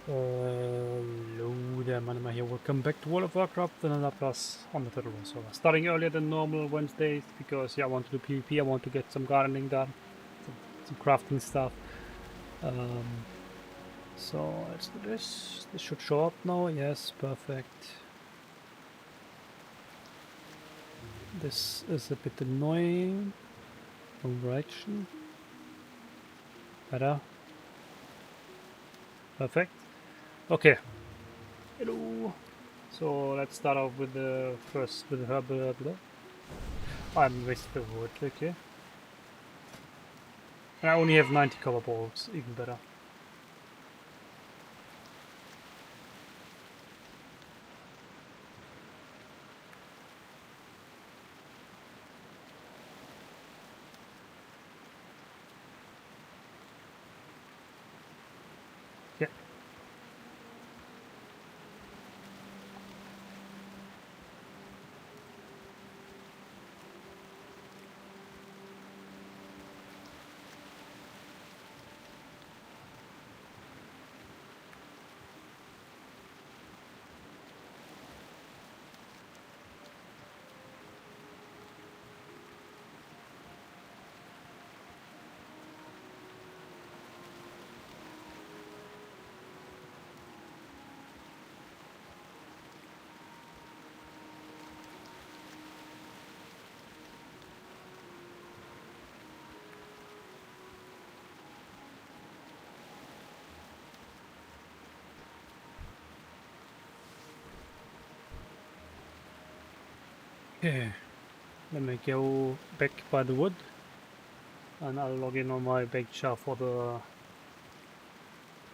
Hello there, Manima here. Welcome back to World of Warcraft and another plus on the Turtle server. Starting earlier than normal Wednesdays because I want to do PvP. I want to get some gardening done, some crafting stuff. So let's do this. This should show up now. Yes, perfect. This is a bit annoying. Wrong direction. Better. Perfect. Okay. Hello. So let's start off with the first with the herbal. I'm wasting the wood. Okay. I only have 90 copper balls. Even better. Yeah. Okay. Let me go back by the wood. And I'll log in on my big char for the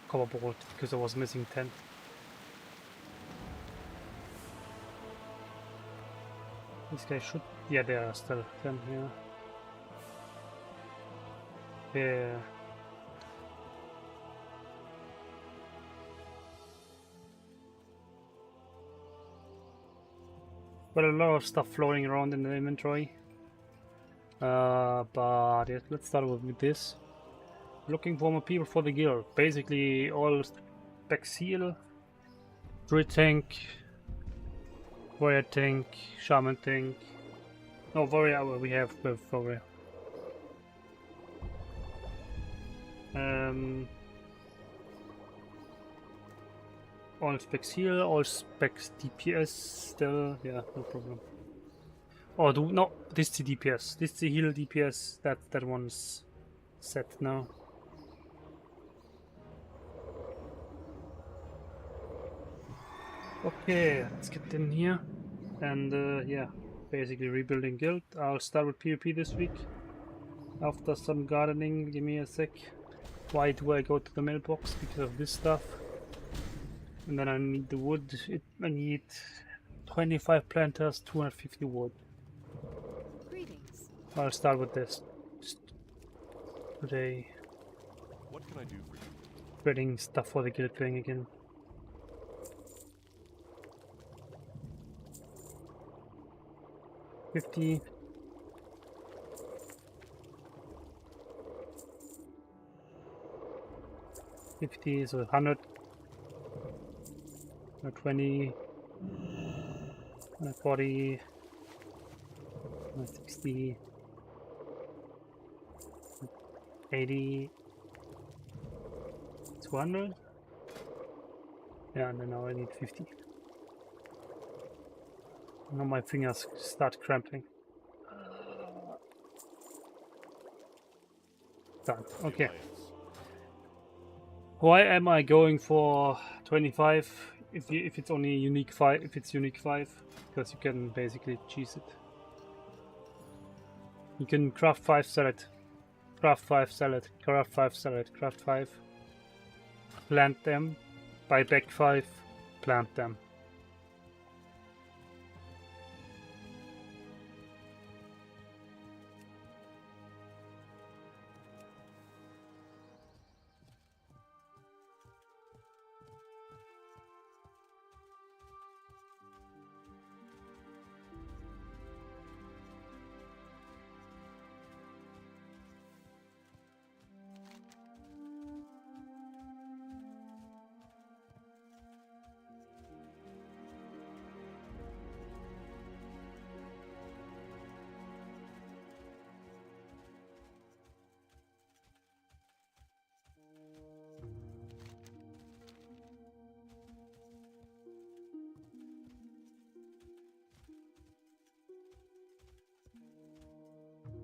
copper bolt because I was missing 10. This guy should... Yeah, there are still 10 here. Yeah. Well, a lot of stuff floating around in the inventory. But yeah, let's start with this. Looking for more people for the guild. Basically all spec seal, druid tank, warrior tank, shaman tank. No, warrior we have with warrior. All specs heal, all specs DPS still, yeah, no problem. Oh, no, this is the DPS. This is the heal DPS. That one's set now. Okay, let's get in here. And yeah, basically rebuilding guild. I'll start with PvP this week. After some gardening, give me a sec. Why do I go to the mailbox? Because of this stuff. And then I need the wood. I need 25 planters, 250 wood. Greetings. I'll start with this today. What can I do for you? Spreading stuff for the guild going again. $50. 50, so 100. 120. 140. 160. 80. 200. Yeah, and then now I need 50. Now my fingers start cramping. Done. Okay. Why am I going for 25 if it's only unique 5? If it's unique 5, because you can basically cheese it. You can craft 5 salad, craft 5 salad, craft 5 salad, craft 5, plant them, buy back 5, plant them.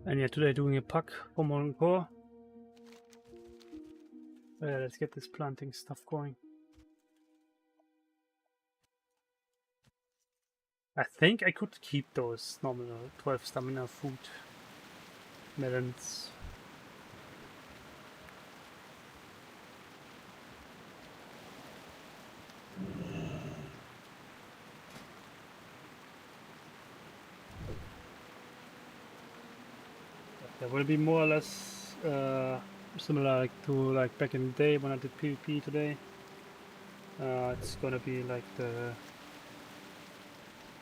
And yeah, today doing a PUG for Modern Core. Yeah, let's get this planting stuff going. I think I could keep those nominal 12 stamina food melons. There will be more or less similar to like back in the day when I did PvP today. It's gonna be like the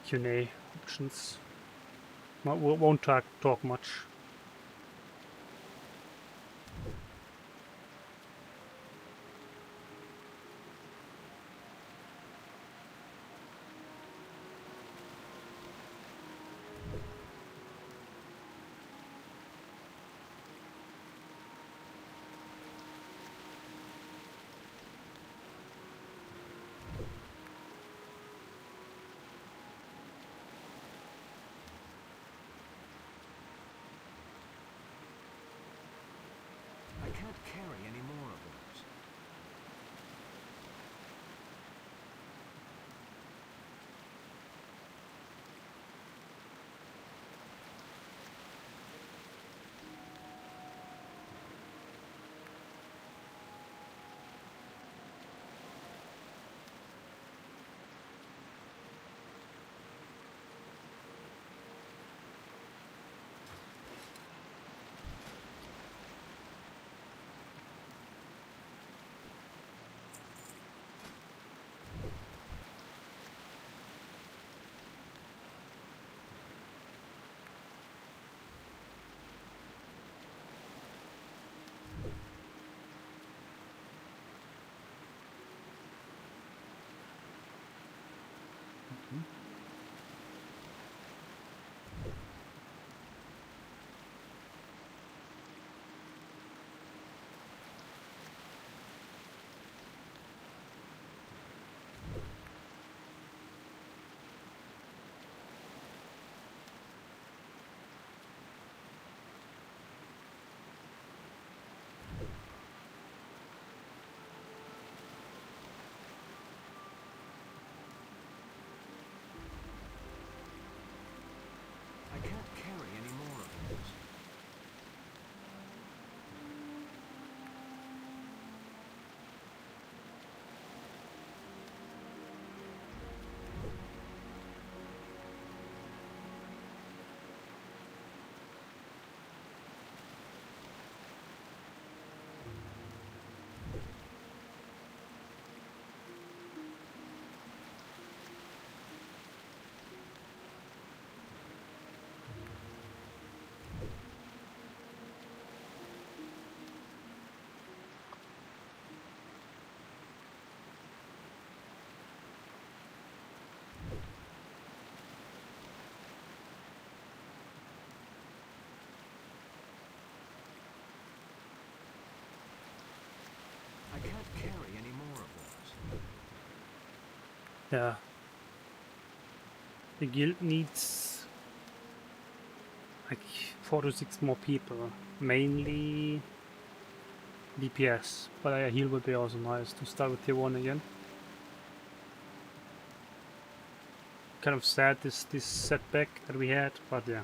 Q&A options. Won't talk much. I can't carry any more of those. I can't carry any more of those. I can't carry any more of those. Yeah. The guild needs like 4 to 6 more people, mainly DPS, but a heal would be also nice to start with tier 1 again. Kind of sad this setback that we had, but yeah,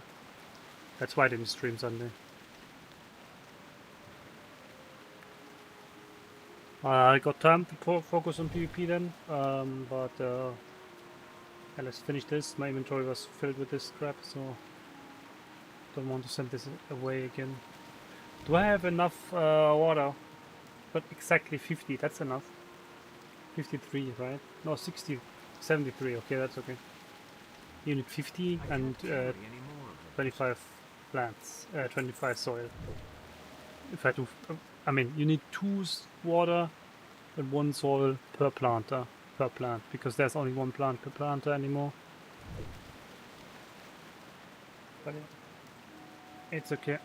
that's why I didn't stream Sunday. I got time to focus on PvP then, but yeah, let's finish this. My inventory was filled with this crap, so don't want to send this away again. Do I have enough water? But exactly 50, that's enough. 53, right? No, 60, 73, okay, that's okay. You need 50 I and can't carry any more of those. 25 plants, 25 soil. If I do, I mean, you need 2 water and 1 soil per planter, because there's only 1 plant per planter anymore. But yeah, it's okay.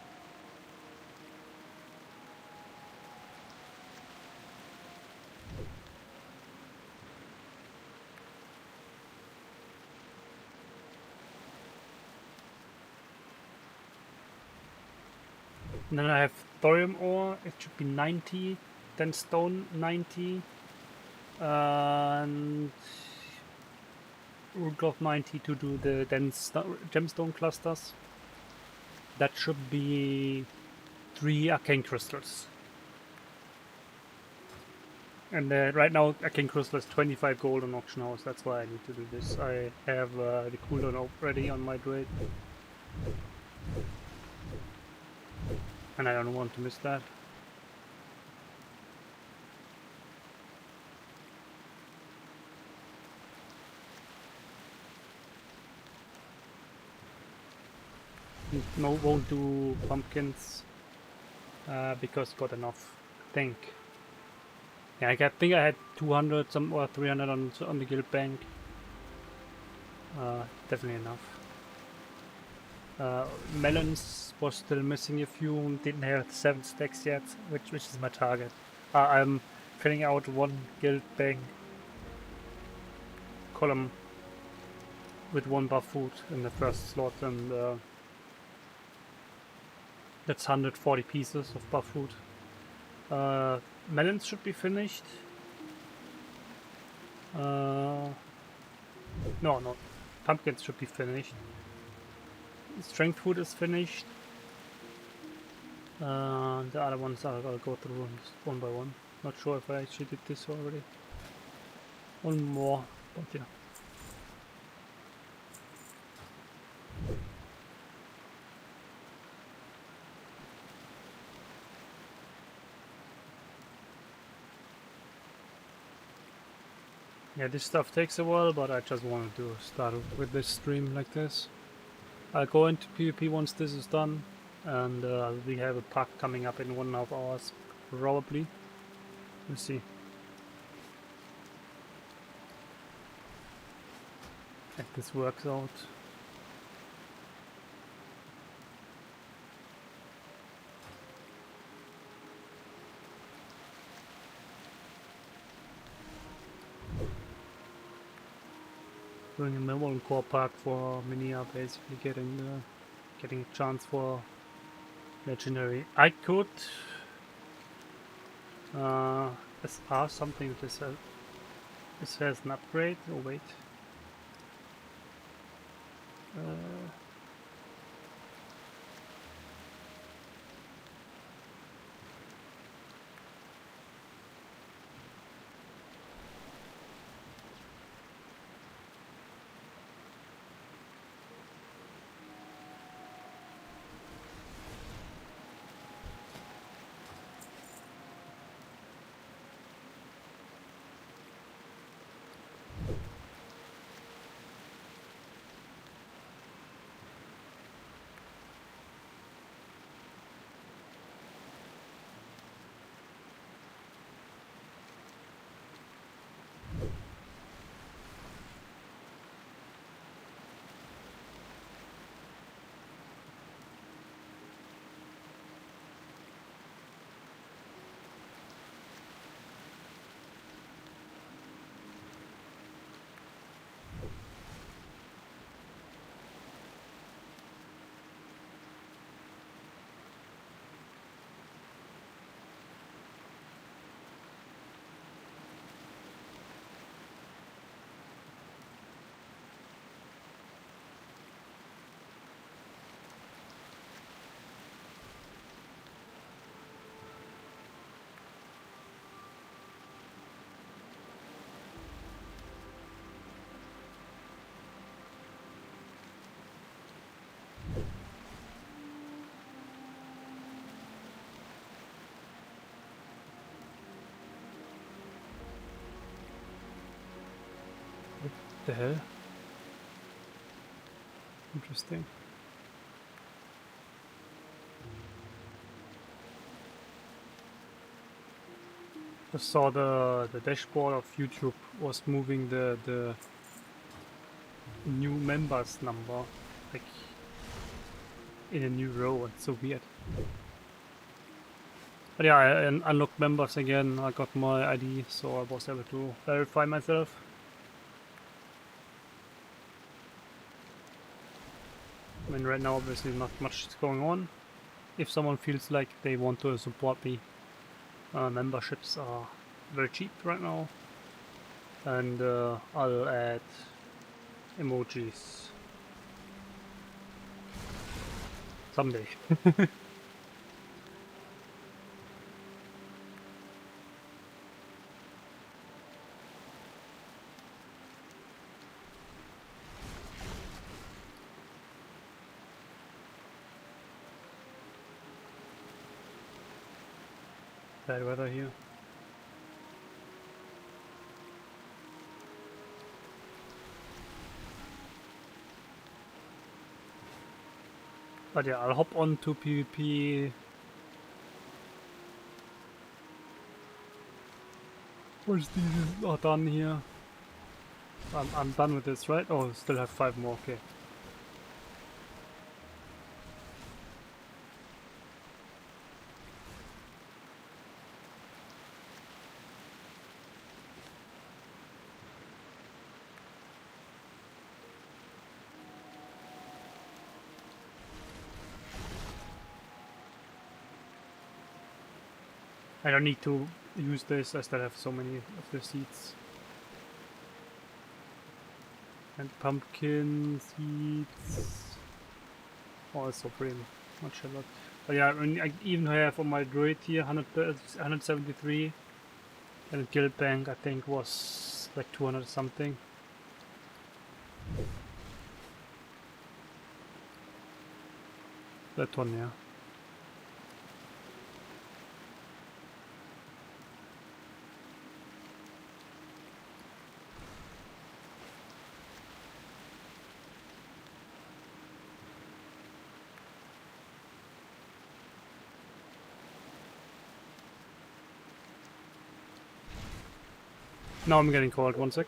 And then I have thorium ore, it should be 90, then stone 90, and root of 90 to do the dense gemstone clusters. That should be 3 arcane crystals. And right now arcane crystal is 25 gold on auction house, that's why I need to do this. I have the cooldown already on my Raid. And I don't want to miss that. No, won't do pumpkins because got enough. I think. Yeah, I think I had 200 some or 300 on the guild bank. Definitely enough. Melons was still missing a few. Didn't have 7 stacks yet, which is my target. I'm filling out 1 guild bank column with 1 buff food in the first slot, and that's 140 pieces of buff food. Melons should be finished. No, pumpkins should be finished. Strength food is finished. The other ones I'll go through one by one. Not sure if I actually did this already. One more, but yeah. Yeah, this stuff takes a while, but I just wanted to start with this stream like this. I'll go into PvP once this is done, and we have a PUG coming up in 1.5 hours, probably. Let's see. If this works out. Doing a Melbourne core park for Minia, basically getting a chance for legendary. I could SR something. This has an upgrade. Oh wait. The hell? Interesting. I saw the dashboard of YouTube was moving the new members number like in a new row. It's so weird. But yeah, I unlocked members again. I got my ID, so I was able to verify myself. I mean, right now obviously not much is going on if someone feels like they want to support me. Memberships are very cheap right now, and I'll add emojis someday. Bad weather here. But yeah, I'll hop on to PvP. Once these are done here. I'm done with this, right? Oh, still have 5 more, okay. I don't need to use this, I still have so many of the seeds. And pumpkin seeds. Also pretty much a lot. But yeah, I even have on my druid here 173. And guild bank I think was like 200 something. That one, yeah. Now I'm getting cold, one sec.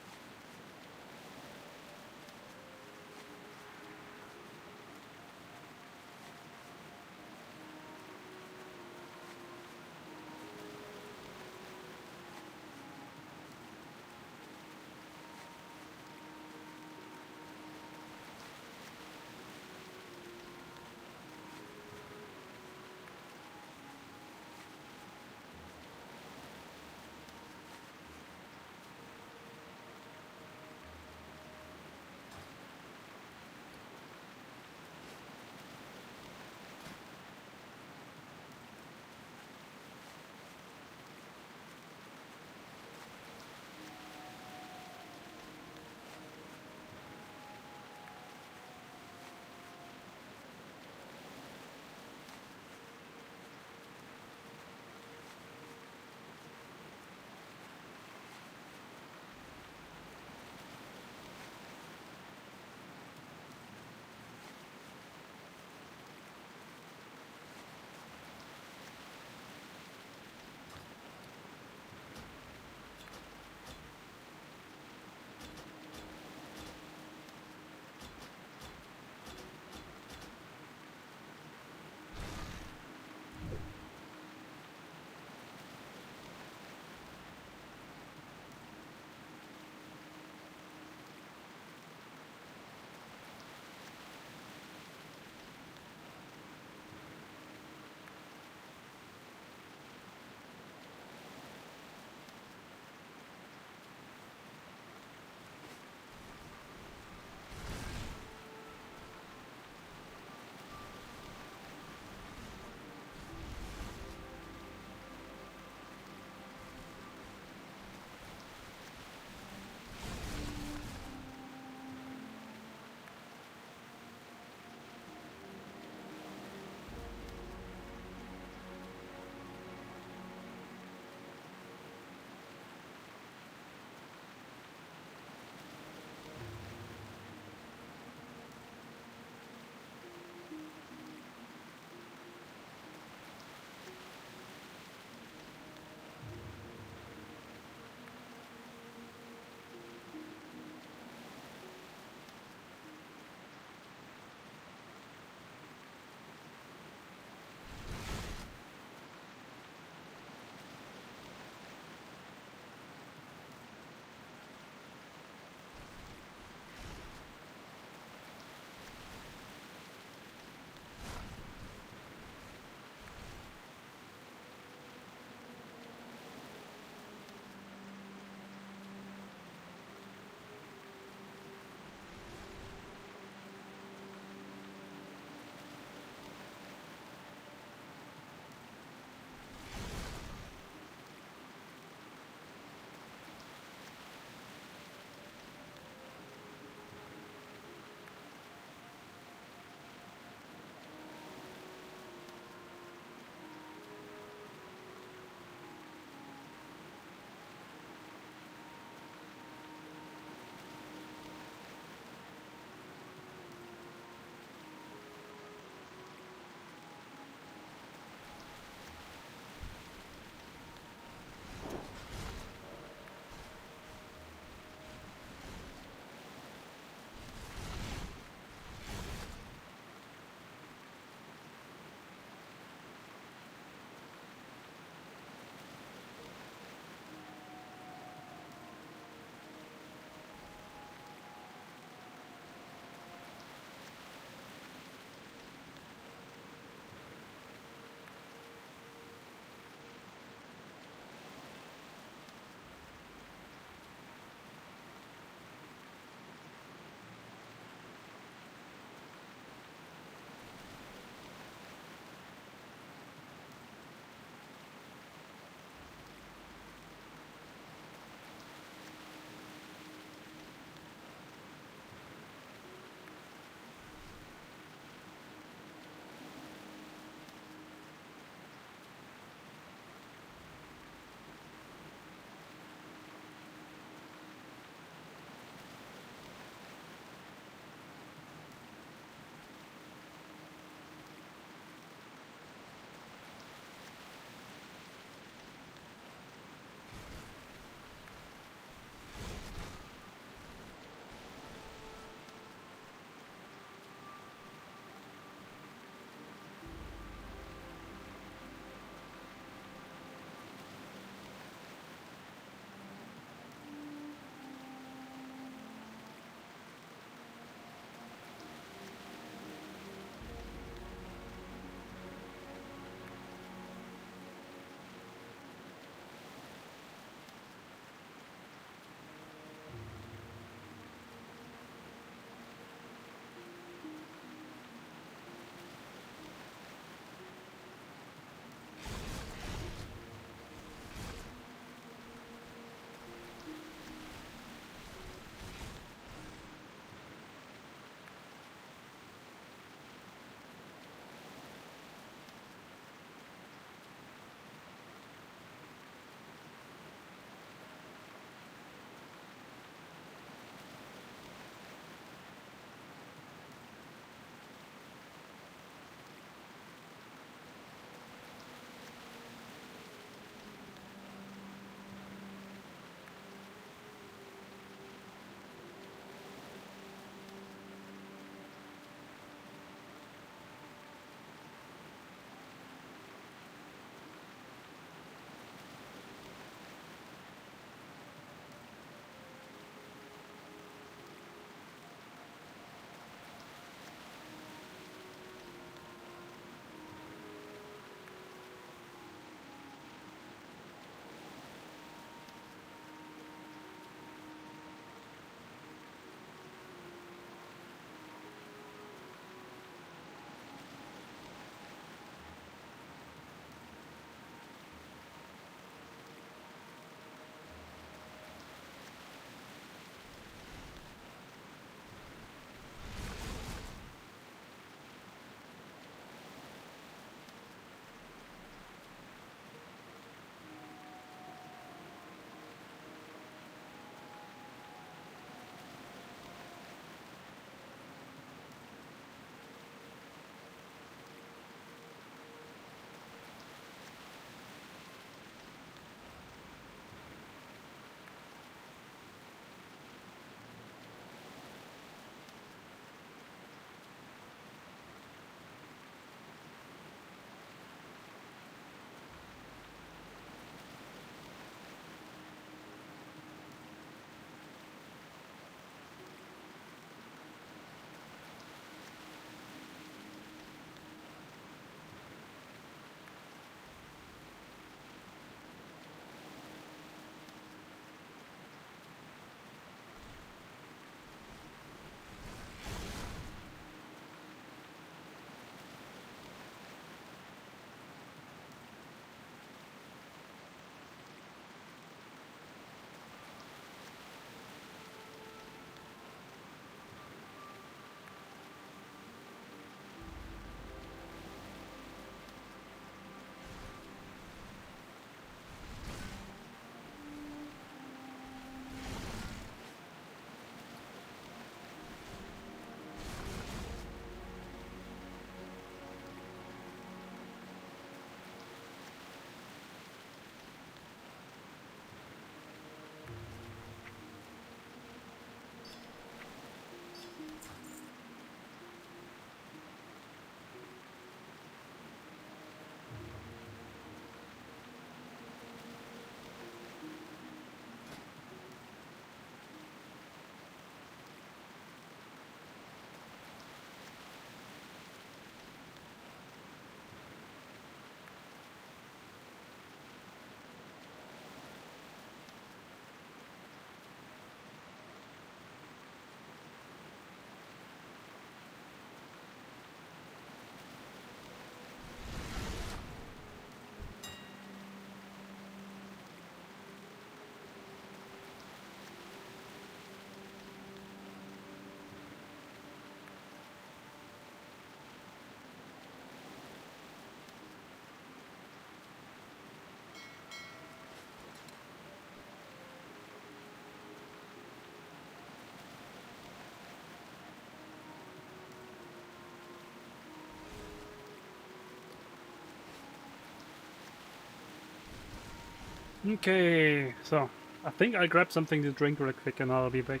Okay, so I think I'll grab something to drink real quick and I'll be back.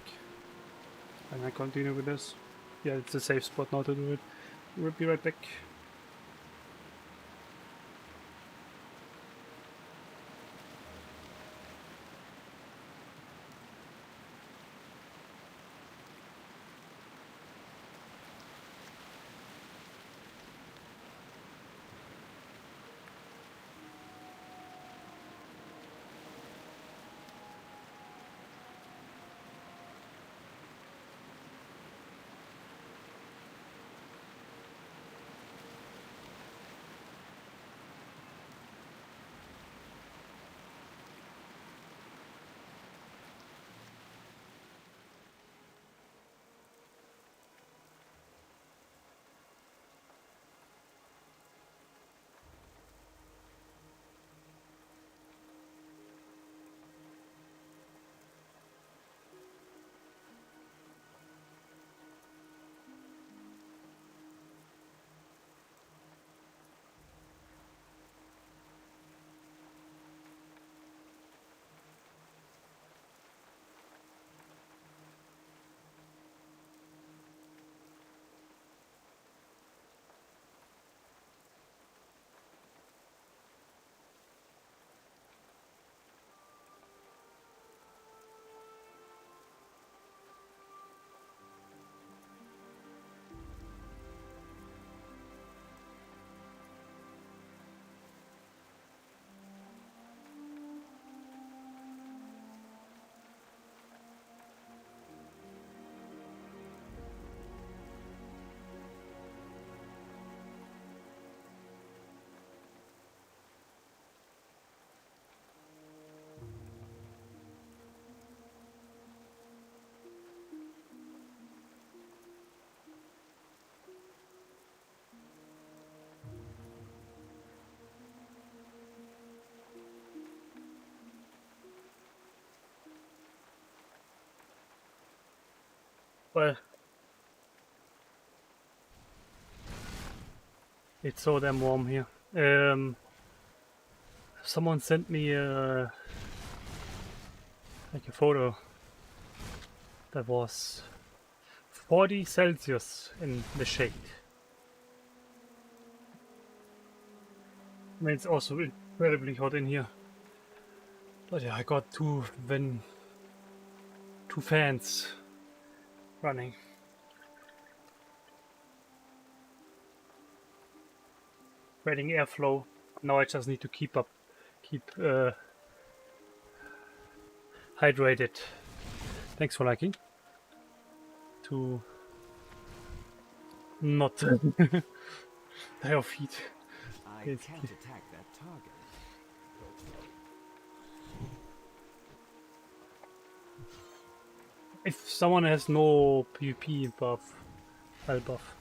And I continue with this. Yeah, it's a safe spot now to do it. We'll be right back. Well, it's so damn warm here. Someone sent me like a photo that was 40 Celsius in the shade. I mean, it's also incredibly hot in here. But yeah, I got two fans running. Creating airflow. Now I just need to keep hydrated. Thanks for liking. To not die of heat. I Basically. can't attack that target. If someone has no PvP buff, I'll buff.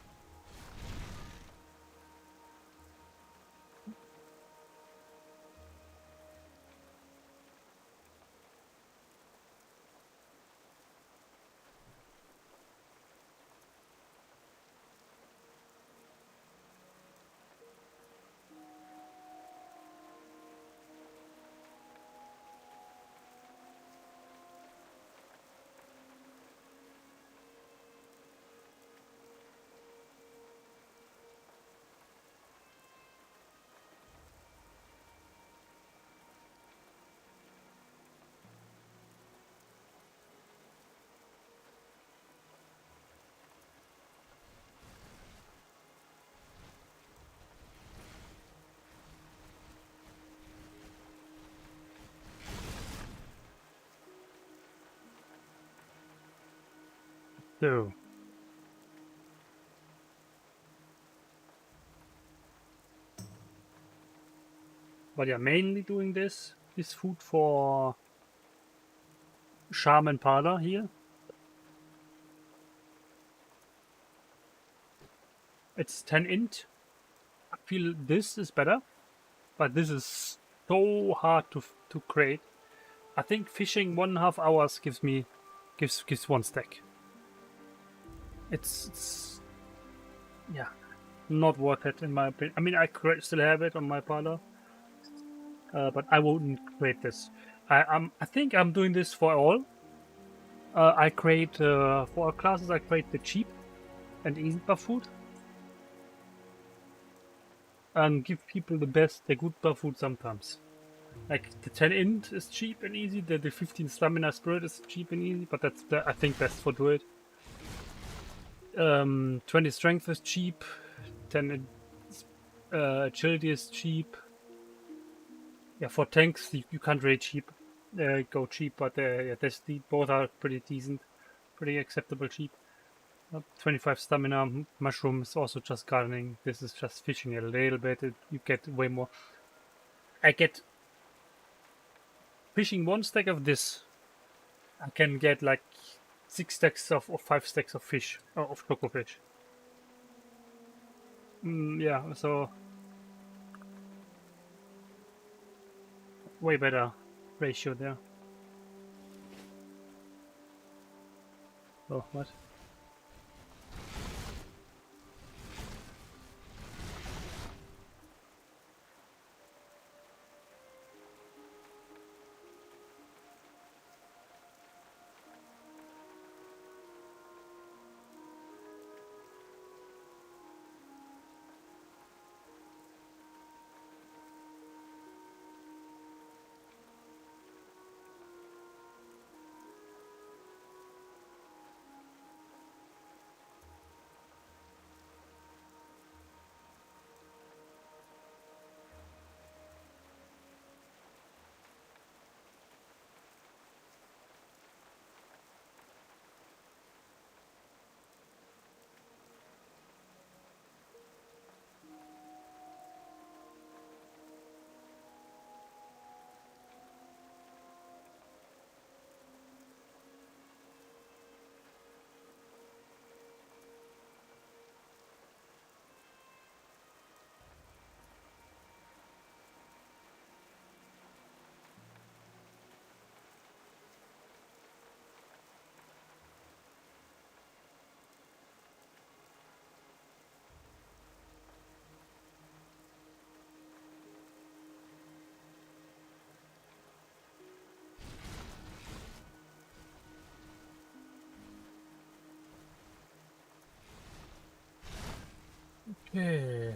So, but yeah, mainly doing this is food for Shaman Pada here. It's 10 int. I feel this is better, but this is so hard to create. I think fishing 1.5 hours gives one stack. It's yeah, not worth it in my opinion. I mean, I still have it on my Pada, but I wouldn't create this. I think I'm doing this for all. I create for all classes. I create the cheap and easy buff food, and give people the good buff food sometimes. Like the 10 int is cheap and easy. The 15 stamina spirit is cheap and easy, but that's I think best for druid. 20 strength is cheap. 10 agility is cheap. Yeah, for tanks you can't really go cheap, but yeah, both are pretty decent, pretty acceptable cheap. 25 stamina. Mushroom is also just gardening. This is just fishing a little bit. You get way more. I get fishing 1 stack of this. I can get like 6 stacks or 5 stacks of fish, of cocofish. Yeah, so way better ratio there. Oh, what? Okay.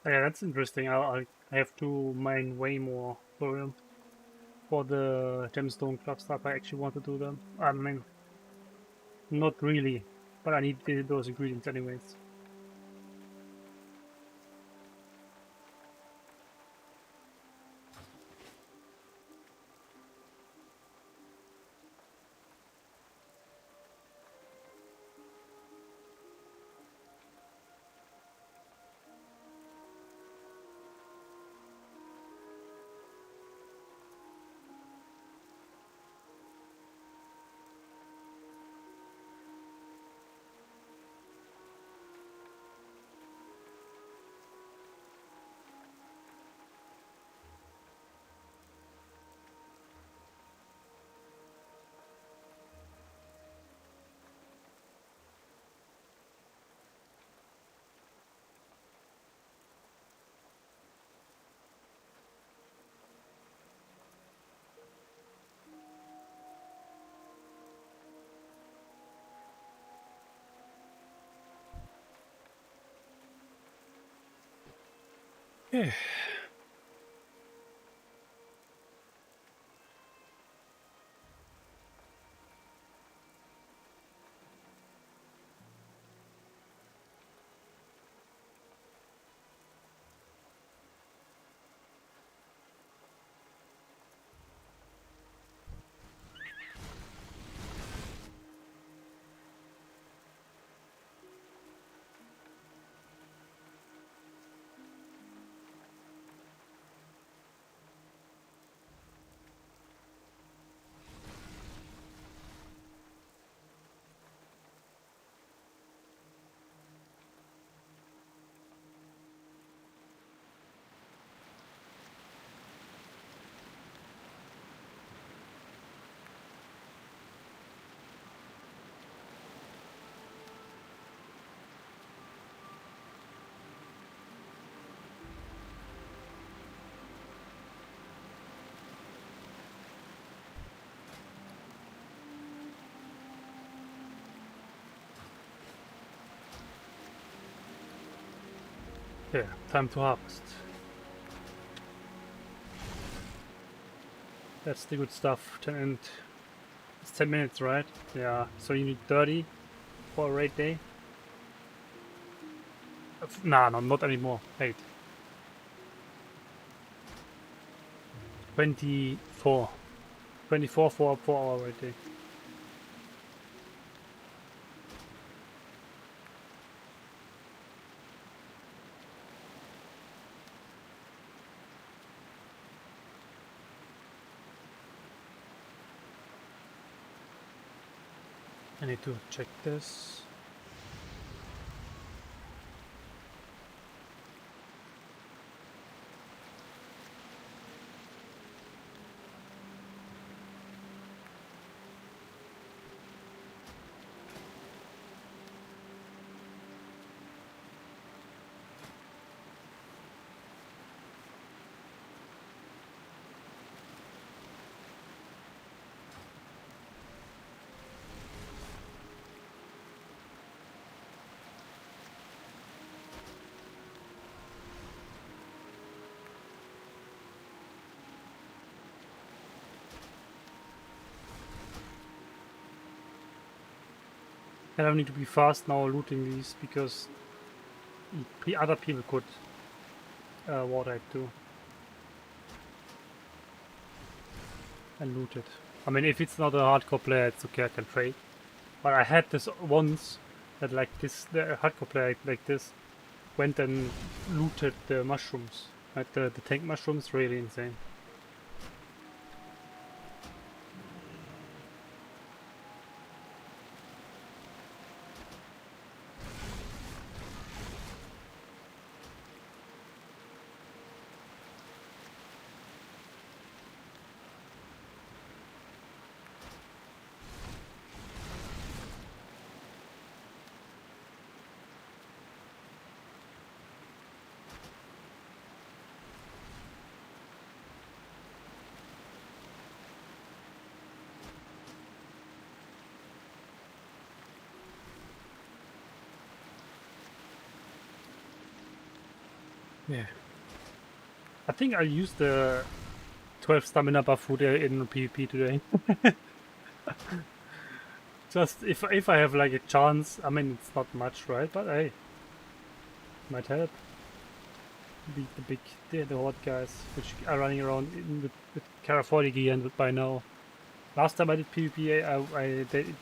Yeah, that's interesting. I have to mine way more for the gemstone cluster if I actually want to do them. I mean, not really, but I need those ingredients anyways. Yeah. Yeah, time to harvest. That's the good stuff. 10 and it's 10 minutes, right? Yeah. So you need 30 for a raid day. Nah, no, not anymore. Wait. 24. 24 for a 4-hour raid day. I need to check this. And I need to be fast now looting these because other people could water it too and loot it. I mean, if it's not a hardcore player, it's okay, I can trade. But I had this once that like this, the hardcore player like this went and looted the mushrooms, like the tank mushrooms, really insane. Yeah. I think I used the 12 stamina buff food in PvP today. Just if I have like a chance, I mean it's not much, right? But hey, might help. Beat the horde guys, which are running around with Kara 40 gear and by now. Last time I did PvP,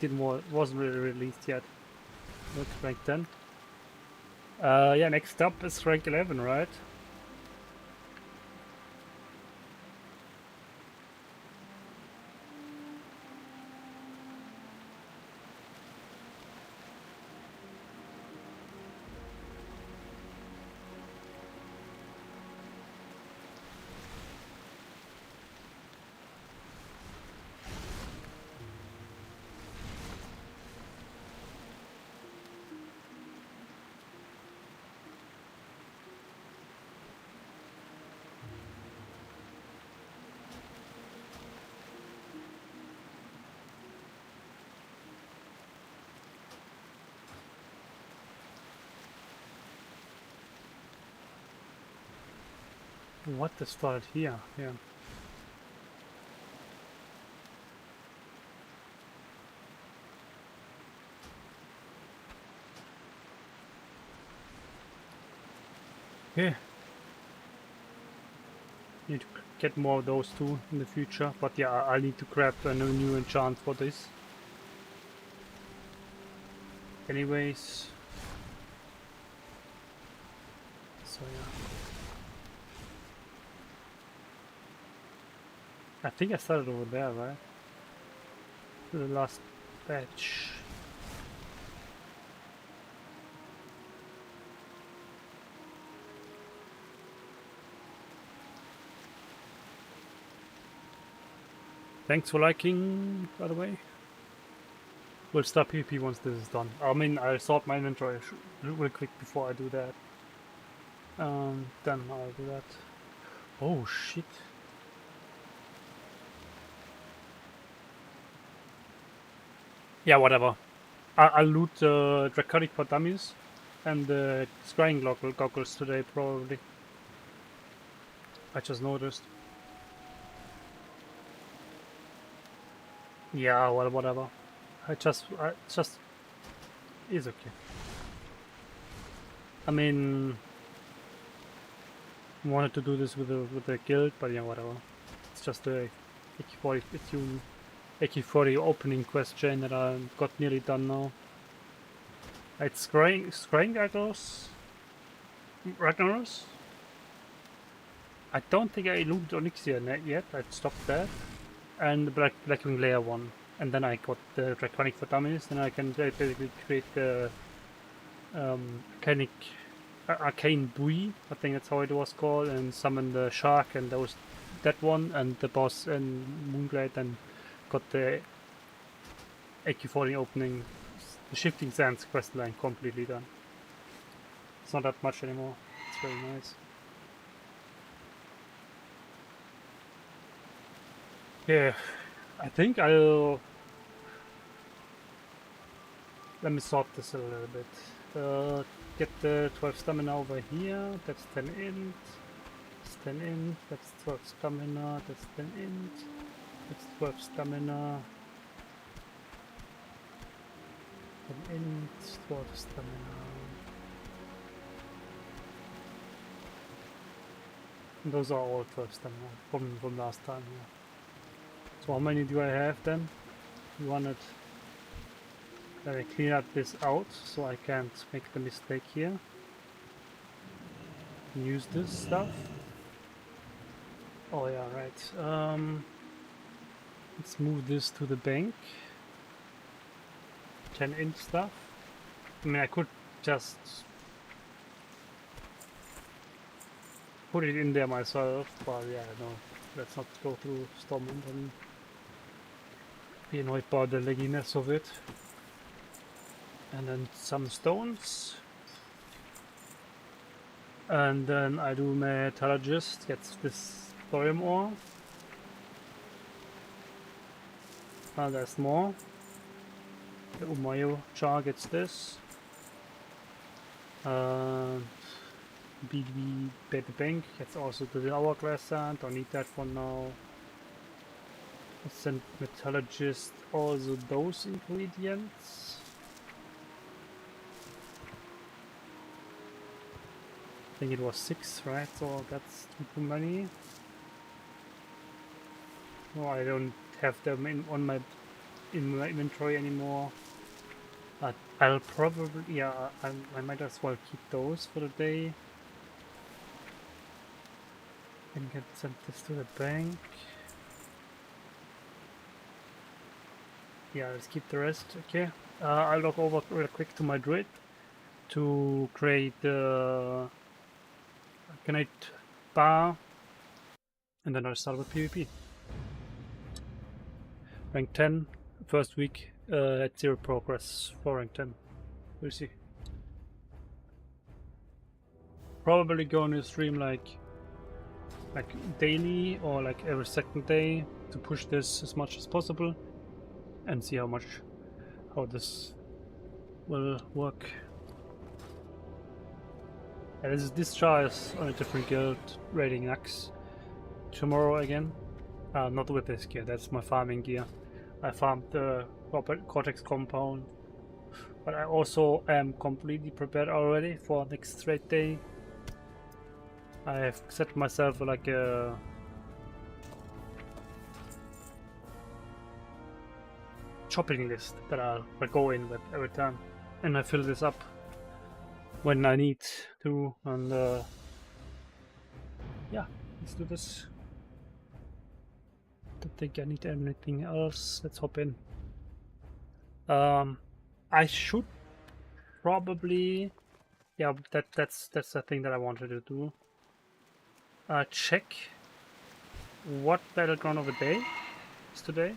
it wasn't really released yet. Look, rank 10. Yeah, next up is rank 11, right? What is started here? Yeah. Okay. Need to get more of those too in the future, but yeah, I need to grab a new enchant for this. Anyways. So yeah. I think I started over there, right? The last batch. Thanks for liking, by the way. We'll stop PvP once this is done. I mean, I'll sort my inventory real quick before I do that. Then I'll do that. Oh shit. Yeah, whatever. I'll loot Draconic for Dummies and the Scrying goggles today, probably. I just noticed. Yeah, well, whatever. I just, it's okay. I mean, wanted to do this with the guild, but yeah, whatever. It's just a AK-40 opening question that I got nearly done now. It's Scrying Ragnaros. I don't think I looted Onyxia yet. I stopped that. And the Blackwing Layer one, and then I got the Draconic for Dummies. Then I can basically create the Arcane Bui, I think that's how it was called, and summon the Shark and that one, and the boss and Moonglade, and got the AK-40 opening, the Shifting Sands questline completely done. It's not that much anymore. It's very nice. Yeah, I think I'll... Let me sort this a little bit. Get the 12 stamina over here. That's 10 int. That's 10 int. That's 12 stamina. That's 10 int. That's 12 stamina. 10 int. 12 stamina. And those are all 12 stamina from last time. Yeah. So how many do I have then? 200. Let me clean up this out so I can't make the mistake here. Use this stuff. Oh yeah, right. Let's move this to the bank. 10 int stuff. I mean, I could just put it in there myself, but yeah, no. Let's not go through Stormwind and be annoyed by the lagginess of it. And then some stones. And then I do Metallurgist, gets this thorium ore. There's more. The Umayo char gets this. BB Baby Bank gets also the hourglass sand, don't need that for now. Let's send Metallurgist also those ingredients. I think it was 6, right? So that's too many. No, I don't have them in my inventory anymore. But I'll probably, yeah, I might as well keep those for the day. And send this to the bank. Yeah, let's keep the rest. Okay. I'll log over real quick to my druid to create the Granite bar, and then I'll start with PvP. Rank 10, first week, at 0 progress for rank 10. We'll see. Probably going to stream like daily or like every second day to push this as much as possible and see how this will work. And this try is on a different guild, raiding Axe. Tomorrow again. Not with this gear, that's my farming gear. I farmed the Cortex compound. But I also am completely prepared already for next Raidday. I have set myself like a shopping list that I'll go in with every time. And I fill this up when I need to, and yeah, let's do this. Don't think I need anything else. Let's hop in. I should probably, yeah, that's the thing that I wanted to do. Check what battleground of the day is today.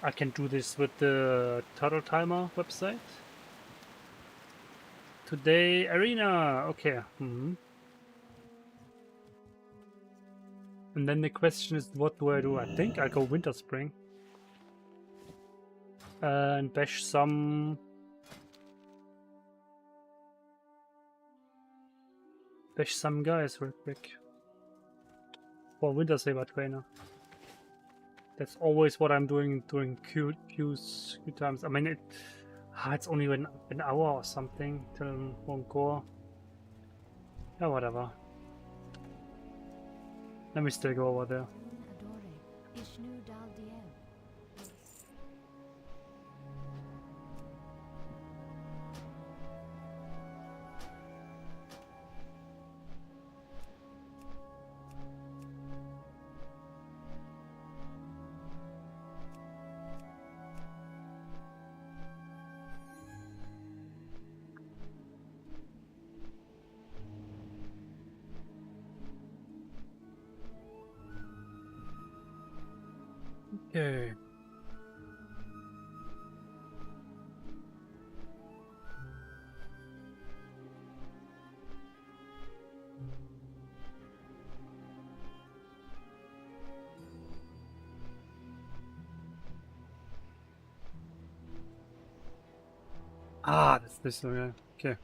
I can do this with the Turtle Timer website. Today, Arena. Okay. And then the question is, what do I do? I think I'll go Winter Spring. And bash some... guys real quick. For Winter Saber Trainer. That's always what I'm doing during Q times. I mean, it's only an hour or something till one core. Yeah, whatever. Let me still go over there. Okay. Ah, that's this one, yeah. Okay.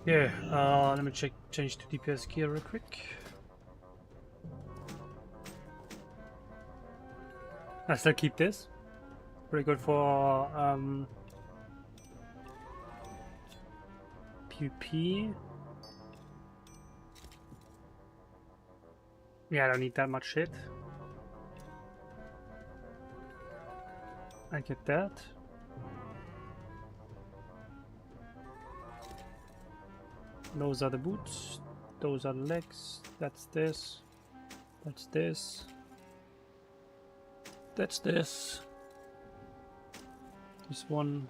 Yeah, let me change to DPS gear real quick. I still keep this. Pretty good for PvP. Yeah, I don't need that much shit. I get that. Those are the boots. Those are the legs. That's this. That's this. That's this. This one.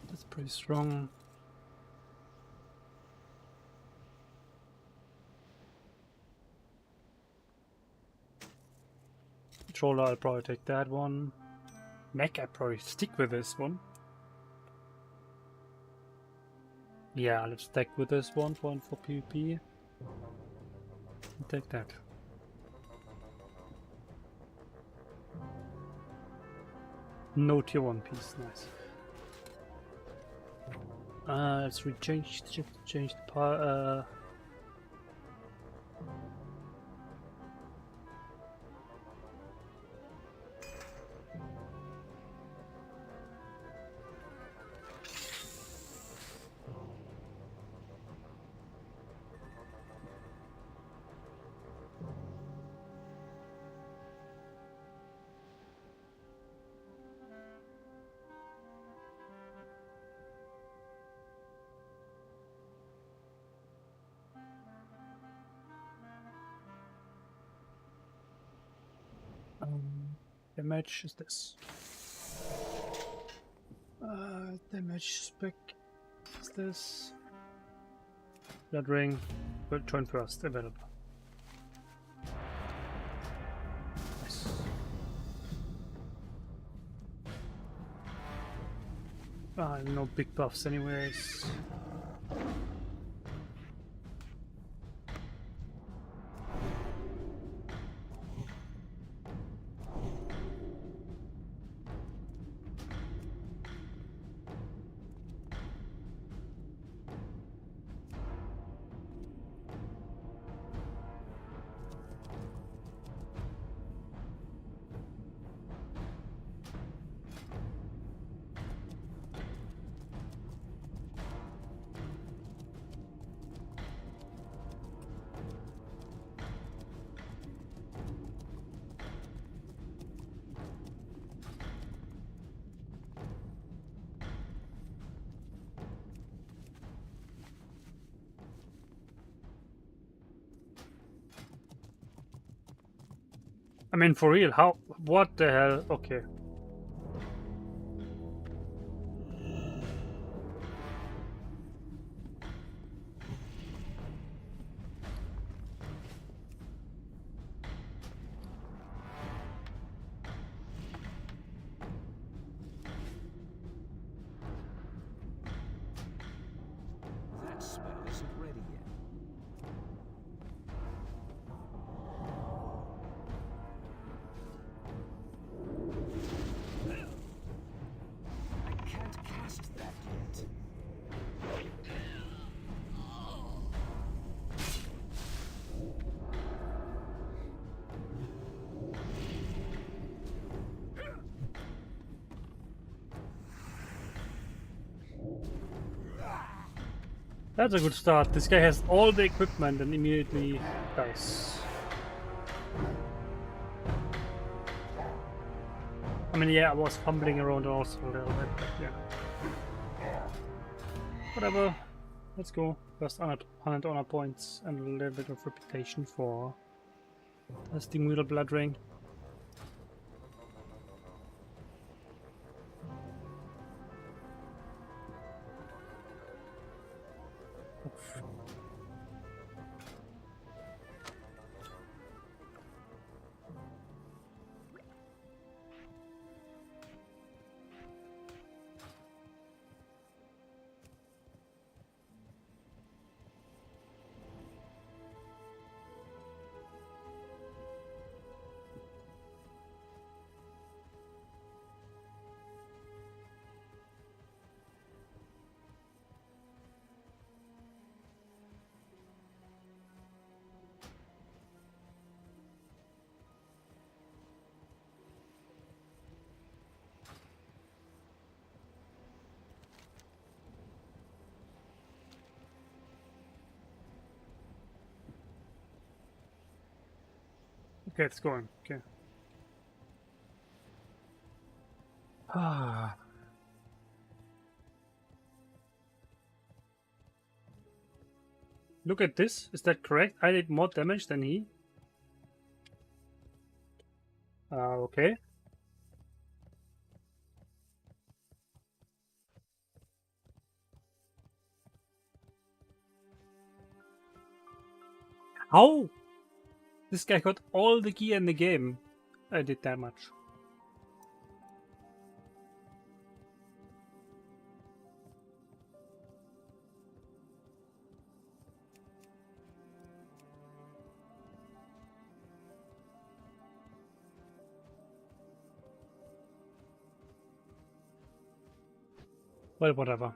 That's pretty strong. Controller, I'll probably take that one. Mech, I'll probably stick with this one. Yeah, let's stick with this one for PvP. I'll take that. No tier 1 piece, nice. Let's change the part. Damage is this. Damage spec is this. That ring will join first available. Nice. No big buffs anyways. I mean, for real, how? What the hell? Okay. That spell isn't ready yet. I can't cast that yet. That's a good start. This guy has all the equipment and immediately dies. I mean, yeah, I was fumbling around also a little bit, but yeah. Whatever. Let's go. First 100 honor points and a little bit of reputation for testing Wheel Blood Ring. Oof. Okay, it's going. Okay. Ah. Look at this. Is that correct? I did more damage than he. Okay. How? This guy got all the gear in the game. I did that much. Well, whatever.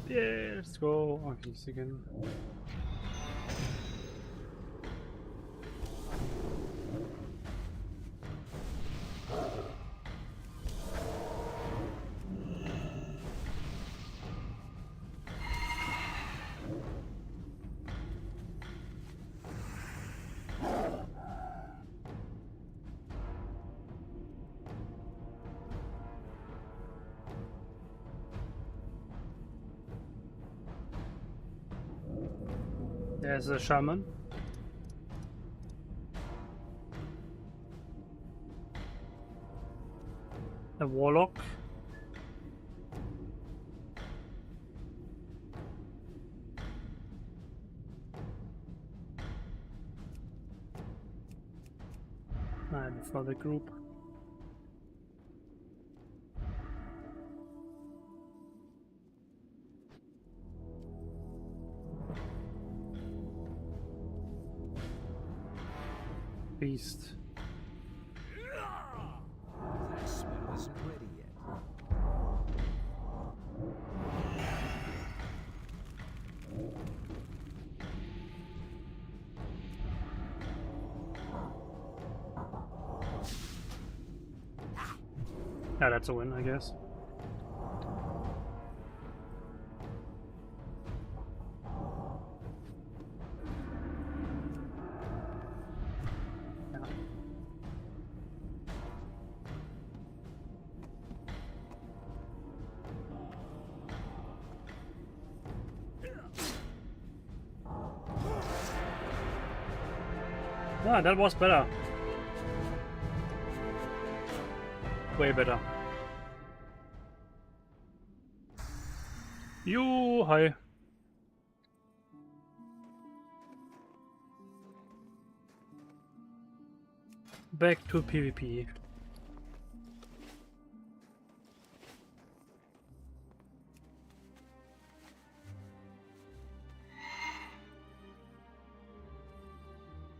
Yeah, let's go. Okay, again. There's a shaman. A warlock. And for the group. Beast. That spell isn't ready yet. Yeah, that's a win, I guess. Ah, that was better. Way better. You, hi. Back to PvP.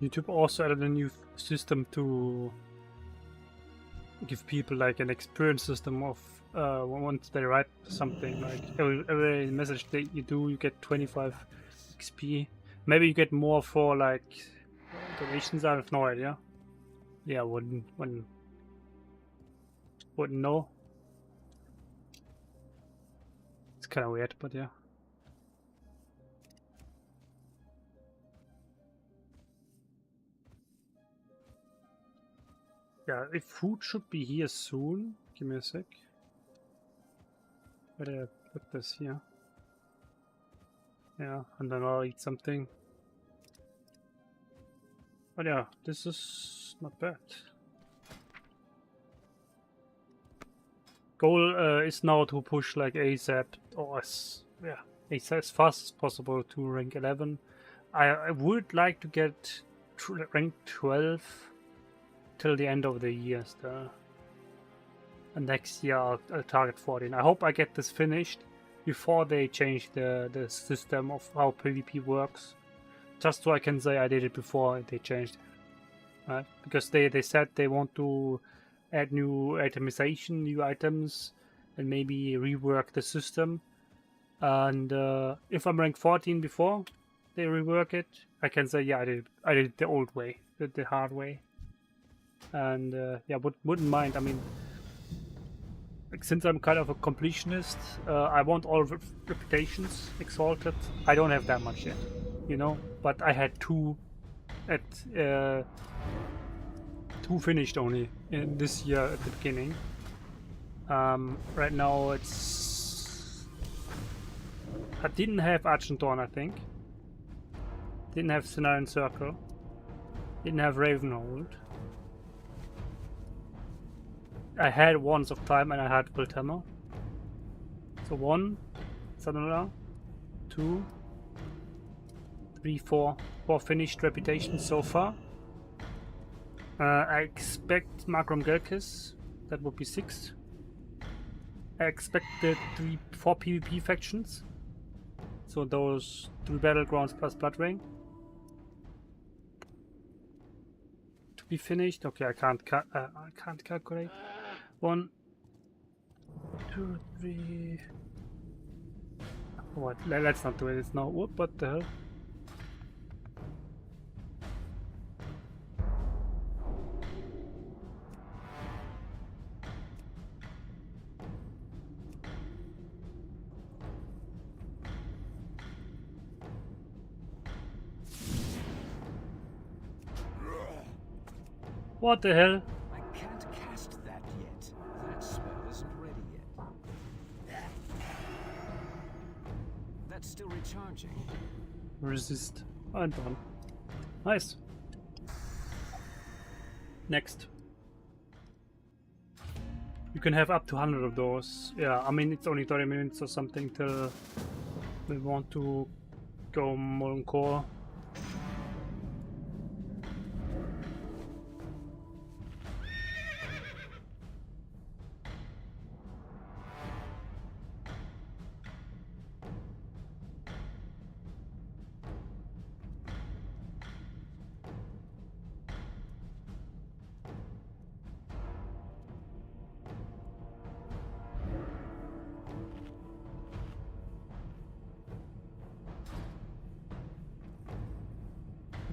YouTube also added a new system to give people like an experience system of once they write something, like every message that you do, you get 25 XP. Maybe you get more for like donations. I have no idea. Yeah, wouldn't know. It's kind of weird, but yeah. Yeah, if food should be here soon. Give me a sec. Where did I put this here? Yeah, and then I'll eat something. But yeah, this is not bad. Goal is now to push like ASAP or as fast as possible to rank 11. I would like to get rank 12 till the end of the year still. And next year I'll target 14. I hope I get this finished before they change the system of how PvP works. Just so I can say I did it before they changed it. Right? Because they said they want to add new itemization, new items, and maybe rework the system. And if I'm rank 14 before they rework it, I can say yeah, I did it the old way, the hard way. and yeah, wouldn't mind. I mean, like, since I'm kind of a completionist, I want all reputations exalted. I don't have that much yet, you know, but I had two at two finished only in this year at the beginning. Right now it's I didn't have Argent Dawn, I think. Didn't have Cenarian Circle. Didn't have Ravenhold. I had Wands of Time and I had Wiltammer. So 1, Sanora, 2, 3, 4. 4 finished reputations so far. I expect Magrum Gelkis. That would be 6. I expected 4 PvP factions. So those 3 battlegrounds plus Blood Rain. To be finished. Okay, I can't calculate. 1, 2, 3. What? Let's not do it. It's now. What the hell? What the hell? I can't cast that yet. That spell isn't ready yet. That's still recharging. Resist. I'm done. Nice. Next. You can have up to 100 of those. Yeah, I mean, it's only 30 minutes or something till we want to go Molten Core.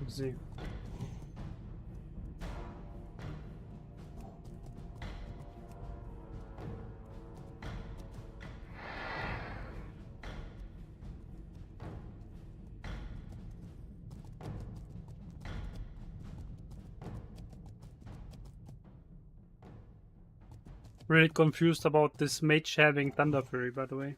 See. Really confused about this mage having Thunder Fury, by the way.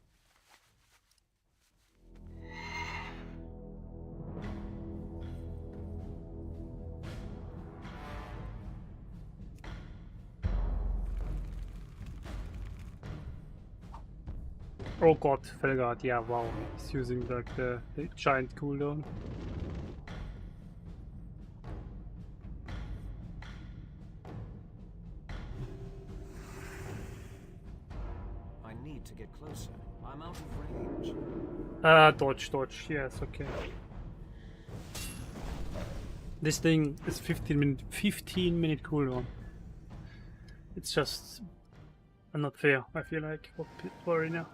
Oh god, Felgard, yeah, wow, he's using like the giant cooldown. I need to get closer. I'm out of range. Dodge, yes, okay. This thing is 15 minute cooldown. It's just not fair, I feel like, for Arena.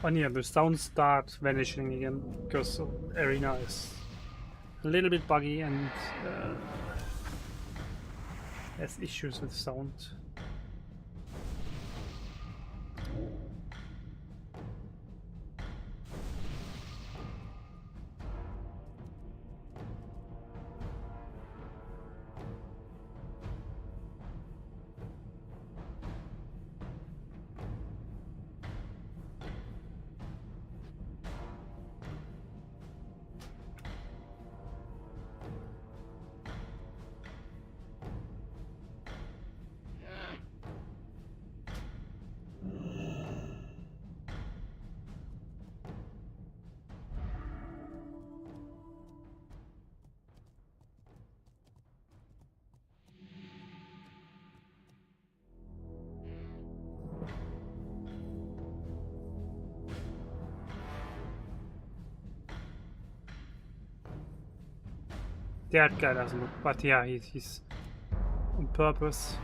And yeah, the sounds start vanishing again because Arena is a little bit buggy and has issues with sound. That guy doesn't look, but yeah, he's on purpose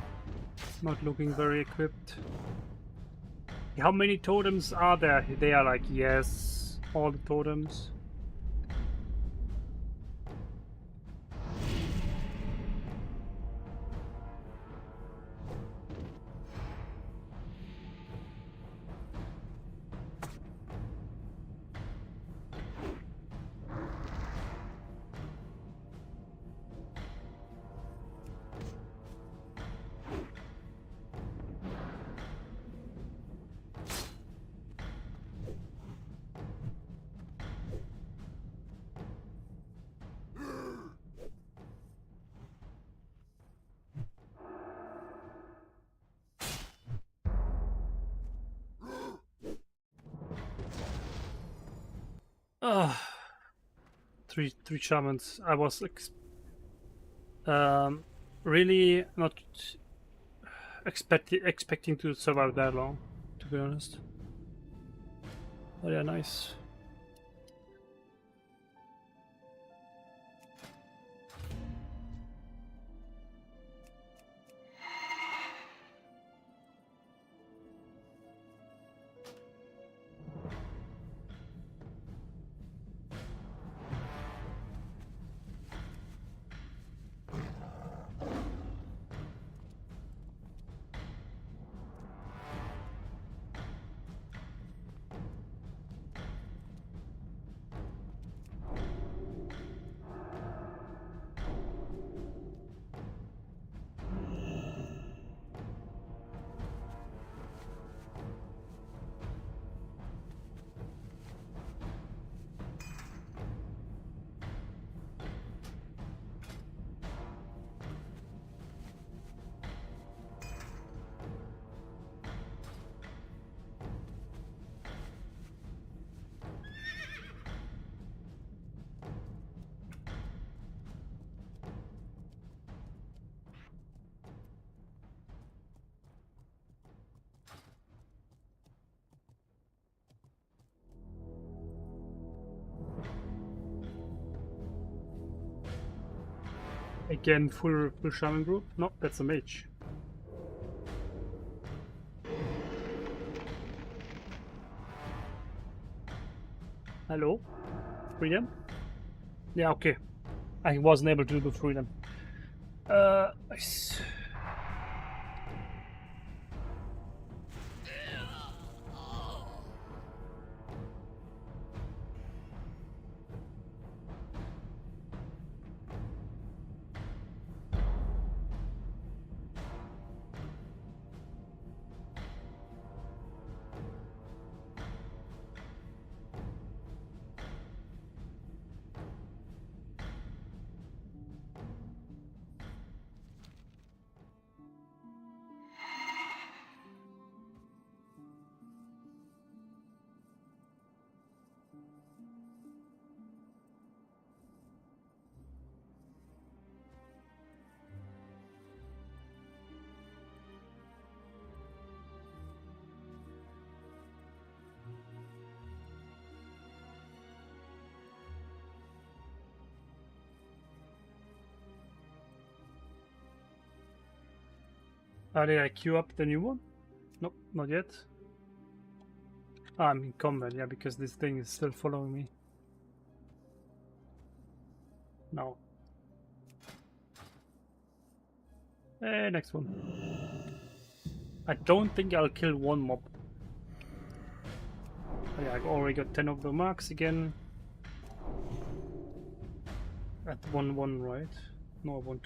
not looking very equipped. How many totems are there? They are like, yes, all the totems. Three shamans. I was really not expecting to survive that long, to be honest. Oh yeah, nice. Again, full shaman group? No, that's a mage. Hello? Freedom? Yeah, okay. I wasn't able to do freedom. Nice. Did I queue up the new one? Nope, not yet. I'm in combat, yeah, because this thing is still following me. No. Next one. I don't think I'll kill one mob. Oh, yeah, I've already got 10 of the marks again. At 1-1, right? No, 1-2.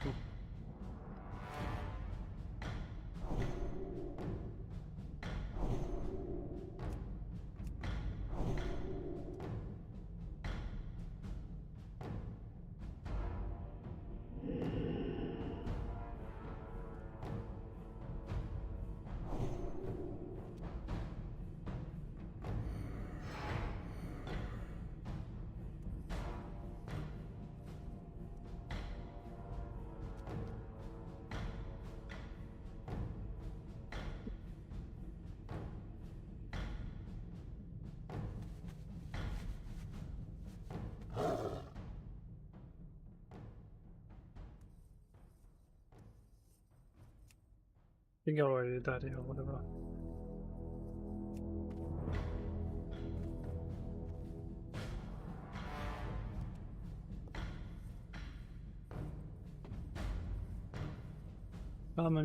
I think I already did that, yeah, whatever.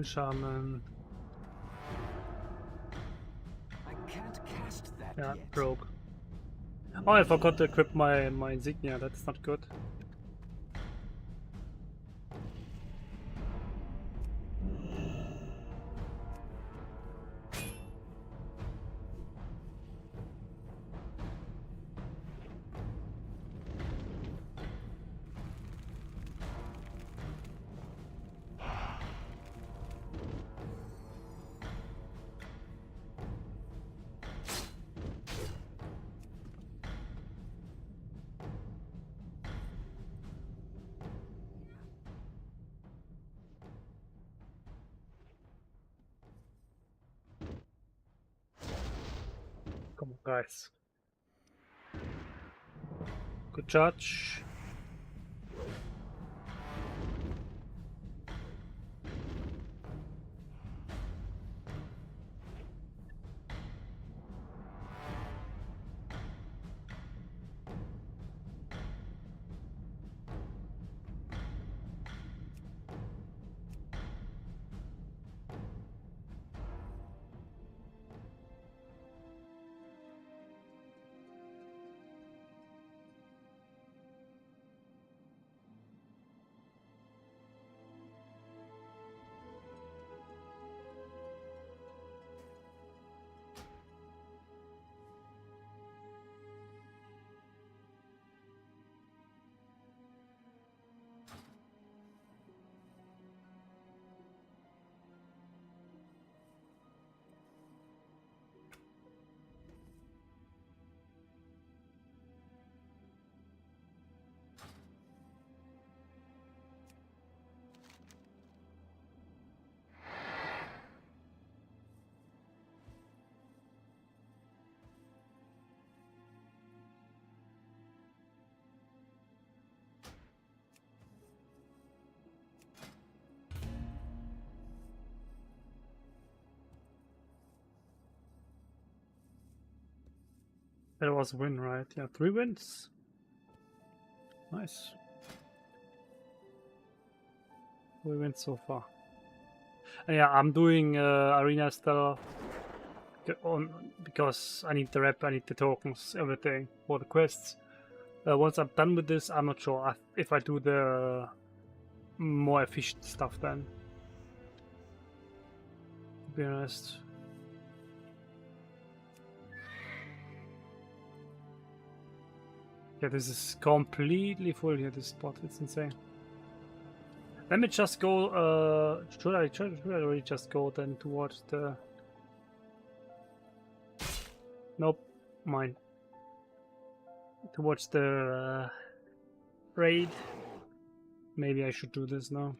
Shaman. I can't cast that Yeah, yet. broke. Oh, I forgot to equip my insignia. That's not good. Come on, guys. Good judge. That was a win, right? Yeah, 3 wins. Nice. 3 wins so far. And yeah, I'm doing arena still on because I need the rep, I need the tokens, everything for the quests. Once I'm done with this, I'm not sure if I do the more efficient stuff then. To be honest. Yeah, this is completely full here, this spot. It's insane. Let me just go, should I really just go then towards the... Nope, mine. Towards the raid. Maybe I should do this now.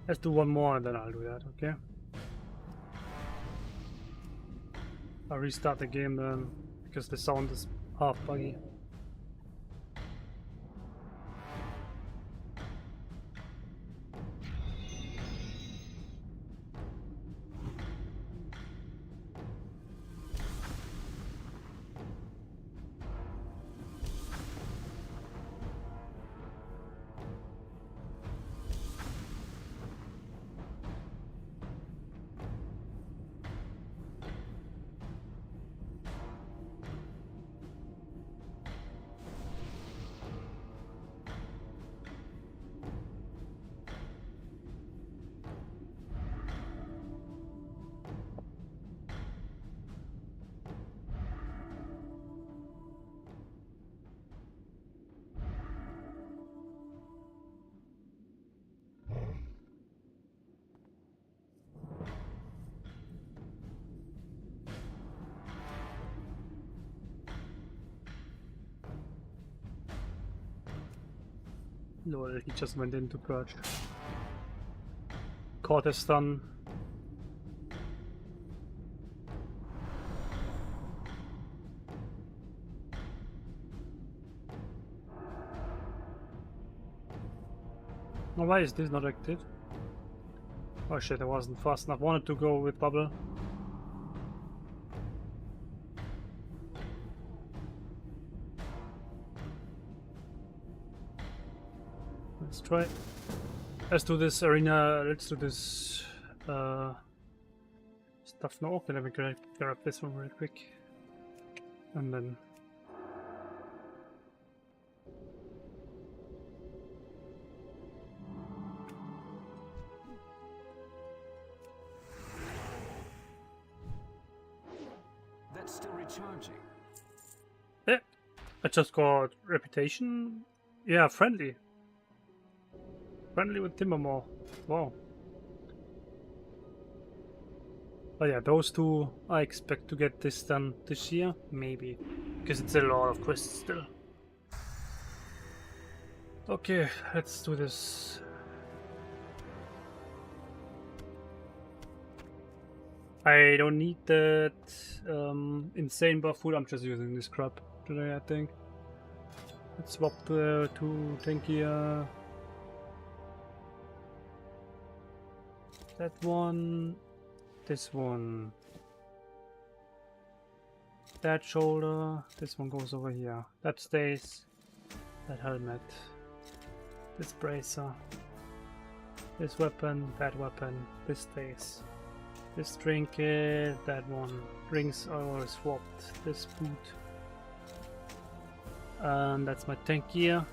Let's do one more and then I'll do that, okay? I'll restart the game then, because the sound is half buggy. Lol, he just went into purge. Caught a stun. Oh, why is this not active? Oh shit, I wasn't fast enough. Wanted to go with bubble. Let's try. Let's do this arena. Let's do this stuff now. Okay, let me grab this one real quick. And then. That's still recharging. Yeah, I just got reputation. Yeah, friendly. Friendly with Timbermore. Wow. But yeah, those two I expect to get this done this year, maybe. Because it's a lot of quests still. Okay, let's do this. I don't need that insane buff food, I'm just using this crap today, I think. Let's swap to tankier. That one. This one. That shoulder. This one goes over here. That stays. That helmet. This bracer. This weapon. That weapon. This stays. This trinket. That one. Rings are swapped. This boot. And that's my tank gear.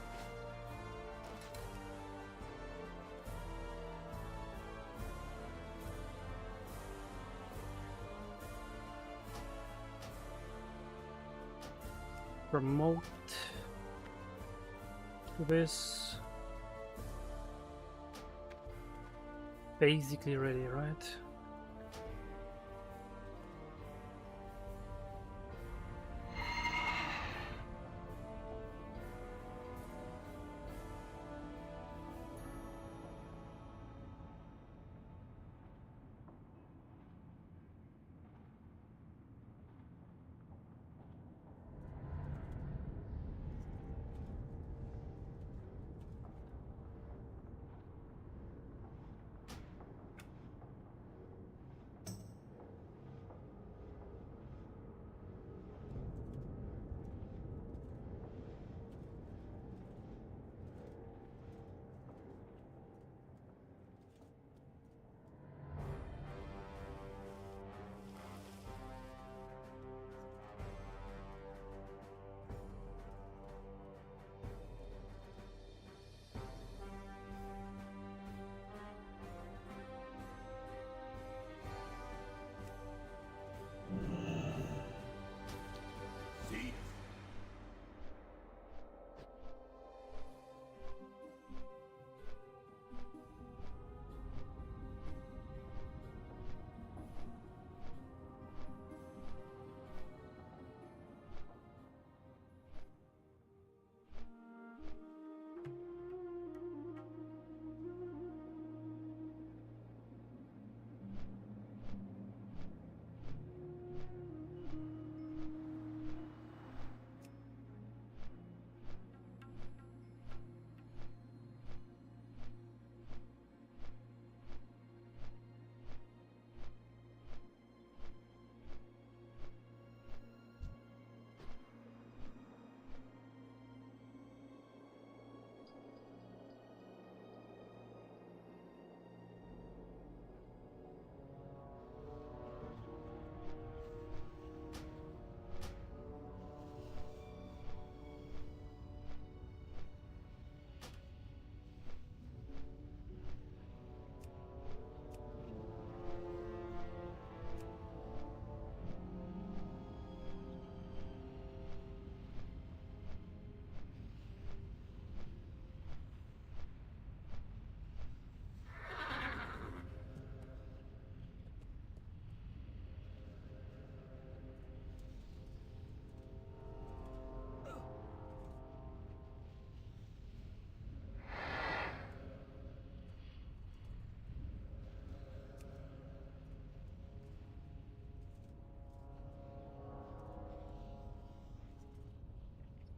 Promote to this. Basically ready, right?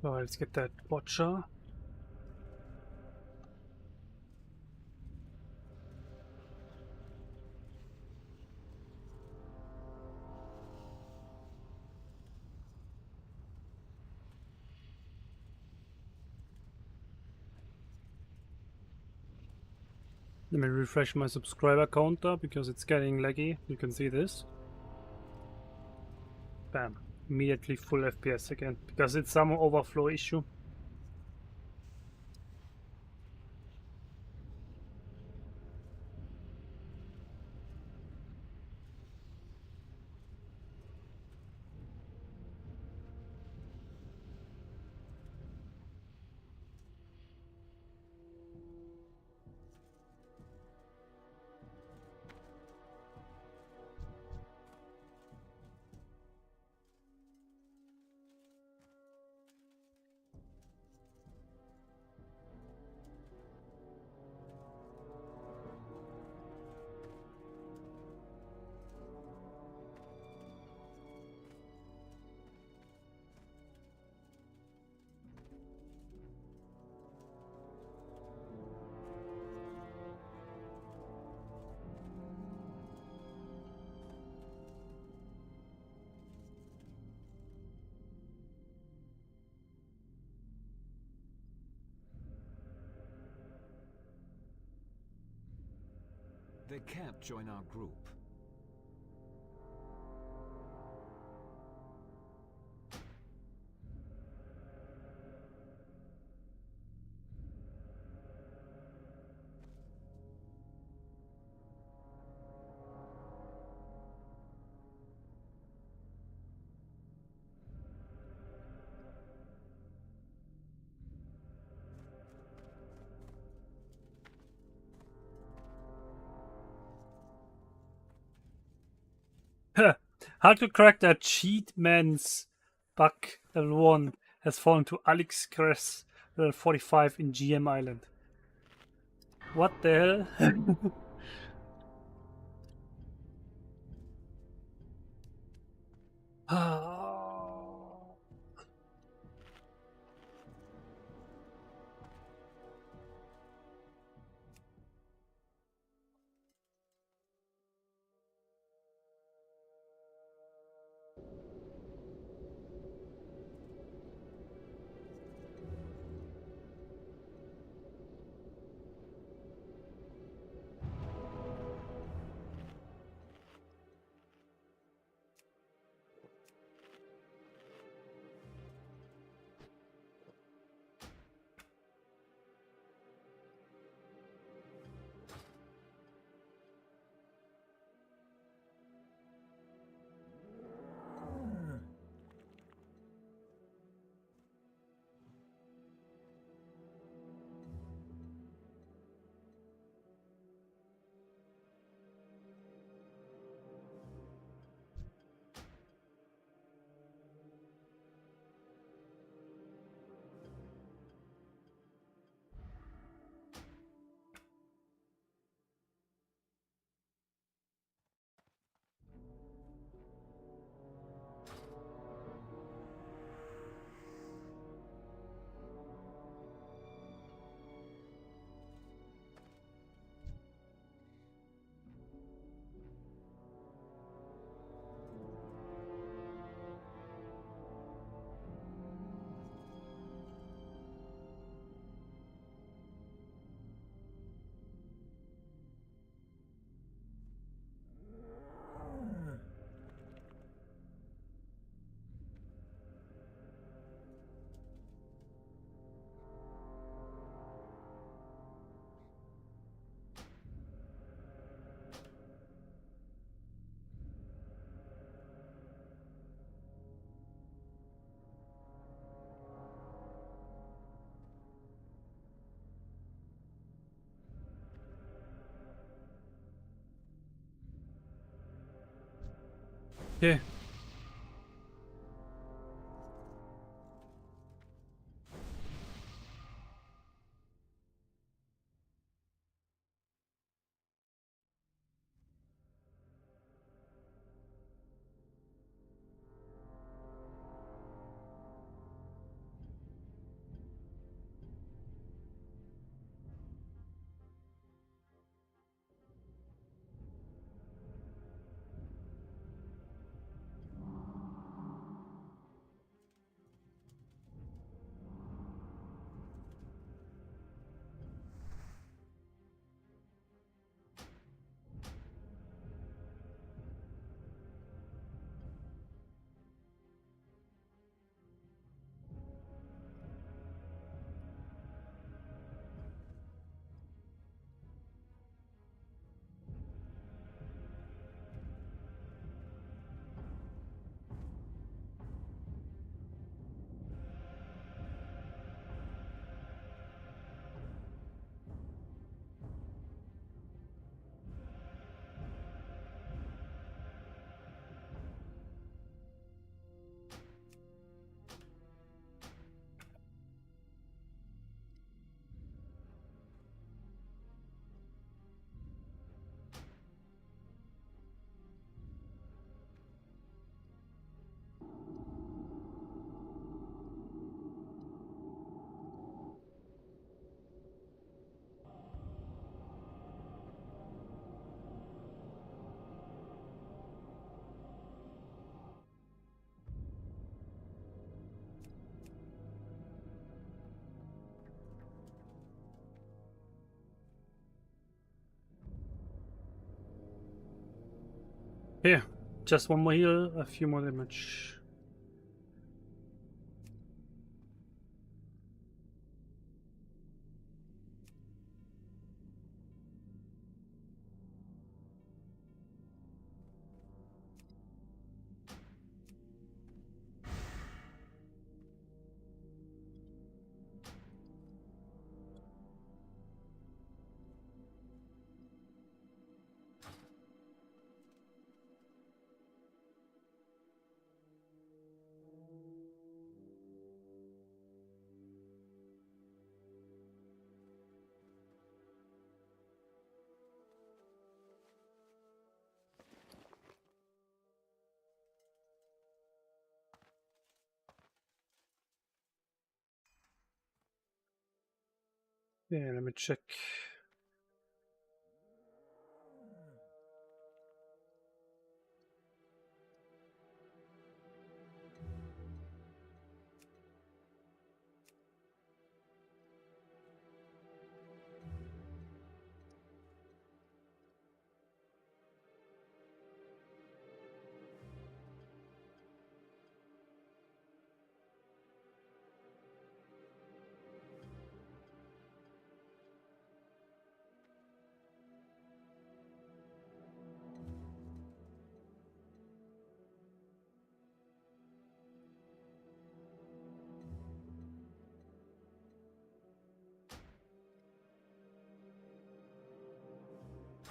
So let's get that watcher. Let me refresh my subscriber counter because it's getting laggy. You can see this. Bam. Immediately full FPS again because it's some overflow issue. They can't join our group. How to crack that cheat man's bug level 1 has fallen to Alex Kress level 45 in GM Island. What the hell? Okay. Here, just one more heal, a few more damage. Yeah, let me check.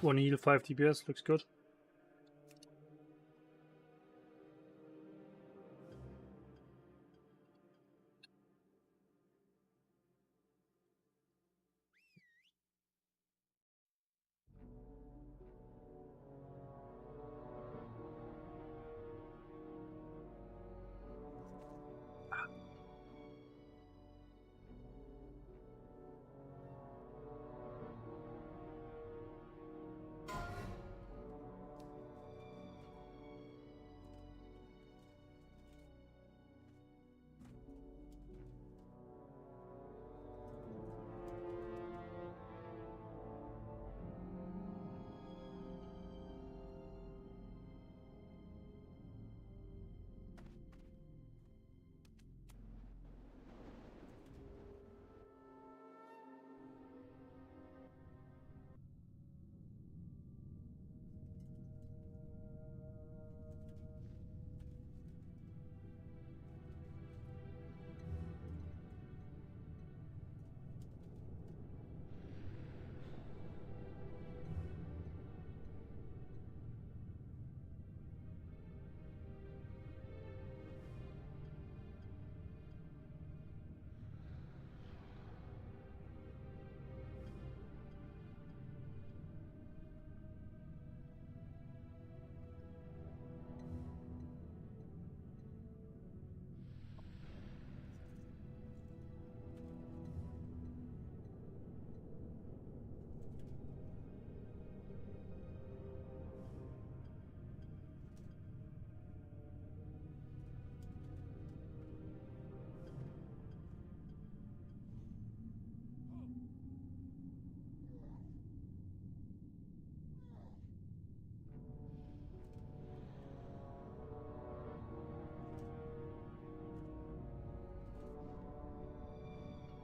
One heal, 5 DPS, looks good.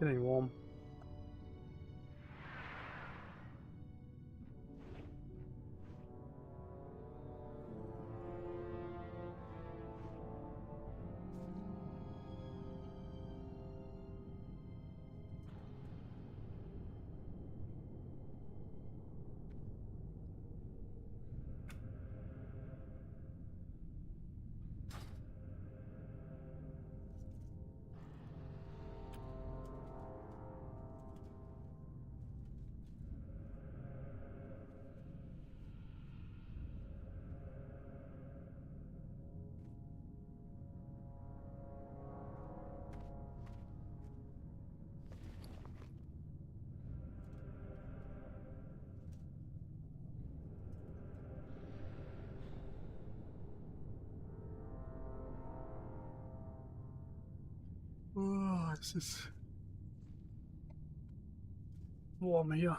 Getting warm. Oh, this is warm here.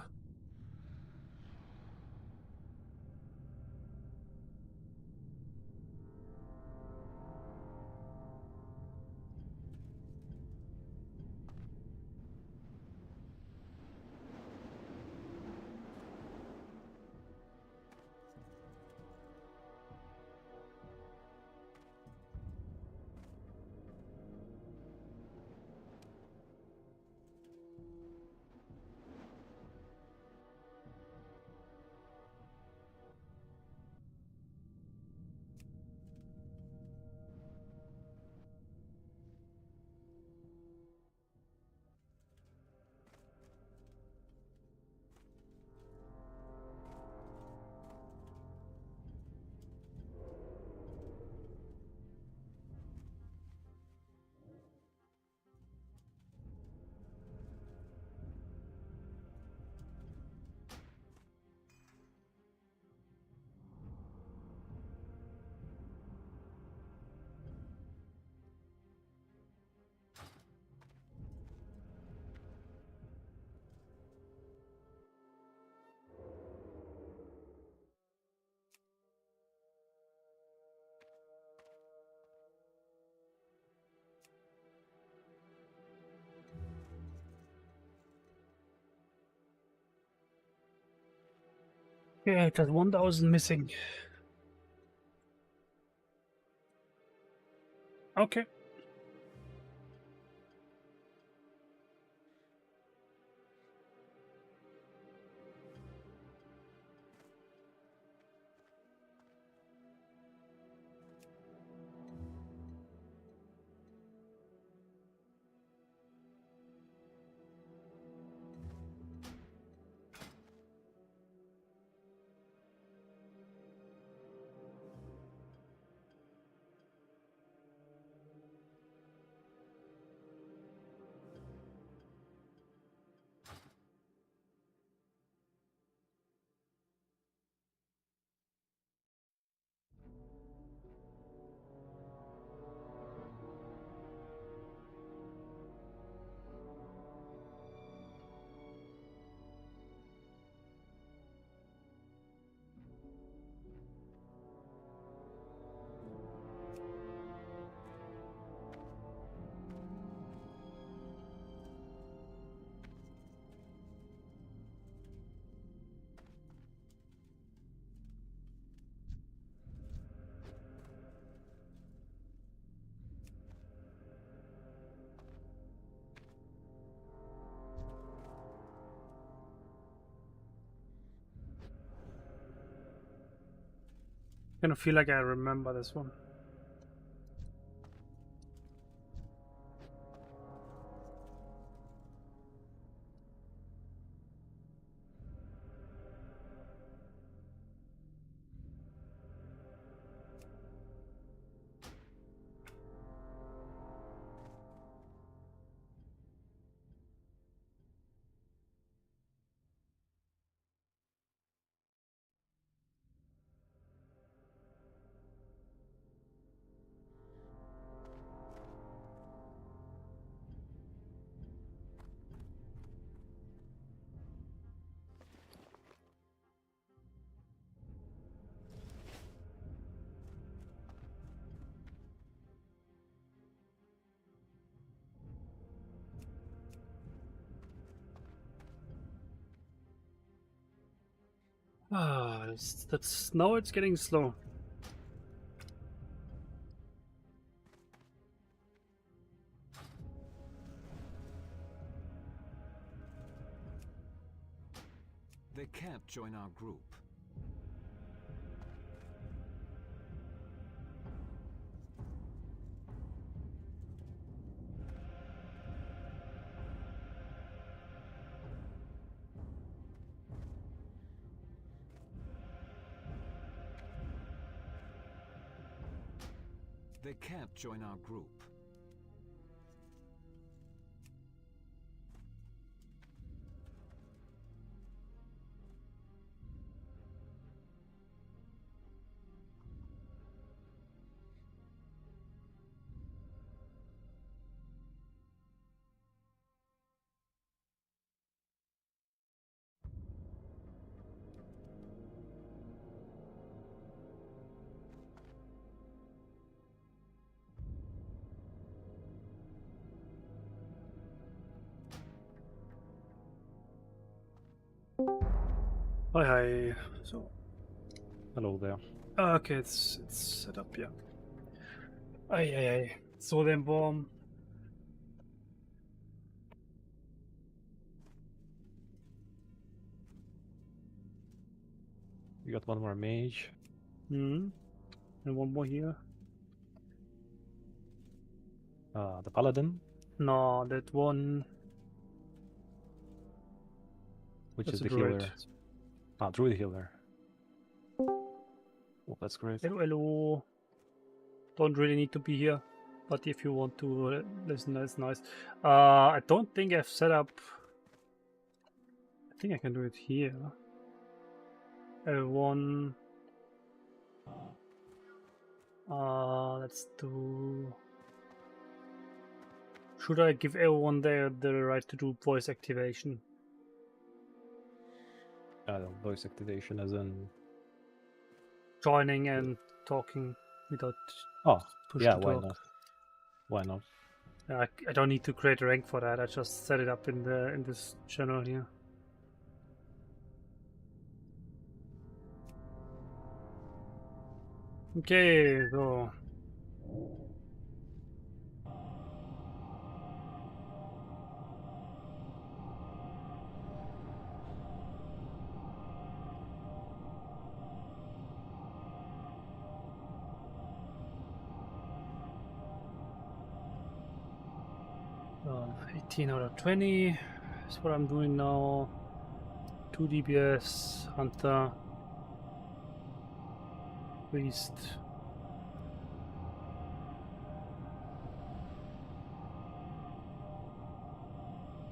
Yeah, just 1,000 missing. Okay. Kind of feel like I remember this one. Ah, that's now it's getting slow. They can't join our group. They can't join our group. Hi, hi. So, Hello there. okay, it's set up, yeah. Aye. So then warm. We got one more mage. And one more here. The Paladin, No, that one. which That's is a the druid. healer. Druid healer. Oh, that's great. Hello. Don't really need to be here, but if you want to listen, that's nice. I don't think I've set up. I think I can do it here. L1. Let's do. Should I give everyone there the right to do voice activation? Voice activation as in... Joining and talking without Oh, push yeah, to why talk. not? Why not? I don't need to create a rank for that. I just set it up in this channel here. Okay, so. So 18 out of 20 is what I'm doing now. 2 DPS, Hunter, Priest.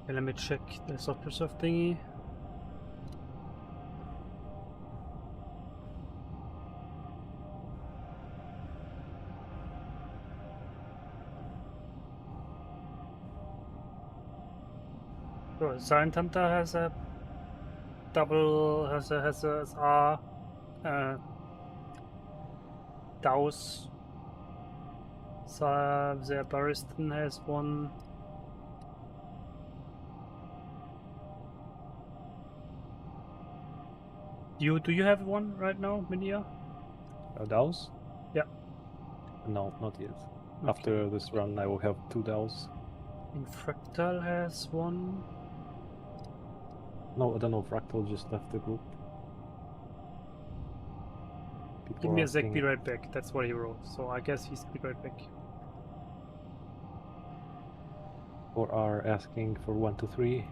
Okay, let me check the soft preserve thingy. So Silent Hunter has a double has a R Douse. So the Baristan has one. Do you have one right now, Minia? DAOs? Yeah. No, not yet. Okay. After this run, I will have 2 DAOs. Infractal has one. No, I don't know. Fractal just left the group. People Give are me a sec, asking- be right back. That's what he wrote. So I guess he's be right back. Or are asking for 1 to 3.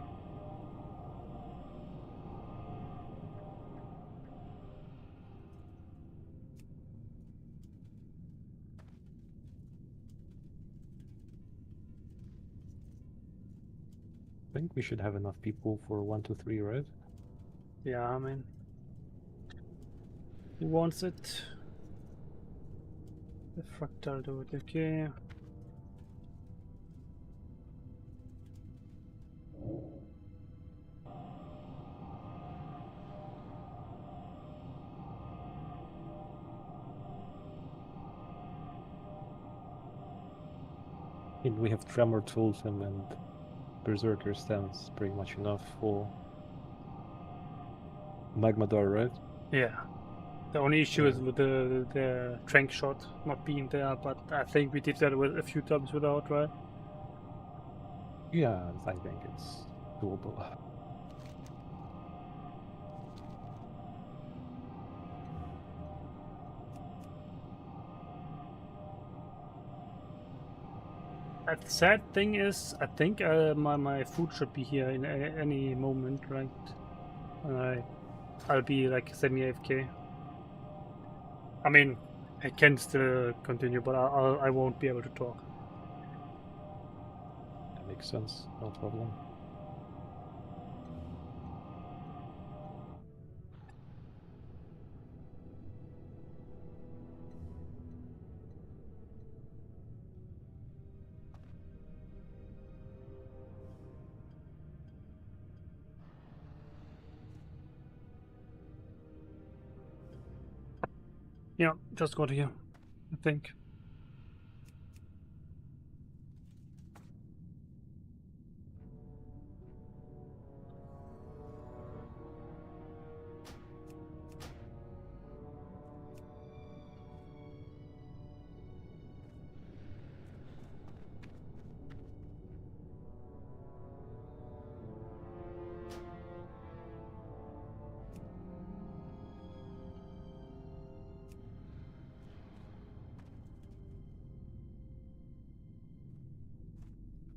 I think we should have enough people for 1 to 3, right? Yeah, I mean, who wants it? The fractal dude. Okay. And we have Tremor Totem and Berserker Stance, pretty much enough for Magmadar, right? Yeah. The only issue is with the trank shot not being there, but I think we did that with a few times without, right? Yeah, I think it's doable. The sad thing is, I think my food should be here in any moment, right? And I'll be like semi AFK. I mean, I can still continue, but I won't be able to talk. That makes sense, no problem. Yeah, just got here, I think.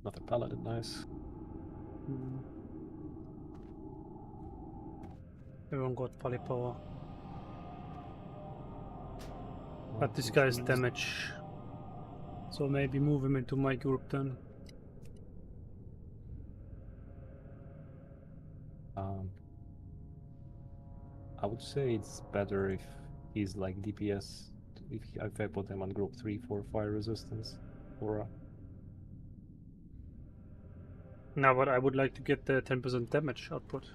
Another Paladin, nice. Everyone got polypower. One, But this two, guy's three. damage. So maybe move him into my group then. I would say it's better if he's like DPS. If I put him on group 3 for fire resistance. Or No, but I would like to get the 10% damage output.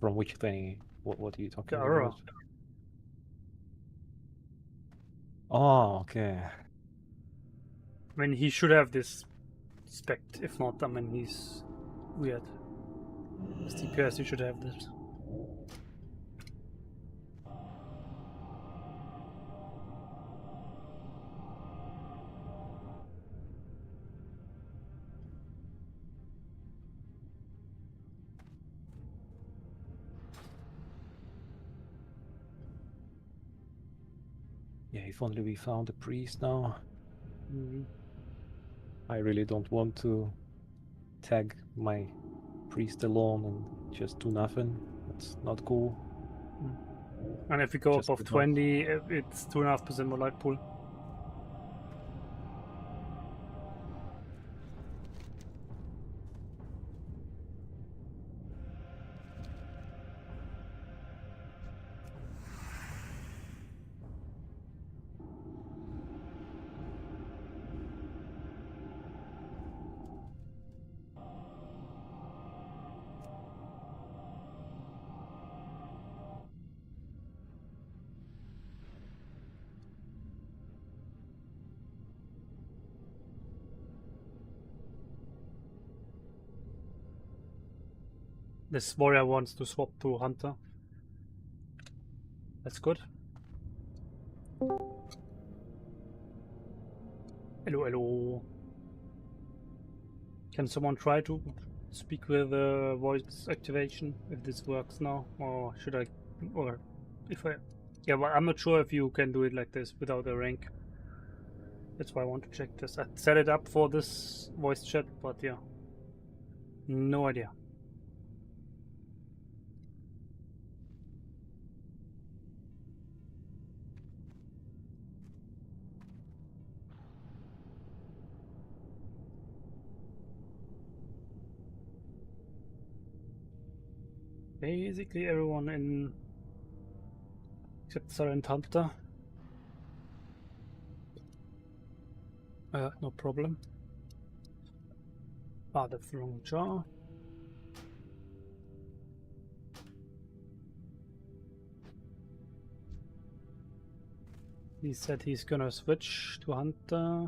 from which thing? What are you talking The aura. about? Oh, okay. I mean, he should have this spec. If not, I mean, he's weird. As DPS, you should have this. Yeah, if only we found a priest now. Mhm. I really don't want to tag my priest alone and just do nothing. That's not cool. And if we go Just above enough. 20, it's 2.5% more life pool. This warrior wants to swap to hunter. That's good. Hello, hello. Can someone try to speak with voice activation if this works now, or should I, or if I? Yeah, well, I'm not sure if you can do it like this without a rank. That's why I want to check this. I set it up for this voice chat, but yeah, no idea. Basically everyone in except Silent Hunter. No problem. Ah, the wrong jar. He said he's gonna switch to Hunter.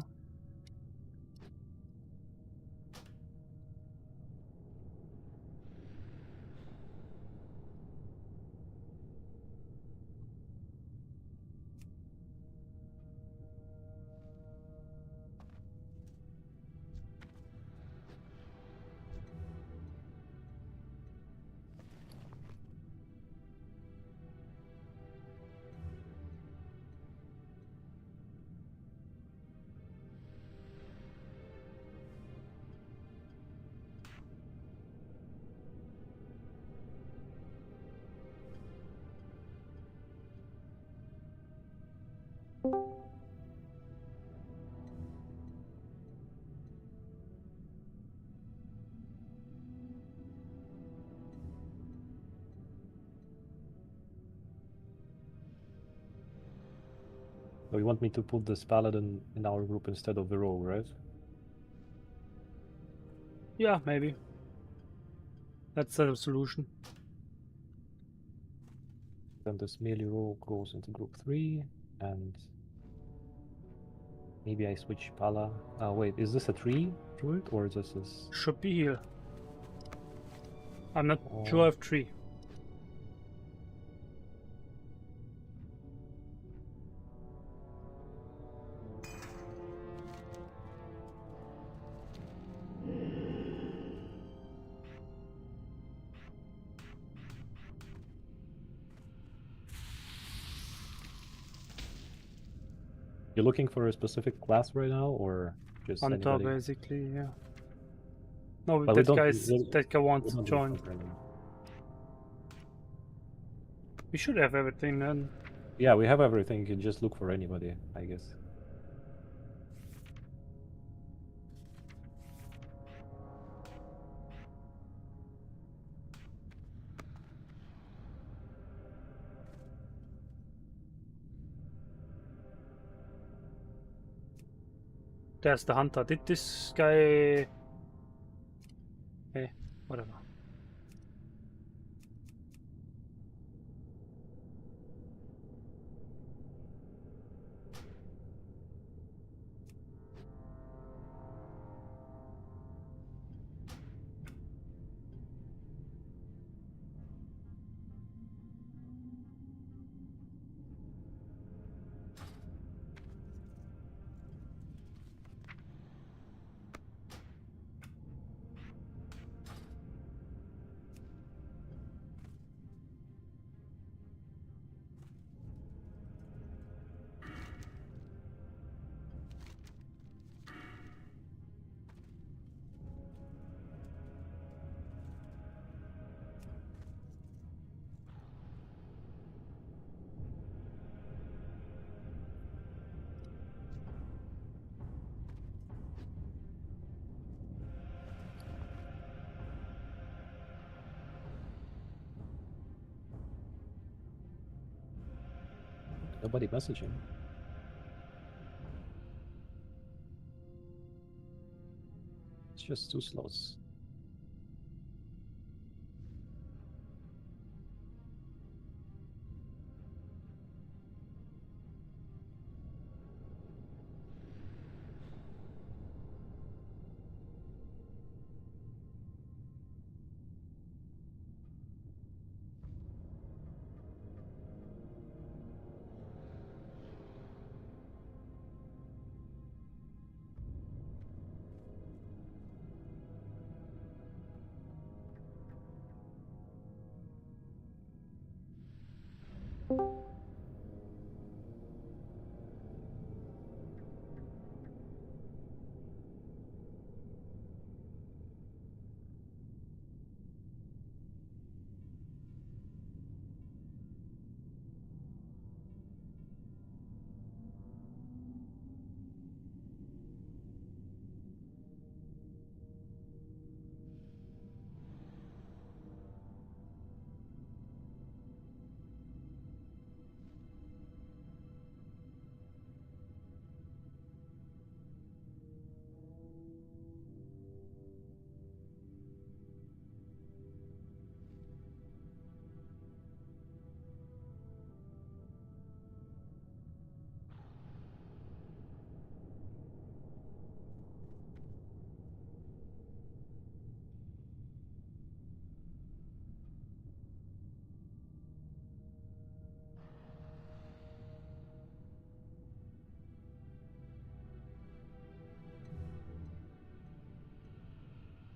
So you want me to put this Paladin in our group instead of the rogue, right? Yeah, maybe. That's the solution. Then this melee rogue goes into group 3, and maybe I switch Pala. Wait, is this a 3 druid or this is? Should be here. I'm not Oh. sure if 3. You're looking for a specific class right now, or just Hunter, anybody? basically, yeah. No, But we that don't- guy we wants to don't join. need Hunter anymore. We should have everything then. Yeah, we have everything. You can just look for anybody, I guess. There's the hunter. Did this guy... Hey, whatever. Nobody messaging. It's just 2 slots.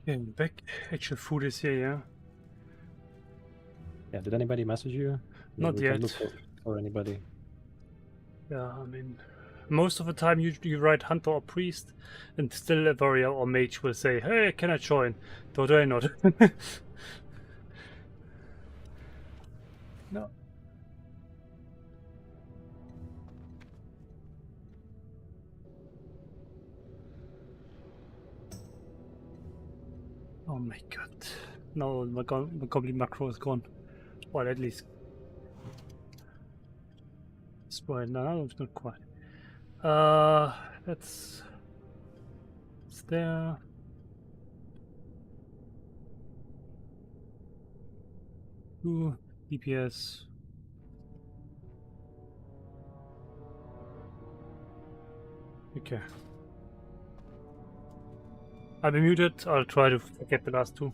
Yeah, I'm back. Actual food is here, yeah. Yeah, did anybody message you? Not we yet. can look for anybody. Yeah, I mean, most of the time you write hunter or priest, and still a warrior or mage will say, "Hey, can I join?" Though do I not. No. Oh my god. No, my complete macro is gone. Well, at least spoiled. No, it's not quite. That's it's there. Ooh, DPS. Okay. I'll be muted. I'll try to forget the last two.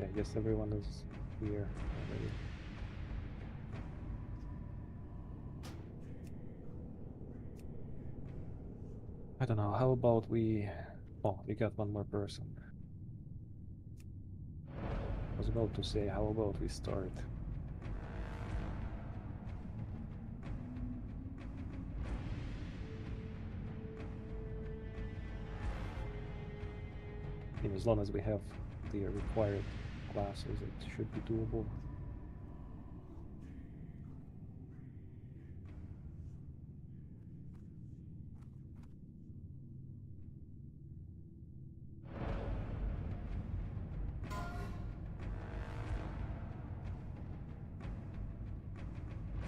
Okay, I guess everyone is here already. I don't know, how about we... Oh, we got one more person. I was about to say, how about we start? I mean, as long as we have the required classes, it should be doable.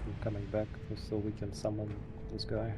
I'm coming back just so we can summon this guy.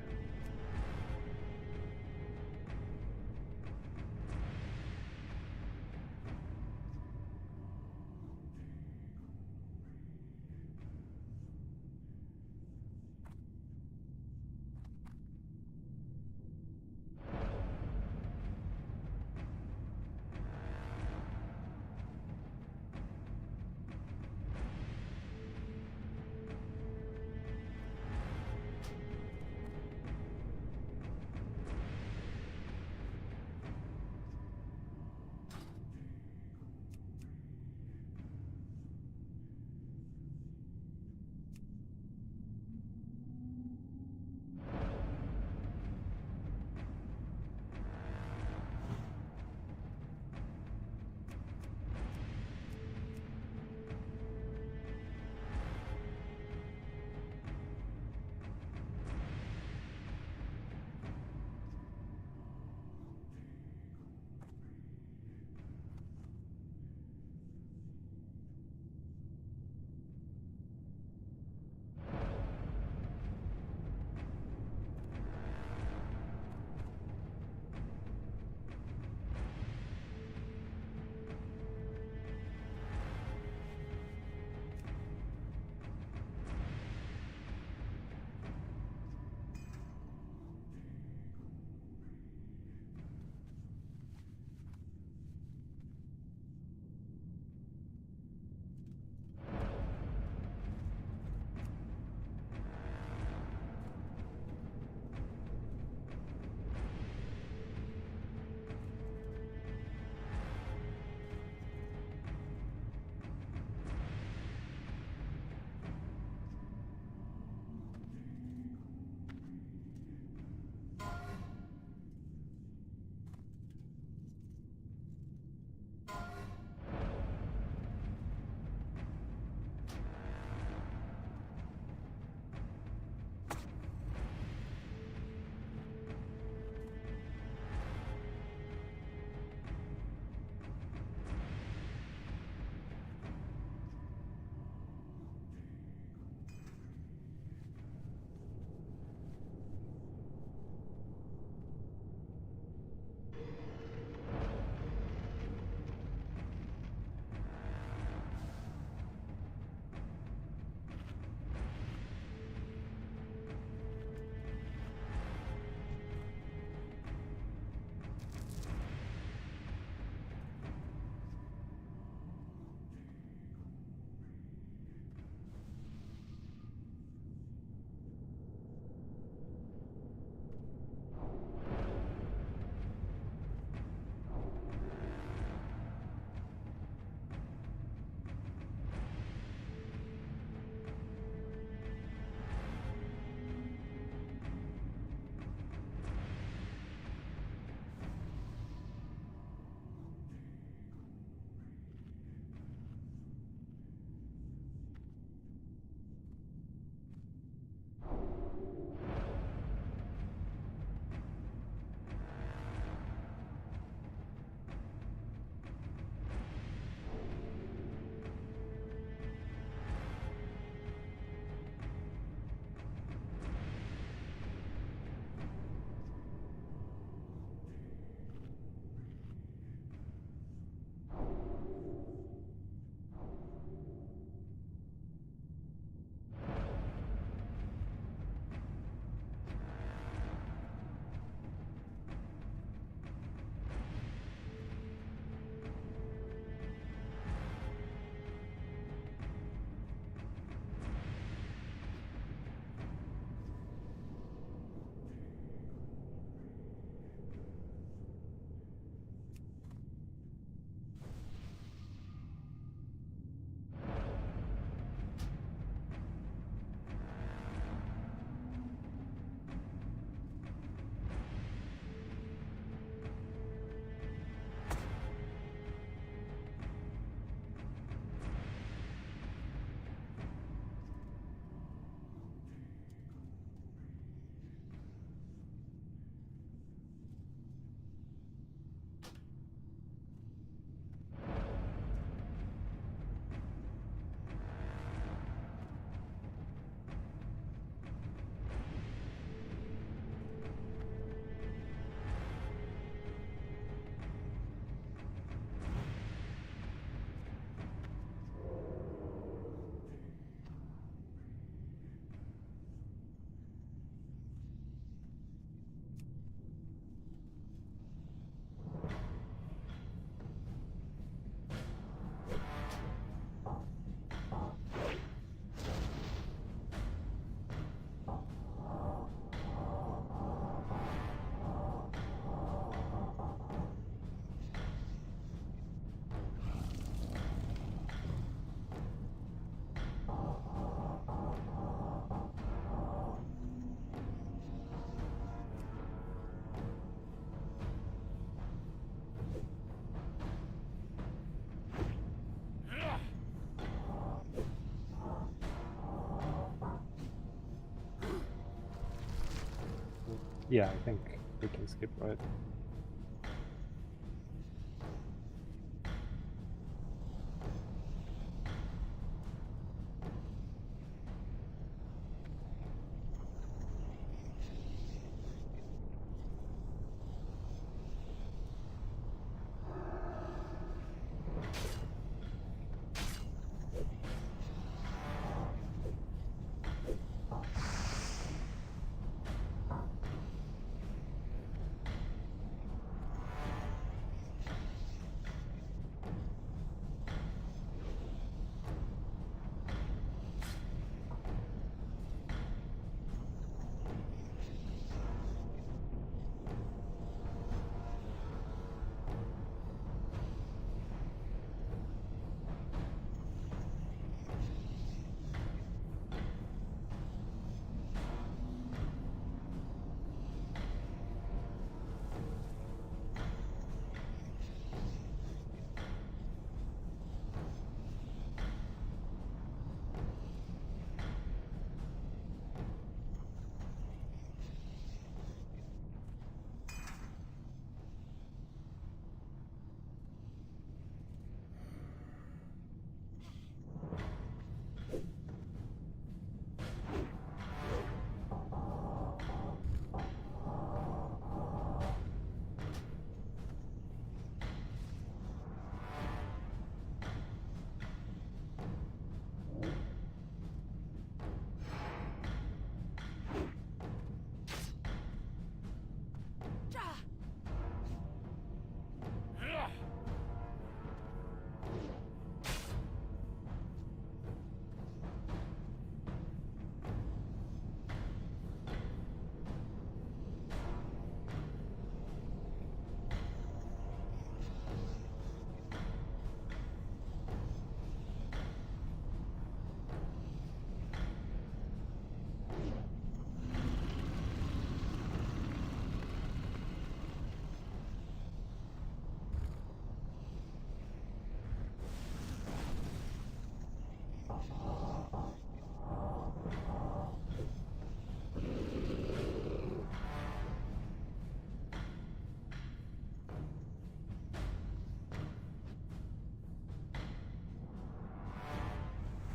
Yeah, I think we can skip, right?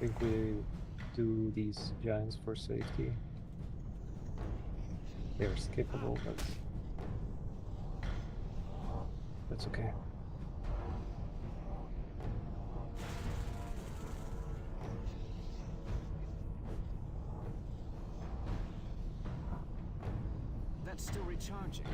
I think we do these giants for safety. They're skippable, but that's okay. That's still recharging.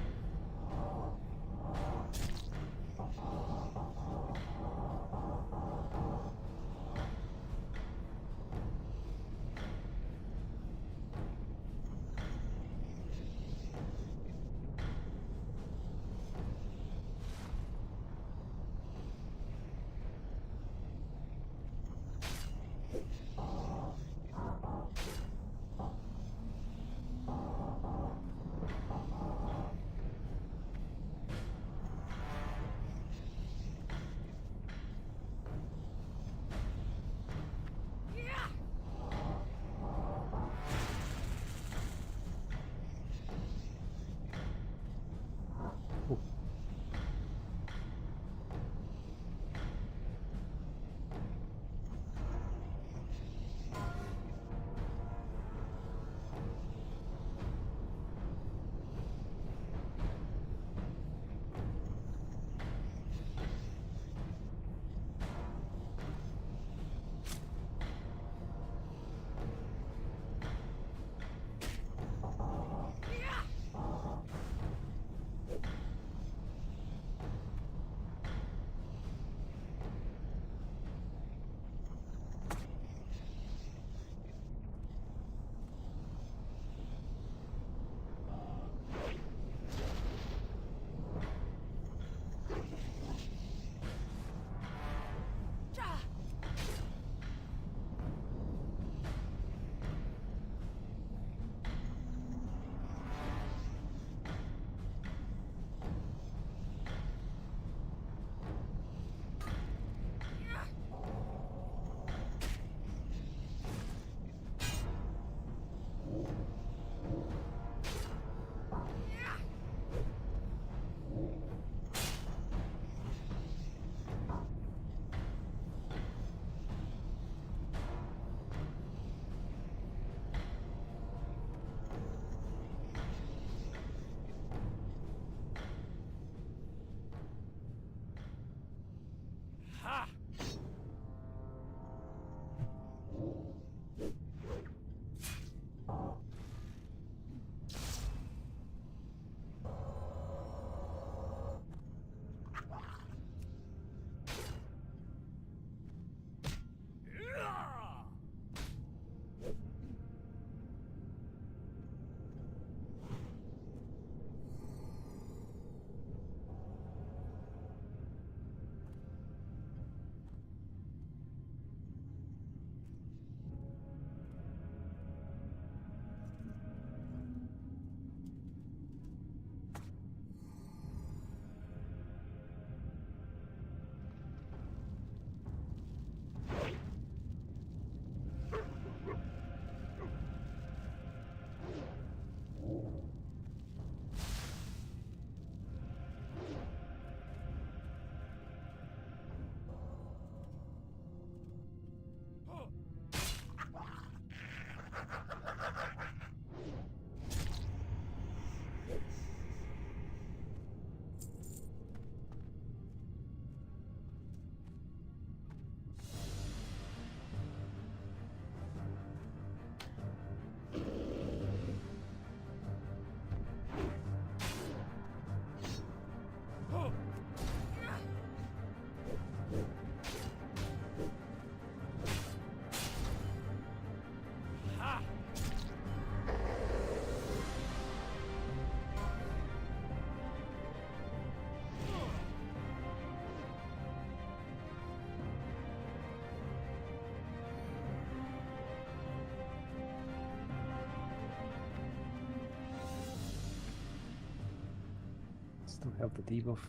to have the debuff.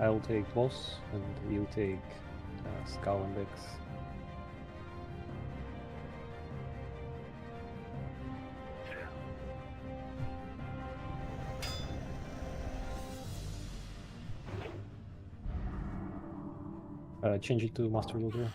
I'll take boss and you take Skull and X. Change it to Master Looter.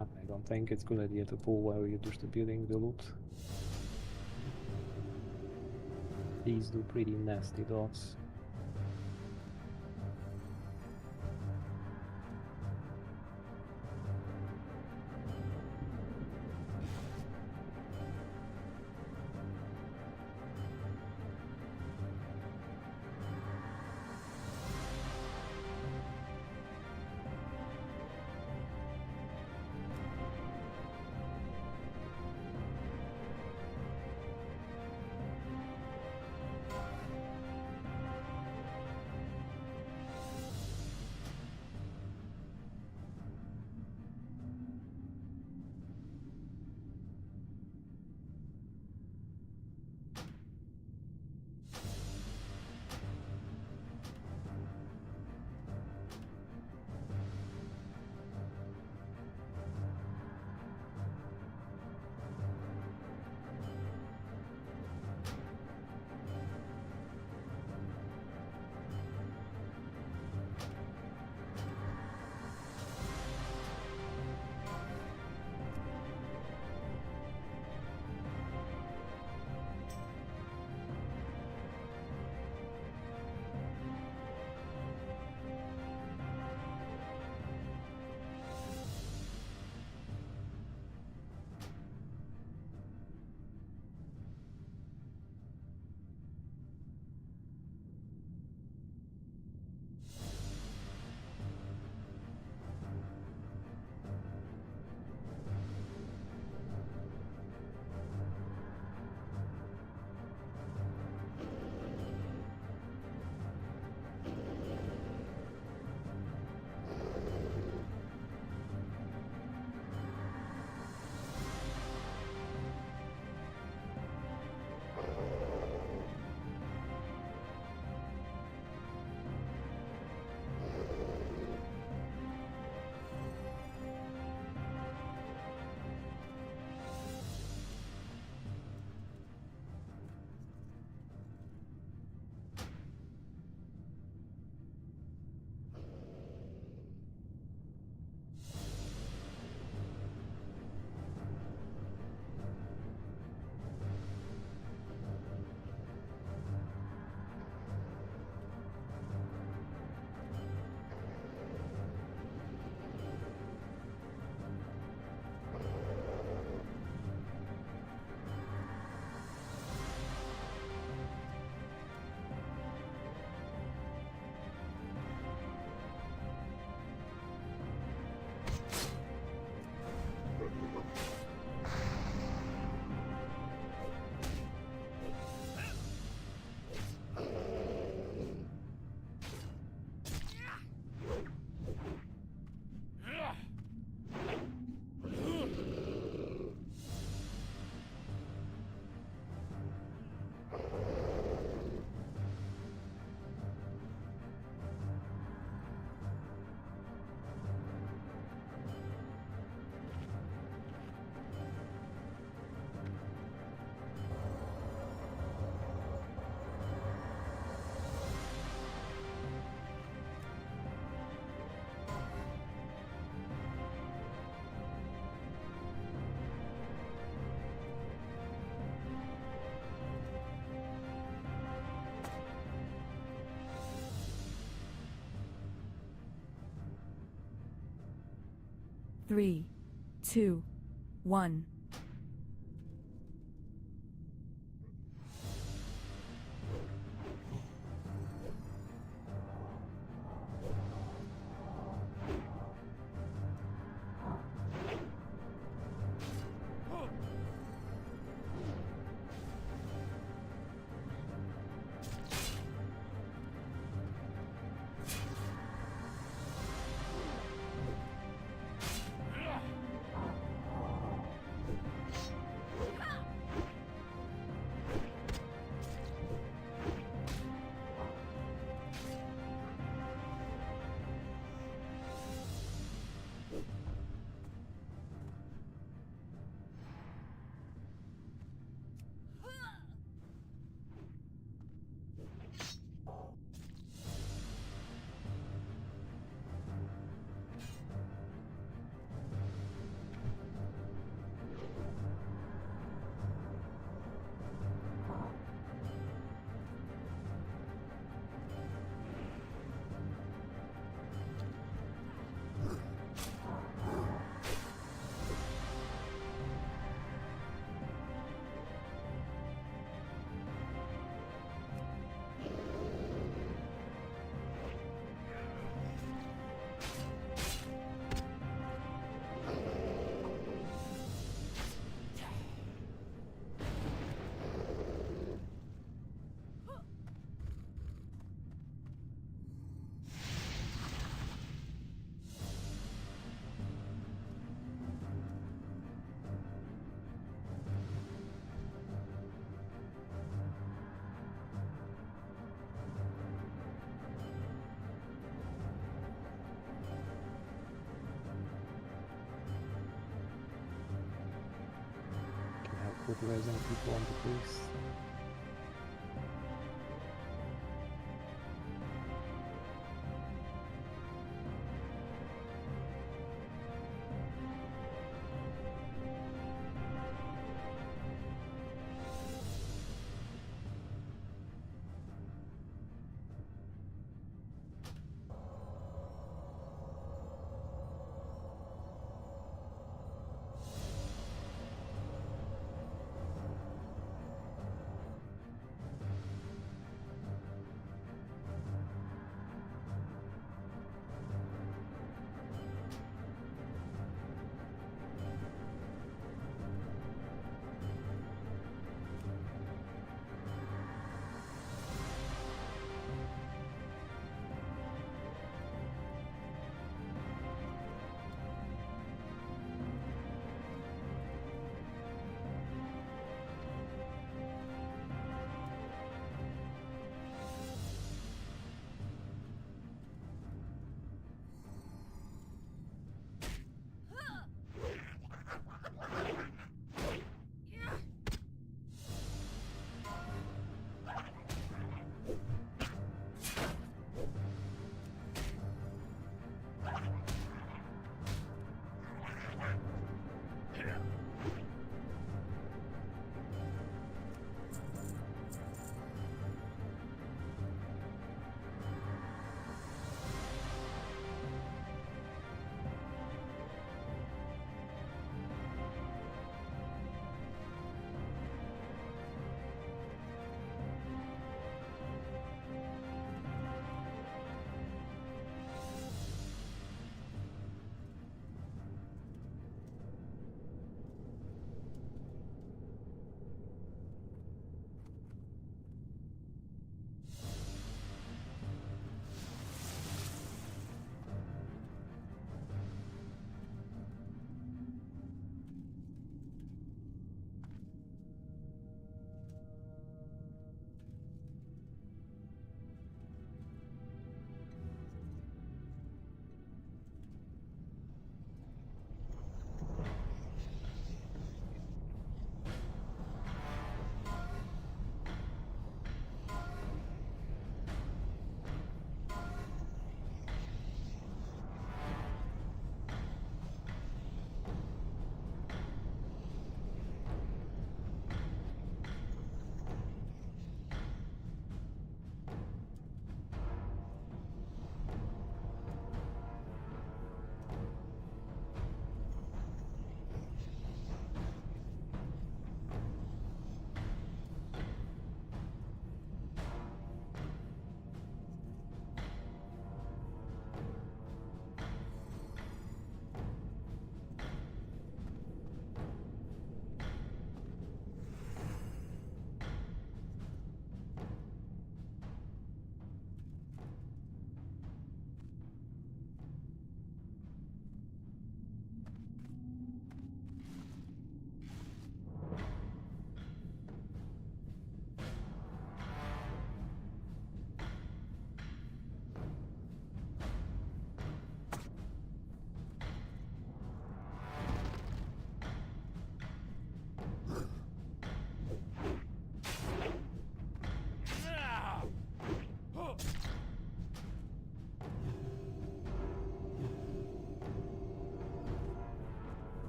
I don't think it's a good idea to pull while you're distributing the loot. These do pretty nasty dots. 3, 2, 1. Put raising people on the priest.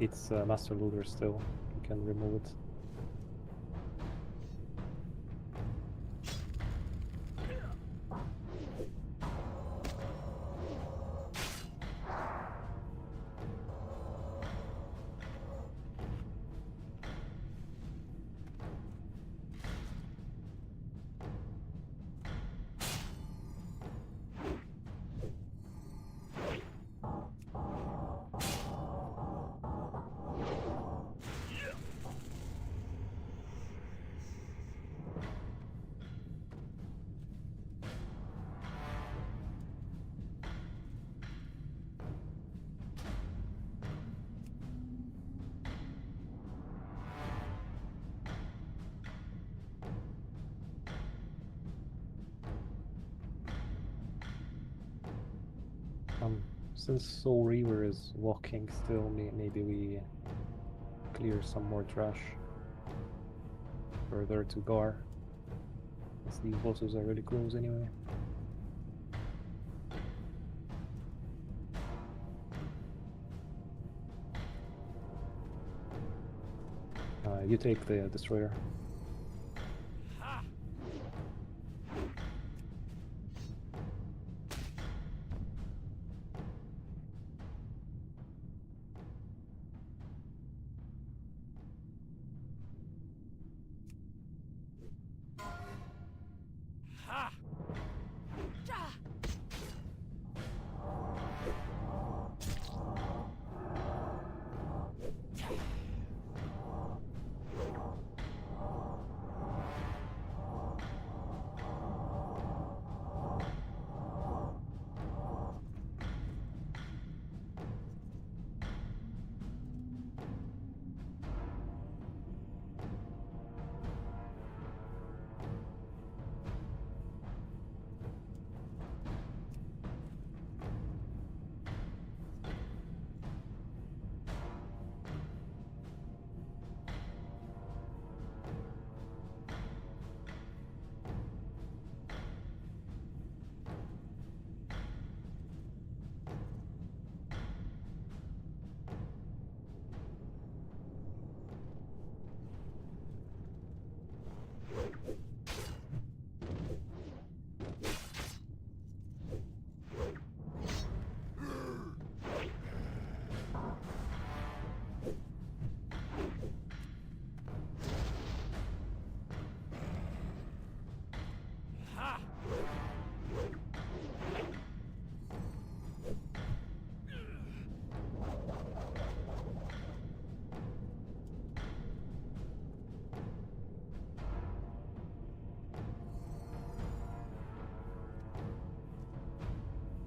It's Master Looter still. You can remove it. Since Soul Reaver is walking still, maybe we clear some more trash further to Gar. As these bosses are really close anyway. You take the destroyer.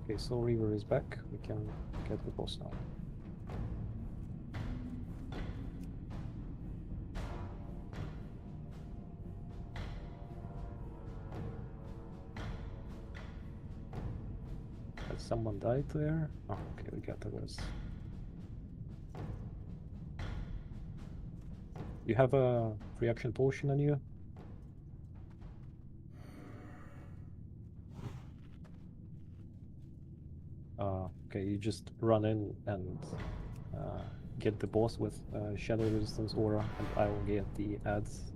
Okay, Soul Reaver is back. We can get the boss now. Has someone died there? Oh, okay, we got the rest. You have a reaction potion on you? Okay, you just run in and get the boss with Shadow Resistance Aura, and I will get the ads.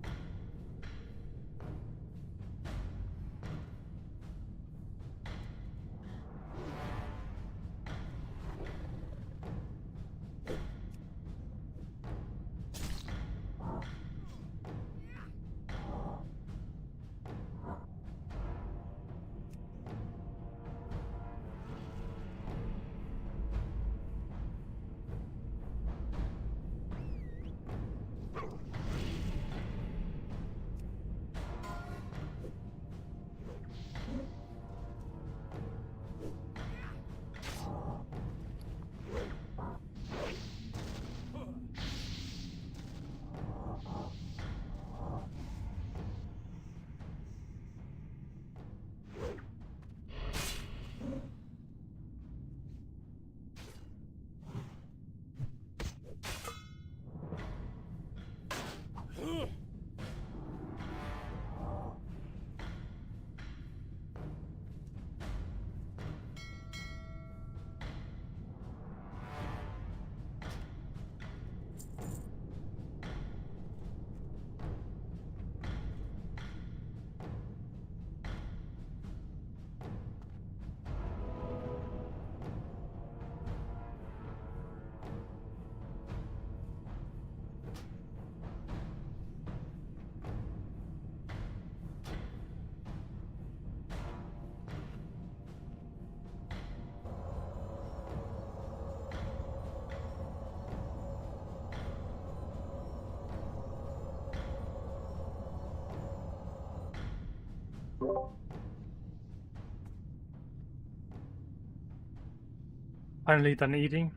Finally done eating.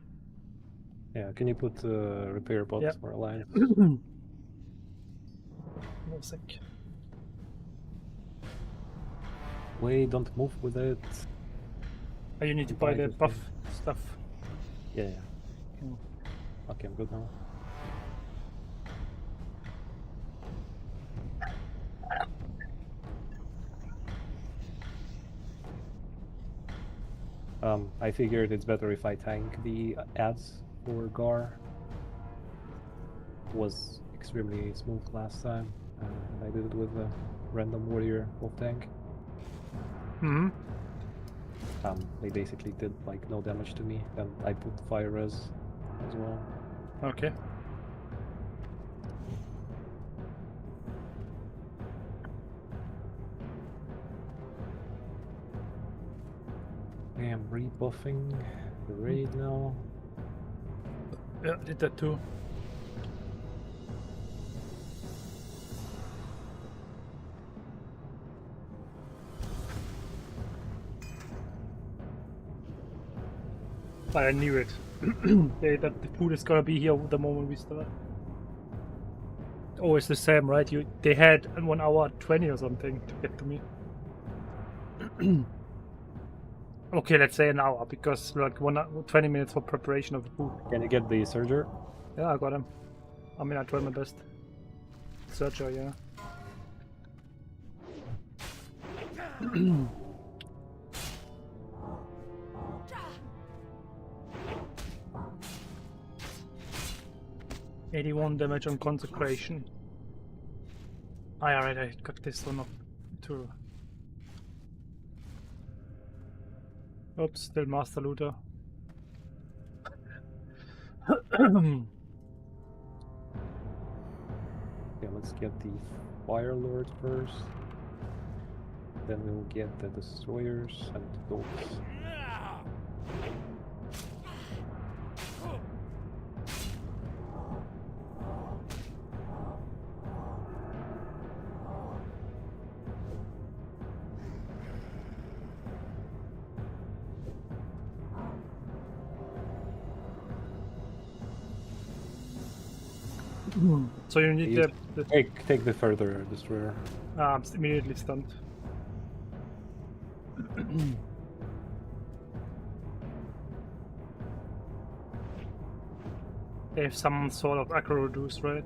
Yeah, can you put repair bots Yep. for alliance? No sec. Wait, don't move with it. Oh, you need to buy Buy the this buff thing. stuff. Yeah, yeah. Mm. Okay, I'm good now. I figured it's better if I tank the ads for Gar. Was extremely smooth last time. I did it with a random warrior wolf tank. Hmm. They basically did like no damage to me, and I put fire res as well. Okay. I am rebuffing the raid now. Yeah, I did that too. I knew it. That the food is gonna be here the moment we start. Always the same, right? They had 1 hour 20 or something to get to me. Okay, let's say an hour because like 20 minutes for preparation of the food. Can you get the Surger? Yeah, I got him. I mean, I tried my best. Searcher, yeah. $81 damage on consecration. Alright, I got this one up too. Oops, still master looter. Okay, let's get the Fire Lord first. Then we'll get the Destroyers and those. So you need You the take the further Destroyer. I'm immediately stunned. They have some sort of aggro reduce, right?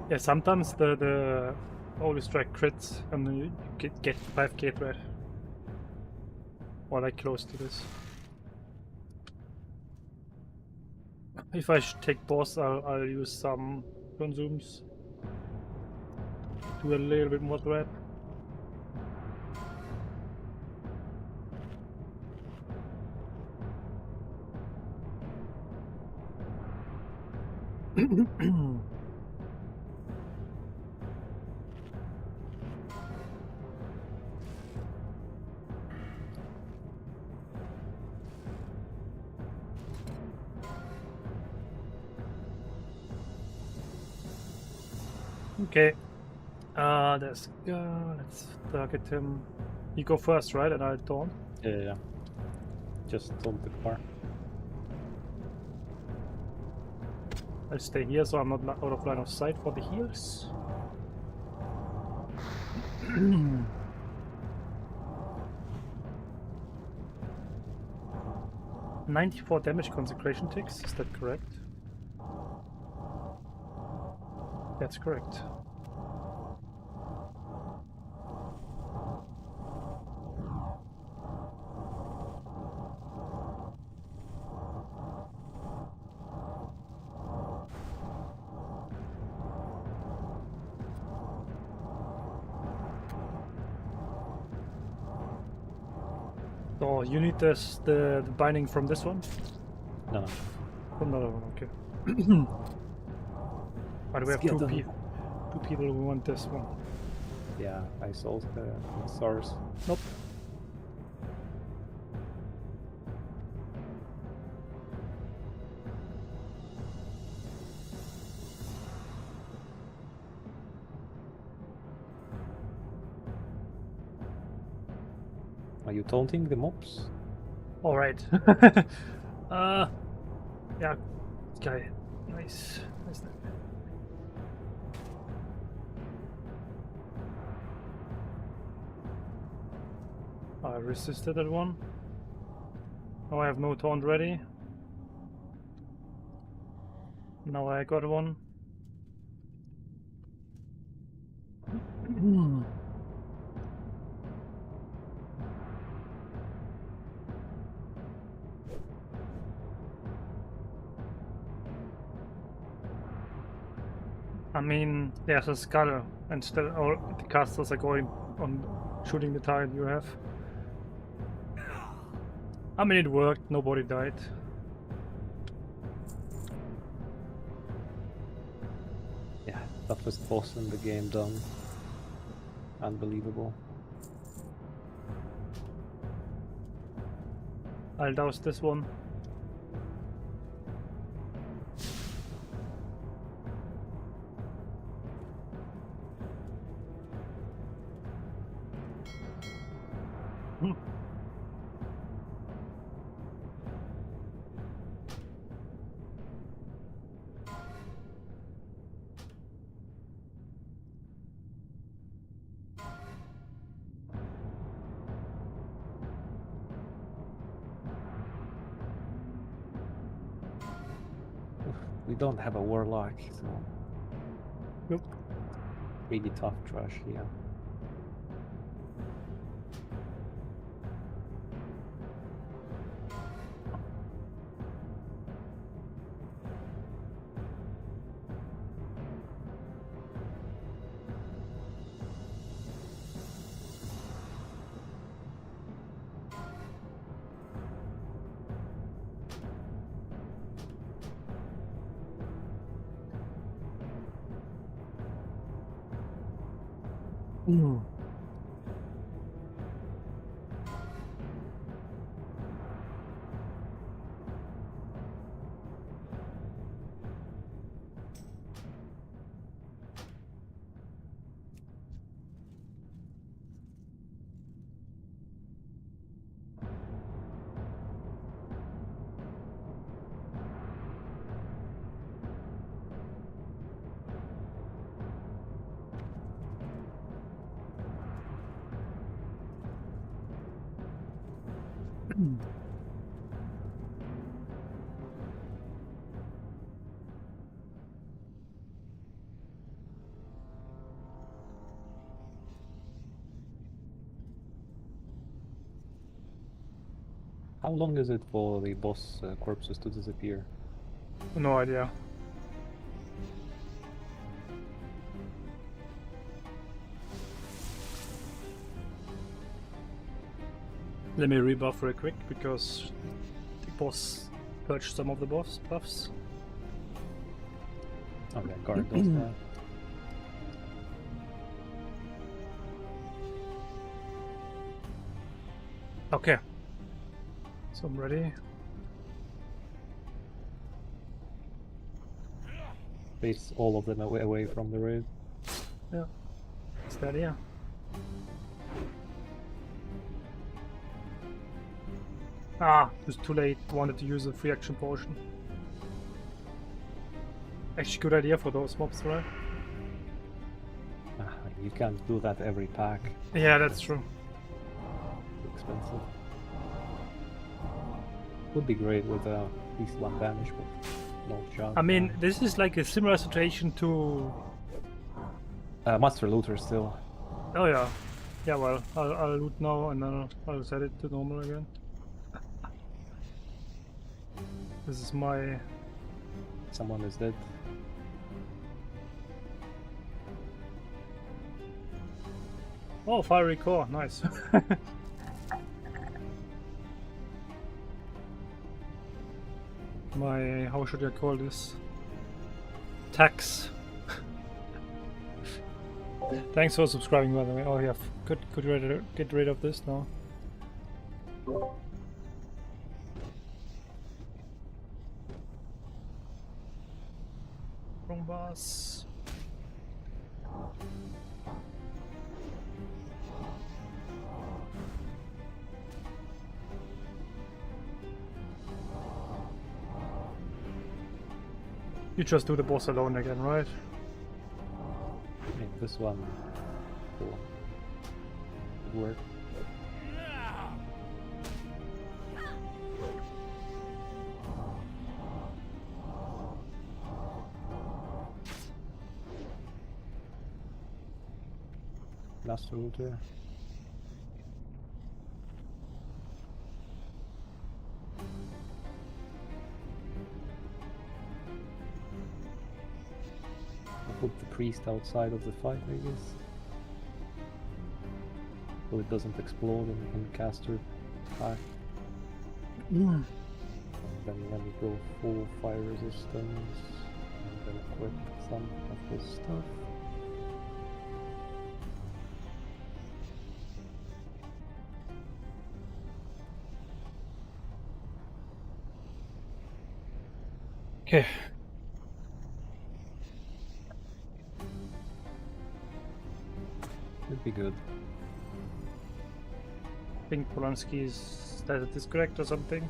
Yeah, sometimes the Holy Strike crits and then you get 5k threat. Or like close to this. If I should take boss, I'll use some consumes. Do a little bit more threat. Okay. Let's go. Let's target him. You go first, right? And I'll taunt. Yeah. Just taunt the car. I'll stay here so I'm not out of line of sight for the heals. $94 damage consecration ticks, is that correct? That's correct. So you need this, the binding from this one? No. From another one, okay. But we have Let's two get people. Two people who want this one. Yeah, I sold the stars. Nope. Are you taunting the mobs? Alright. Yeah, this guy. Nice. Nice. I resisted that one. Now I have no taunt ready. Now I got one. I mean, there's a skull, and still all the casters are going on shooting the target you have. I mean, it worked, nobody died. Yeah, toughest boss in the game done. Unbelievable. I'll douse this one. We don't have a warlock, so Nope. really tough trash here. How long is it for the boss corpses to disappear? No idea. Let me rebuff real quick because the boss purged some of the boss buffs. Okay, guard does that. Okay. So I'm ready. Face all of them away from the raid. Yeah. Is that here? Ah, it was too late. Wanted to use a free action potion. Actually, good idea for those mobs, right? Ah, I You can't do that every pack. Yeah, that's true. Expensive. Would be great with at least one damage, but no chance. I mean, this is like a similar situation to. Master Looter still. Oh yeah, yeah. Well, I'll loot now and then I'll set it to normal again. This is my. Someone is dead. Oh, fiery core, nice. My, how should I call this? Tax. Thanks for subscribing, by the way. Oh yeah, could get rid of this now. Wrong boss. You just do the boss alone again, right? Yeah, this one. Cool. Good work. Last Looter. Put the priest outside of the fight, I guess. So it doesn't explode and we can cast her back. And then let me go full fire resistance and then equip some of this stuff. Okay. Would be good. I think Polanski is stated this correct or something.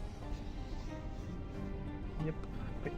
Yep, pick.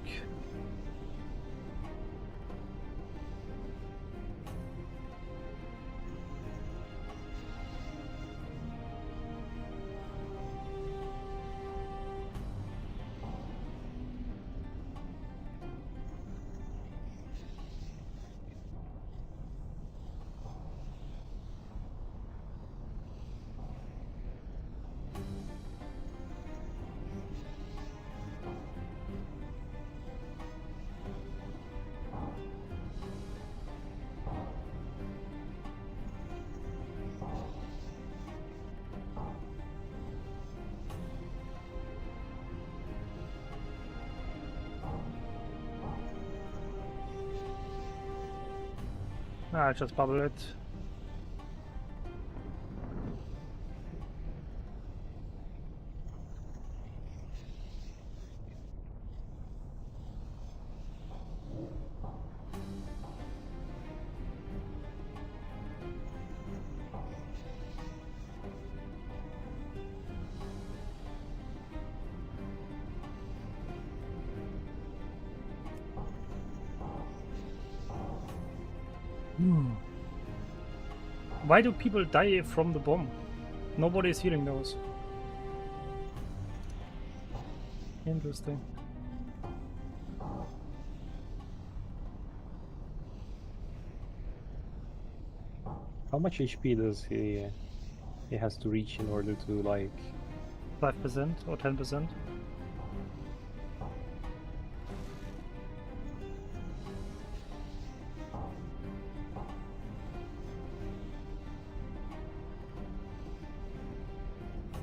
I just bubble it. Why do people die from the bomb? Nobody is healing those. Interesting. How much HP does he has to reach in order to like 5% or 10%?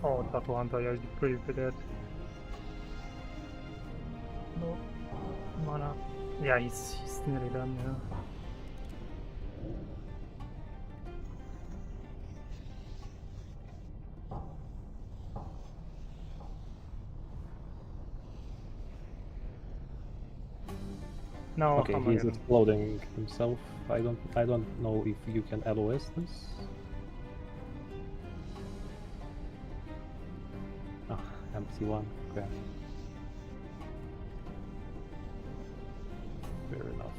Oh, Tattoo Hunter, yeah, you're pretty dead. No mana. Yeah, he's nearly done, yeah. No, okay, he's exploding himself. I don't know if you can LOS this. Ah, empty one. Okay. Fair enough.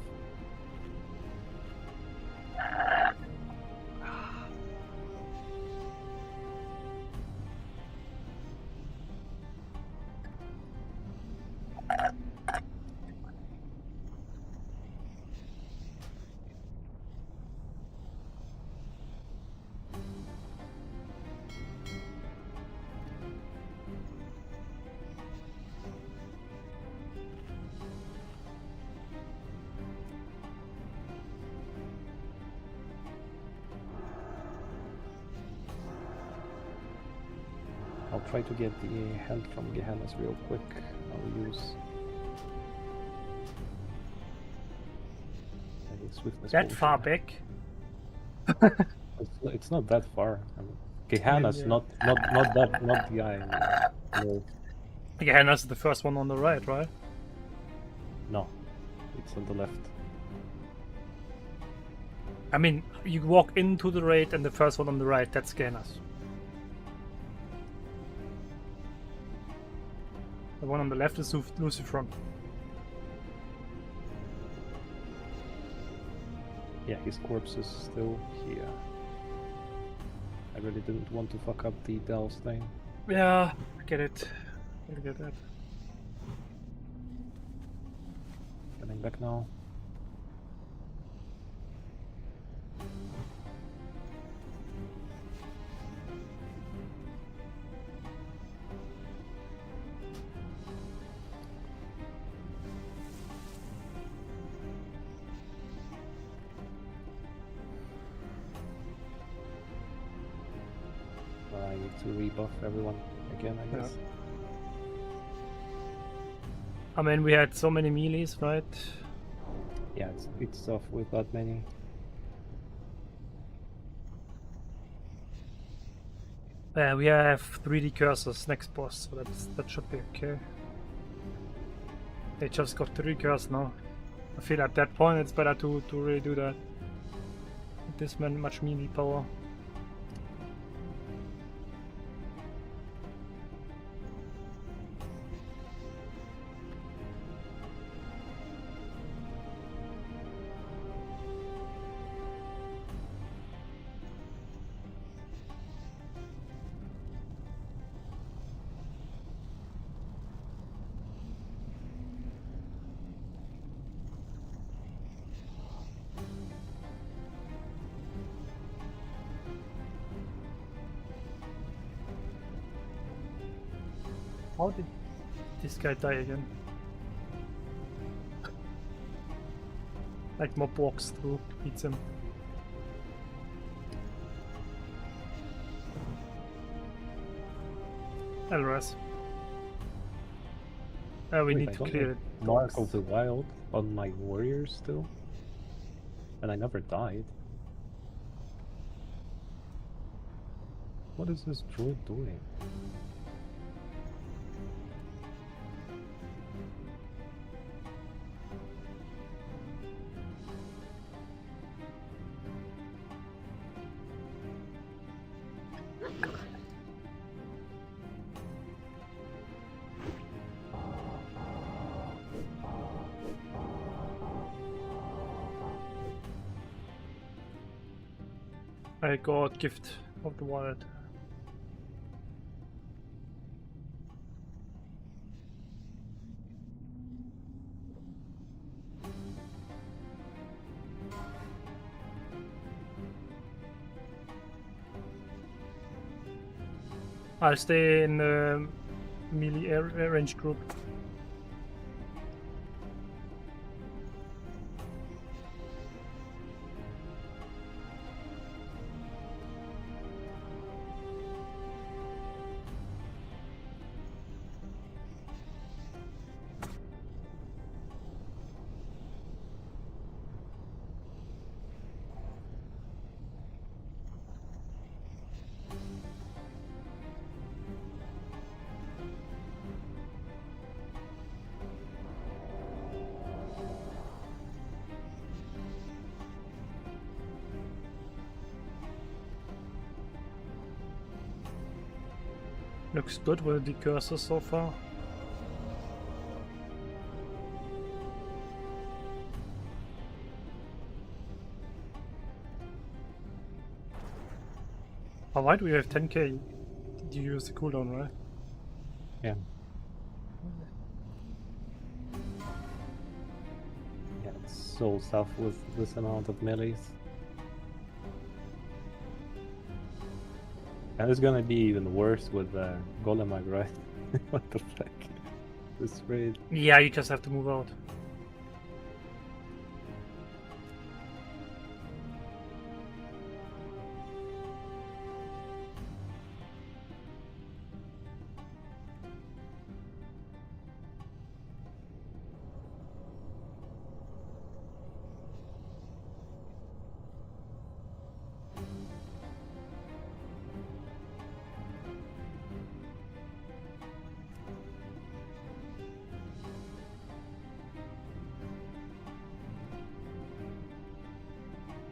try to get the health from Gehennas real quick. I'll use swiftness. That far potion. back? It's not that far. I mean, Gehenna's yeah. not the guy. No, Yeah, and that's the first one on the right, right? no, it's on the left. I mean, you walk into the raid and the first one on the right, that's Scanners. The one on the left is Lucifron. Yeah, his corpse is still here. I really didn't want to fuck up the Dells thing. Yeah, I get it. I get that. Coming back now. I need to rebuff everyone again, I guess. I mean, we had so many melees, right? Yeah, it's tough with that many. We have 3D cursors next boss, so that should be okay. They just got 3 curses now. I feel at that point it's better to really do that. With this much melee power. How did this guy die again? Like mob walks through, beats him. Elras. We Wait, need I to got clear my it. Mark of the Wild on my warriors still? And I never died. What is this druid doing? I got Gift of the Wild. I'll stay in the melee range group. Looks good with the cursor so far. Alright, we have 10k. Did you use the cooldown, right? Yeah. Yeah, it's so tough with this amount of melees. And it's gonna be even worse with Golemag, right? What the fuck? This raid. Yeah, you just have to move out.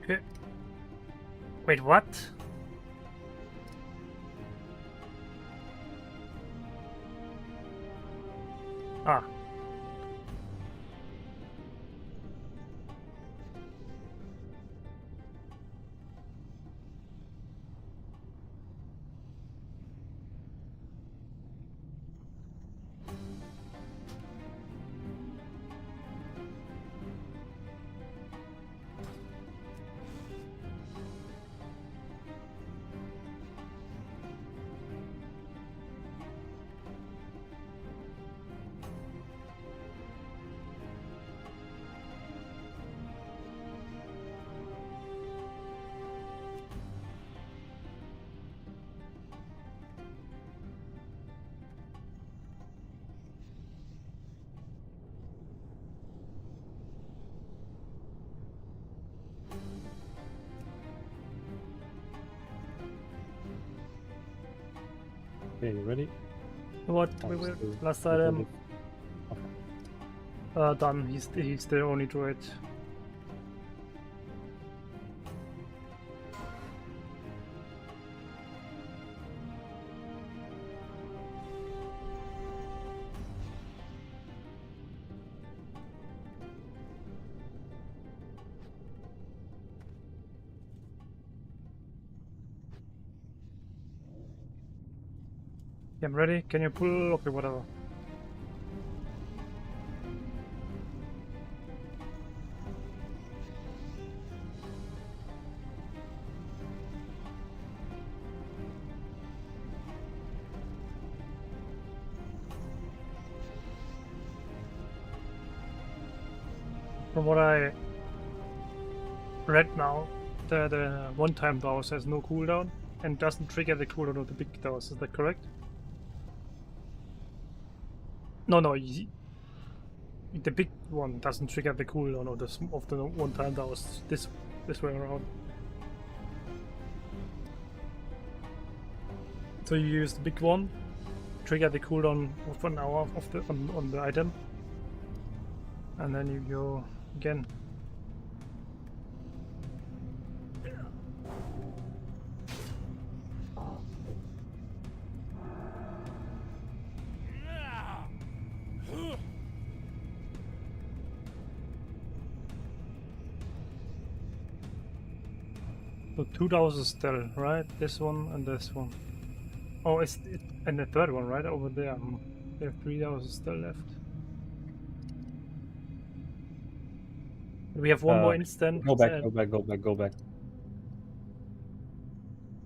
Okay. Wait, what? Ah. Okay, you ready? What? Oh, We will. still- Last still item. live. Okay. Done. He's the only droid. I'm ready. Can you pull? Okay, whatever. From what I read now, the one-time dose has no cooldown and doesn't trigger the cooldown of the big dose. Is that correct? No, the big one doesn't trigger the cooldown of the one-time dose. This way around. So you use the big one, trigger the cooldown of 1 hour of the on the item, and then you go again. So 2 doses still, right? This one and this one. Oh, and the third one, right over there. There are 3 doses still left. We have one more instant. Go back, and go back, go back, go back.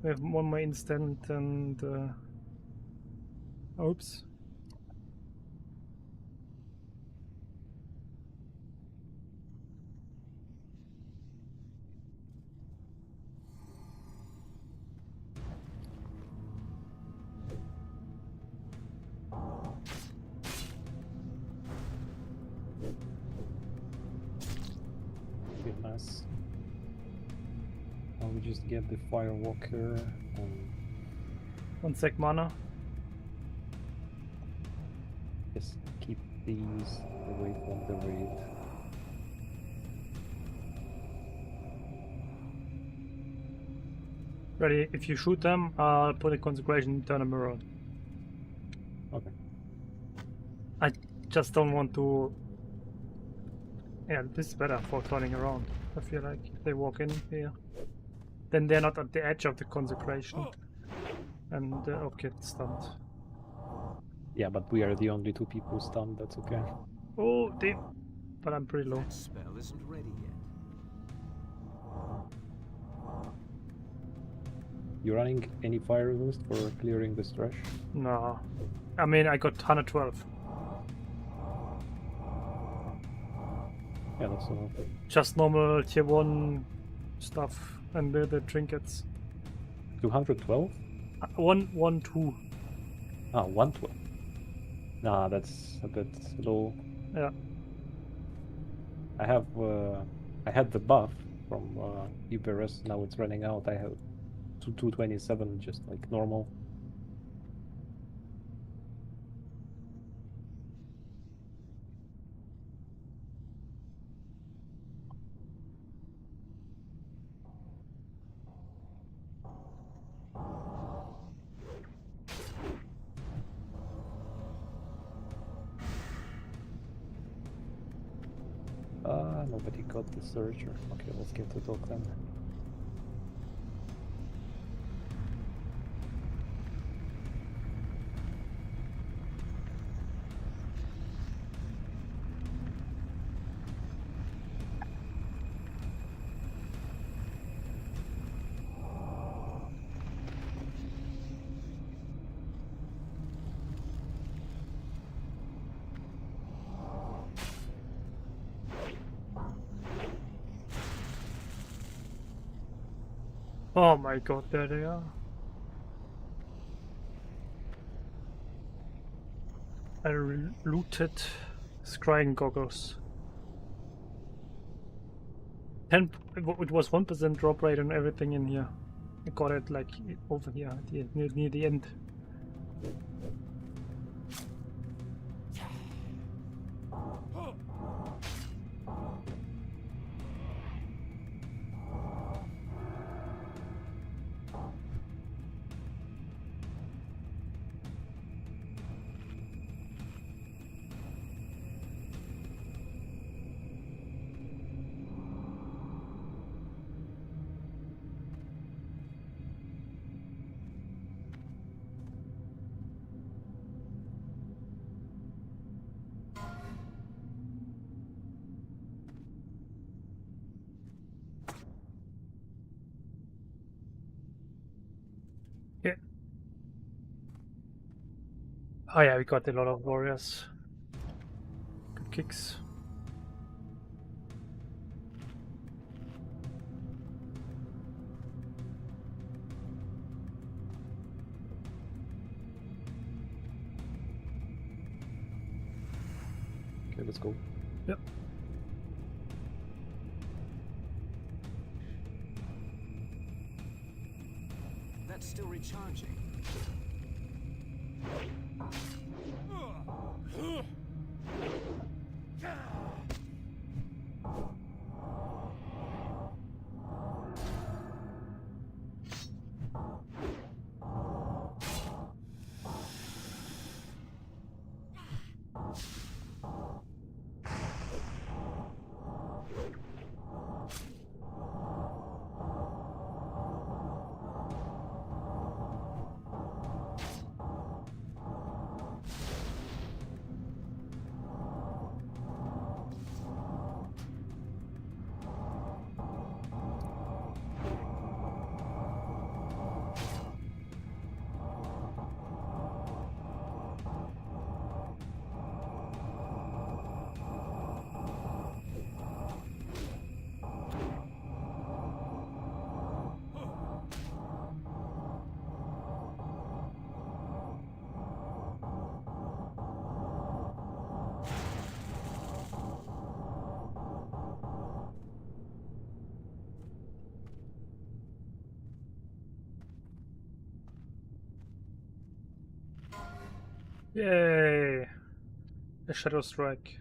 We have one more instant and. Oops. Okay, nice. Now we just get the Firewalker and 1 sec mana. just keep these away from the raid. Ready? If you shoot them, I'll put a consecration, turn them around. Okay. I just don't want to. Yeah, this is better for turning around. I feel like if they walk in here, then they're not at the edge of the consecration, and get stunned. Yeah, but we are the only 2 people stunned, that's okay. Oh, damn! But I'm pretty low. That spell isn't ready yet. You running any fire resist for clearing this trash? No, I mean I got 112. Yeah, that's enough. Just normal tier 1 stuff and the trinkets. 212? 112. Ah, 112. Nah, that's a bit low. Yeah. I have I had the buff from UPRS, now it's running out. I have 227 just like normal. nobody got the searcher. Okay, let's get to dock then. Oh my god, there they are. I looted scrying goggles. It was 1% drop rate on everything in here. I got it like over here, near the end. Yeah. Oh yeah, we got a lot of warriors. Good kicks. Okay, let's go. Yep. That's still recharging. Yay! The Shadow Strike.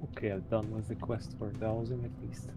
Okay, I'm done with the quest for dowsing at least.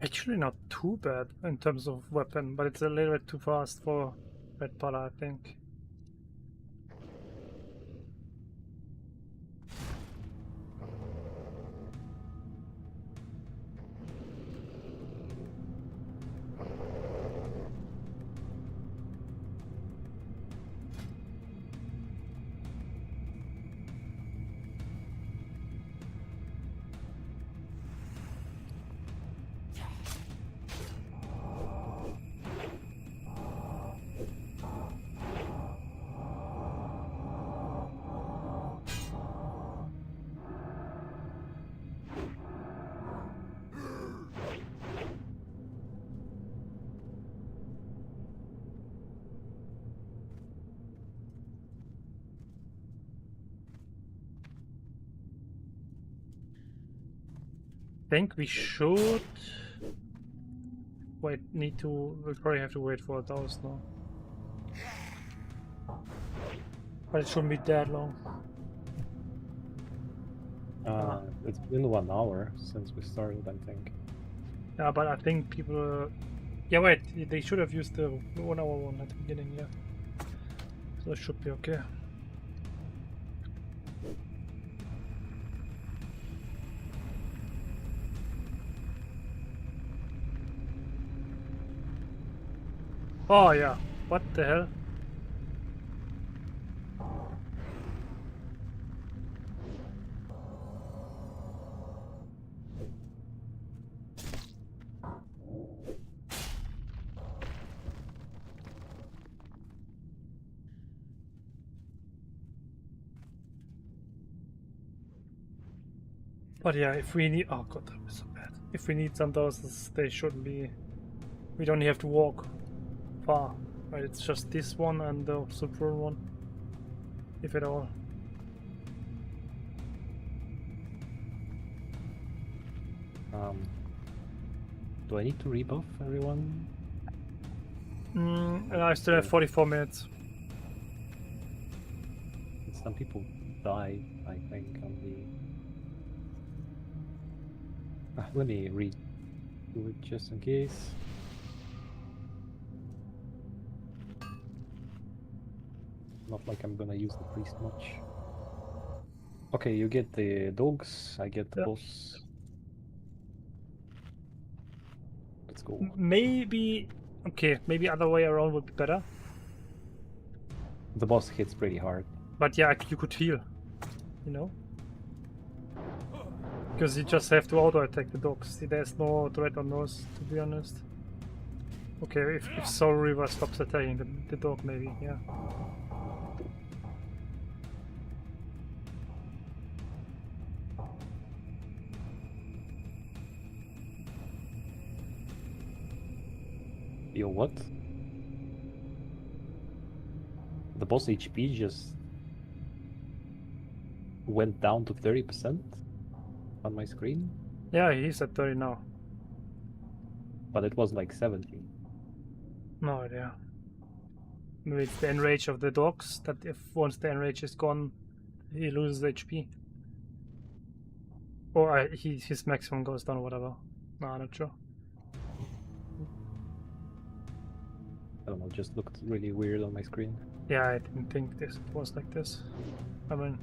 Actually not too bad in terms of weapon, but it's a little bit too fast for Red Pala, I think. think we should wait. We'll probably have to wait for those now. But it shouldn't be that long. It's been 1 hour since we started, I think. Yeah, but I think people. Yeah, wait. They should have used the 1 hour one at the beginning. Yeah, so it should be okay. Oh yeah, what the hell? But yeah, if we need, oh god, that was so bad. If we need some doses, they shouldn't be. We don't have to walk far, right? It's just this one and the sulfur one, if at all. Do I need to rebuff everyone? I still have 44 minutes. Some people die, I think, on the. Let me read it just in case. Not like I'm gonna use the priest much. Okay, you get the dogs, I get the boss. Let's go. Maybe, okay, maybe other way around would be better. The boss hits pretty hard. But yeah, you could heal, you know? Because you just have to auto-attack the dogs. There's no threat on those, to be honest. Okay, if Soul Reaver stops attacking the dog, maybe, yeah. Yo, what? The boss HP just went down to 30% on my screen? Yeah, he's at 30 now. But it was like 70. No idea. Maybe it's the enrage of the dogs, that if once the enrage is gone, he loses HP. Or his maximum goes down or whatever. No, I'm not sure. I don't know, it just looked really weird on my screen. Yeah, I didn't think this was like this. I mean,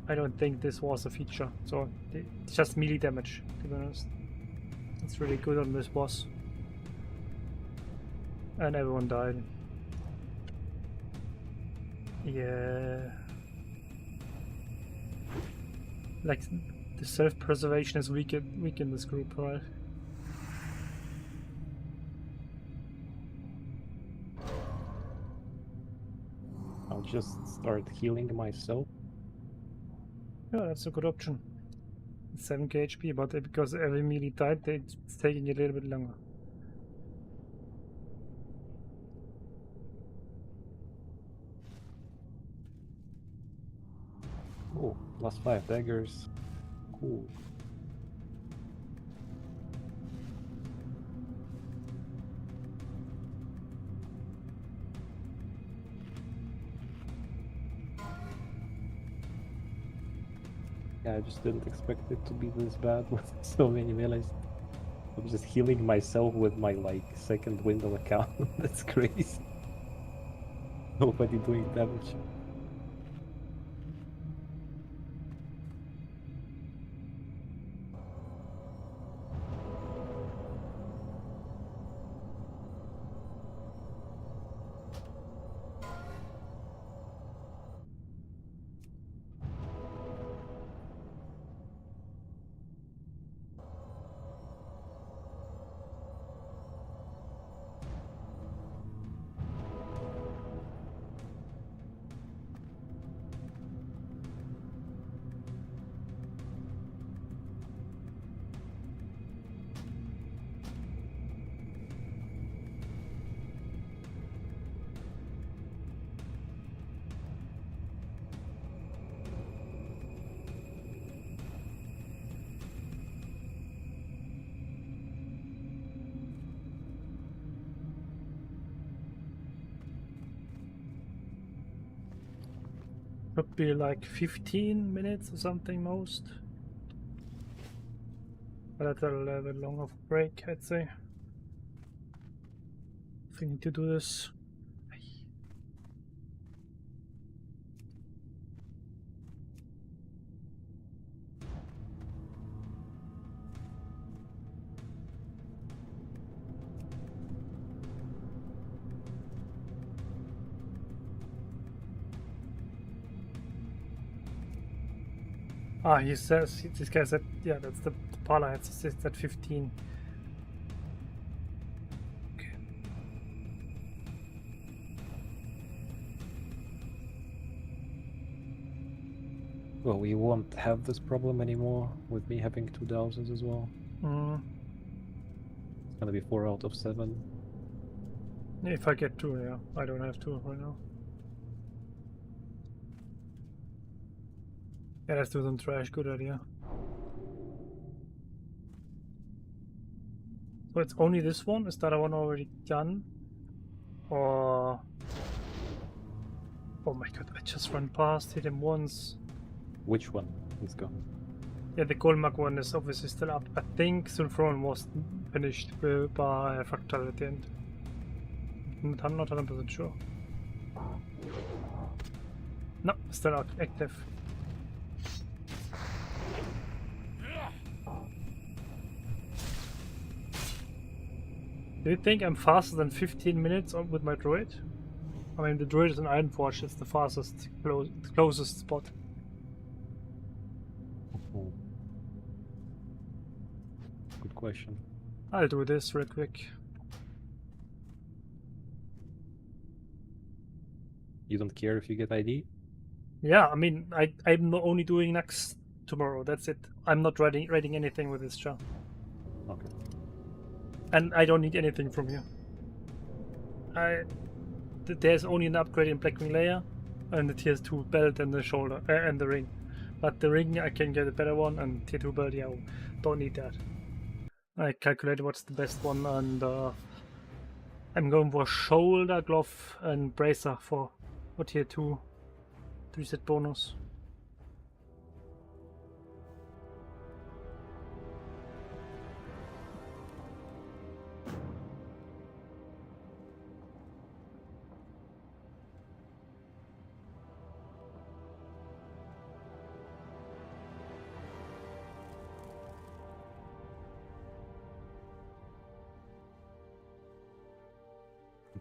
I don't think this was a feature. So it's just melee damage, to be honest. It's really good on this boss. And everyone died. Yeah. Like, the self-preservation is weak in this group, right? I'll just start healing myself. Yeah, that's a good option. 7k HP, but because every melee died, it's taking a little bit longer. Oh, +5 daggers. Cool. Yeah, I just didn't expect it to be this bad with so many melees. I'm just healing myself with my like second window account. That's crazy. Nobody doing damage. Could be like 15 minutes or something most. But that's a little bit long of a break, I'd say. If we need to do this. Ah, he says, this guy said, yeah, that's the Paladin, it's at 15. Okay. Well, we won't have this problem anymore with me having 2 dowses as well. Mm. It's gonna be 4 out of 7. If I get 2, yeah. I don't have 2 right now. Yeah, let's do some trash, good idea. So it's only this one? Is that one already done? Or... Oh my god, I just ran past, hit him once. Which one is gone? Yeah, the Goldmark one is obviously still up. I think Sulfron was finished by Fractal at the end. I'm not 100% sure. No, still active. Do you think I'm faster than 15 minutes with my droid? I mean, the droid is an Ironforge, it's the fastest, closest spot. Oh. Good question. I'll do this real quick. You don't care if you get ID? Yeah, I mean, I'm not only doing next tomorrow, that's it. I'm not writing anything with this jar. Okay. And I don't need anything from you. There's only an upgrade in Blackwing layer and the tier 2 belt and the shoulder and the ring. But the ring I can get a better one, and tier 2 belt, yeah, don't need that. I calculated what's the best one, and I'm going for shoulder, glove and bracer for tier 2 3-set bonus.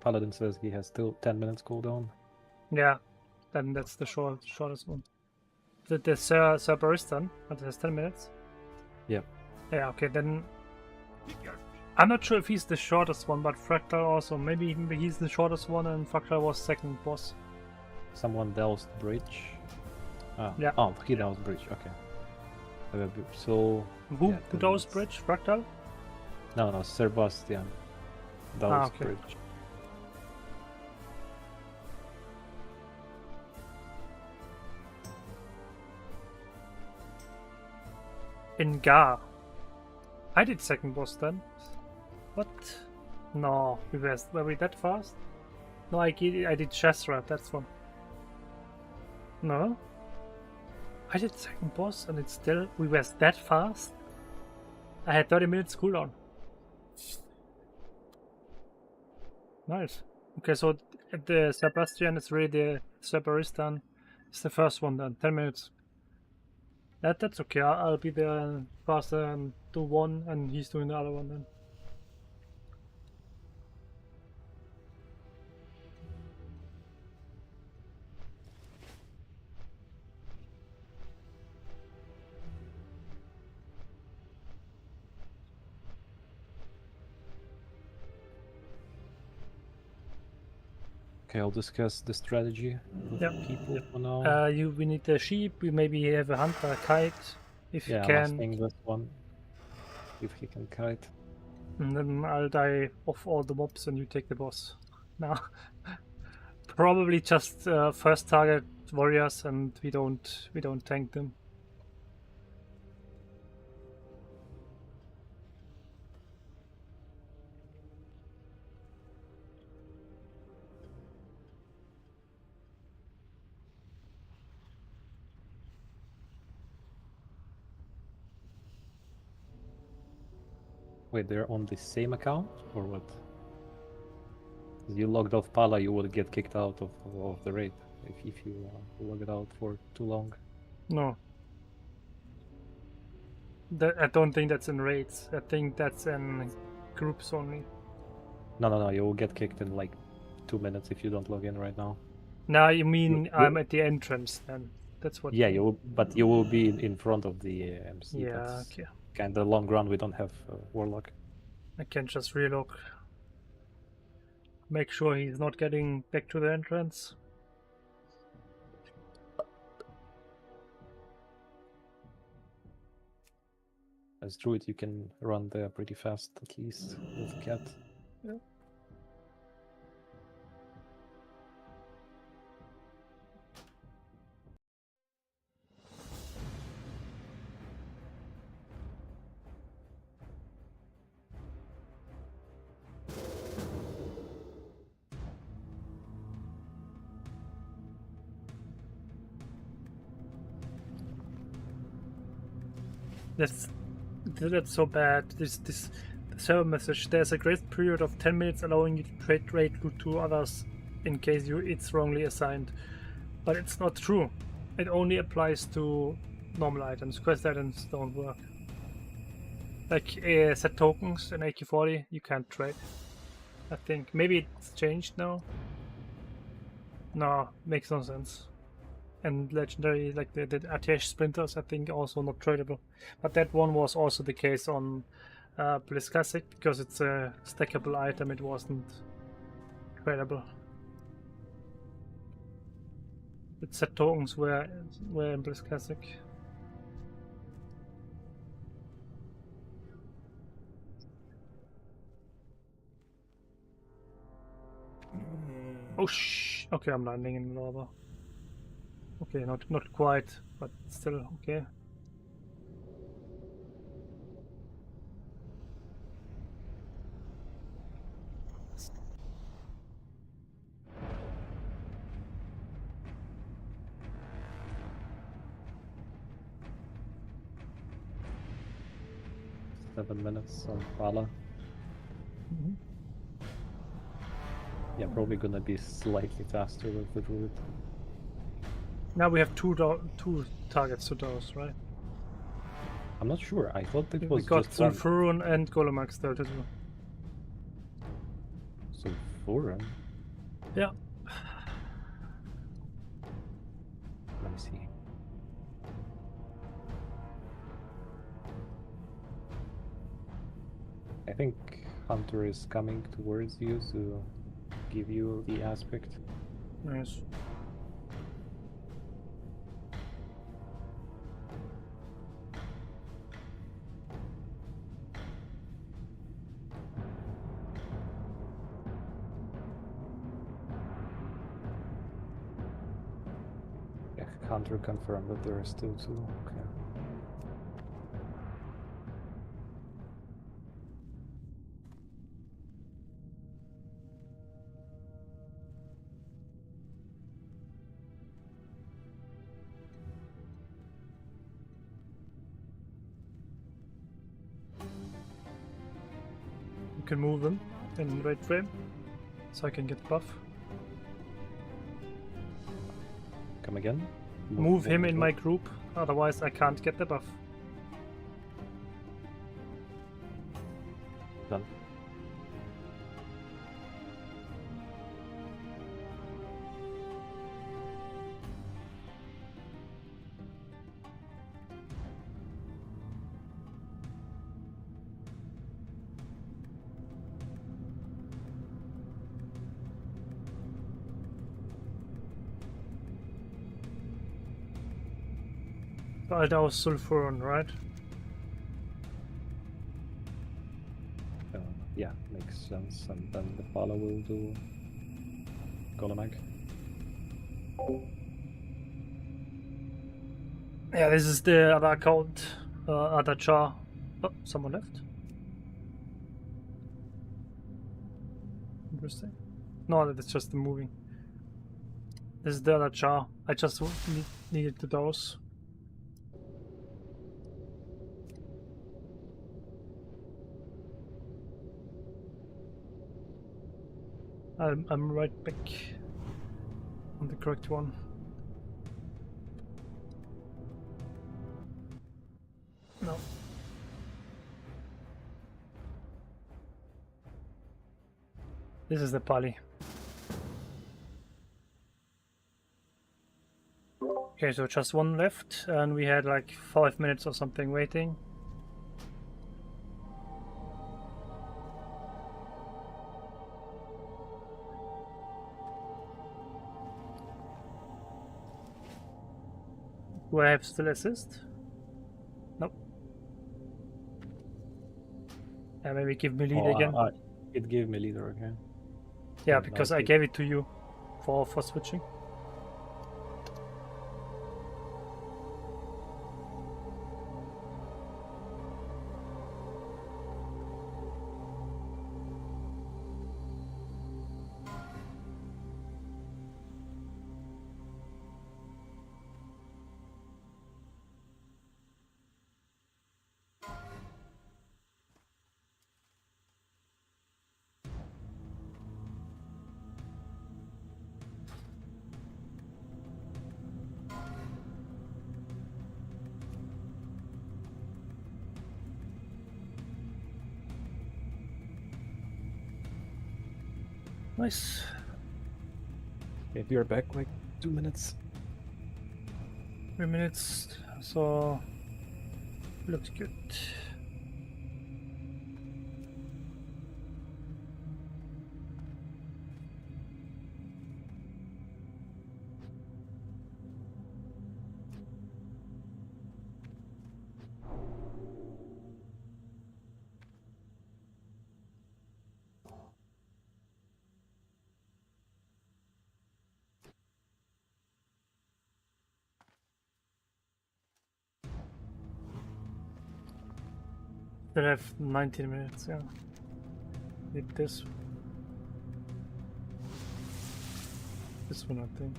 Paladin says he has still 10 minutes cooldown. Yeah, then that's the shortest one. The Sir Baristan, that has 10 minutes. Yep. Yeah, okay, then I'm not sure if he's the shortest one, but Fractal also. Maybe he's the shortest one and Fractal was second boss. Someone doused bridge. Ah, Yeah. Oh, he doused bridge, okay. So... Who yeah, does bridge? Fractal? No, Sebastian doused okay. bridge. In Gar. I did second boss then. What? No, were we that fast? No, I did Shastra, that's one. No? I did second boss and it's still, we were that fast? I had 30 minutes cooldown. Nice. Okay, so the Sebastian is really the Sebaristan. It's the first one then, 10 minutes. That's okay, I'll be there faster and do one and he's doing the other one then. Okay, I'll discuss the strategy with Yep. people for now. We need a sheep, we maybe have a hunter, a kite, if Yeah, you can. last thing, this one. If he can kite. And then I'll die off all the mobs and you take the boss. Now, probably just first target warriors and we don't tank them. Wait, they're on the same account or what? You logged off Pala, you would get kicked out of the raid if you log it out for too long. No. I don't think that's in raids. I think that's in groups only. No, you will get kicked in like 2 minutes if you don't log in right now. Now you mean You- I'm at the entrance then? That's what. Yeah, but you will be in front of the MC. Yeah. That's Okay. kind of long run. We don't have Warlock. I can just relock. Make sure he's not getting back to the entrance. As Druid, you can run there pretty fast, at least with Cat. Yeah. That's so bad. This server message. There's a grace period of 10 minutes allowing you to trade raid loot to others in case it's wrongly assigned. But it's not true. It only applies to normal items. Quest items don't work. Like set tokens in AK-40, you can't trade. I think maybe it's changed now. No, makes no sense. And legendary, like the ATH splinters, I think also not tradable. But that one was also the case on Bliss Classic, because it's a stackable item, it wasn't tradable. The set tokens were in Bliss Classic. Oh shh! Okay, I'm landing in the lava. Okay, not quite, but still okay. Seven minutes on Pala. Yeah, probably gonna be slightly faster with the Druid. Now we have two targets to those, right? I'm not sure. I thought it We was got just one. Sulfuron and Golemax there too. Sulfuron? Yeah. Let me see. I think Hunter is coming towards you to give you the aspect. Nice. Yeah, Hunter confirmed that there are still two. Okay. You can move them in right frame, so I can get buff. Come again? Move him in my group, otherwise I can't get the buff. Done. But that was Sulfuron, right? Yeah, makes sense. And then the Pala will do Golemag. Yeah, this is the other account, other char. Oh, someone left. Interesting. No, that's just the moving. This is the other char. I just needed the dose. . I'm right back on the correct one. No. This is the pally. Okay, so just one left, and we had like 5 minutes or something waiting. Do I have still assist? Nope. Yeah, maybe give me lead again. It gave me leader again. Yeah, And because now I it- gave it to you for switching. Nice. Okay, we are back like 2 minutes. 3 minutes, so looks good. Still have 19 minutes, yeah. Need this. This one, I think.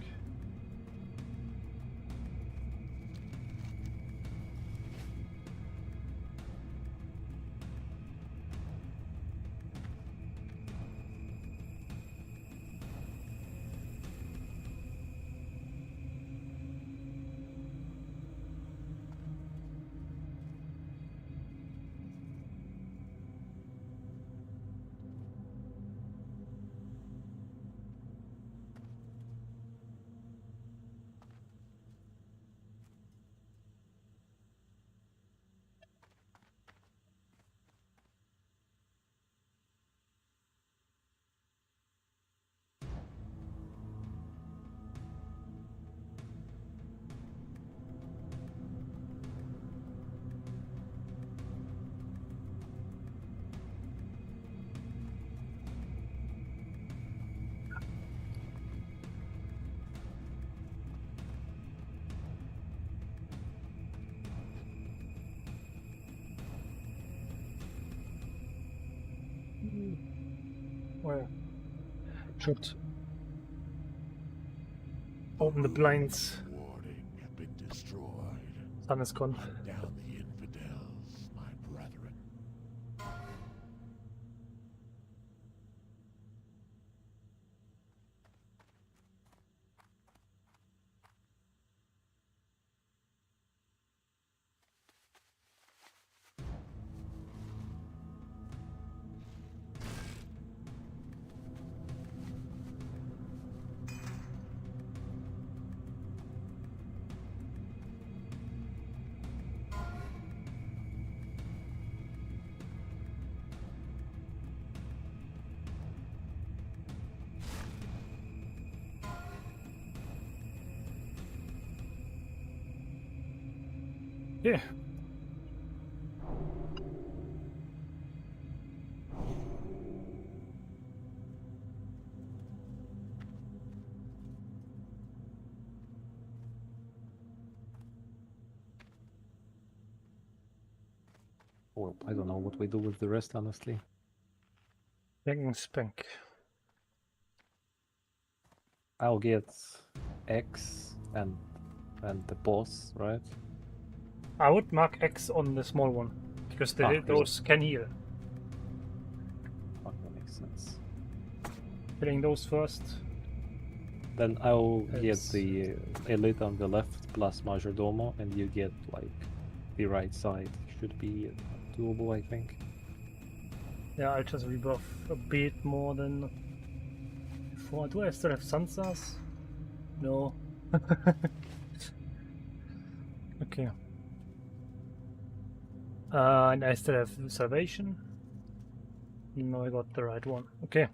Where? Should open the blinds. Warding have been destroyed. Sun is gone. Hunt down the infidels, my brethren. Yeah. Well, I don't know what we do with the rest, honestly. Tankspec. I'll get X and the boss, right? I would mark X on the small one because Ah, those can heal. Okay, that makes sense. Killing those first. Then I'll get Yes. the elite on the left plus Majordomo, and you get like the right side. Should be doable, I think. Yeah, I'll just rebuff a bit more than before. Do I still have Sansa's? No. Okay. And I still have Salvation. No, I got the right one. Okay.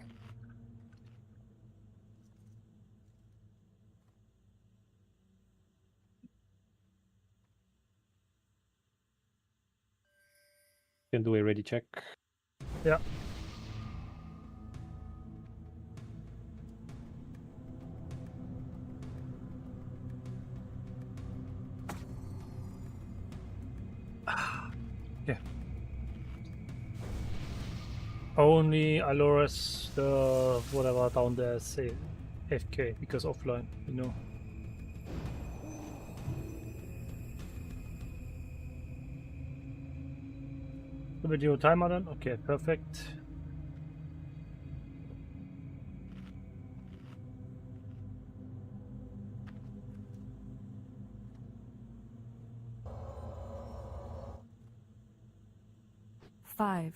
Can do a ready check. Yeah. Okay. Only Aloras, the whatever down there, say FK because offline, you know. The video timer then? Okay, perfect. Five,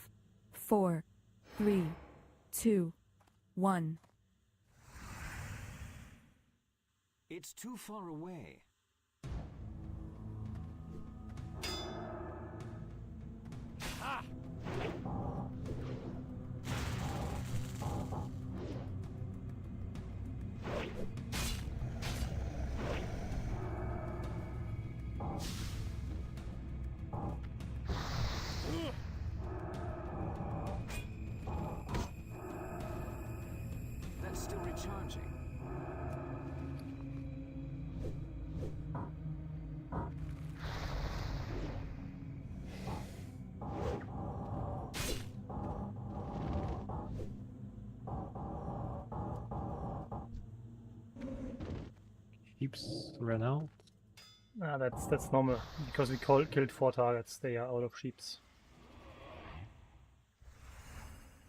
4, 3, 2, 1. It's too far away. That's still recharging. Sheeps ran out. Ah, that's normal because we killed 4 targets. They are out of sheeps.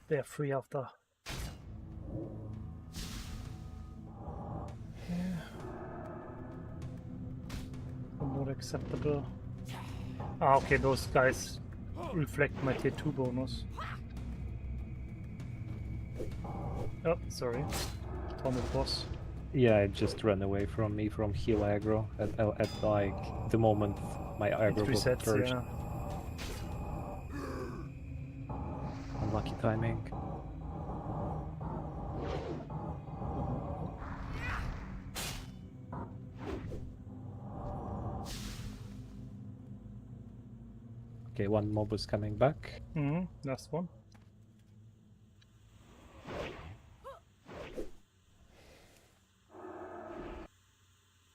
They are free after. Yeah. Not acceptable. Ah, okay, those guys reflect my tier 2 bonus. Oh, sorry. Tom the boss. Yeah, it just ran away from me from heal aggro at like the moment my It aggro was resets, purged. yeah. Unlucky timing. Okay, one mob is coming back. Last one.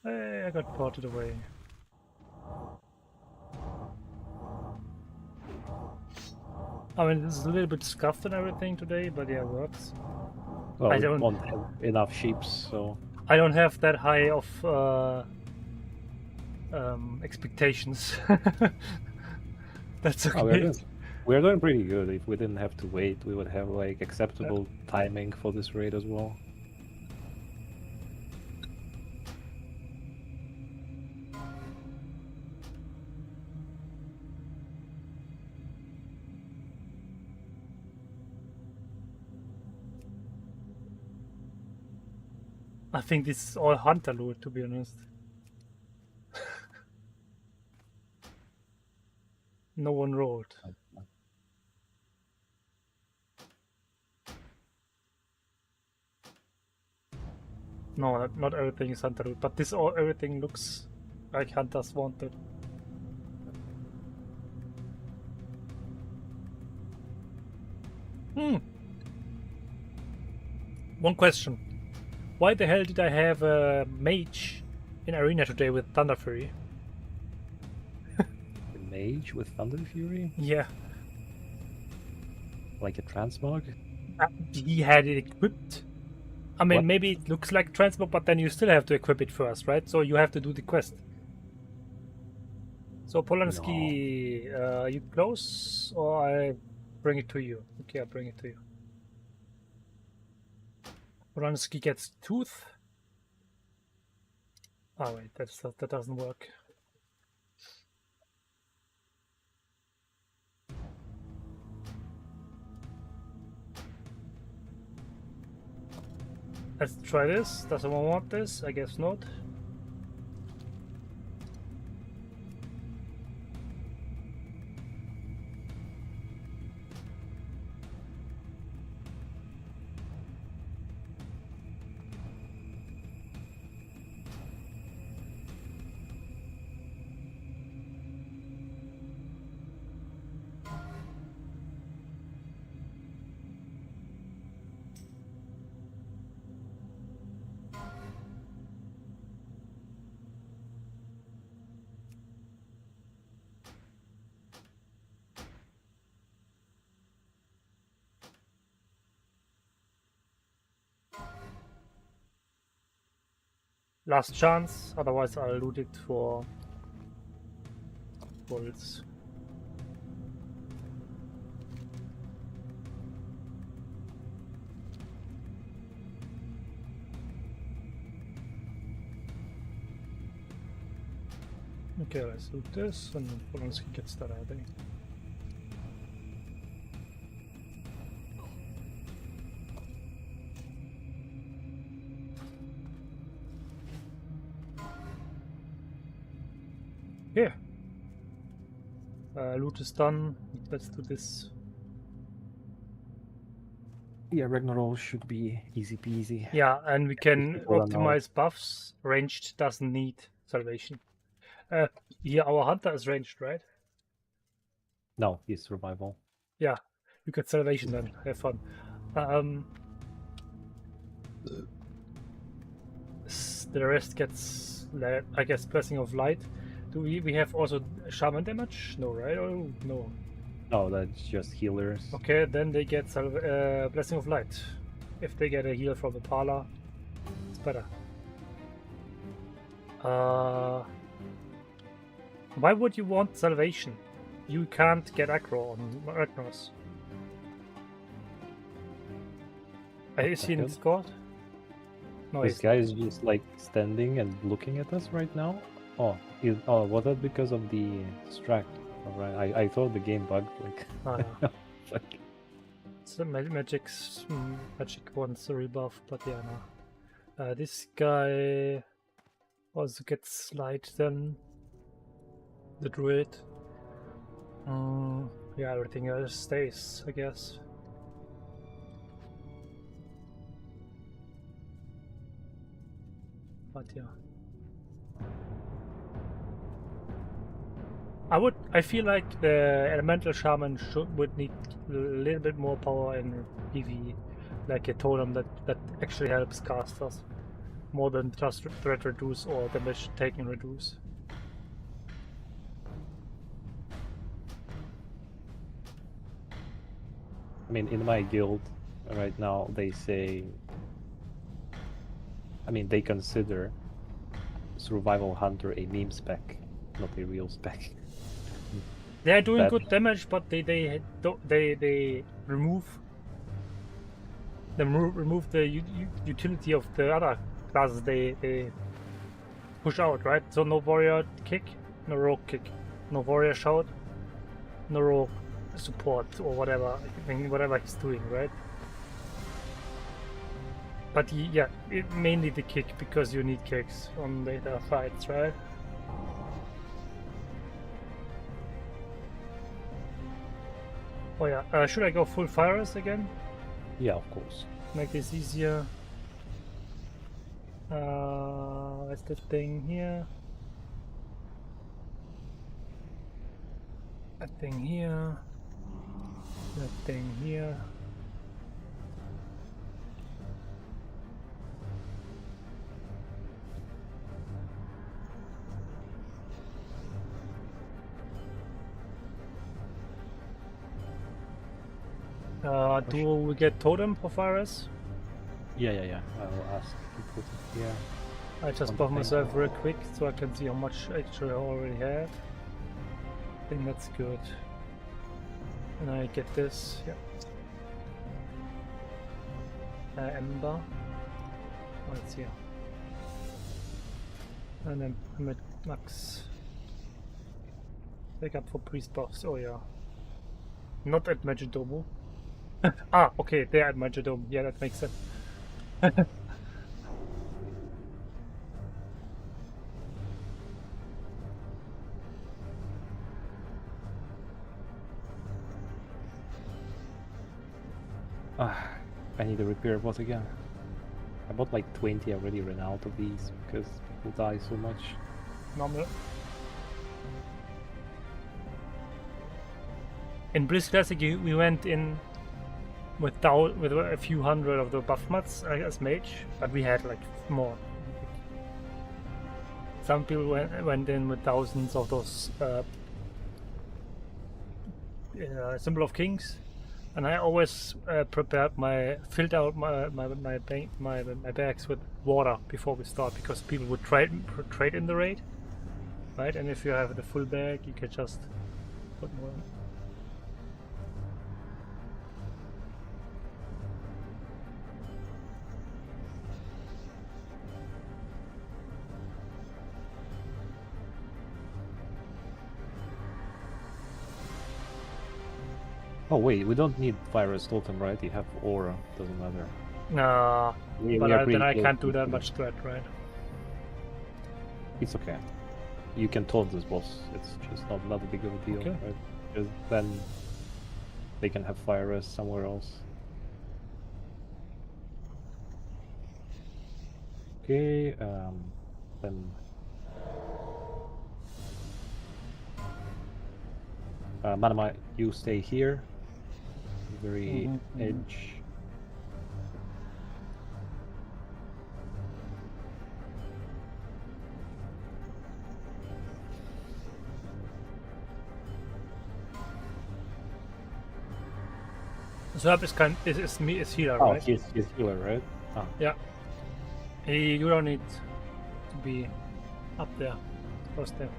Hey, I got ported away. I mean, this is a little bit scuffed and everything today, but yeah, it works. Well, I we don't- won't have enough sheeps, so I don't have that high of expectations. That's oh, okay. we're doing pretty good. If we didn't have to wait, we would have like acceptable timing for this raid as well. I think this is all hunter loot, to be honest. No one rolled. No, not everything is hunter loot, but this everything looks like hunters wanted. One question. Why the hell did I have a mage in arena today with Thunder Fury? The mage with Thunder Fury, Yeah, like a transmog. he had it equipped. I mean, What? maybe it looks like transport, but then you still have to equip it first, right? So you have to do the quest. So Polanski, are you close, or I bring it to you? Okay, I'll bring it to you. Polanski gets tooth. Oh wait, that doesn't work. Let's try this. Does someone want this? I guess not. Last chance, otherwise I'll loot it for bullets. Okay, let's loot this and Polanski gets that adding. Yeah. Loot is done. Let's do this. Yeah, Ragnarok should be easy peasy. Yeah, and we can People are now- optimize buffs. Ranged doesn't need salvation. Here, our hunter is ranged, right? No, he's survival. Yeah, you get salvation then. Have fun. The rest gets, I guess, Blessing of Light. Do we have also shaman damage? No, right? Oh, no. No, that's just healers. Okay, then they get Blessing of Light. If they get a heal from a Pala, it's better. Why would you want salvation? You can't get aggro on Ragnaros. Is he in second. Discord? No, This he's guy is just like standing and looking at us right now. Oh, was that because of the strat? Alright, I thought the game bugged. Like, Ah, yeah. fuck. It's a magic wants a rebuff, but yeah, no. This guy also gets slide then. The druid. Yeah, everything else stays, I guess. But yeah. I feel like the elemental shaman would need a little bit more power in PvE, like a totem that actually helps casters more than just threat reduce or damage taken reduce. I mean, in my guild right now, they say. I mean, they consider Survival Hunter a meme spec, not a real spec. They are doing That- good damage, but they remove the utility of the other classes they push out, right? So no warrior kick, no rogue kick, no warrior shout, no rogue support or whatever. I mean, whatever he's doing, right? But yeah, mainly the kick because you need kicks on later fights, right? Oh yeah, should I go full fires again? Yeah, of course. Make this easier. What's the thing here? That thing here. That thing here. Do we get totem for fires? Yeah. I will ask to put it here. I just buff myself real quick so I can see how much actually I already have. I think that's good. And I get this, yeah. Ember. Oh, it's here. And then I'm at max. Pick up for priest buffs. Oh yeah. Not at Majordomo. Ah, okay, they're at Majordomo. Yeah, that makes sense. I need a repair bot again. I bought like 20, I already ran out of these because people die so much. Normal. In Bliss Classic, we went in with a few hundred of the buff mats as mage, but we had like more. Some people went in with thousands of those Symbol of Kings, and I always filled out my bags with water before we start, because people would trade in the raid, right? And if you have the full bag, you can just put more in. Oh wait, we don't need Virus Totem, right? You have Aura, doesn't matter. Nah, We but are then pretty I close can't do to that it. much threat, right? It's okay. You can taunt this boss. It's just not a big of a deal, Okay. right? Because then they can have Fire Rest somewhere else. Okay, then Manama, you stay here. Very edge. Zerb is healer, Oh, right? he's healer, right? Ah. Yeah. You don't need to be up there, close there.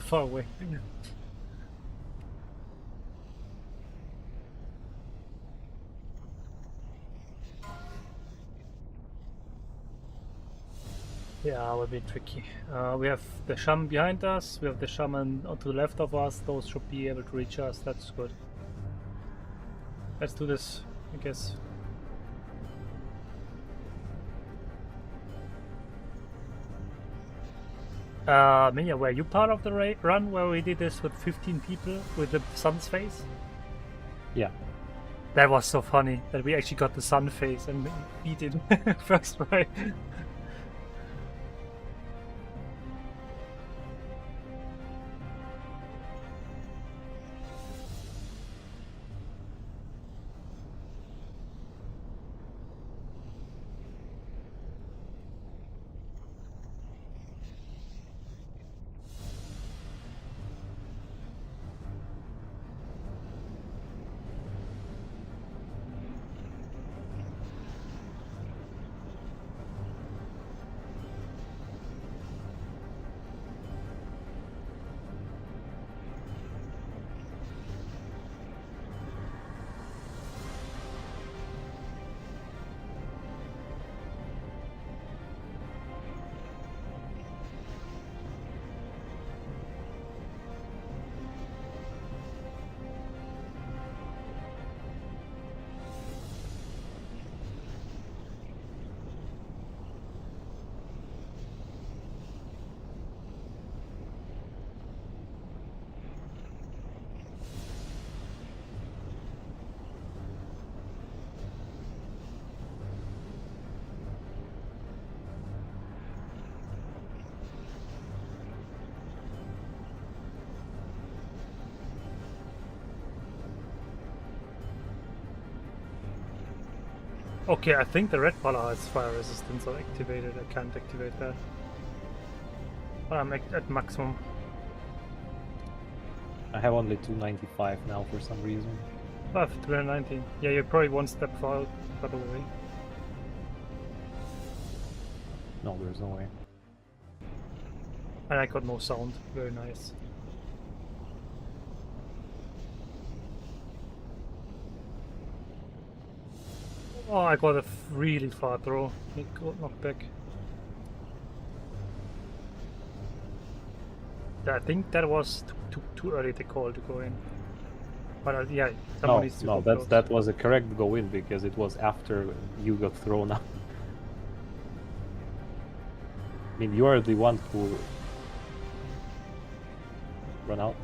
Far away. Yeah, will be tricky. We have the shaman behind us, we have the shaman to the left of us, those should be able to reach us, that's good. Let's do this, I guess. Minya, were you part of the run where we did this with 15 people with the sun's face? Yeah. That was so funny that we actually got the sun face and beat it first, right? Okay, I think the red color has fire resistance activated. I can't activate that. But I'm at maximum. I have only 295 now for some reason. I have 319. Yeah, you're probably one step far away. No, there's no way. And I got no sound. Very nice. Oh, I got a really far throw. He got knocked back. I think that was too early the call to go in. But yeah, someone needs to go close. That was a correct go in because it was after you got thrown out. I mean, you are the one who run out,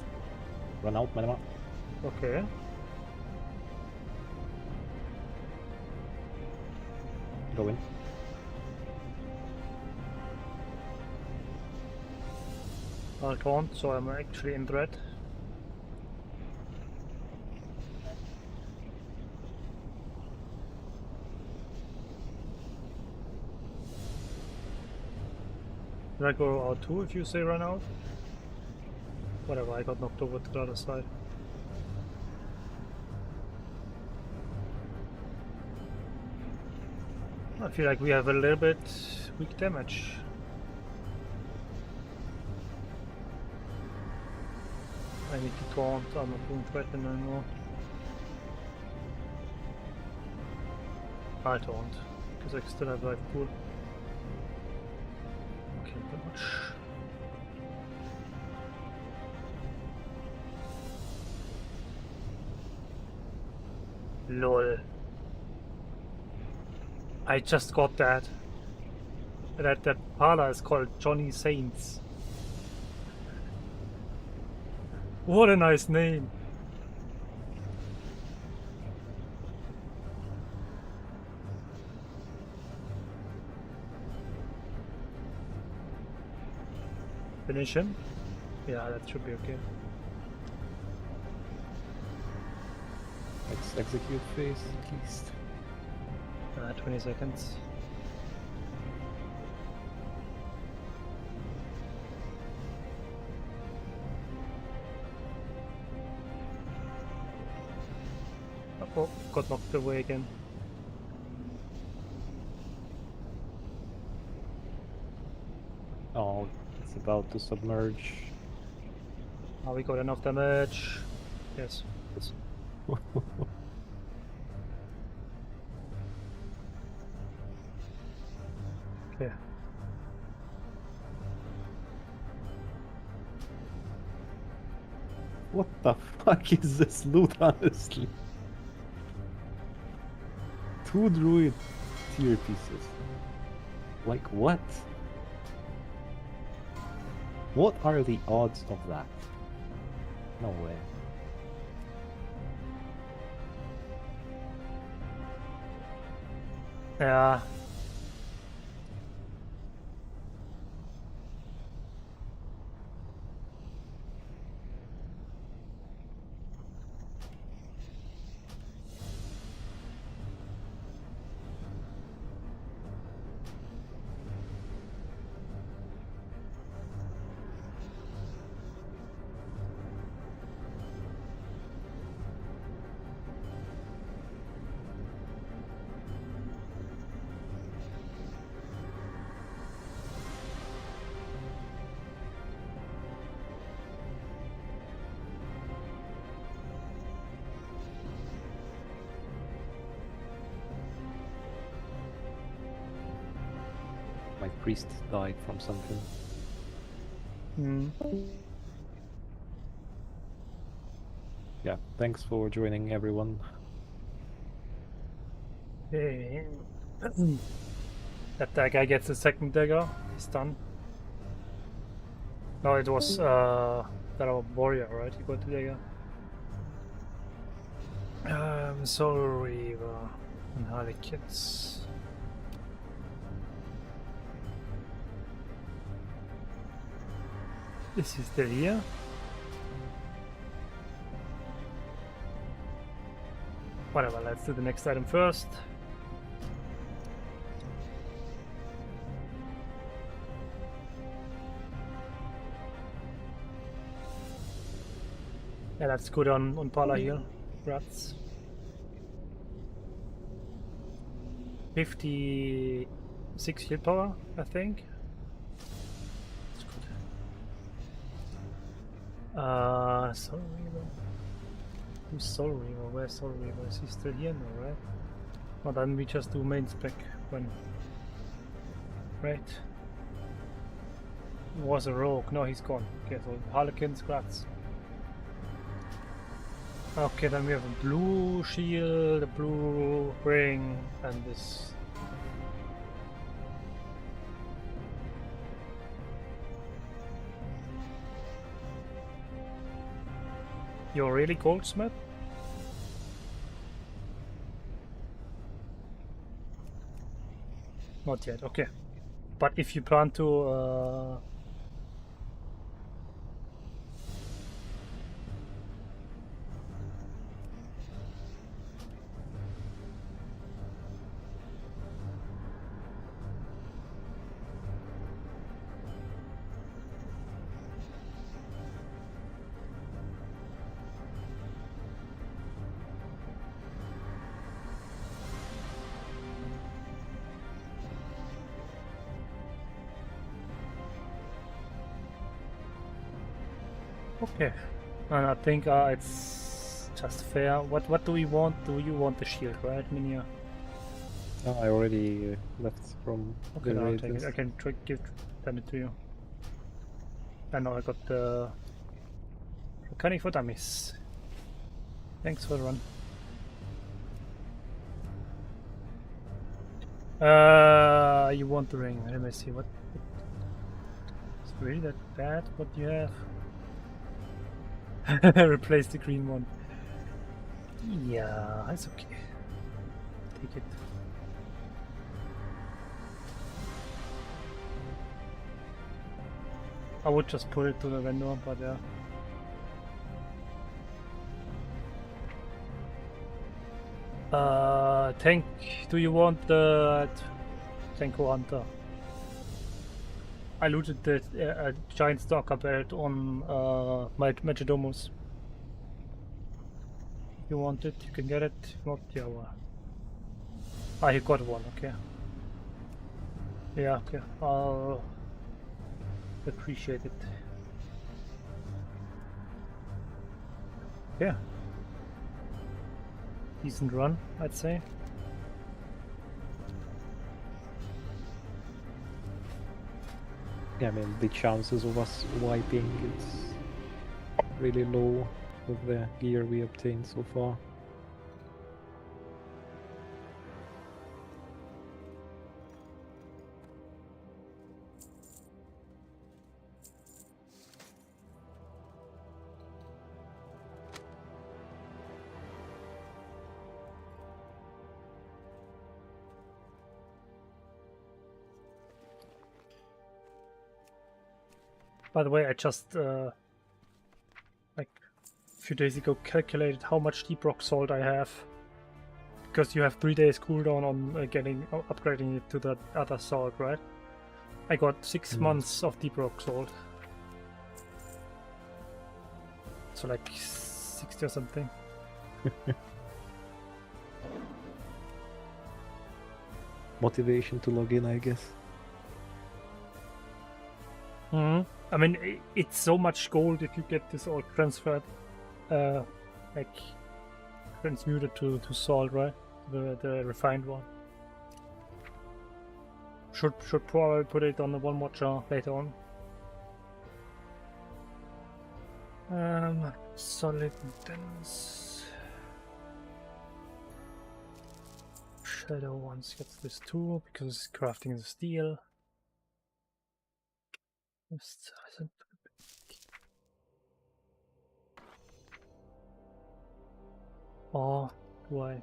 madam. Okay. Go in. I'll taunt, so I'm actually in threat. Did I go out too if you say run out? Whatever, I got knocked over to the other side. I feel like we have a little bit weak damage. I need to taunt, I'm not doing threaten anymore. I taunt, because I still have life pool. Okay, that much. LOL. I just got that. That parlor is called Johnny Saints. What a nice name. Finish him? Yeah, that should be okay. Let's execute phase at least. 20 seconds. Oh, got knocked away again. Oh, it's about to submerge. Oh, we got enough damage. Yes. Okay. What the fuck is this loot, honestly? 2 druid tier pieces. Like what? What are the odds of that? No way. Yeah. My priest died from something. Yeah, thanks for joining everyone. Hey. That guy gets a second dagger. He's done. No, it was that warrior, right? He got the dagger. Soul Reaver and Harley Kids. Is he still here? Whatever, let's do the next item first. Yeah, that's good on Pala here. Rats. 56 hit power, I think. That's good. Soul Reaver. Who's Soul Reaver? Where's Soul Reaver? Is he still here? No, right? Well, then we just do main spec when. Right. Was a rogue. No, he's gone. Okay, so Harlequin Scrats. Okay, then we have a blue shield, a blue ring, and this. You're really goldsmith? Not yet, okay. But if you plan to okay. And I think it's just fair. What do we want? Do you want the shield, right, Minia? No, I already left from Okay, the I'll raid. take it. I can send it to you. I know I got the mechanic for dummies. Thanks for the run. You want the ring? Let me see what. It's really that bad? What do you have? Replace the green one. Yeah, it's okay. Take it. I would just put it to the vendor, but yeah. Tank, do you want the Tanko Hunter? I looted the giant stalker belt on my Magedomus. You want it? You can get it. If not, yeah, well. Ah, he got one. Okay. Yeah. Okay. I'll appreciate it. Yeah. Decent run, I'd say. Yeah, I mean, the chances of us wiping it's really low with the gear we obtained so far. By the way, I just like a few days ago calculated how much deep rock salt I have, because you have 3 days cooldown on upgrading it to the other salt, right? I got 6 months of deep rock salt, so like 60 or something. Motivation to log in, I guess. I mean, it's so much gold if you get this all transferred, like transmuted to salt, right? The refined one. Should probably put it on the one more jar later on. Solid dense. Shadow once gets this too because it's crafting the steel. Or do I?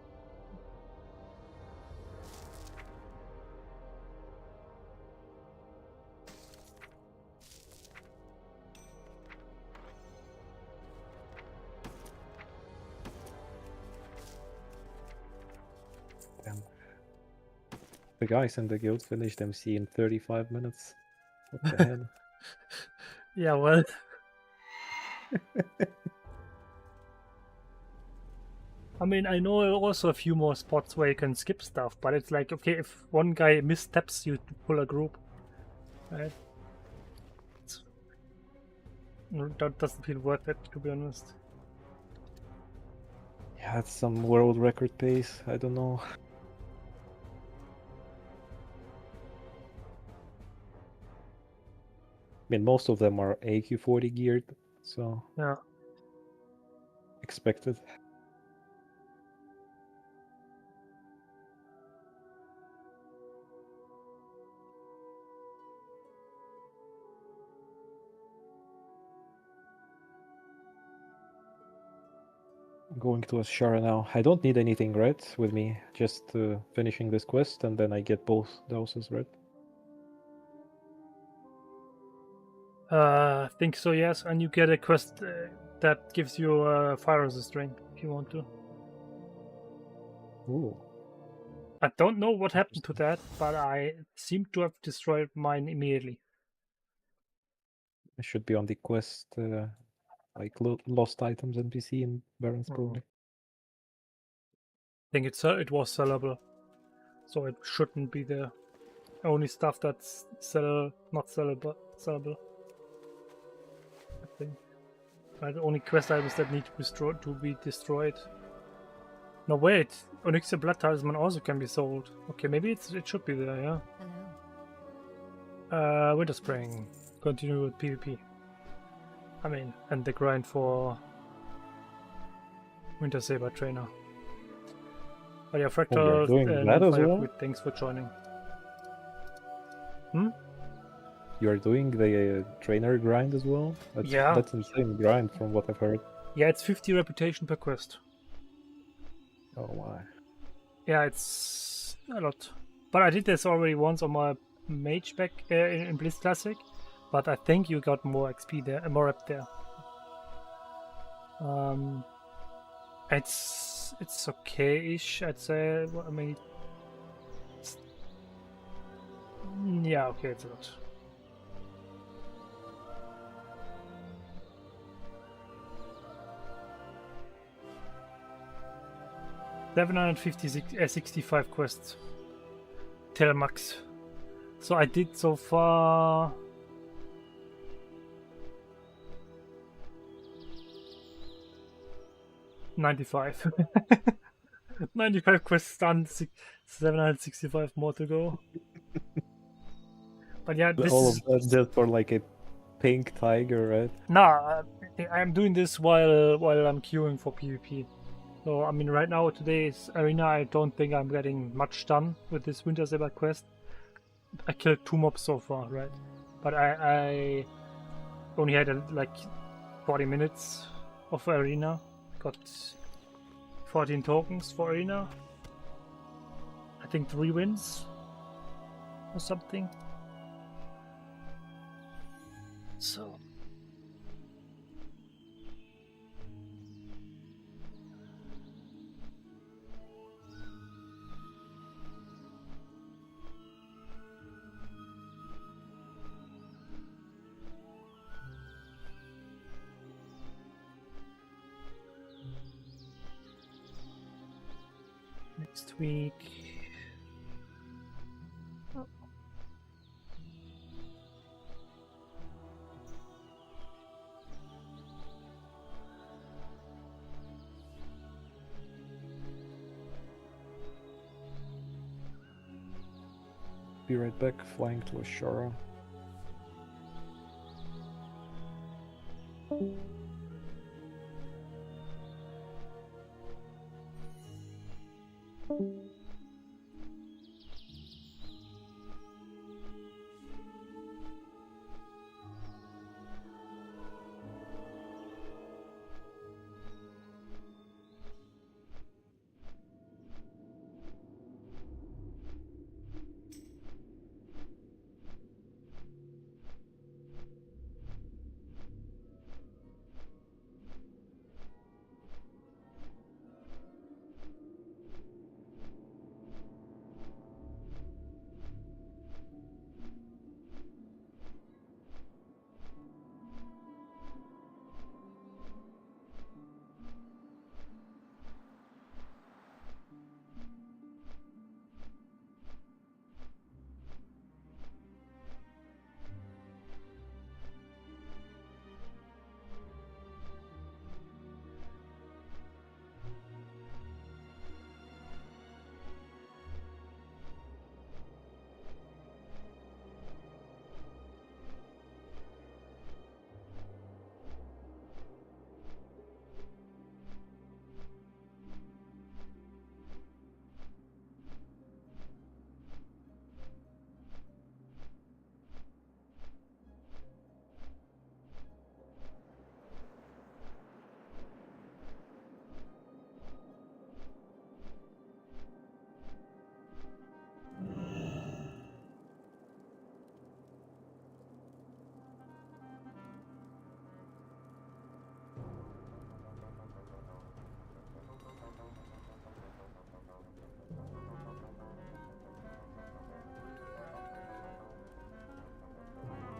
Damn. The guys in the guild finished MC in 35 minutes. What the hell? Yeah, well. I mean, I know also a few more spots where you can skip stuff, but it's like, okay, if one guy missteps, you pull a group, right? That doesn't feel worth it, to be honest. Yeah, it's some world record pace. I don't know. mean, most of them are AQ40 geared, so Yeah. expected. Going to Ashara now. I don't need anything, right, with me. Just finishing this quest, and then I get both doses, right? I think so, yes. And you get a quest that gives you fire resist ring if you want to. Ooh. I don't know what happened to that, but I seem to have destroyed mine immediately. It should be on the quest, like lost items NPC in Baron's Pool. I think it was sellable, so it shouldn't be the only stuff that's not sellable. I think. The only quest items that need to be destroyed. No, wait. Onyxia Blood Talisman also can be sold. Okay, maybe it should be there, yeah. Hello. Winter Spring. Continue with PvP. I mean, and the grind for Winter Saber Trainer. But yeah, Fractal doing and that as well? Firequid, thanks for joining. You are doing the trainer grind as well? Yeah. That's insane grind from what I've heard. Yeah, it's 50 reputation per quest. Oh my. Yeah, it's a lot. But I did this already once on my mage back in Blizz Classic. But I think you got more XP there, more rep there. It's okay-ish, I'd say. I mean, yeah, okay, it's a lot. $765 quests. Telemax. So I did so far 95. 95 quests done, 765 more to go. But yeah, this All is... of that just for like a pink tiger, right? Nah, I'm doing this while I'm queuing for PvP. So, I mean, right now, today's arena, I don't think I'm getting much done with this Winter Saber quest. I killed 2 mobs so far, right? But I only had like 40 minutes of arena. Got 14 tokens for arena. I think 3 wins or something. So... next week. Oh. Be right back, flying to Ashara.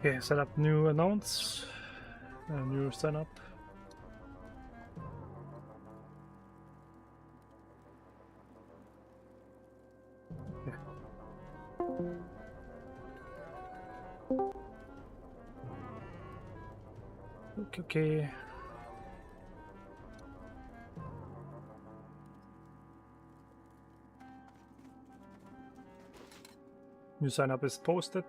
Okay, set up new announce. New sign up. Okay. Okay. New sign up is posted.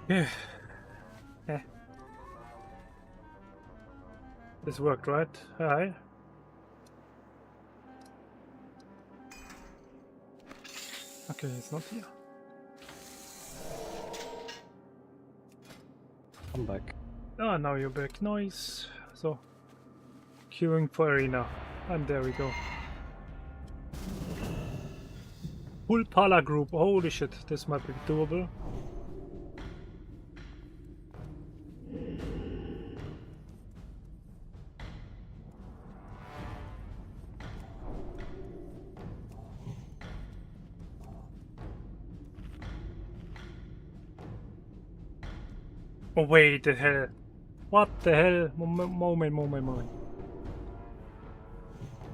Yeah. This worked, right? Hi. Okay, it's not here. I'm back. Ah, now you're back. Nice. So, queuing for arena. And there we go. Full Pala group. Holy shit, this might be doable. Oh wait, the hell. What the hell? Moment.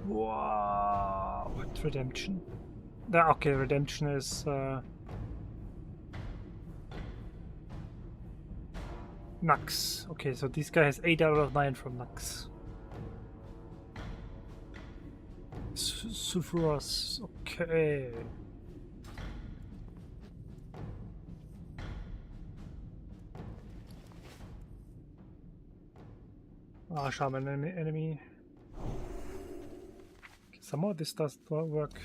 Wow, what redemption? Okay, redemption is Nux. Okay, so this guy has 8 out of 9 from Nux. Sulfurous, okay. Ah, shaman enemy. Okay, somehow this does not work.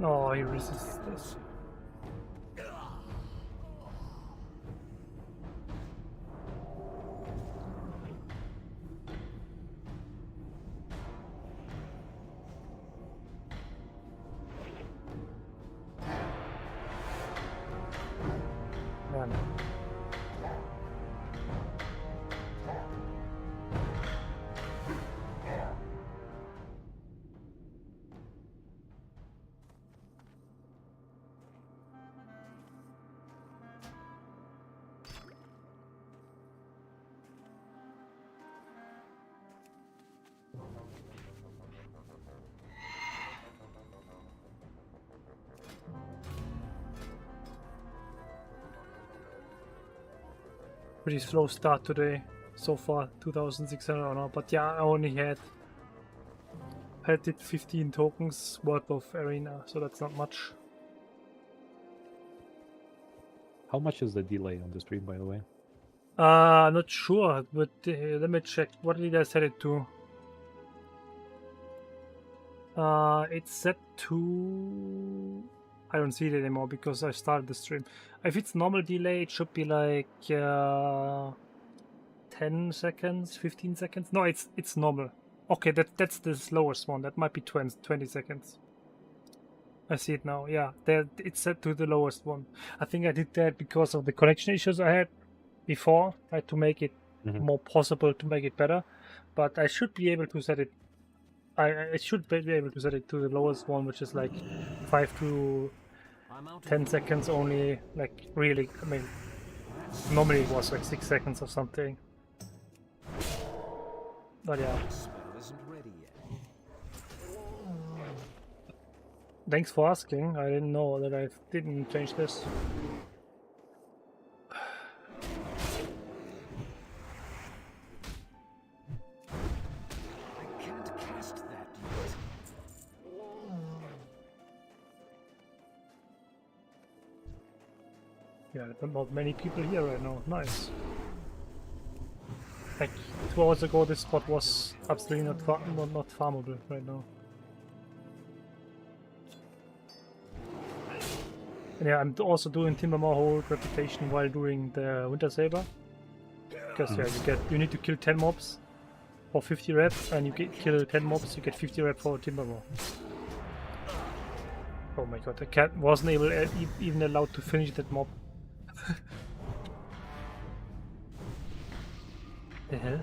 Oh, he resists this. Man. Pretty slow start today. So far 2600 or no, but yeah, I only had it 15 tokens worth of arena, so that's not much. How much is the delay on the stream, by the way? I'm not sure, but let me check. What did I set it to? It's set to... I don't see it anymore because I started the stream. If it's normal delay, it should be like 10 seconds, 15 seconds. No, it's normal. Okay, that's the slowest one. That might be 20 seconds. I see it now. Yeah, it's set to the lowest one. I think I did that because of the connection issues I had before. I had to make it more possible to make it better. But I should be able to set it. I should be able to set it to the lowest one, which is like 5 to 10 seconds only. Like really, I mean, normally it was like 6 seconds or something. But yeah. Thanks for asking. I didn't know that I didn't change this. I can't cast that yet. Yeah, not many people here right now. Nice. Like 2 hours ago, this spot was absolutely not farmable right now. And yeah, I'm also doing Timbermore Hold Reputation while doing the Winter Saber. Because yeah, you need to kill 10 mobs for 50 rep, and you kill 10 mobs, you get 50 rep for Timbermore. Oh my god, the cat wasn't even allowed to finish that mob. The hell?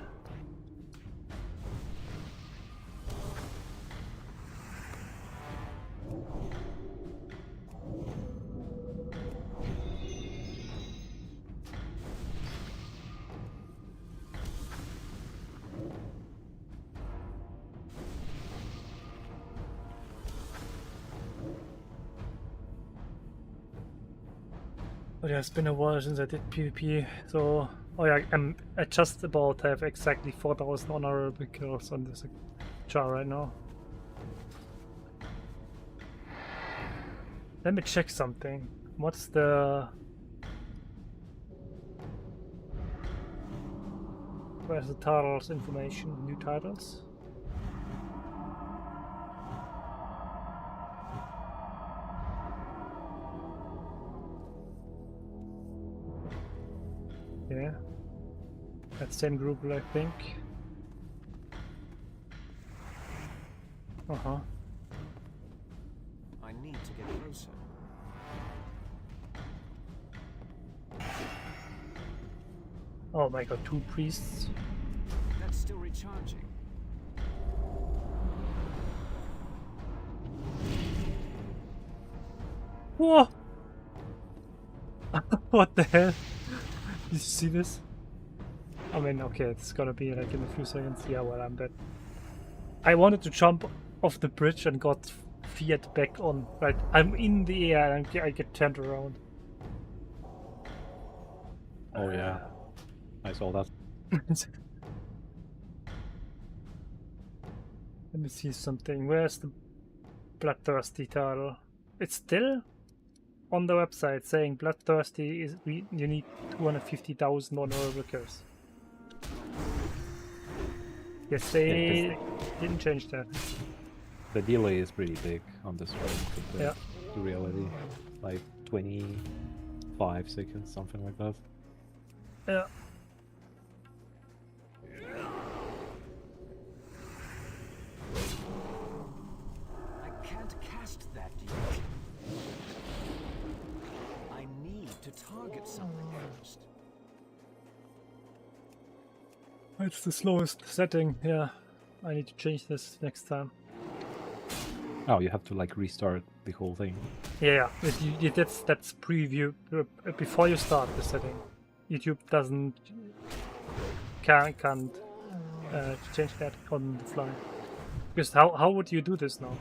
Oh yeah, it's been a while since I did PvP, so... Oh yeah, I just about have exactly 4,000 honorable kills on this jar right now. Let me check something. What's the... Where's the titles information? New titles? Yeah, that's same group, I think. Uh-huh. I need to get closer. Oh my god, 2 priests. That's still recharging. Whoa! What the hell? Did you see this? I mean, okay, it's gonna be like in a few seconds. Yeah, well, I'm dead. I wanted to jump off the bridge and got feared back on. Right, I'm in the air and I get turned around. Oh yeah, I saw that. Let me see something. Where's the Bloodthirsty title? It's still on the website saying Bloodthirsty is you need 250,000 honorable kills. Yes, they didn't change that. The delay is pretty big on this one compared Yeah. to reality. Like 25 seconds, something like that. Yeah. I can't cast that yet. I need to target something first. It's the slowest setting, yeah. I need to change this next time. Oh, you have to like restart the whole thing. Yeah, that's preview before you start the setting. YouTube can't change that on the fly. Because how would you do this now?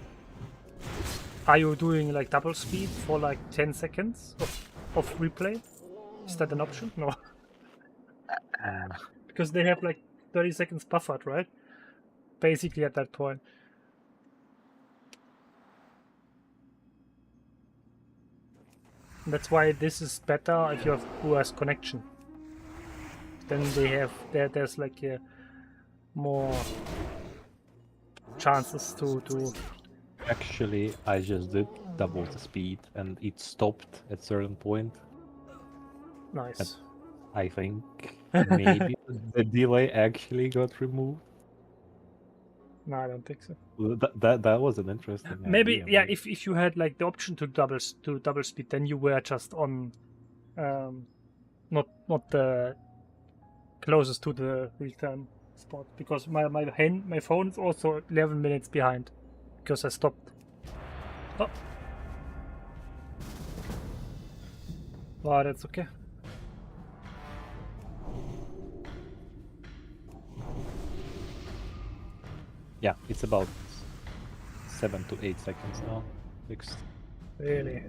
Are you doing like double speed for like 10 seconds of replay? Is that an option? No. Because they have like 30 seconds buffered, right? Basically at that point. And that's why this is better if you have worse connection. Then they have there's like more chances to Actually, I just did double the speed and it stopped at certain point. nice. I think maybe the delay actually got removed. No, I don't think so. That was an interesting Maybe idea. yeah. If you had like the option to double speed, then you were just on, not the closest to the real time spot, because my phone is also 11 minutes behind because I stopped. Oh, well, that's okay. Yeah, it's about 7 to 8 seconds now. Fixed. Really.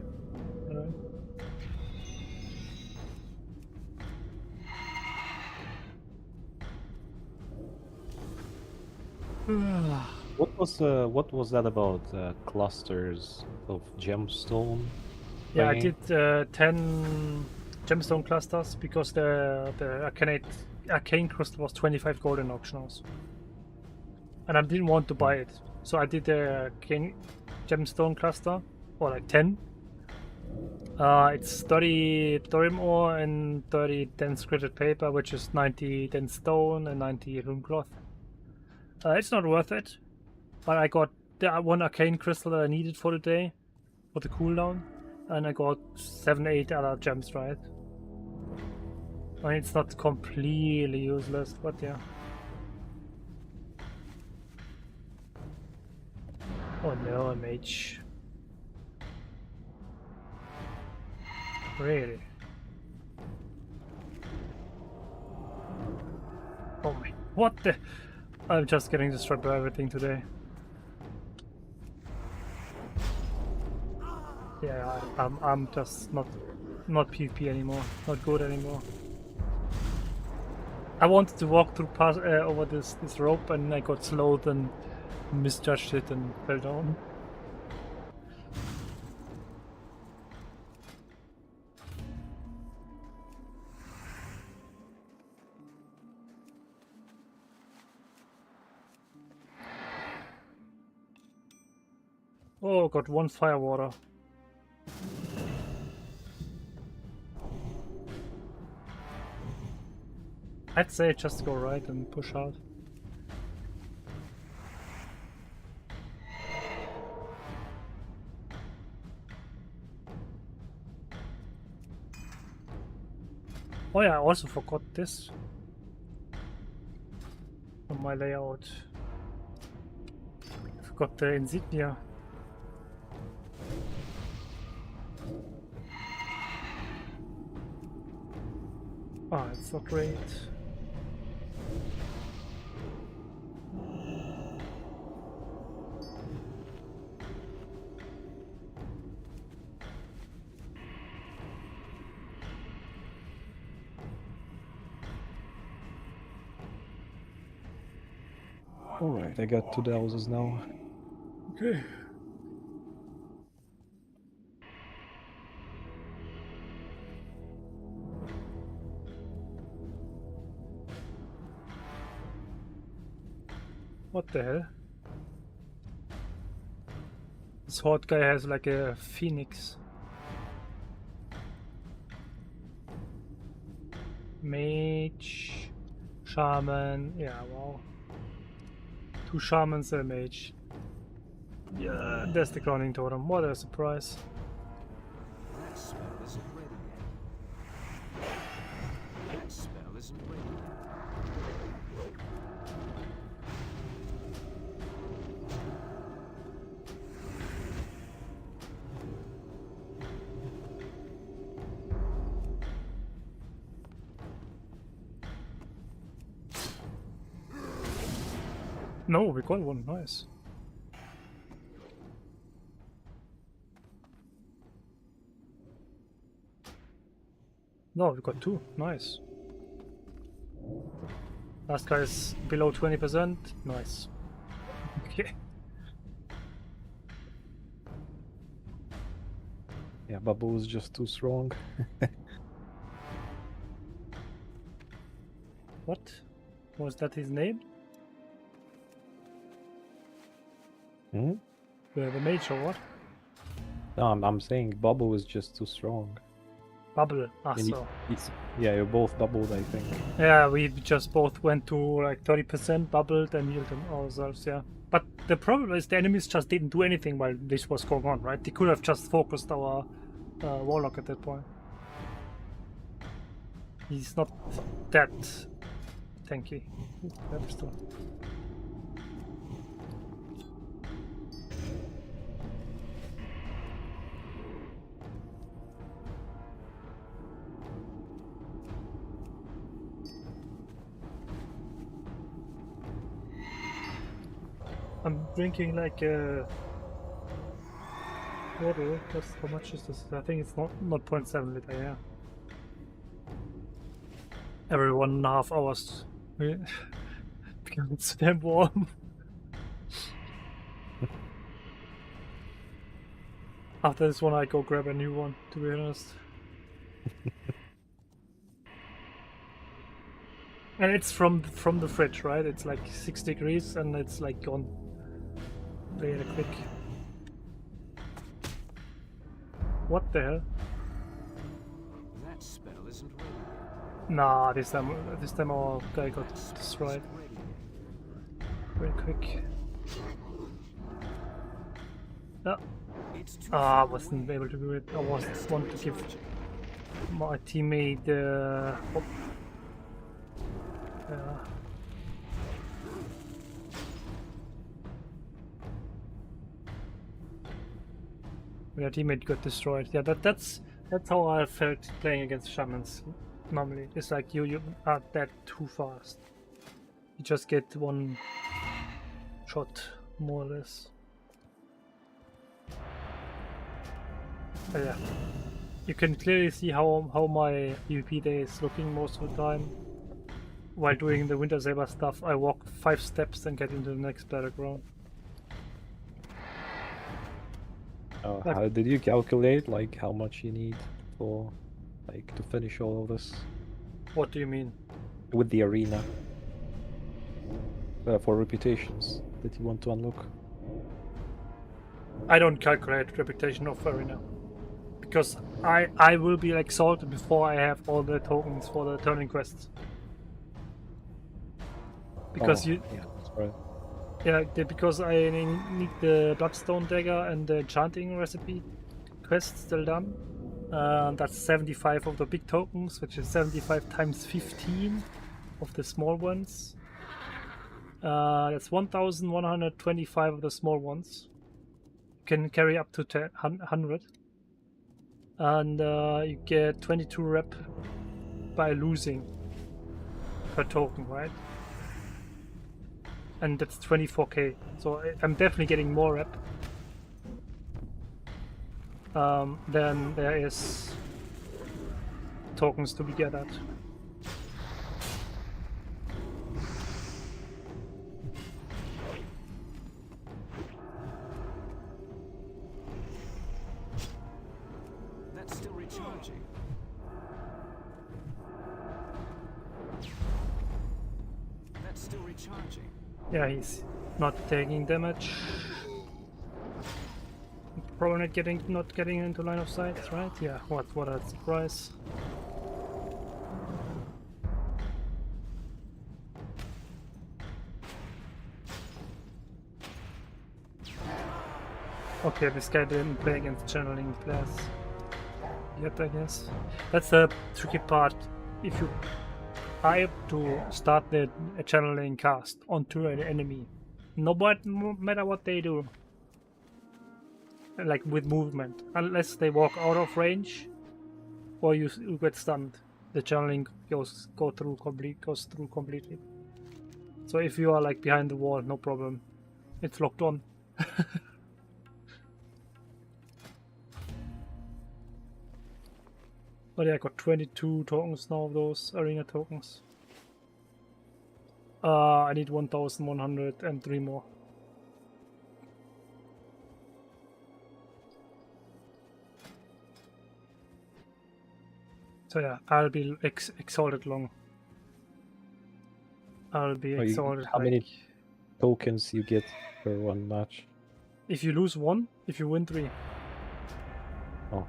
What was that about? Clusters of gemstone? Yeah, I thingy? did 10 gemstone clusters because the arcane crystal was 25 gold in auction house, and I didn't want to buy it, so I did a arcane gemstone cluster, or like 10. It's 30 thorium ore and 30 dense gritted paper, which is 90 dense stone and 90 rune cloth. It's not worth it, but I got the one arcane crystal that I needed for the day, for the cooldown, and I got 7-8 other gems, right? I mean, it's not completely useless, but yeah. Oh no, a mage. Really? Oh my, what the? I'm just getting destroyed by everything today. Yeah, I'm just not PvP anymore, not good anymore. I wanted to walk through over this rope, and I got slowed and misjudged it and fell down. Oh, got one fire water. I'd say just go right and push out. Oh yeah, I also forgot this on my layout. I forgot the insignia. Ah, it's not great. Alright, I got 2 houses now. Okay. What the hell? This horde guy has like a phoenix. Mage, shaman, yeah, wow. 2 shamans and a mage. Yeah, there's the crowning totem. What a surprise. That spell isn't ready yet. That spell isn't ready yet. No, we got one. Nice. No, we got 2. Nice. Last guy is below 20%. Nice. Okay. Yeah, Bubble is just too strong. What? Was that his name? Hmm? The mage or what? No, I'm saying Bubble is just too strong. Bubble. Ah, And so. yeah, you're both bubbled, I think. Yeah, we just both went to like 30%, bubbled, and healed them ourselves, yeah. But the problem is the enemies just didn't do anything while this was going on, right? They could have just focused our Warlock at that point. He's not that tanky. Ooh, that's still. I'm drinking like water. How much is this? I think it's not 0.7 liter, yeah. Every 1.5 hours because it's damn warm. After this one I go grab a new one, to be honest. And it's from the fridge, right? It's like 6 degrees and it's like gone very quick. What the hell? That spell isn't ready. Nah, this time our guy got destroyed very quick. Ah, It's too I far wasn't away. able to do it. I was want to give my teammate oh. Yeah. Your teammate got destroyed. Yeah, that's how I felt playing against shamans. Normally, it's like you are dead too fast. You just get one shot, more or less. But yeah, you can clearly see how my PvP day is looking most of the time. While doing the Winter Saber stuff, I walk 5 steps and get into the next battleground. Like- How did you calculate like how much you need for like to finish all of this What do you mean? with the arena for reputations that you want to unlock? I don't calculate reputation of arena because I will be like salted before I have all the tokens for the turning quests. Because yeah, that's right. because I need the Bloodstone Dagger and the Enchanting Recipe quest still done. That's 75 of the big tokens, which is 75 times 15 of the small ones. That's 1,125 of the small ones. You can carry up to 100. And you get 22 rep by losing per token, right? And that's 24k, so I'm definitely getting more rep. Then there is tokens to be gathered. That's still recharging. That's still recharging. Yeah, he's not taking damage. Probably not getting into line of sight, right? Yeah, what a surprise. Okay, this guy didn't play against channeling players yet, I guess. That's the tricky part. If you I have to start the channeling cast onto an enemy, no matter what they do, like with movement, unless they walk out of range or you get stunned, the channeling goes through completely. So if you are like behind the wall, no problem, it's locked on. But yeah, I got 22 tokens now of those arena tokens. I need 1,103 more. So yeah, I'll be exalted long. I'll be Oh, exalted. how many like, tokens you get per one match? if you lose 1, if you win 3. Oh.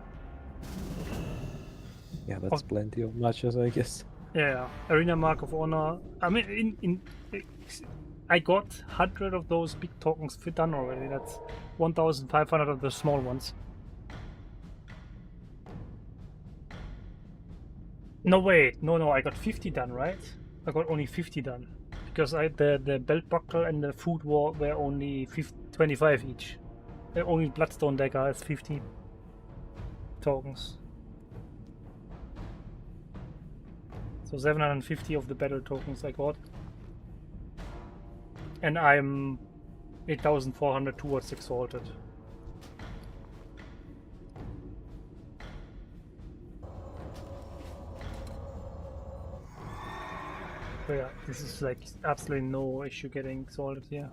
Yeah, that's plenty of matches, I guess. Yeah, Arena Mark of Honor. I mean, I got 100 of those big tokens fit done already. That's 1,500 of the small ones. No, wait, no, I got 50 done, right? I got only 50 done because the belt buckle and the food war were only 25 each. Only Bloodstone Dagger has 50 tokens. So 750 of the battle tokens I got. And I'm 8,400 towards Exalted. So yeah, this is like absolutely no issue getting Exalted here.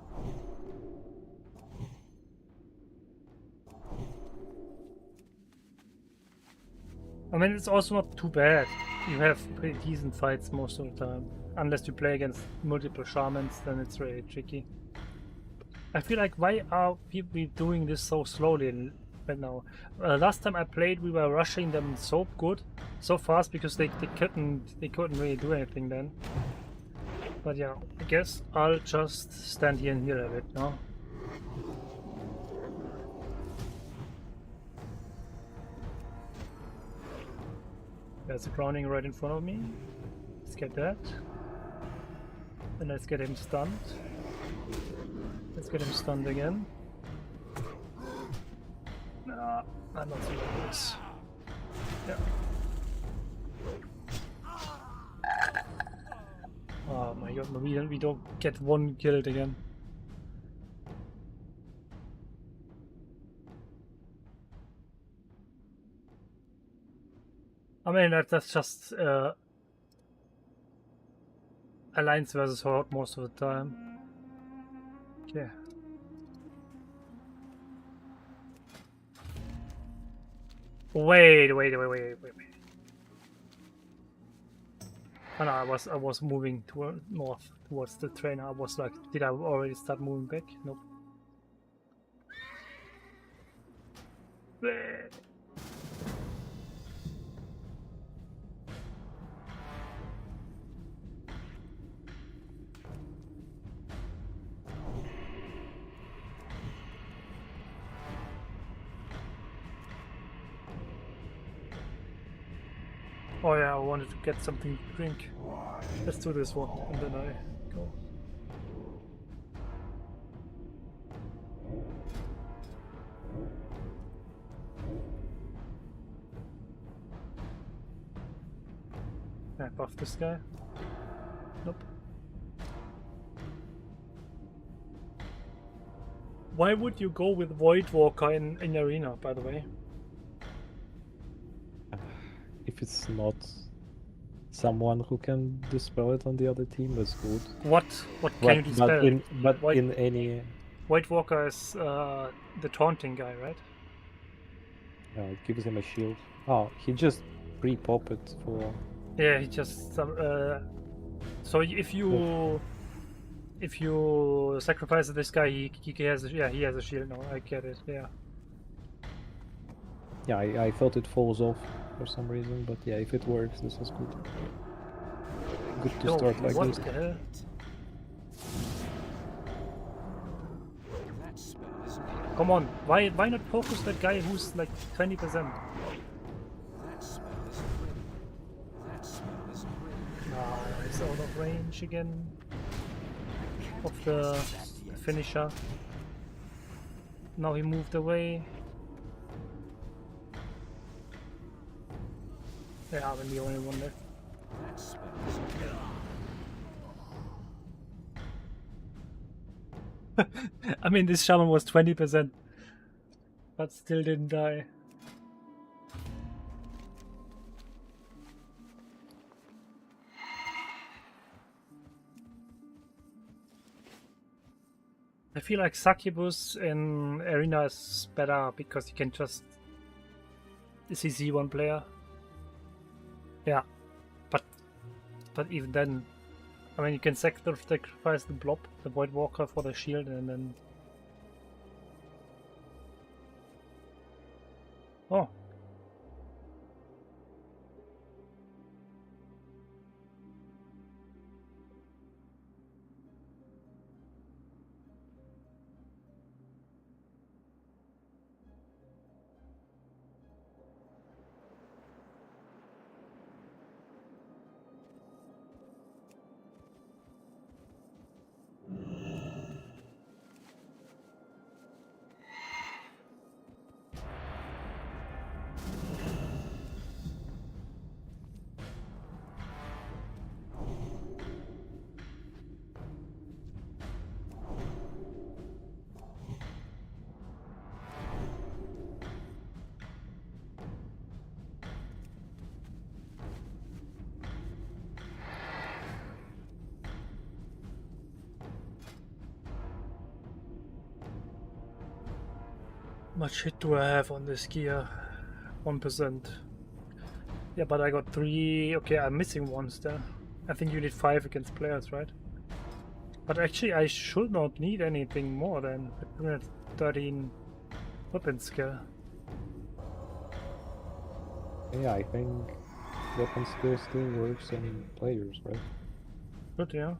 I mean, it's also not too bad. You have pretty decent fights most of the time. Unless you play against multiple shamans, then it's really tricky. I feel like, why are people doing this so slowly right now? Last time I played, we were rushing them so good, so fast, because they couldn't really do anything then. But yeah, I guess I'll just stand here and heal a bit now. There's a Browning right in front of me. Let's get that. And let's get him stunned. Let's get him stunned again. Nah, I'm not doing this. Yeah. Oh my god, no, we don't get one killed again. I mean, that's just Alliance versus Horde most of the time. Okay. Wait. Oh no, I was moving north towards the train. I was like, did I already start moving back? Nope. Bleh. Oh yeah, I wanted to get something to drink. Let's do this one, and then I go. Can I buff this guy? Nope. Why would you go with Voidwalker in Arena, by the way? If it's not someone who can dispel it on the other team, that's good. What can you dispel? In any... Voidwalker is the taunting guy, right? it gives him a shield. Oh, he just pre-pop it for... Yeah, he just so if you sacrifice this guy, he has a shield now. I get it. Yeah. Yeah, I thought it falls off for some reason, but yeah, if it works, this is good. Good to start like what this. the hell? That spell isn't here. Come on, why not focus that guy who's like 20%? That spell isn't ready. That spell isn't ready. Ah, he's out of range again of the finisher. Now he moved away. Yeah, I'm the only one left. That spell isn't ready. I mean, this shaman was 20%, but still didn't die. I feel like Succubus in Arena is better because you can just CC one player. Yeah, but even then, I mean, you can sacrifice the blob, the Void Walker for the shield, and then... Oh. Much hit do I have on this gear? 1%. Yeah, but I got 3. Okay, I'm missing 1 still. I think you need 5 against players, right? But actually, I should not need anything more than 13 weapon skill. Yeah, I think weapon skill still works on players, right? Good, yeah.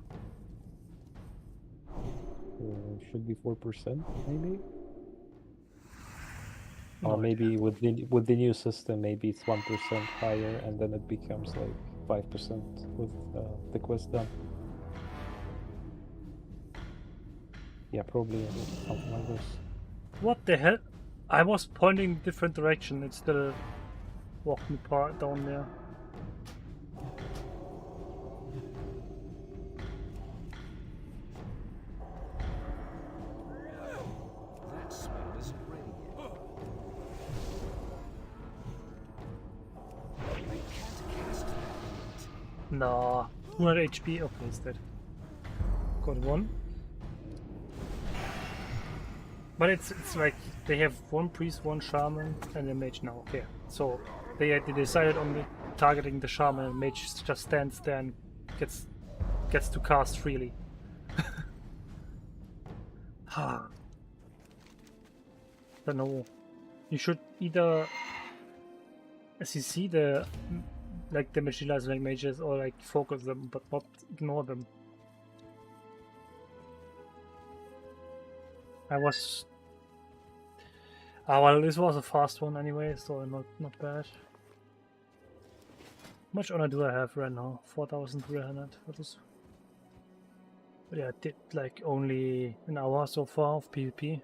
Should be 4%, maybe? No Or maybe idea. with the new system, maybe it's 1% higher, and then it becomes like 5% with the quest done. Yeah, probably something like this. What the hell? I was pointing different direction. It still walked me down there. That spell isn't ready yet. I can't cast that yet. Nah, 200 HP. Okay, it's dead. Got 1. But it's like they have 1 priest, 1 shaman, and a mage now. Okay, so they decided on targeting the shaman, and mage just stands there and gets to cast freely. Don't know. You should either, as you see, the like damage dealers like mages, or like focus them, but not ignore them. Well, this was a fast one anyway, so not bad. How much honor do I have right now? 4,300 for this. But yeah, I did like only an hour so far of PvP.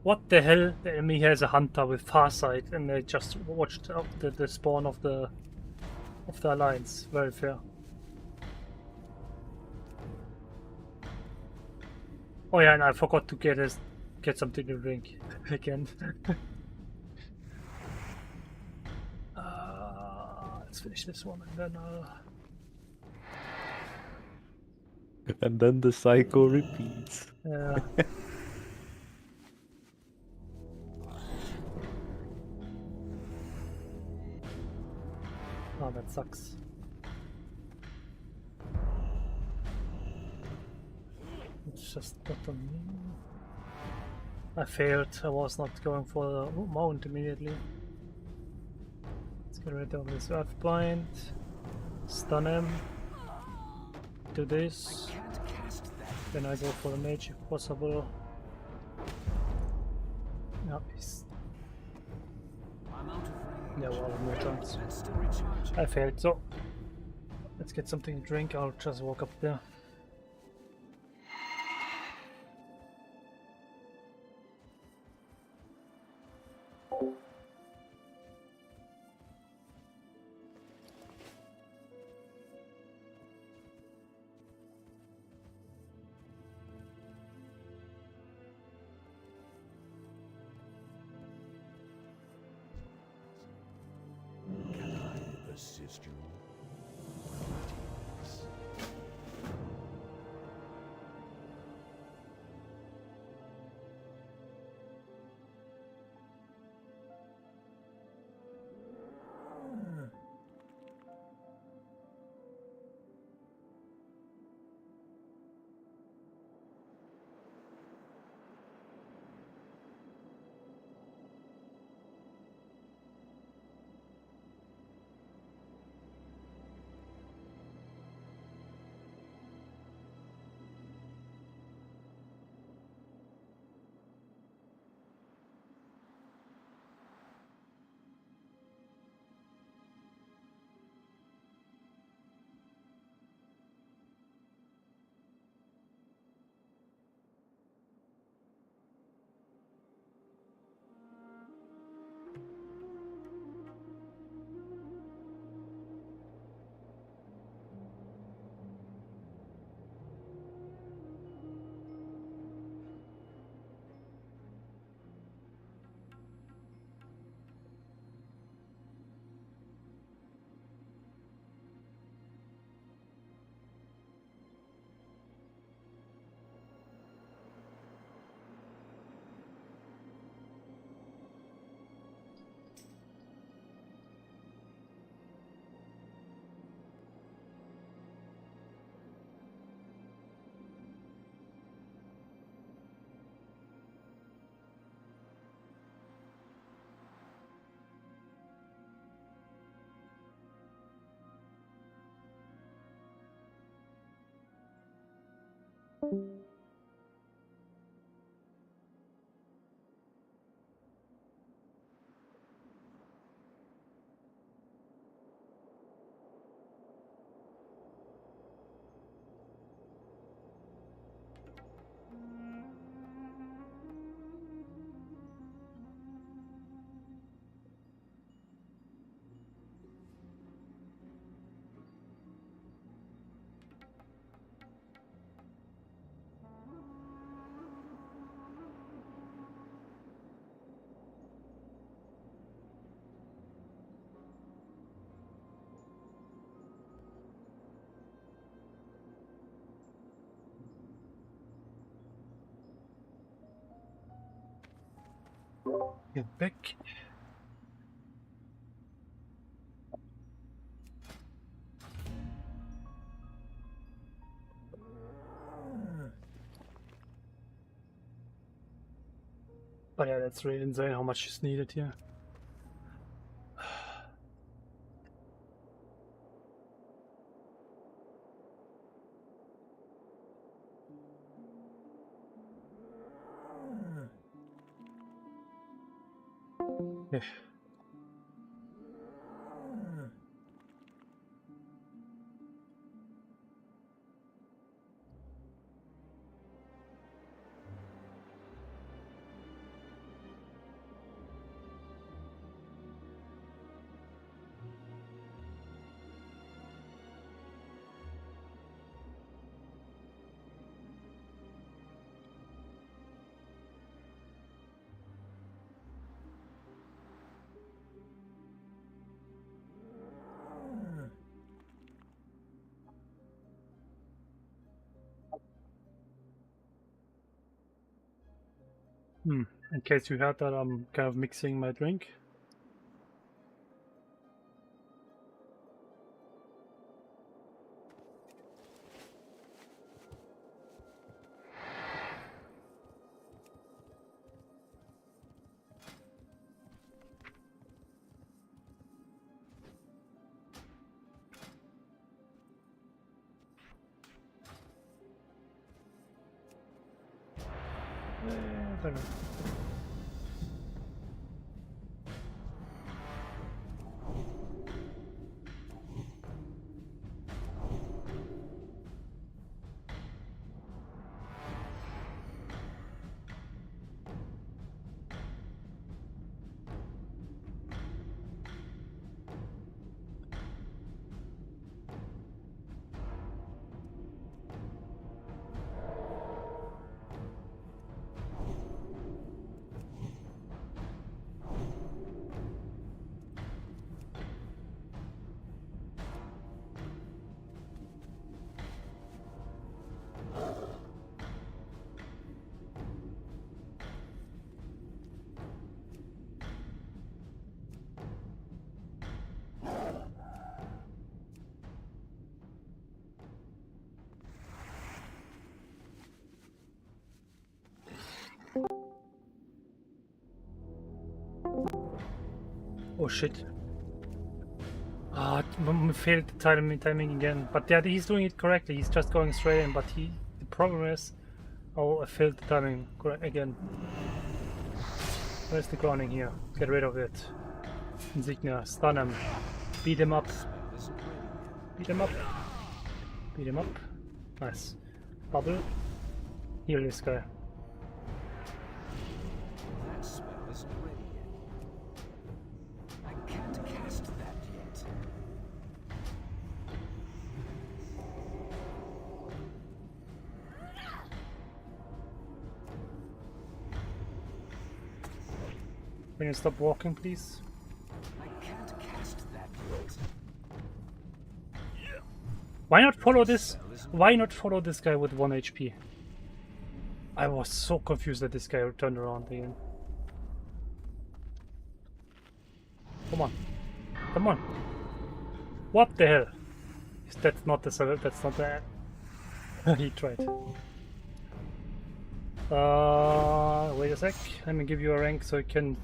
What the hell? The enemy has a hunter with farsight, and they just watched out the spawn of the alliance. Very fair. Oh yeah, and I forgot to get something to drink again. Let's finish this one, and then And then the cycle repeats. yeah. Oh, that sucks. it's just not on me. I failed. I was not going for the mount immediately. Let's get rid of this earth blind. Stun him. Do this. Can't cast that. Then I go for the mage if possible. Yep, he's. I'm out of range. Yeah, well, no chance. That's still recharging. I failed, so let's get something to drink. I'll just walk up there. Can I assist you? Greetings. Get back. But yeah, that's really insane how much is needed here. Yeah. In case you heard that, I'm kind of mixing my drink. I don't know. Oh shit. Ah, failed the timing again. But yeah, he's doing it correctly. He's just going straight in. But the problem is, oh, I failed the timing again. Where's the grounding here? Get rid of it. Insignia, stun him, beat him up, beat him up, beat him up. Nice. Bubble. Heal this guy. That spell isn't ready yet. I can't cast that yet. Can you stop walking, please? I can't cast that yet. Why not follow this? Why not follow this guy with 1 HP? I was so confused that this guy turned around again. Come on. Come on. What the hell? That's not the... That's not the... He tried. Wait a sec. Let me give you a rank so you can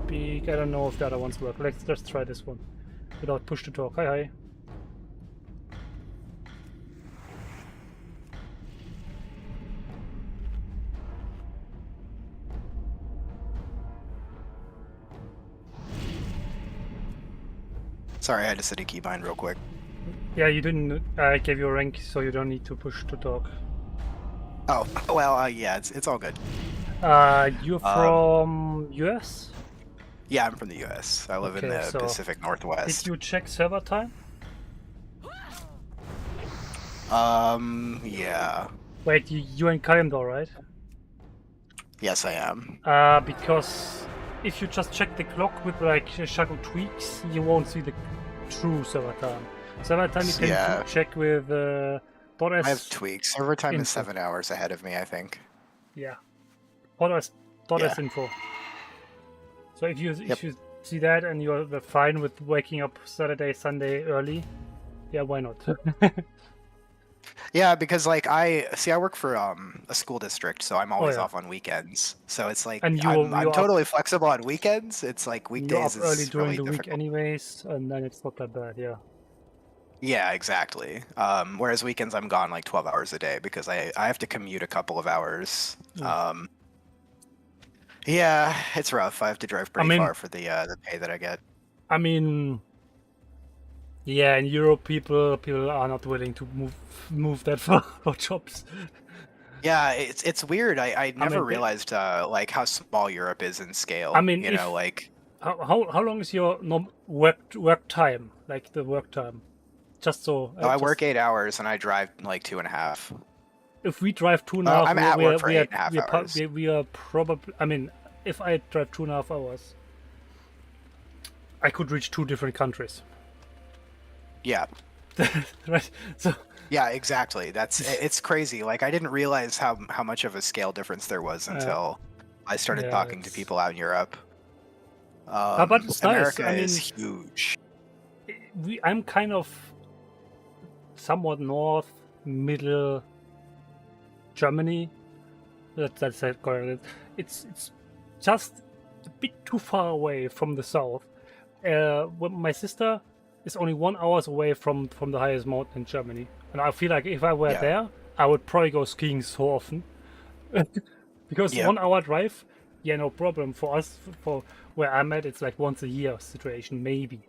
speak. I don't know if the other ones work. Let's just try this one. Without push to talk. Hi, hi. Sorry, I had to city keybind real quick. Yeah, you didn't. I gave you a rank, so you don't need to push to talk. Oh, well, yeah, it's all good. You're from US? Yeah, I'm from the US. I live in Okay, the so Pacific Northwest. Did you check server time? Yeah. Wait, you're in Kalimdor, right? Yes, I am. Because if you just check the clock with like shuttle tweaks, you won't see the true server time. Server time you can Yeah. check with .s. I have tweaks. Server time is info. 7 hours ahead of me, I think. Yeah. .s Yeah. info. So if you see that and you're fine with waking up Saturday, Sunday early, yeah, why not? Yeah, because like I work for a school district, so I'm always yeah. off on weekends. So it's like And I'm you're totally flexible on weekends. It's like You're up weekdays early is during really the week difficult. anyways, and then it's not that bad, yeah. Yeah, exactly. Whereas weekends I'm gone like 12 hours a day because I have to commute a couple of hours. Yeah, it's rough. I have to drive pretty far for the pay that I get. I mean, yeah, in Europe people are not willing to move that far for jobs. Yeah, it's weird. I never mean, realized like how small Europe is in scale. I mean, you know, like how long is your work time? Like the work time, just so. I work 8 hours and I drive like 2.5. If we drive 2.5, I'm at work for 8.5 hours. We are probably. I mean, if I drive 2.5 hours, I could reach 2 different countries. Yeah. Right. So. Yeah, exactly. It's crazy. Like I didn't realize how much of a scale difference there was until I started talking to people out in Europe. But it's America nice. I mean, is huge. I'm kind of somewhat north, middle Germany. That's it. It's just a bit too far away from the south. My sister is only 1 hour away from the highest mountain in Germany, and I feel like if I were there, I would probably go skiing so often Because Yeah. 1 hour drive, yeah, no problem. For us, for where I'm at, it's like once a year situation, maybe.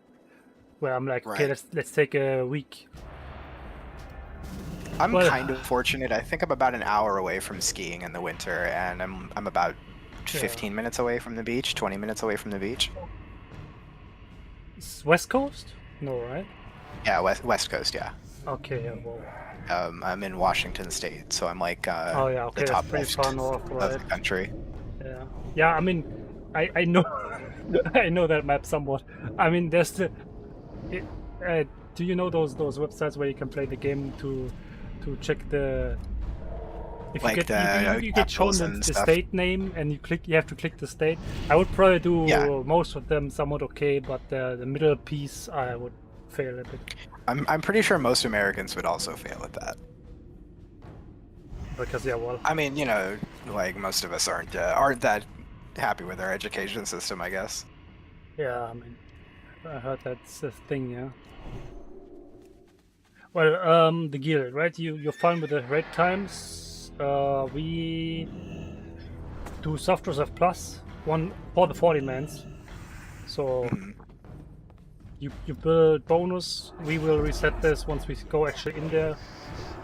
Where I'm like, okay, Right. let's take a week. I'm Well- kind of fortunate. I think I'm about an hour away from skiing in the winter, and I'm about 15 minutes away from the beach, 20 minutes away from the beach. It's West Coast? No, right? Yeah, west coast. Yeah. Okay, yeah, well. I'm in Washington State, so I'm like Oh yeah, okay, the top that's pretty left far north, of right? the country. Yeah, yeah. I mean, I know, I know that map somewhat. I mean, there's the. Do you know those websites where you can play the game to check the. If Like you get the you get shown capitals the, and the stuff. state name and you have to click the state. I would probably do Yeah. most of them somewhat okay, but the middle piece I would fail a bit I'm pretty sure most Americans would also fail at that. because yeah, well, I mean, you know, like most of us aren't that happy with our education system, I guess. yeah. I mean, I heard that's a thing, yeah. Well, the guild, right? You're fine with the raid times. We do soft reserve plus one for the 40 mans. So Mhm. you build bonus. We will reset this once we go actually in there.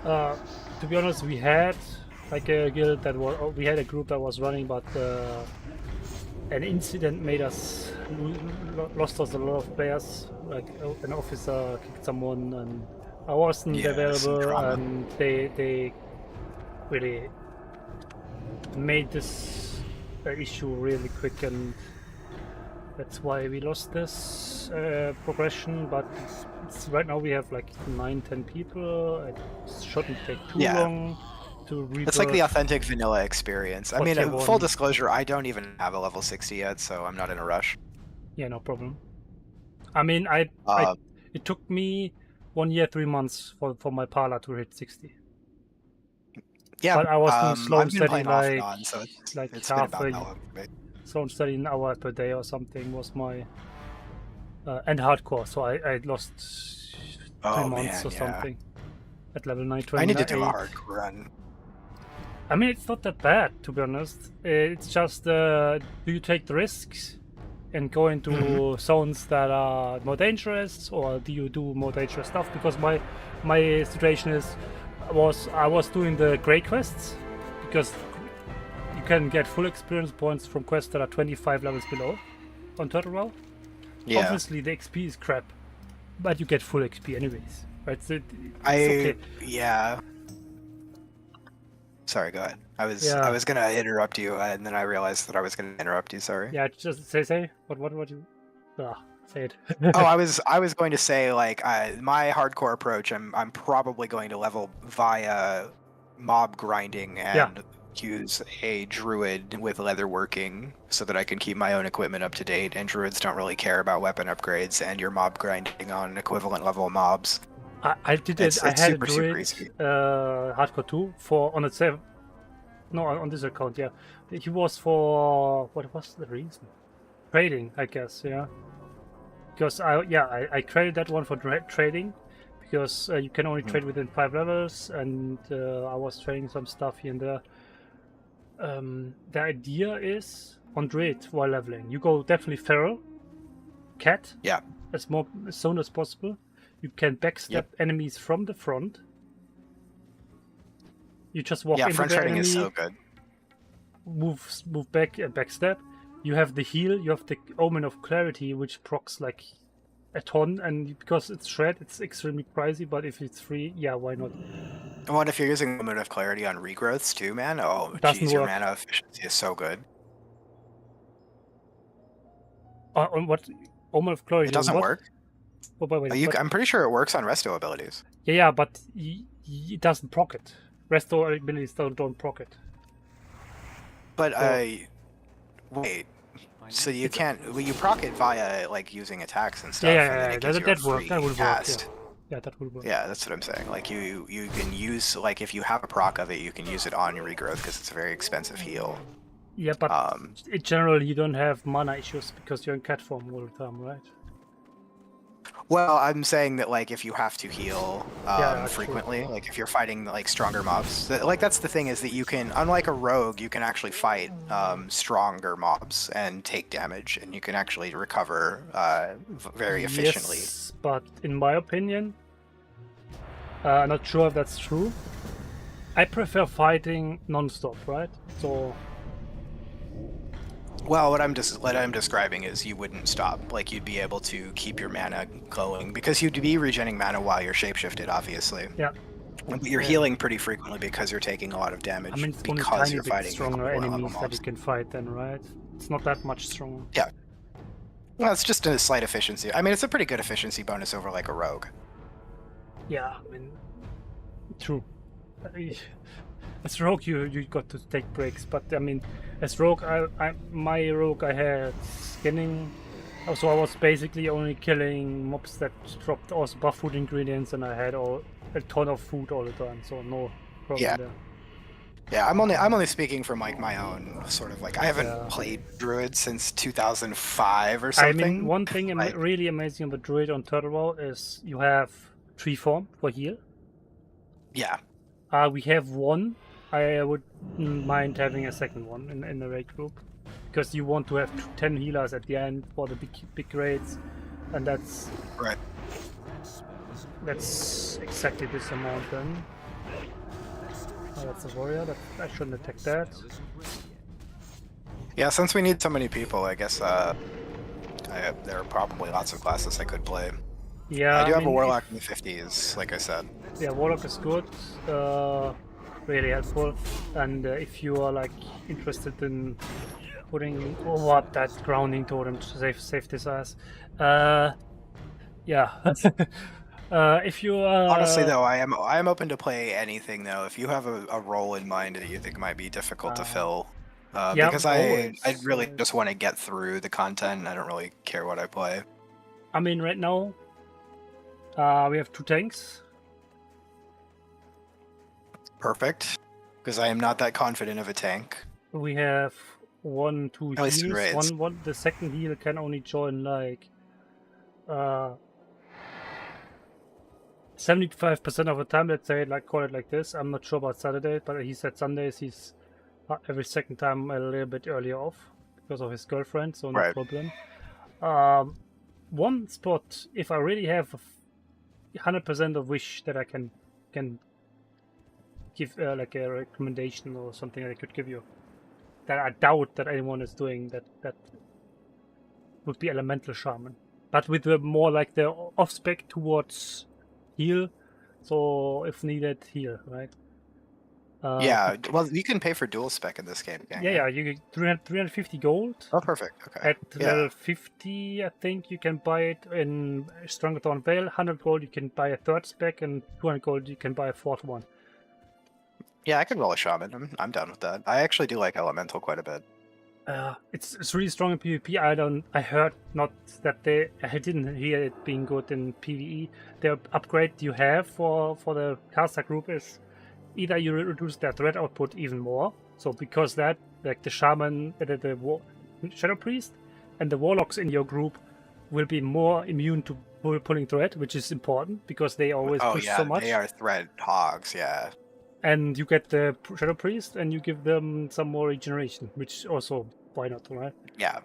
To be honest, we had like a guild that we had a group that was running, but an incident made us lost us a lot of players. Like an officer kicked someone, and I wasn't Yeah, some available, drama. and they really made this issue really quick, and that's why we lost this progression. But right now we have like 9-10 people. It shouldn't take too Yeah. long to rebuild. It's like the authentic vanilla experience. I What mean, tier full one? disclosure, I don't even have a level 60 yet, so I'm not in a rush. Yeah, no problem. I mean, Uh, it took me 1 year, 3 months for my Parla to hit 60. Yeah, But I was doing slow I've and been steady, playing off and like- on, so it's like been half about a- that long for me. Slow and steady, an hour per day or something was my and hardcore. So I lost 3 Oh months man, or yeah. something at level 920. I need to do a hard run. I mean, it's not that bad, to be honest. It's just, do you take the risks and go into Mm-hmm. zones that are more dangerous, or do you do more dangerous stuff? Because my situation I was doing the grey quests, because you can get full experience points from quests that are 25 levels below on Turtle Well. Yeah, Obviously, the XP is crap, but you get full XP anyways, right? So it's I okay. yeah. Sorry, go ahead. I Yeah. was gonna interrupt you, and then I realized that I was gonna interrupt you. Sorry. Yeah, just say what you say it. Oh, I was going to say like my hardcore approach. I'm probably going to level via mob grinding and use a druid with leatherworking so that I can keep my own equipment up to date. And druids don't really care about weapon upgrades, and you're mob grinding on equivalent level mobs. I did it. It's I had super, a super druid easy. hardcore 2 for on itself. No, on this account, yeah. He was for what was the reason? Trading, I guess, yeah. Because I created that one for trading, because you can only trade within 5 levels, and I was trading some stuff here and there. The idea is on druid while leveling, you go definitely feral, cat, Yeah. as soon as possible. You can backstab Yep. enemies from the front. You just walk Yeah, into front the trading enemy, is so good. move back and backstab. You have the heal. You have the Omen of Clarity, which procs like a ton, and because it's shred, it's extremely pricey. But if it's free, yeah, why not? And what if you're using Moment of Clarity on regrowths too, man? Oh, Doesn't jeez, your work. mana efficiency is so good. On what Omen of Clarity? It doesn't what? work. Oh, wait, You, what? I'm pretty sure it works on resto abilities. Yeah, but it doesn't proc it. Restore abilities don't proc it. But So- wait. So you can't. Well, you proc it via like using attacks and stuff. Yeah, and then yeah, it gives that you a that work. free That would work. cast. Yeah, that would work. Yeah, that's what I'm saying. Like you can use like if you have a proc of it, you can use it on your regrowth because it's a very expensive heal. Yeah, but Um, in general, you don't have mana issues because you're in cat form all the time, right? Well, I'm saying that like if you have to heal that's frequently, like if you're fighting like stronger mobs, like that's the thing is that you can, unlike a rogue, you can actually fight stronger mobs and take damage, and you can actually recover very efficiently. Yes, but in my opinion, not sure if that's true. I prefer fighting non-stop, right? So Well, what I'm describing is you wouldn't stop. Like you'd be able to keep your mana going because you'd be regenerating mana while you're shapeshifted, obviously. yeah, But you're healing pretty frequently because you're taking a lot of damage I mean it's only because tiny you're bit fighting stronger lower level enemies that mobs. you can fight then, right? It's not that much stronger. Yeah. Well, it's just a slight efficiency. I mean, it's a pretty good efficiency bonus over like a rogue. Yeah, I mean, true. As rogue, you got to take breaks, but I mean, as rogue, my rogue I had skinning, so I was basically only killing mobs that dropped also buff food ingredients, and I had a ton of food all the time, so no problem Yeah. there. Yeah, I'm only speaking from like my own sort of like I haven't Yeah. played Druid since 2005 or I something. mean, one thing like- really amazing about Druid on Turtle Wall is you have tree form for heal. Yeah. We have one. I wouldn't mind having a second one in the raid group, because you want to have 10 healers at the end for the big raids, and that's Right. exactly this amount then. Oh, that's a warrior. I shouldn't attack that. Yeah, since we need so many people, I guess there are probably lots of classes I could play. Yeah, I do have a mean, warlock in the 50s, like I said. Yeah, warlock is good. Really helpful. And if you are like interested in putting over that grounding totem to save this ass, yeah. If you Honestly, though, I am open to play anything though. If you have a role in mind that you think might be difficult to fill, yeah, because I always, really always. just want to get through the content. I don't really care what I play. I mean, right now we have 2 tanks. Perfect, because I am not that confident of a tank. We have 1, 2 At least in heals. raids. One. The second heal can only join like 75% of the time. Let's say, like, call it like this. I'm not sure about Saturday, but he said Sundays he's every second time a little bit earlier off because of his girlfriend, so no Right. problem. One spot, if I really have 100% of wish that I can give like a recommendation or something I could give you, that I doubt that anyone is doing, that would be Elemental Shaman, but with the more like the off spec towards heal, so if needed heal, right? Yeah, well, you can pay for dual spec in this game. Can't you? Yeah, you get 350 gold. Oh, perfect. Okay. At Yeah. level 50, I think you can buy it in Stronger Dawn Vale. 100 gold you can buy a third spec, and 200 gold you can buy a fourth one. Yeah, I could roll a shaman. I'm down with that. I actually do like elemental quite a bit. It's really strong in PvP. I heard not that I didn't hear it being good in PvE. The upgrade you have for the caster group is either you reduce their threat output even more. So because that, like the shaman, the shadow priest, and the warlocks in your group will be more immune to pulling threat, which is important because they always Oh push yeah, so much. they are threat hogs. Yeah. And you get the shadow priest, and you give them some more regeneration, which also, why not, right? Yeah.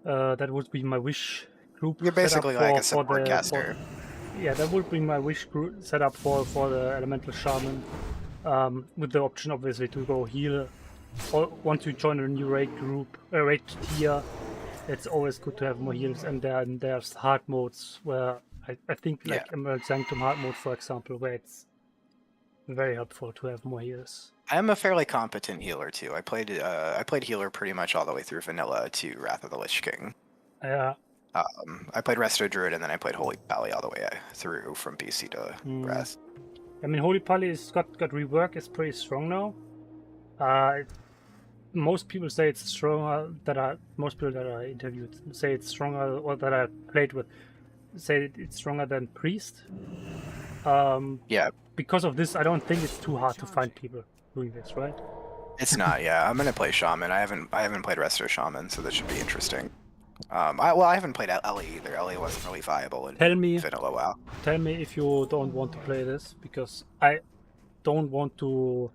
That would be my wish group. You're setup basically like a for support caster. Yeah, that would be my wish group setup for the elemental shaman, with the option obviously to go heal. Or once you join a new raid group, a raid tier, it's always good to have more heals. And then there's hard modes where I think like Emerald Sanctum hard mode, for example, where it's very helpful to have more heals. I'm a fairly competent healer too. I played healer pretty much all the way through vanilla to Wrath of the Lich King. Yeah. I played Resto Druid and then I played Holy Pally all the way through from BC to Wrath. I mean, Holy Pally is got rework. It's pretty strong now. Most people say it's stronger. Most people that I interviewed say it's stronger, or that I played with say it's stronger than Priest. Yeah. Because of this, I don't think it's too hard to find people doing this, right? It's not. Yeah, I'm gonna play Shaman. I haven't played Resto Shaman, so that should be interesting. I haven't played LE either. LE wasn't really viable in Tell me, vanilla WoW. tell me if you don't want to play this, because I don't want to.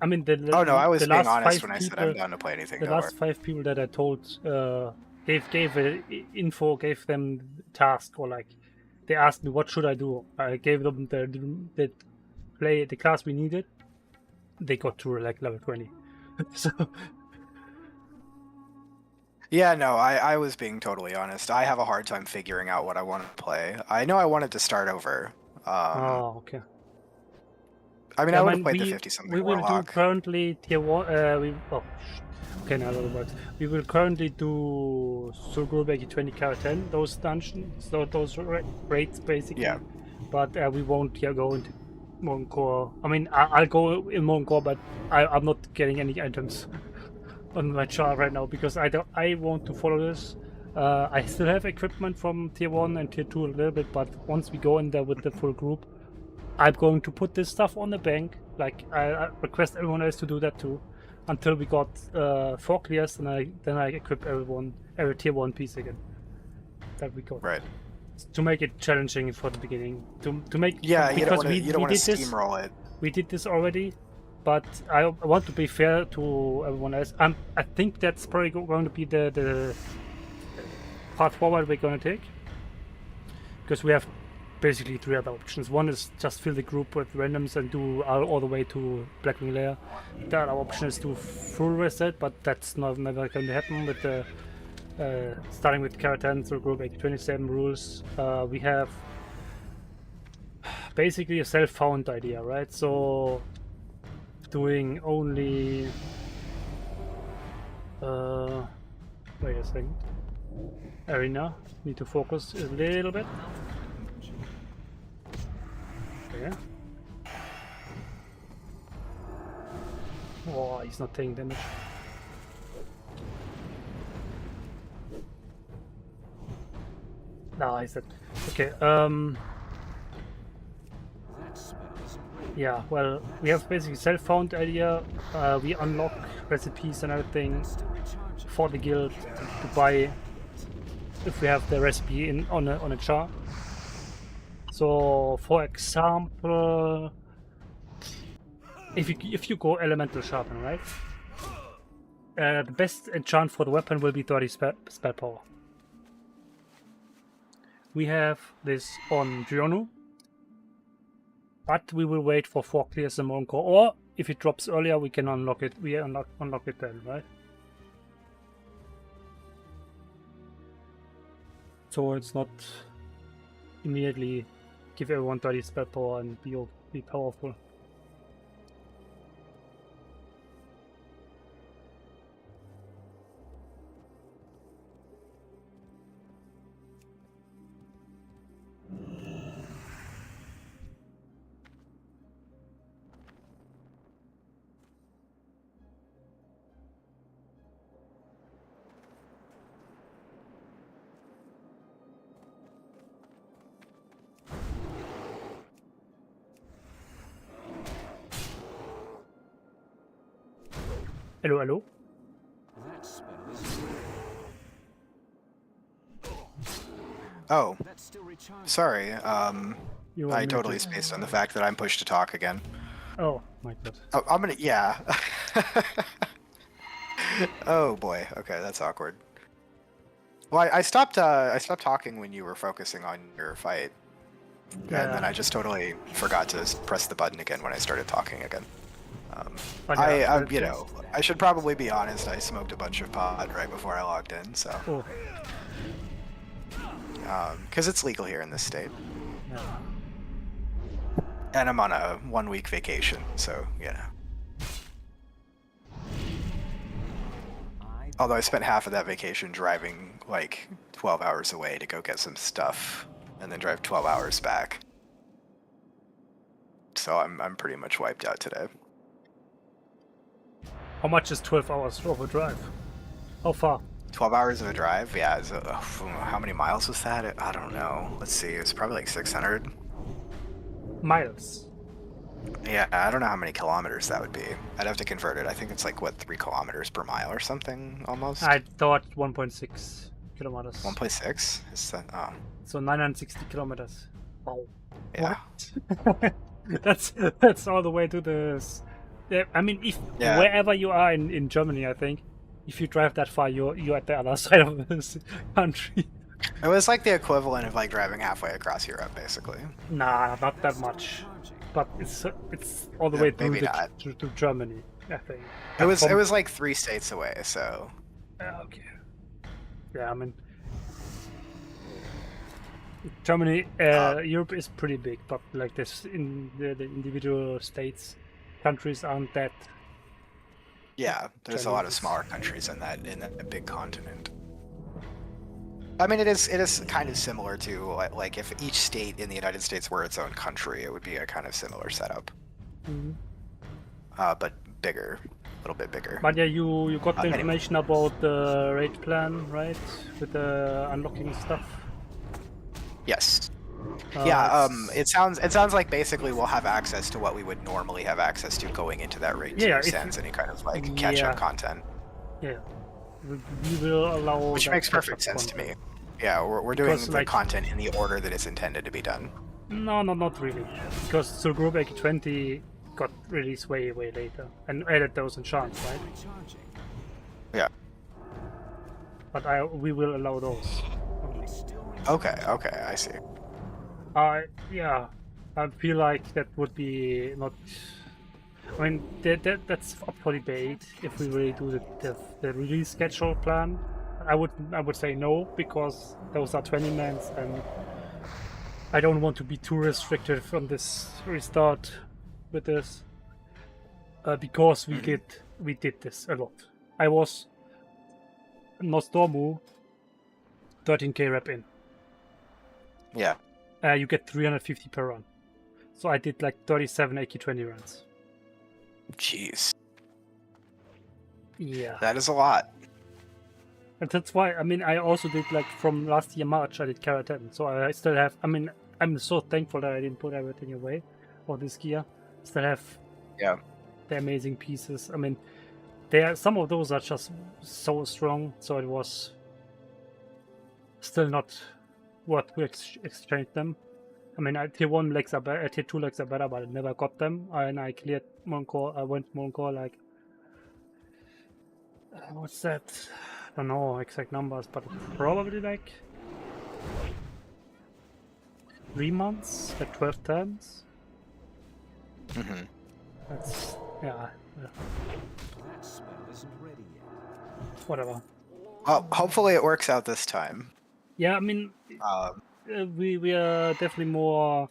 I mean, Oh no, I was the being last honest 5 when I said people, I'm down to play anything. the Don't worry. last 5 people that I told gave info, gave them task, or like they asked me what should I do. I gave them the play the class we needed. They got to like level 20. So Yeah, no, I was being totally honest. I have a hard time figuring out what I want to play. I know I wanted to start over. oh, okay. I mean, Yeah, I would man, have played the we 50-something will do Warlock. currently tier 1. Okay, now that works. We will currently do Surgrubeki 20 10, those dungeons, those raids basically. Yeah. But we won't go into Monkore. I mean, I'll go in Monkore, but I'm not getting any items on my chart right now because I want to follow this. I still have equipment from tier 1 and tier 2 a little bit, but once we go in there with the full group, I'm going to put this stuff on the bank. Like I request everyone else to do that too, until we got 4 clears, and then I equip every tier 1 piece again. That we got. Right. To make it challenging for the beginning. To make Yeah, you don't because want to did this. steamroll it. We did this already, but I want to be fair to everyone else. I think that's probably going to be the path forward we're going to take, because we have basically 3 other options. One is just fill the group with randoms and do all the way to Blackwing Lair. The other option is to full reset, but that's never going to happen with the starting with Karaten through group 27 rules. We have basically a self-found idea, right? So doing only wait a second. Arena, need to focus a little bit. Okay. Oh, he's not taking damage. No, he's dead. Okay, yeah, well, we have basically self-found idea. We unlock recipes and everything for the guild to buy if we have the recipe on a chart. So, for example, if you go elemental sharpen, right? The best enchant for the weapon will be 30 spell power. We have this on Gionu, but we will wait for 4 clears in Monkor, or if it drops earlier, we can unlock it. We unlock it then, right? So it's not immediately give everyone 30 spell power and be powerful. Hello, hello. That spell is Oh, that's still recharged. sorry. You are I muted. totally spaced on the fact that I'm pushed to talk again. Oh my god. Oh, I'm gonna, yeah. Oh boy. Okay, that's awkward. Well, I stopped talking when you were focusing on your fight, and then I just totally forgot to press the button again when I started talking again. But yeah, you know, I should probably be honest. I smoked a bunch of pot right before I logged in, so Oh, because it's legal here in this state, yeah. and I'm on a 1-week vacation, so you know. Although I spent half of that vacation driving like 12 hours away to go get some stuff, and then drive 12 hours back. So I'm pretty much wiped out today. How much is 12 hours of a drive? How far? 12 hours of a drive? Yeah, how many miles was that? I don't know. Let's see, it was probably like 600. Miles. Yeah, I don't know how many kilometers that would be. I'd have to convert it. I think it's like, what, 3 kilometers per mile or something, almost? I thought 1.6 kilometers. 1.6? Is that, oh, So 960 kilometers. Wow. yeah. What? that's all the way to the. Yeah, I mean, if Yeah. wherever you are in Germany, I think, if you drive that far, you're at the other side of this country. It was like the equivalent of like driving halfway across Europe, basically. Nah, not that much. But it's all the way through maybe not. to Germany, I think. It was like 3 states away, so. Okay. Yeah, I mean, Germany, Europe is pretty big, but like this in the individual states, countries aren't that. Yeah, there's a lot of Ginormous. smaller countries in that big continent. I mean, it is kind of similar to like if each state in the United States were its own country, it would be a kind of similar setup. Mhm. But bigger, a little bit bigger. But yeah, you got the Anyway. information about the raid plan, right? With the unlocking stuff. Yes. Uh, Yeah. It sounds like basically we'll have access to what we would normally have access to going into that raid. Yeah, if sans you- any kind of like catch-up yeah. content. Yeah. We will allow. Which that makes catch-up perfect sense to me. content. Yeah, we're doing Because, the like- content in the order that it's intended to be done. No, not really. Because Soul Group AK20 got released way later and added those enchants, right? Recharging. Yeah. But we will allow those. Okay, I see. Yeah, I feel like that would be not. I mean, that's up for debate if we really do the release schedule plan. I would say no, because those are 20 mans and I don't want to be too restrictive on this restart with this. Because we did this a lot. I was Nostormu 13k rep in. Yeah. You get 350 per run. So I did like 37 AK20 runs. Jeez. Yeah. That is a lot. And that's why, I mean, I also did like from last year March, I did Kara 10. So I still have, I mean, I'm so thankful that I didn't put everything away for this gear. Still have Yeah. the amazing pieces. I mean, some of those are just so strong, so it was still not worth to exchange them. I mean, tier 1 legs are better, tier 2 legs are better, but I never got them. And I cleared Moncor, I went Moncor like, what's that? I don't know exact numbers, but probably like 3 months, like 12 times. Mm-hmm. That's, yeah, That spell isn't ready yet. whatever. Well, hopefully it works out this time. Yeah, I mean, we are definitely more.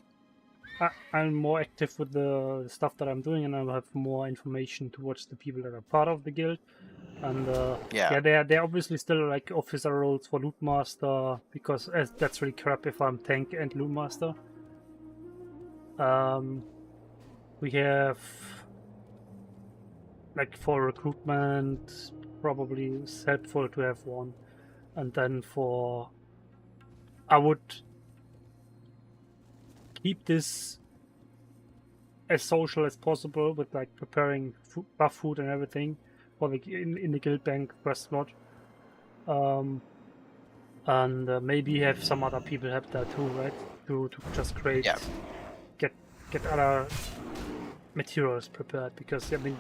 I'm more active with the stuff that I'm doing, and I'll have more information towards the people that are part of the guild. And Yeah. they're obviously still like officer roles for loot master, because that's really crap if I'm tank and loot master. We have like for recruitment, probably it's helpful to have one, and then for I would keep this as social as possible with like preparing buff food and everything for the in the guild bank first slot, and maybe have some other people help there too, right? To just create, Yeah. get other materials prepared, because I mean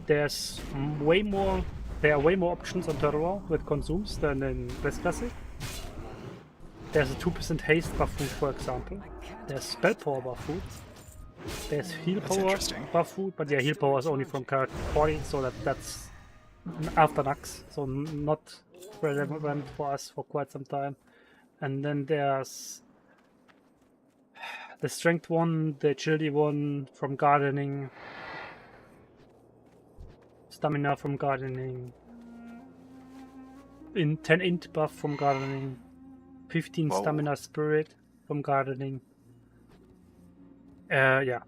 there's way more. There are way more options on Turtle with consumes than in West Classic. There's a 2% haste buff food, for example. There's spell power buff food. There's heal That's power interesting. buff food, but yeah, heal power is only from character 40, so that's after Nux, so not relevant for us for quite some time. And then there's the strength one, the agility one from gardening, stamina from gardening, 10 int buff from gardening, 15 Whoa. stamina spirit from gardening. Yeah,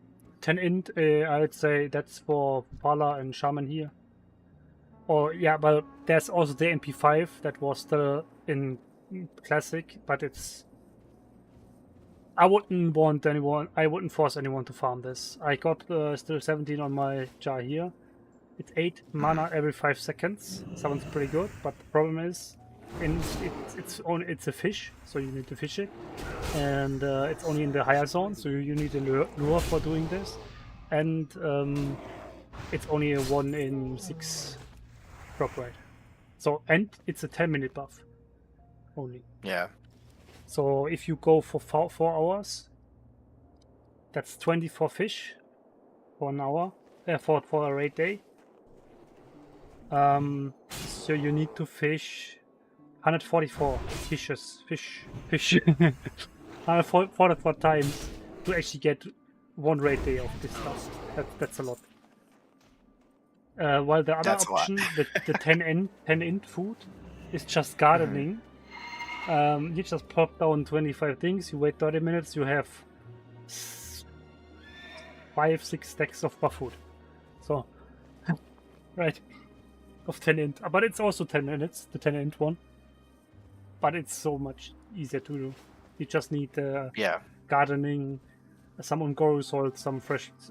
10 int, I would say that's for Pala and Shaman here. Or yeah, but there's also the MP5 that was still in Classic, but it's I wouldn't want anyone. I wouldn't force anyone to farm this. I got still 17 on my jar here. It's 8 mana every 5 seconds. Sounds pretty good, but the problem is, it's a fish, so you need to fish it, and it's only in the higher zone, so you need a lure for doing this, and it's only a 1 in 6 drop rate. So and it's a 10-minute buff only. Yeah. So if you go for 4 hours, that's 24 fish for an hour, for a raid day. So you need to fish 144 fish, 144 times to actually get 1 raid day of this stuff. That's a lot. While the other option, the 10 int food, is just gardening. You just plop down 25 things, you wait 30 minutes, you have 5-6 stacks of buff food. So, right, of 10 int. But it's also 10 minutes, the 10 int one. But it's so much easier to do. You just need gardening, some ungoro salt, some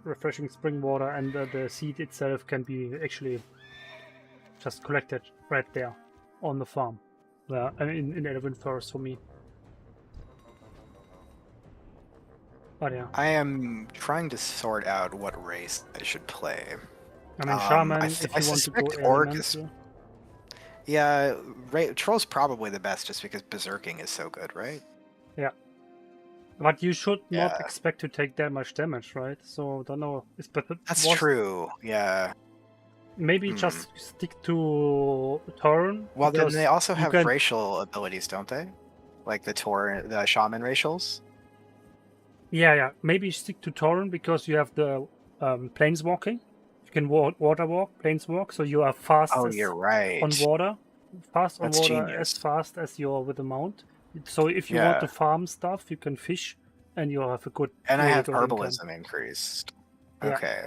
refreshing spring water, and the seed itself can be actually just collected right there on the farm. In Elven Forest for me. But yeah. I am trying to sort out what race I should play. I mean, Shaman, if you want to go Orc is... Yeah, Troll's probably the best just because Berserking is so good, right? Yeah. But you should not expect to take that much damage, right? So, don't know. That's true, yeah. Maybe just stick to Tauren. Well, then they also have racial abilities, don't they? Like the Shaman racials? Yeah. Maybe stick to Tauren because you have the planeswalking. You can water walk, planeswalk, so you are fast you're right. on water. Fast on water genius. as fast as you are with the mount. So if you want to farm stuff, you can fish and you have a good... And I have herbalism increased. Yeah. Okay.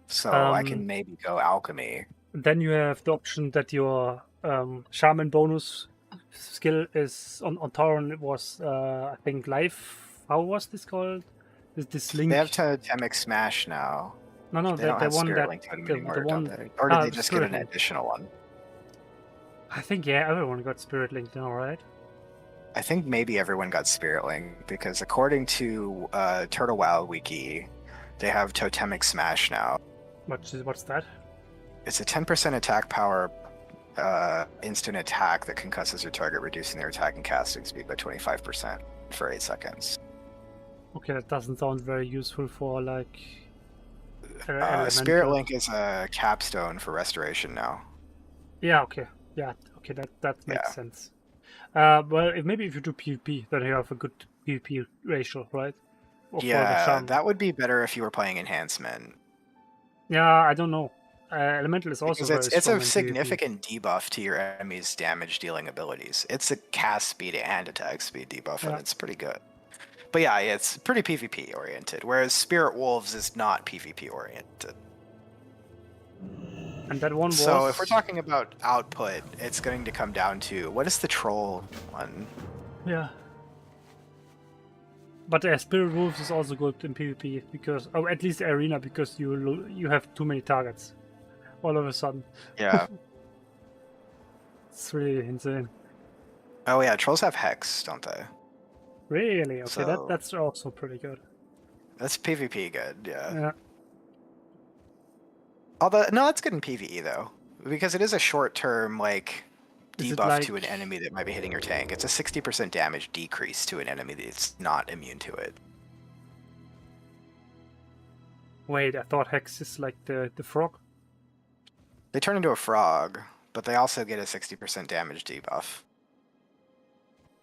So I can maybe go alchemy. Then you have the option that your shaman bonus skill is on Tauren. It was I think life. How was this called? This link. They have Totemic Smash now. No, they don't have one Spirit that Link Totem the anymore, one. don't they? Or did they just get an additional one? I think everyone got Spirit Link now, right? I think maybe everyone got Spirit Link because according to Turtle WoW Wiki, they have Totemic Smash now. What's that? It's a 10% attack power instant attack that concusses your target, reducing their attack and casting speed by 25% for 8 seconds. Okay, that doesn't sound very useful for like... Spirit Link is a capstone for restoration now. Yeah, okay. That makes sense. Well, maybe if you do PvP, then you have a good PvP ratio, right? That would be better if you were playing Enhancement. Yeah, I don't know. Elemental is also because very it's a PvP. significant debuff to your enemy's damage-dealing abilities. It's a cast speed and attack speed debuff, and it's pretty good. But yeah, it's pretty PvP-oriented, whereas Spirit Wolves is not PvP-oriented. And that one was... So if we're talking about output, it's going to come down to... What is the Troll one? Yeah. But Spirit Wolves is also good in PvP, because... Oh, at least Arena, because you have too many targets. All of a sudden. Yeah. It's really insane. Oh yeah, Trolls have Hex, don't they? Really? Okay, So- that's also pretty good. That's PvP good, yeah. Yeah. Although, no, that's good in PvE though, because it is a short-term like Is it debuff to like- an enemy that might be hitting your tank. It's a 60% damage decrease to an enemy that's not immune to it. Wait, I thought Hex is like the frog. They turn into a frog, but they also get a 60% damage debuff.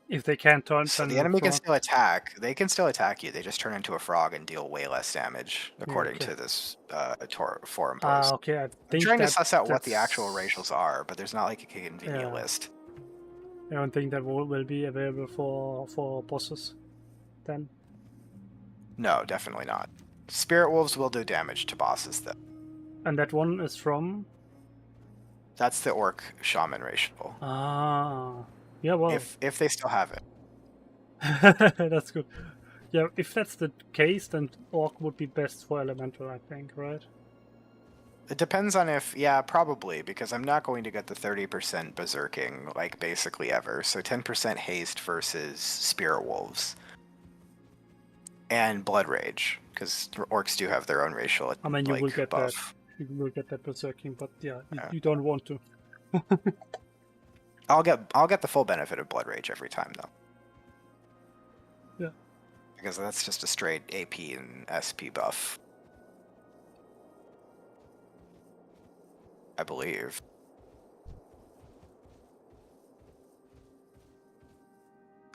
If they can't turn... So turn the enemy can frog. still attack. They can still attack you. They just turn into a frog and deal way less damage, according okay. to this forum post. Okay, I I'm think trying to that- suss out what the that's- actual racials are, but there's not like a convenient Yeah. list. I don't think that will be available for bosses then. No, definitely not. Spirit Wolves will do damage to bosses, though. And that one is from... That's the Orc Shaman racial. Ah, yeah, well, If they still have it. that's good. Yeah, if that's the case, then Orc would be best for Elemental, I think, right? It depends on if, yeah, probably, because I'm not going to get the 30% berserking, like, basically ever. So 10% haste versus Spirit Wolves. And Blood Rage, because orcs do have their own racial I mean, you like, will get buff. that. You will get that berserking, but yeah, you don't want to. I'll get the full benefit of Blood Rage every time, though. Yeah. Because that's just a straight AP and SP buff. I believe.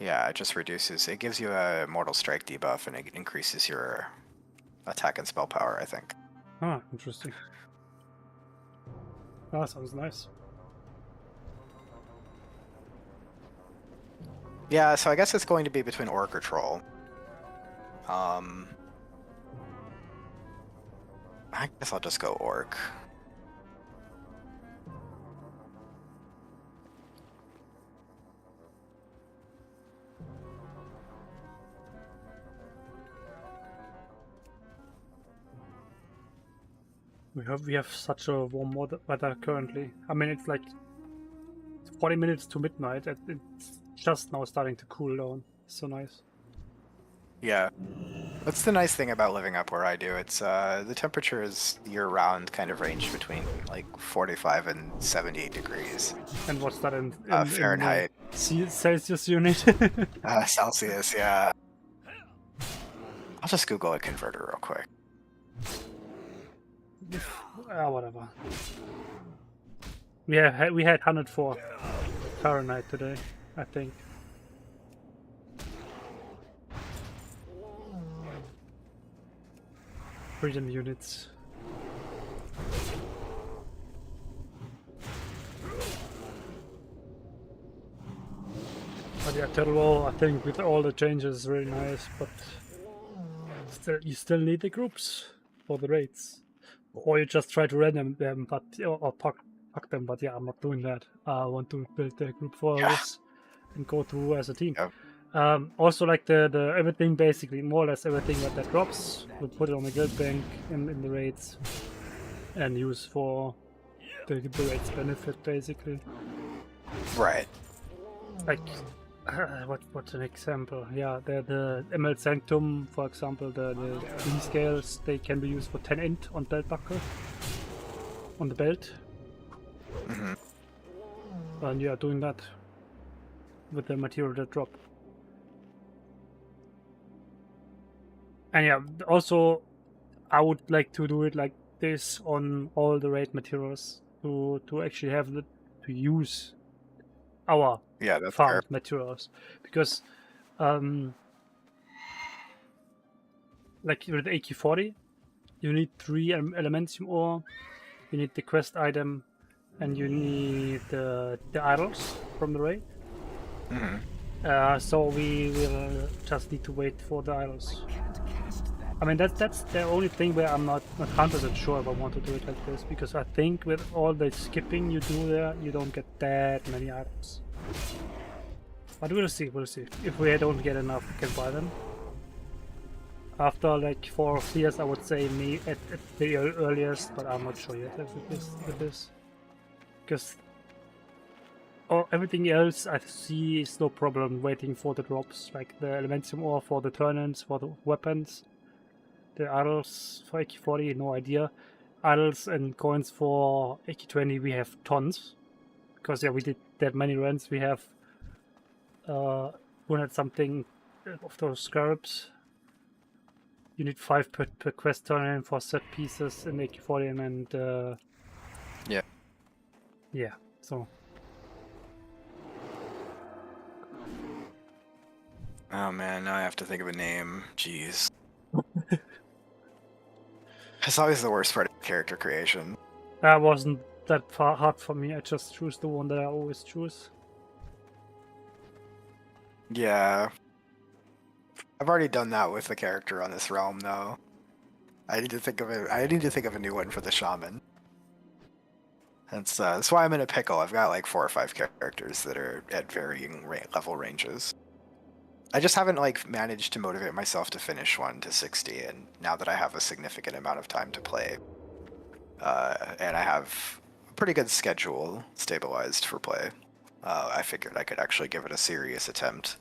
Yeah, it just reduces. It gives you a Mortal Strike debuff, and it increases your attack and spell power, I think. Ah, interesting. Ah, sounds nice. Yeah, so I guess it's going to be between Orc or Troll. I guess I'll just go Orc. We have such a warm weather currently. I mean, it's like 40 minutes to midnight, and it's just now starting to cool down. So nice. Yeah. That's the nice thing about living up where I do. It's the temperature is year-round kind of range between like 45 and 78 degrees. And what's that in Fahrenheit. Celsius unit? Celsius, yeah. I'll just Google a converter real quick. Whatever. We had 104 Fahrenheit today, I think. Freedom units. But yeah, Turtle Wall, I think with all the changes is really nice, but you still need the groups for the raids. Or you just try to random them, but or pack them, but yeah, I'm not doing that. I want to build the group for this and go through as a team. Yeah. Also, like the everything, basically, more or less everything that drops, we'll put it on the guild bank in the raids and use for the raids benefit, basically. Right. Like, what's an example? Yeah, the Emerald Sanctum, for example, the green scales, they can be used for 10 int on belt buckle, on the belt. Mm-hmm. And yeah, doing that with the material that drop. And yeah, also I would like to do it like this on all the raid materials to actually have to use our That's farmed fair. materials, because like with AK-40 you need 3 elementium ore, you need the quest item, and you need the idols from the raid. Mm-hmm. So we will just need to wait for the idols. I mean, that's the only thing where I'm not 100% sure if I want to do it like this, because I think with all the skipping you do there, you don't get that many items. But we'll see. If we don't get enough, we can buy them. After like 4 years, I would say me at the earliest, but I'm not sure yet with this. Because everything else I see is no problem waiting for the drops, like the elementium ore for the turn-ins, for the weapons. The idols for AK-40, no idea. Idols and coins for AK-20 we have tons. Because yeah, we did that many runs. We have 200 something of those scarabs. You need 5 per quest turn for set pieces in AK-40 and yeah, so. Oh man, now I have to think of a name. Jeez. It's always the worst part of character creation. That wasn't that hard for me. I just choose the one that I always choose. Yeah. I've already done that with the character on this realm, though. I need to think of a new one for the shaman. That's why I'm in a pickle. I've got like 4 or 5 characters that are at varying level ranges. I just haven't like managed to motivate myself to finish one to 60, and now that I have a significant amount of time to play, and I have a pretty good schedule stabilized for play, I figured I could actually give it a serious attempt.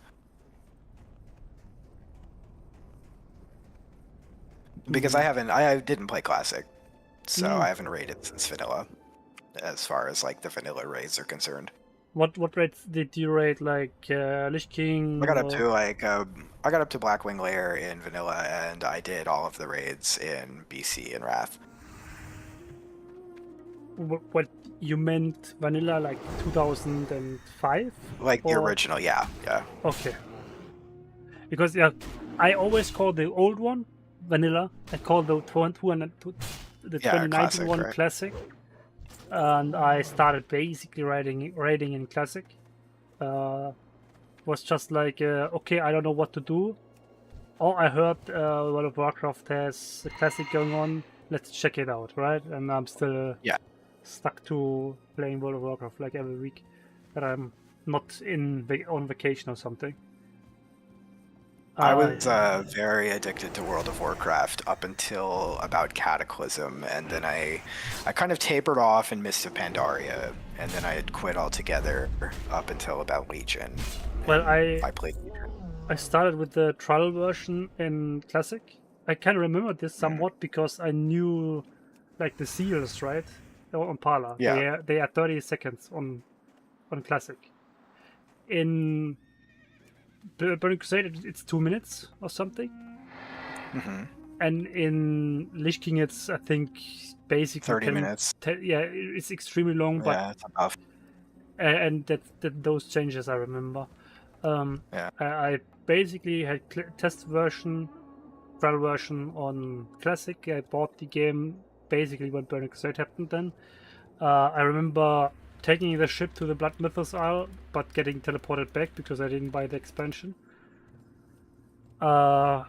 Because I didn't play Classic, so I haven't raided since Vanilla, as far as like the vanilla raids are concerned. What raids did you raid? Like Lich King? I got up or- to like I got up to Blackwing Lair in Vanilla, and I did all of the raids in BC and Wrath. What you meant vanilla, like 2005? Like the Or- original, yeah. Okay. Because yeah, I always call the old one vanilla. I call the 2019 Classic, one right. classic. And I started basically raiding in classic. Was just like okay, I don't know what to do. Oh, I heard World of Warcraft has a classic going on. Let's check it out, right? And I'm still stuck to playing World of Warcraft like every week, that I'm not on vacation or something. I was very addicted to World of Warcraft up until about Cataclysm, and then I kind of tapered off in Mist of Pandaria, and then I had quit altogether up until about Legion. Well, and I played. I started with the trial version in Classic. I can remember this somewhat because I knew like the seals, right? On Parla. Yeah. They are 30 seconds on Classic. In Burning Crusade, it's 2 minutes or something. And in Lich King, it's I think basically 30 minutes. Yeah, it's extremely long, but Yeah, it's enough. and that those changes I remember. I basically had test version, trial version on Classic. I bought the game basically when Burning Crusade happened. Then I remember taking the ship to the Blood Mythos Isle, but getting teleported back because I didn't buy the expansion. And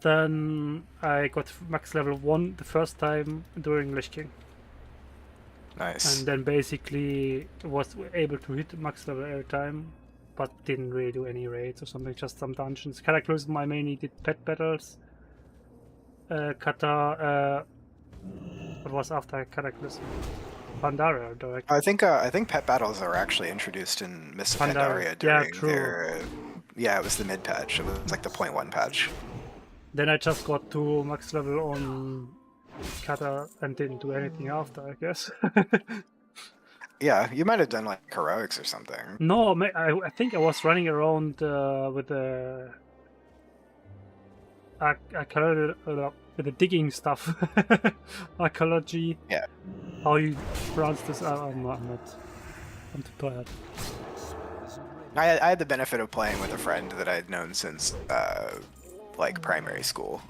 then I got max level 1 the first time during Lich King. Nice. And then basically was able to hit max level every time, but didn't really do any raids or something, just some dungeons. Cataclysm, I mainly did pet battles. What was after Cataclysm? Pandaria, direct. I think pet battles are actually introduced in Mist of Pandaria. Pandaria Yeah, during true. their. Yeah, it was the mid patch. It was like the 0.1 patch. Then I just got to max level on Kata and didn't do anything after, I guess. Yeah, you might have done like heroics or something. No, I think I was running around with the with the digging stuff, archaeology. Yeah. How you pronounce this? I'm not. I'm too tired. I had the benefit of playing with a friend that I had known since like primary school.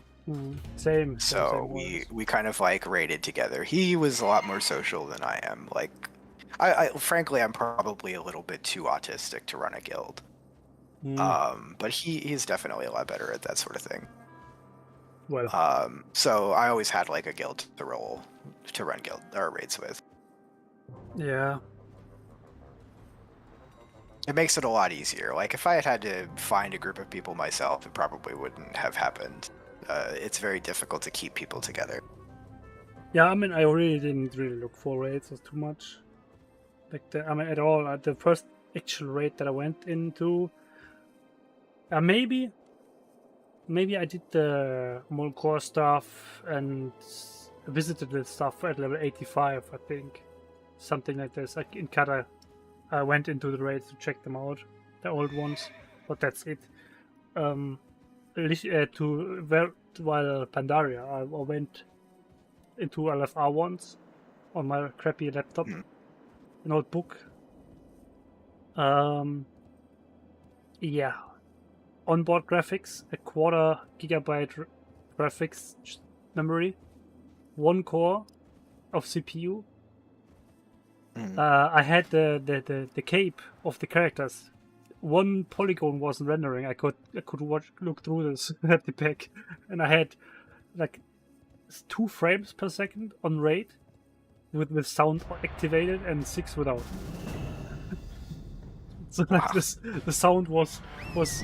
Same. So we kind of like raided together. He was a lot more social than I am. Like, I frankly I'm probably a little bit too autistic to run a guild. But he's definitely a lot better at that sort of thing. Well. So I always had like a guild to run guild or raids with. Yeah. It makes it a lot easier. Like if I had to find a group of people myself, it probably wouldn't have happened. It's very difficult to keep people together. Yeah, I mean, I really didn't look for raids too much. Like at all. The first actual raid that I went into, maybe I did the more core stuff and visited the stuff at level 85, I think, something like this. Like in Kata, I went into the raids to check them out, the old ones, but that's it. While Pandaria, I went into LFR once on my crappy laptop, notebook. Yeah, onboard graphics, a 1/4 GB graphics memory, 1 core of CPU. I had the cape of the characters. 1 polygon wasn't rendering. I could look through this at the back, and I had like 2 frames per second on raid, with sound activated, and 6 without. So like this, the sound was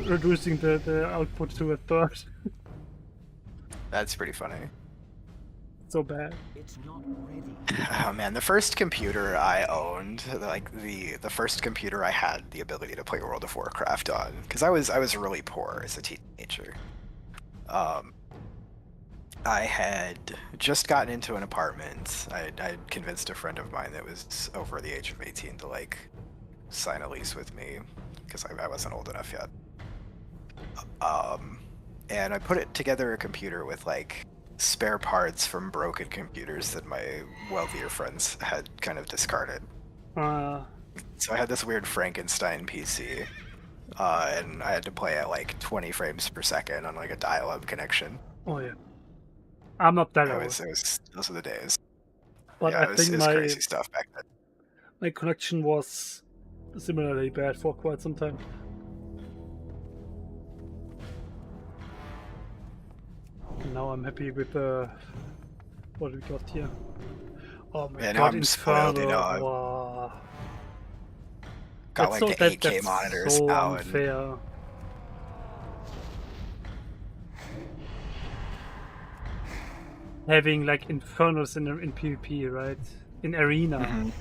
reducing the output to a third. That's pretty funny. So bad. It's not ready. Oh man, the first computer I owned, like the first computer I had the ability to play World of Warcraft on, because I was really poor as a teenager. I had just gotten into an apartment. I'd convinced a friend of mine that was over the age of 18 to like sign a lease with me because I wasn't old enough yet. And I put it together a computer with like spare parts from broken computers that my wealthier friends had kind of discarded. So I had this weird Frankenstein PC, and I had to play at like 20 frames per second on like a dial-up connection. Oh yeah. I'm not that It old. was those are the days. But Yeah, I it was think crazy stuff back then. my connection was similarly bad for quite some time. Now I'm happy with what we got here. Oh my Yeah, now god, I'm spoiled, you know, Inferno. I've Wow. got That's like so- the 8K that's monitors so now, and unfair. Having like Infernos in PvP, right? In Arena. Mhm.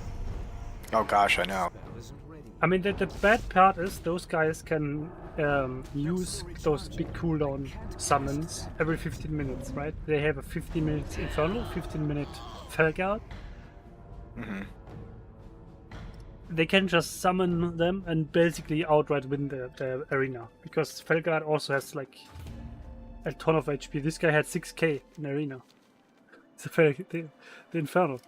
Oh gosh, I know. Spell isn't ready. I mean, the bad part is those guys can use those big cooldown summons every 15 minutes, right? They have a 15 minutes Inferno, 15-minute Felguard. Hmm. They can just summon them and basically outright win the arena. Because Felguard also has like a ton of HP. This guy had 6k in arena. It's the Inferno.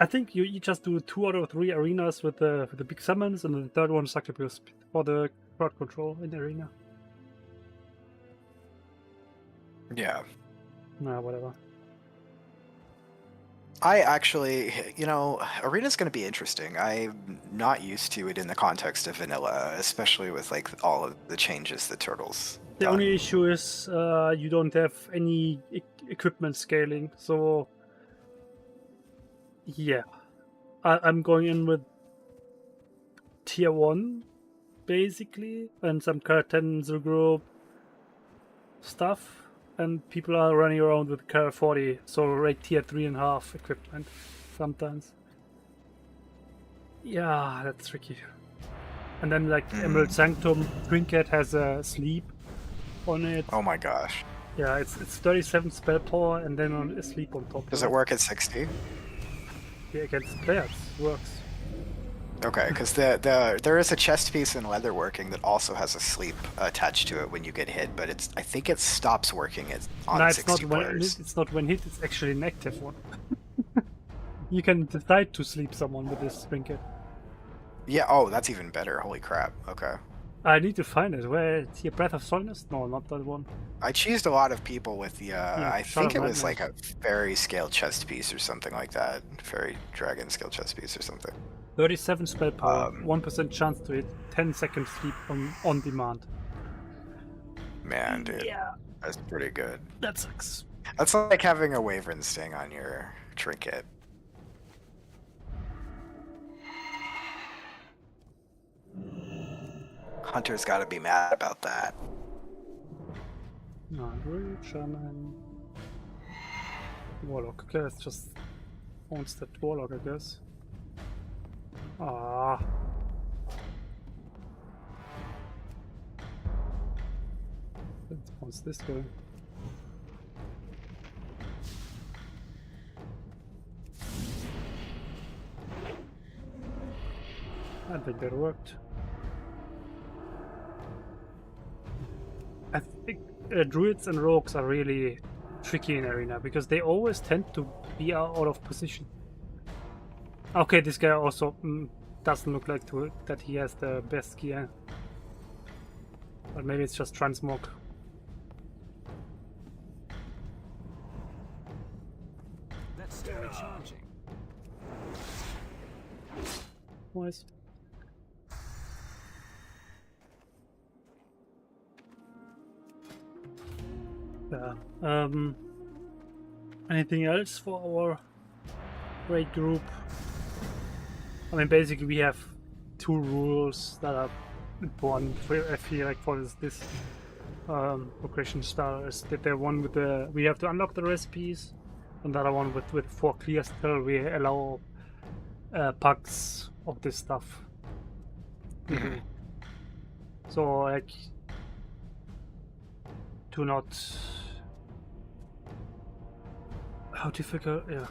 I think you just do 2 out of 3 arenas with the big summons, and the third one succubus for the crowd control in the arena. Yeah. Nah, whatever. I actually, you know, Arena's going to be interesting. I'm not used to it in the context of vanilla, especially with like all of the changes that Turtle's The done. only issue is you don't have any equipment scaling, so yeah. I'm going in with tier 1, basically, and some curtains group stuff, and people are running around with Car 40, so like tier 3.5 equipment sometimes. Yeah, that's tricky. And then like Emerald Sanctum Trinket has a sleep on it. Oh my gosh. Yeah, it's 37 spell power and then a sleep on top. Does it work at 60? Yeah, against players, works. Okay, because there is a chest piece in leatherworking that also has a sleep attached to it when you get hit, but I think it stops working on No, it's 60 not when players. it's not when hit. It's actually an active one. You can decide to sleep someone with this trinket. Yeah. Oh, that's even better. Holy crap. Okay. I need to find it. Where it's here? Breath of Solness? No, not that one. I cheesed a lot of people with the. I Shard think of it was like Madness. a fairy scale chest piece or something like that. Fairy dragon scale chest piece or something. 37 spell power, 1% 1% chance to hit, 10-second sleep on demand. Man, dude. Yeah, That's pretty good. that sucks. That's like having a wyvern sting on your trinket. Hunter's gotta be mad about that. No, Druid, Shaman, Warlock. Okay, let's just one-step Warlock, I guess. Ah. What's this going? I think that worked. I think druids and rogues are really tricky in arena because they always tend to be out of position. Okay, this guy also doesn't look like that he has the best gear. But maybe it's just transmog. That's still recharging. Nice. Yeah. Anything else for our raid group? I mean, basically we have two rules that are important. I feel like for this progression style is that the one with the we have to unlock the recipes, and the other one with for clear still we allow pugs of this stuff. So like, do not. How difficult? Yeah.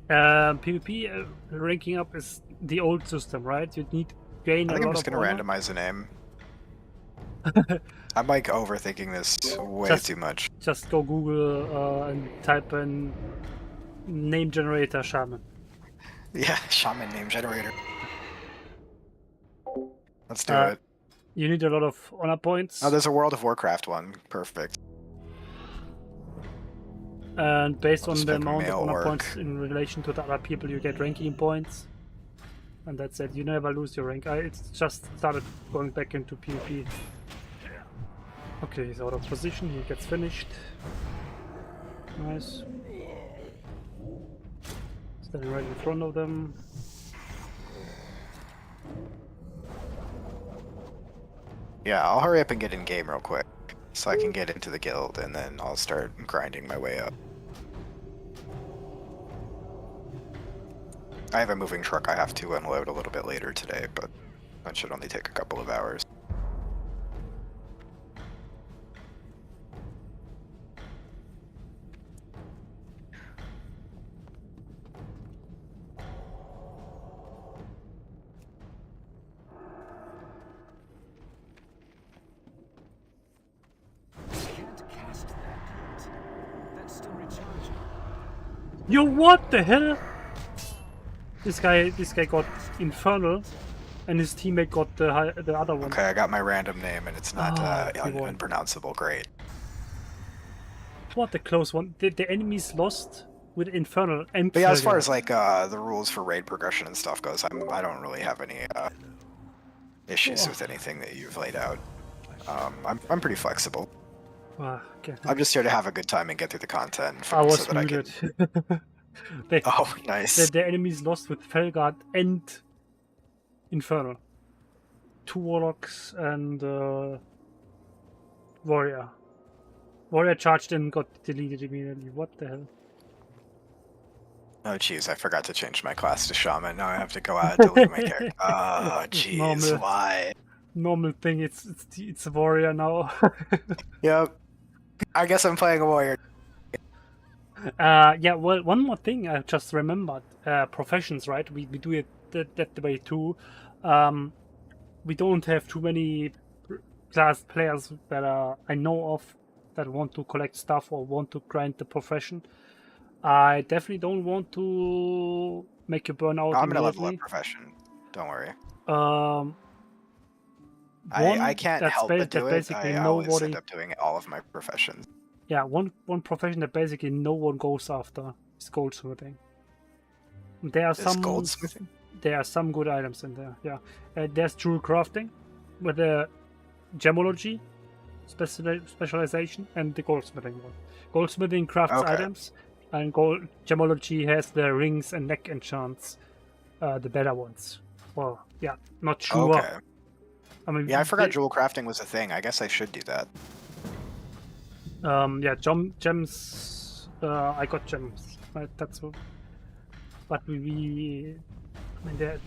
PvP ranking up is the old system, right? You need to gain. I think a I'm lot just of gonna honor. randomize a name. I'm like overthinking this way Just- too much. Just go Google and type in name generator shaman. Yeah, shaman name generator. Let's do Uh, it. You need a lot of honor points, Oh, there's a World of Warcraft one. Perfect. and based I'll on just the pick amount of male honor orc. points in relation to the other people, you get ranking points. And that's it. You never lose your rank. It's just started going back into PvP. Okay, he's out of position. He gets finished. Nice. Standing right in front of them. Yeah, I'll hurry up and get in game real quick, so I can get into the guild, and then I'll start grinding my way up. I have a moving truck I have to unload a little bit later today, but that should only take a couple of hours. Can't cast that yet. That's still recharging. Yo, what the hell? This guy got Infernal, and his teammate got the other one. Okay, I got my random name, and it's not he won. unpronounceable. Great. What a close one. The enemies lost with Infernal and. But yeah, as far Failure. as like the rules for raid progression and stuff goes, I don't really have any issues with anything that you've laid out. I'm pretty flexible. Ah, okay. I'm just here to have a good time and get through the content. I was so that I muted. can... Oh, nice. The enemies lost with Felguard and Infernal. 2 Warlocks and Warrior. Warrior charged and got deleted immediately. What the hell? Oh, jeez, I forgot to change my class to Shaman. Now I have to go out and delete my character. Oh, jeez, Normal. why? Normal thing. It's a Warrior now. Yep. I guess I'm playing a warrior. Yeah, well, one more thing I just remembered. Professions, right? We do it that way too. We don't have too many class players that I know of that want to collect stuff or want to grind the profession. I definitely don't want to make you burn out. I'm gonna level up immediately. profession. Don't worry. One I can't that's help ba- but do that it. basically I always nobody- end up doing all of my professions. Yeah, one profession that basically no one goes after is goldsmithing. There are Is some goldsmithing? There are some good items in there. Yeah, there's jewel crafting with the gemology specialization and the goldsmithing one. Goldsmithing crafts Okay. items, and gemology has the rings and neck enchants, the better ones. Well, yeah, not sure. Okay. I mean, Yeah, I forgot they- jewel crafting was a thing. I guess I should do that. Yeah, gems. I got gems. Right, that's what. But I mean,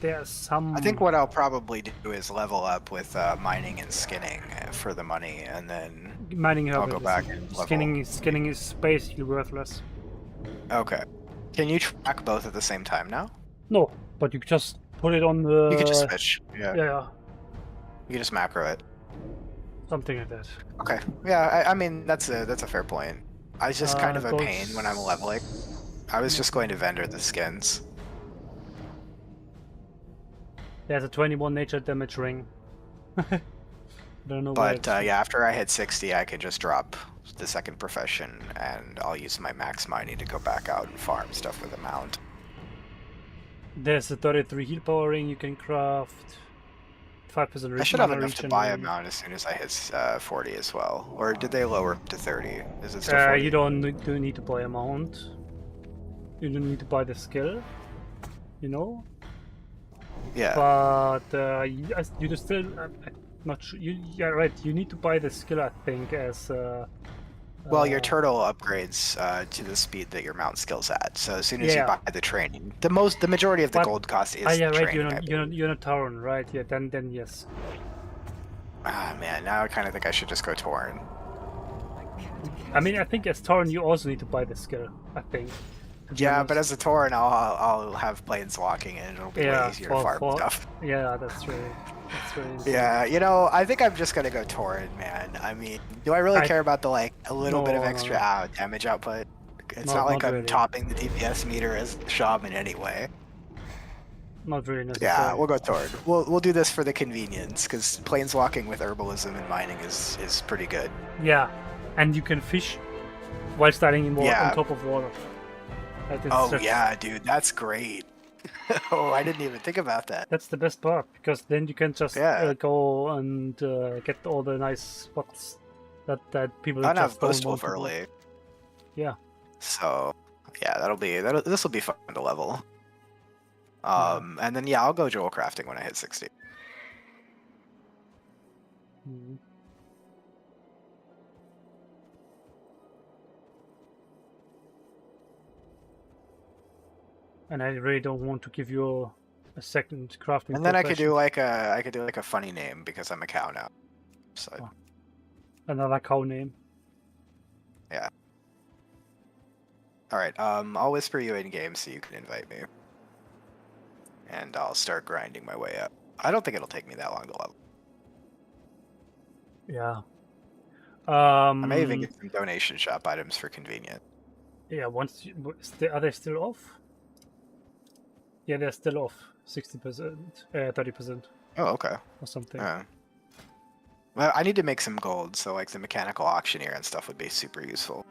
there are some. I think what I'll probably do is level up with mining and skinning for the money, and then mining I'll herb go is- back and level. Skinning is basically worthless. Okay. Can you track both at the same time now? No, but you just put it on the. You can just switch. Yeah. Yeah, You can just macro it. something like that. Okay. Yeah. I mean that's a fair point. I was just kind of a goes- pain when I'm leveling. I was just going to vendor the skins. There's a 21 nature damage ring. Don't know why. But yeah, after I hit 60, I could just drop the second profession, and I'll use my max mining to go back out and farm stuff with a mount. There's a 33 heal power ring you can craft. 5% I should have mana enough to regen. buy a mount as soon as I hit 40 as well. Or did they lower it to 30? Is it still 40? You don't need to buy a mount. You don't need to buy the skill. You know. Yeah. But you still not sure. Yeah, right. You need to buy the skill, I think, as. Well, your turtle upgrades to the speed that your mount skill's at. So as soon as you buy the training, the majority of the gold cost is yeah, right. training. You're not Tauren, right? Yeah. Then yes. Ah man, now I kind of think I should just go Tauren. I mean, I think as Tauren you also need to buy the skill. I think. Yeah, but as a Tauren, I'll have planeswalking and it'll be way easier to farm stuff. Yeah, that's true. Yeah, you know, I think I'm just gonna go Tauren, man. I mean, do I really care about the a little bit of extra damage output? It's not like I'm really topping the DPS meter as Shaman anyway. Not really necessary. Yeah, we'll go Tauren. We'll do this for the convenience, because planeswalking with herbalism and mining is pretty good. Yeah, and you can fish while standing in water on top of water. Yeah, dude, that's great. Oh, I didn't even think about that. That's the best part, because then you can just go and get all the nice spots that people I just have Ghost Wolf early. Yeah. So, yeah, this will be fun to level. And then I'll go jewel crafting when I hit 60. Mm-hmm. And I really don't want to give you a second crafting. And then I could do like a funny name because I'm a cow now. So another cow name. Yeah. All right. I'll whisper you in game so you can invite me, and I'll start grinding my way up. I don't think it'll take me that long to level. Yeah. I may even get some donation shop items for convenient. Yeah. Are they still off? Yeah, they're still off 60%, 30%. Oh, okay. Or something. Well, I need to make some gold, so like the mechanical auctioneer and stuff would be super useful.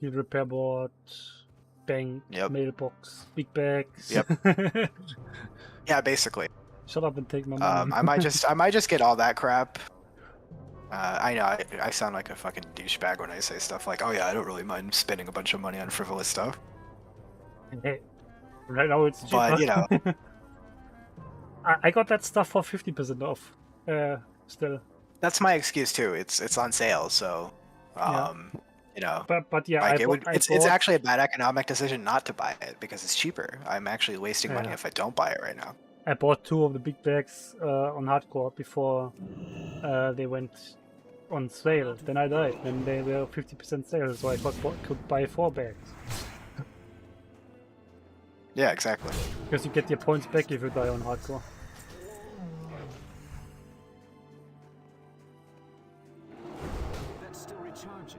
Need repair board, bank, mailbox, big bags. Yep. Yeah, basically. Shut up and take my money. I might just get all that crap. I know I sound like a fucking douchebag when I say stuff like, "Oh yeah, I don't really mind spending a bunch of money on frivolous stuff." Hey, right now it's cheaper. But you know, I got that stuff for 50% off. Still. That's my excuse too. It's on sale, so you know. But yeah, like it's actually a bad economic decision not to buy it because it's cheaper. I'm actually wasting money if I don't buy it right now. I bought 2 of the big bags on hardcore before they went on sale. Then I died. Then they were 50% sale, so I could buy 4 bags. Yeah, exactly. Because you get your points back if you die on hardcore. That's still recharging.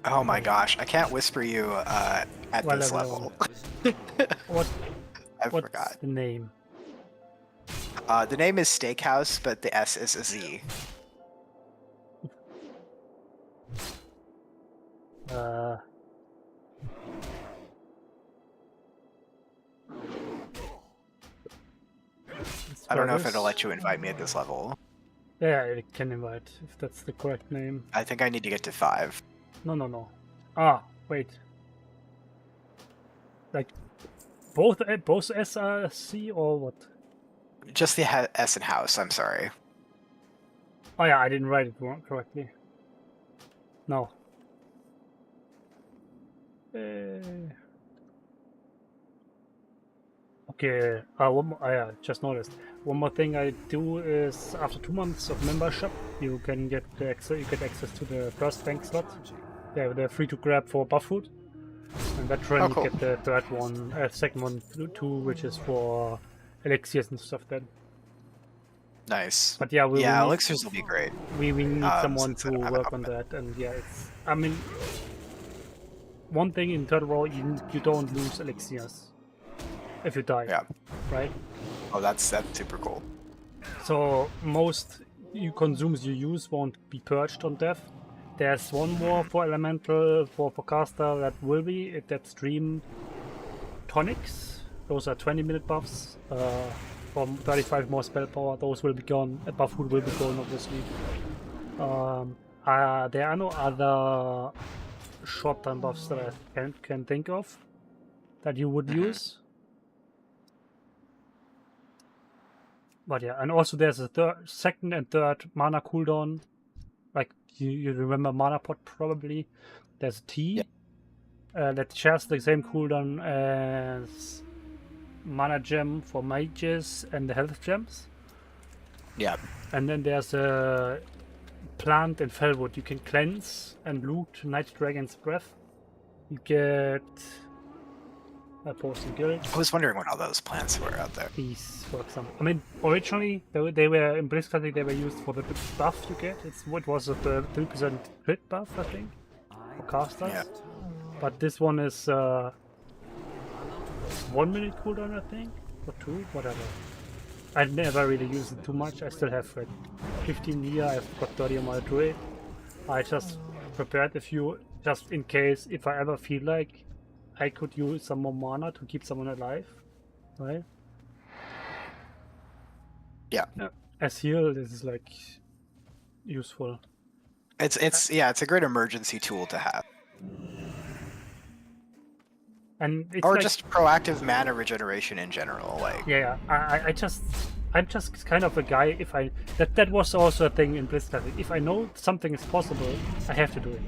Oh my gosh, I can't whisper you at this level. What's forgot. the name? The name is Steakhouse, but the S is a Z. I don't know if it'll let you invite me at this level. Yeah, it can invite, if that's the correct name. I think I need to get to 5. No. Ah, wait. Like, both S are C or what? Just the S in house, I'm sorry. Oh yeah, I didn't write it correctly. No. Okay, I just noticed. One more thing I do is after 2 months of membership, you can get access to the first bank slot. They're free to grab for buff food, and veteran you get the third one, second one too, which is for elixirs and stuff. Then. Nice. But yeah, elixirs will be great. We need someone to work on that, and yeah, it's. I mean, one thing in Third World, you don't lose elixirs if you die. Yeah. Right. Oh, that's super cool. So most consumes you use won't be purged on death. There's one more for elemental for caster that will be that's stream tonics. Those are 20-minute buffs. for 35 more spell power. Those will be gone. Buff food will be gone, obviously. There are no other short-term buffs that I can think of that you would use. But yeah, and also there's a second and third mana cooldown. Like you remember Mana Pot probably. There's a T that shares the same cooldown as Mana Gem for mages and the health gems. Yeah. And then there's a plant and fellwood. You can cleanse and loot Night Dragon's Breath. You get a potion guild. I was wondering what all those plants were out there. These, for example. I mean, originally they were in Blitz Classic. They were used for the buff you get. It was a 3% crit buff, I think, for casters. Yeah. But this one is 1 minute cooldown, I think, or 2, whatever. I never really used it too much. I still have 15 here. I've got 30 on my druid. I just prepared a few just in case if I ever feel like I could use some more mana to keep someone alive, right? Yeah. As heal, this is like useful. It's a great emergency tool to have. And it's or like, just proactive mana regeneration in general, like. Yeah, I'm just kind of a guy. If that was also a thing in Blitz Classic. If I know something is possible, I have to do it.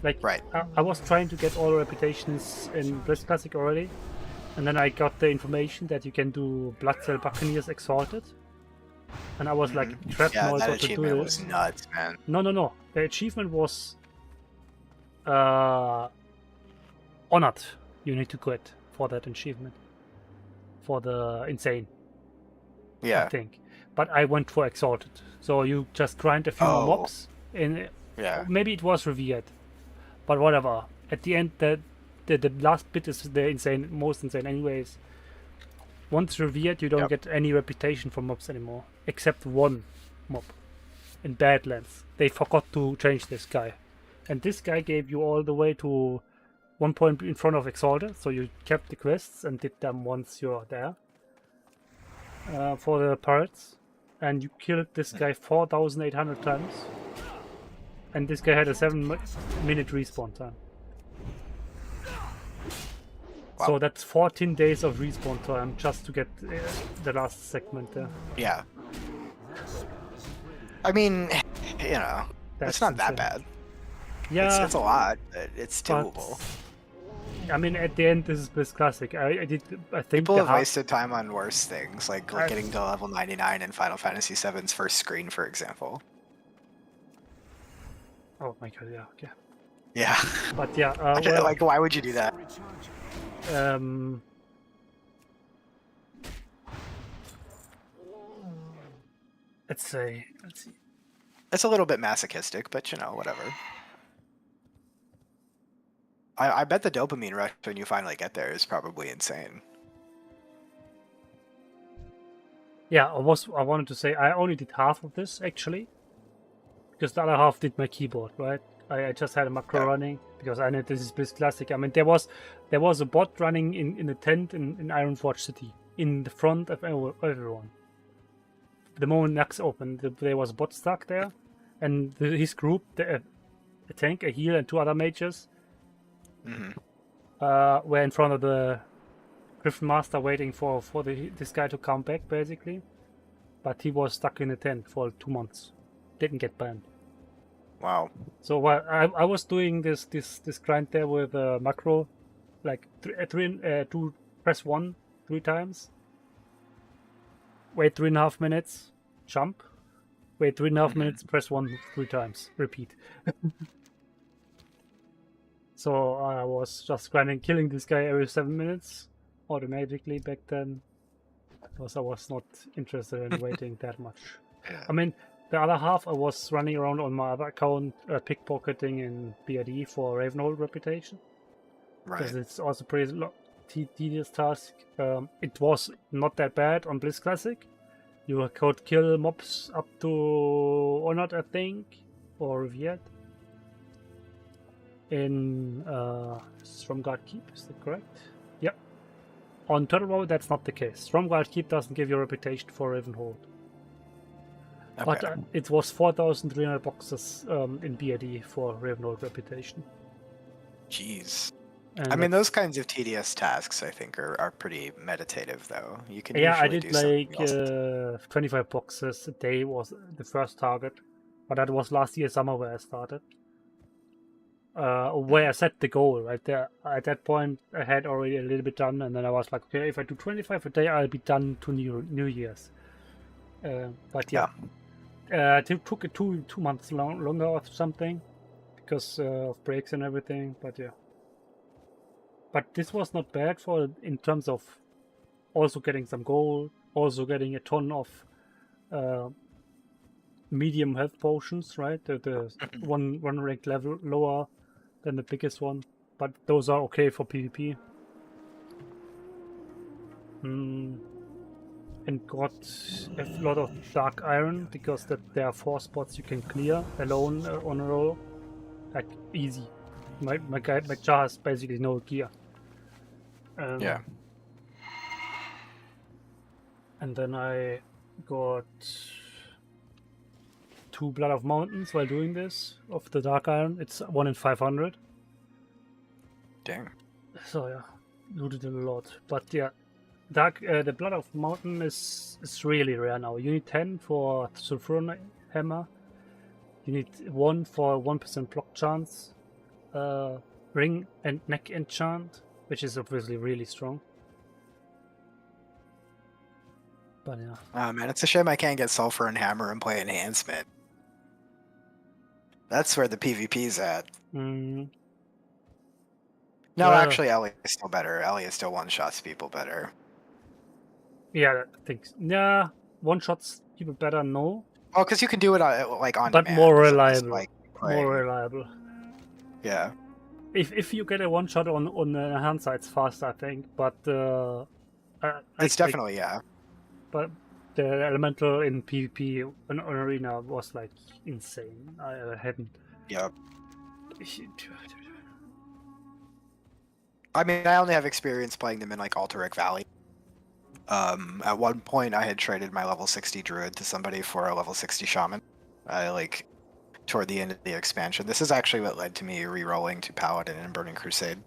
Like, right. I was trying to get all reputations in Blitz Classic already, and then I got the information that you can do Blood Cell Buccaneers Exalted, and I was like, crap, yeah, no, that got to do achievement this. was nuts, man. No. The achievement was honored. You need to quit for that achievement. For the insane. Yeah. I think. But I went for Exalted. So you just grind a few more mobs. Yeah. Maybe it was revered. But whatever. At the end, the last bit is the most insane anyways. Once revered, you don't get any reputation for mobs anymore. Except one mob. In Badlands. They forgot to change this guy. And this guy gave you all the way to 1 point in front of Exalted, so you kept the quests and did them once you're there for the pirates, and you killed this guy 4,800 times, and this guy had a 7-minute respawn time. Wow. So that's 14 days of respawn time just to get the last segment there. Yeah. I mean, you know, it's not that insane. bad. Yeah, It's a lot, but it's doable. but, I mean, at the end, this is Blitz Classic. I think People the have half- wasted time on worse things, like getting to level 99 in Final Fantasy VII's first screen, for example. Oh my god, yeah, okay. Yeah. But yeah, Like, why would you do that? Let's see. It's a little bit masochistic, but you know, whatever. I bet the dopamine rush when you finally get there is probably insane. Yeah, I wanted to say I only did half of this actually, because the other half did my keyboard, right? I just had a macro running because I know this is Blitz Classic. I mean, there was a bot running in a tent in Ironforge City in the front of everyone. The moment Nax opened, there was a bot stuck there, and his group, a tank, a heal, and 2 other mages, were in front of the Griffin Master waiting for this guy to come back, basically. But he was stuck in a tent for 2 months. Didn't get banned. Wow. So while I was doing this grind there with macro, like to press 1 3 times, wait 3.5 minutes, jump, wait 3.5 minutes, press 1 3 times, repeat. So I was just grinding, killing this guy every 7 minutes automatically back then, because I was not interested in waiting that much. I mean, the other half I was running around on my other account, pickpocketing in BRD for Ravenhold reputation. Right. Because it's also pretty tedious task. It was not that bad on Blitz Classic. You could kill mobs up to Honored, I think, or Revered. In Stromgarde Keep, is that correct? Yep. On Turtle that's not the case. Stromwild Keep doesn't give you a reputation for Ravenhold. Okay. But it was 4,300 boxes in BID for Ravenhold reputation. Jeez. And I mean, those kinds of tedious tasks, I think, are pretty meditative, though. You can yeah, I usually did do something like 25 boxes a day was the first target. But that was last year summer where I started. Where I set the goal right there. At that point, I had already a little bit done, and then I was like, okay, if I do 25 a day, I'll be done to New Year's. But yeah, it took it 2 months longer or something because of breaks and everything. But yeah, but this was not bad for in terms of also getting some gold, also getting a ton of medium health potions, right? The one rank level lower than the biggest one, but those are okay for PvP. And got a lot of dark iron because there are 4 spots you can clear alone on a roll, like easy. My jar has basically no gear. Yeah. And then I got 2 Blood of Mountains while doing this of the dark iron. It's 1 in 500. Dang. So yeah, looted a lot. But yeah, the Blood of Mountain is really rare now. You need 10 for Sulfuron Hammer. You need 1 for 1% block chance. Ring and neck enchant, which is obviously really strong. But yeah. Oh man, it's a shame I can't get Sulfur and Hammer and play Enhancement. That's where the PvP's at. Mm. No, actually, Ellie is still better. Ellie is still one-shots people better. Yeah, I think. Yeah, one-shots people better, no. Well, because you can do it on But demand, more as opposed to, reliable. like, More playing. reliable. Yeah. If you get a one-shot on the hand side, it's fast, I think. But It's definitely, yeah. But the elemental in PvP on Arena was like insane. I hadn't. Yep. I mean, I only have experience playing them in like Alterac Valley. At one point, I had traded my level 60 druid to somebody for a level 60 shaman. Toward the end of the expansion. This is actually what led to me re-rolling to Paladin and Burning Crusade.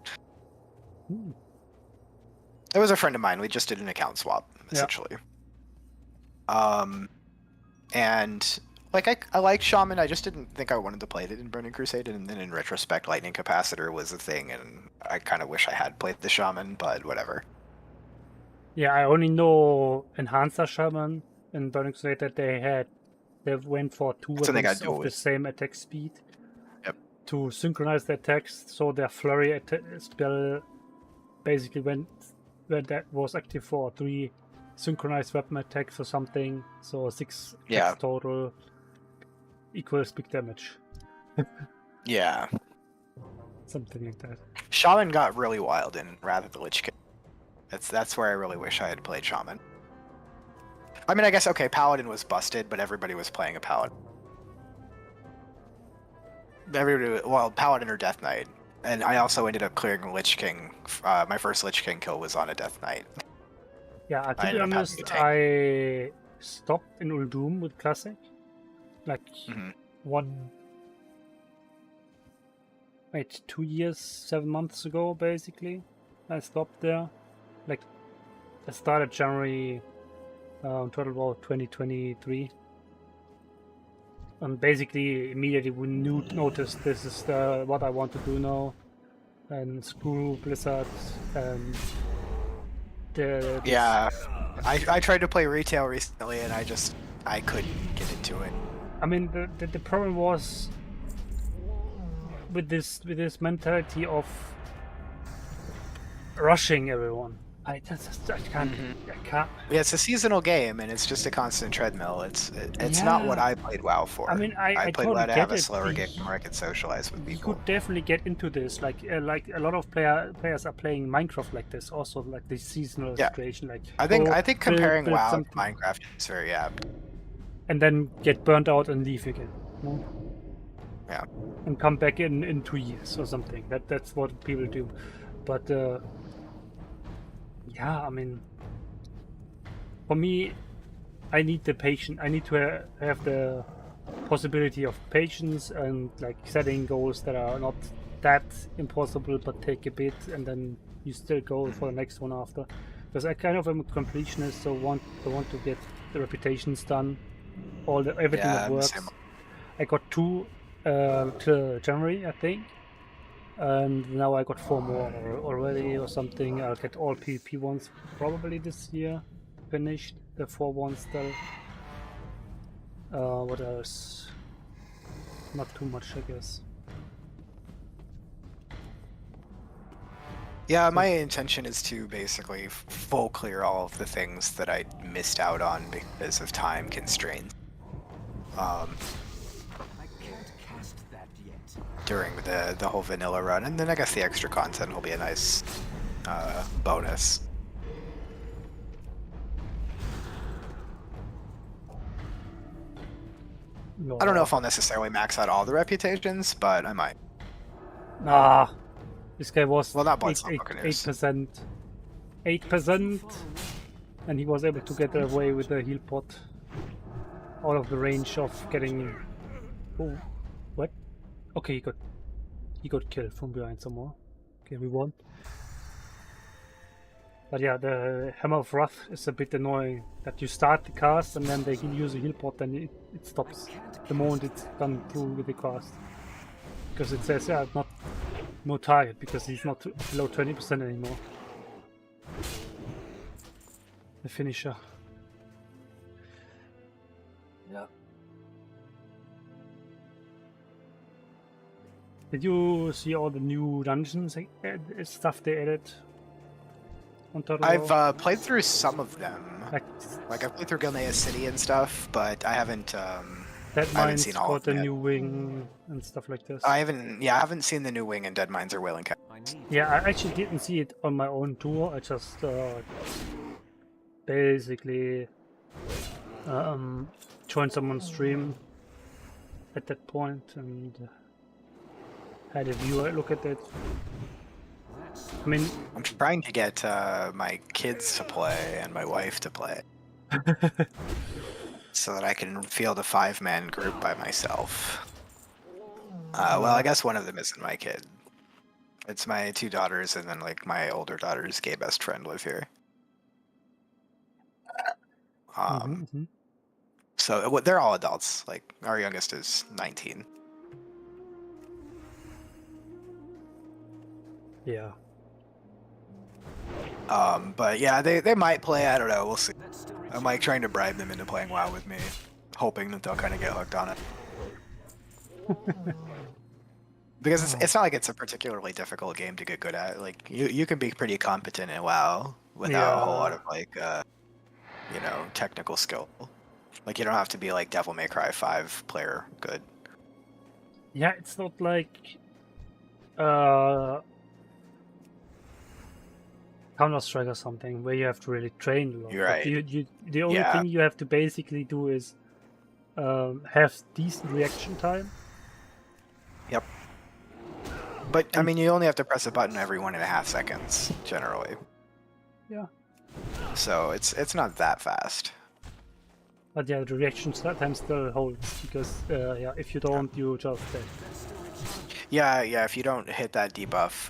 It was a friend of mine. We just did an account swap, essentially. And like I liked Shaman. I just didn't think I wanted to play it in Burning Crusade. And then in retrospect, Lightning Capacitor was a thing, and I kind of wish I had played the Shaman, but whatever. Yeah, I only know Enhancer Shaman in Burning Crusade that they went for 2 weapons of the same attack speed. Yep. To synchronize the attacks, so their flurry spell basically when that was active for 3 synchronized weapon attacks or something. So 6 attacks total equals big damage. Yeah. Something like that. Shaman got really wild in Wrath of the Lich King. That's where I really wish I had played Shaman. I mean, I guess, okay, Paladin was busted, but everybody was playing a Paladin. Paladin or Death Knight. And I also ended up clearing Lich King. My first Lich King kill was on a Death Knight. Yeah, to be honest, I stopped in Uldum with Classic. Like, 2 years, 7 months ago, basically. I stopped there. Like, I started January Total War 2023. And basically, immediately we noticed this is what I want to do now. And screw Blizzard and I tried to play retail recently and I couldn't get into it. I mean, the problem was with this mentality of rushing everyone. I can't. Yeah, it's a seasonal game, and it's just a constant treadmill. It's not what I played WoW for. I mean, I played totally WoW to get have a it. slower game where I could socialize with You people. could definitely get into this. Like a lot of players are playing Minecraft like this. Also, like this seasonal situation. Like I think comparing WoW to Minecraft is very apt. And then get burnt out and leave again. No? Yeah. And come back in 2 years or something. That's what people do. But Yeah, I mean, for me, I need the patience. I need to have the possibility of patience and like setting goals that are not that impossible, but take a bit, and then you still go for the next one after. Because I kind of am a completionist, so I want to get the reputations done, everything Yeah, that I'm the works. same. I got 2 till January, I think. And now I got 4 more already or something. I'll get all PvP ones probably this year finished. The 4 ones still. What else? Not too much, I guess. Yeah, my intention is to basically full clear all of the things that I missed out on because of time constraints. I can't cast that yet. During the whole vanilla run, and then I guess the extra content will be a nice bonus. No. I don't know if I'll necessarily max out all the reputations, but I might. Nah, this guy was Well, not 8%, Bloodstone Buccaneers. 8%, and he was able to get away with the heal pot out of the range of getting. Oh, what? Okay, he got killed from behind somewhere. Okay, we won. But yeah, the Hammer of Wrath is a bit annoying. That you start the cast and then they use a heal pot and it stops the moment it's gone through with the cast. Because it says, yeah, no target, because he's not below 20% anymore. The finisher. Yeah. Did you see all the new dungeons stuff they added? I've played through some of them. Like I've played through Gilneas City and stuff, but I haven't. Deadmine's seen all got of them a yet. new wing and stuff like this. I haven't seen the new wing in Deadmines or Wailing Cap. I need Yeah, I actually didn't see it on my own tour. I just basically joined someone's stream at that point and had a viewer look at it. I mean, I'm trying to get my kids to play and my wife to play, so that I can field a 5-man group by myself. Well, I guess one of them isn't my kid. It's my 2 daughters, and then like my older daughter's gay best friend live here. So they're all adults. Like our youngest is 19. yeah. But yeah, they might play. I don't know. We'll see. that still I'm like trying to bribe them into playing WoW with me, hoping that they'll kind of get hooked on it. Because it's not like it's a particularly difficult game to get good at. Like you can be pretty competent in WoW without a whole lot of like technical skill. Like you don't have to be like Devil May Cry 5 player good. Yeah, it's not like Counter-Strike or something where you have to really train a lot. You're right. The only Yeah. thing you have to basically do is have decent reaction time. Yep. But I mean, you only have to press a button every 1.5 seconds generally. Yeah. So it's not that fast. But yeah, the reaction time still holds because if you don't, you just dead. Yeah, if you don't hit that debuff,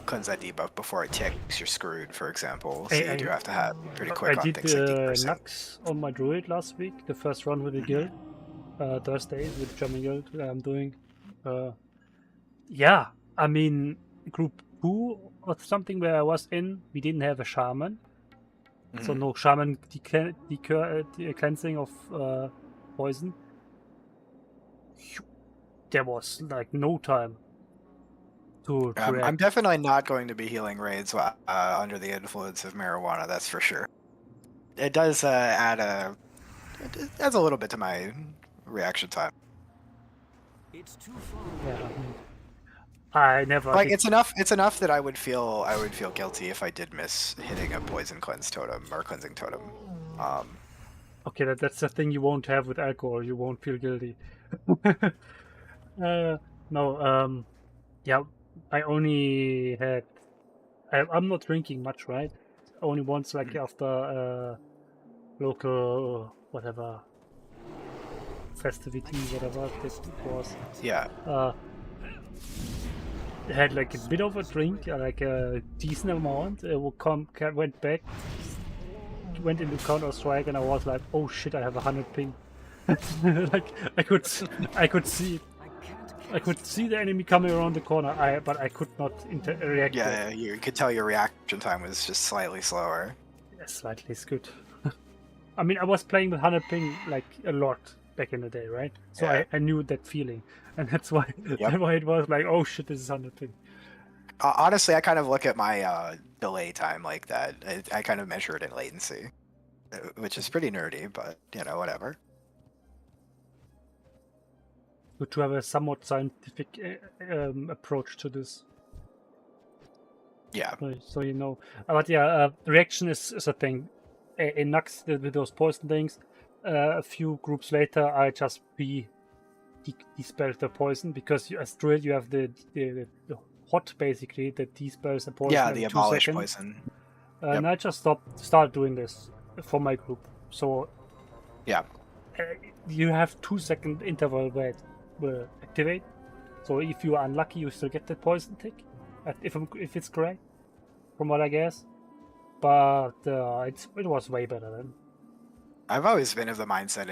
cleanse that debuff before it ticks, you're screwed, for example. So you do have to have pretty quick I on did things like debuffs. Nux on my druid last week, the first run with the guild, Thursday with the German guild that I'm doing. Yeah, I mean, group 2 or something where I was in, we didn't have a shaman. So no shaman cleansing of poison. There was like no time to I'm react. definitely not going to be healing raids under the influence of marijuana, that's for sure. It does adds a little bit to my reaction time. It's too far. Yeah, I never Like did. it's enough that I would feel guilty if I did miss hitting a poison cleanse totem or cleansing totem. Okay, that's the thing you won't have with alcohol. You won't feel guilty. Yeah, I only had. I'm not drinking much, right? only once, like after local whatever festivity, whatever this was. Yeah. Had like a bit of a drink, like a decent amount. Went back, went into Counter Strike, and I was like, "Oh shit, I have 100 ping." Like I could see it. I could see the enemy coming around the corner, but I could not react. Yeah, you could tell your reaction time was just slightly slower. Yeah, slightly is good. I mean, I was playing with 100 ping like a lot back in the day, right? So Yeah. I knew that feeling, and that's why it was like, oh shit, this is 100 ping. Honestly, I kind of look at my delay time like that. I kind of measure it in latency, which is pretty nerdy, but you know, whatever. Good to have a somewhat scientific approach to this. Yeah. So you know, but yeah, reaction is a thing. In Nux with those poison things, a few groups later, I just dispelled the poison because as druid you have the hot basically that dispels the poison. Yeah, in the 2 abolish seconds. poison. And I just started doing this for my group. So Yeah. you have 2-second interval where it will activate. So if you are unlucky, you still get the poison tick, if it's correct, from what I guess. But it was way better then. I've always been of the mindset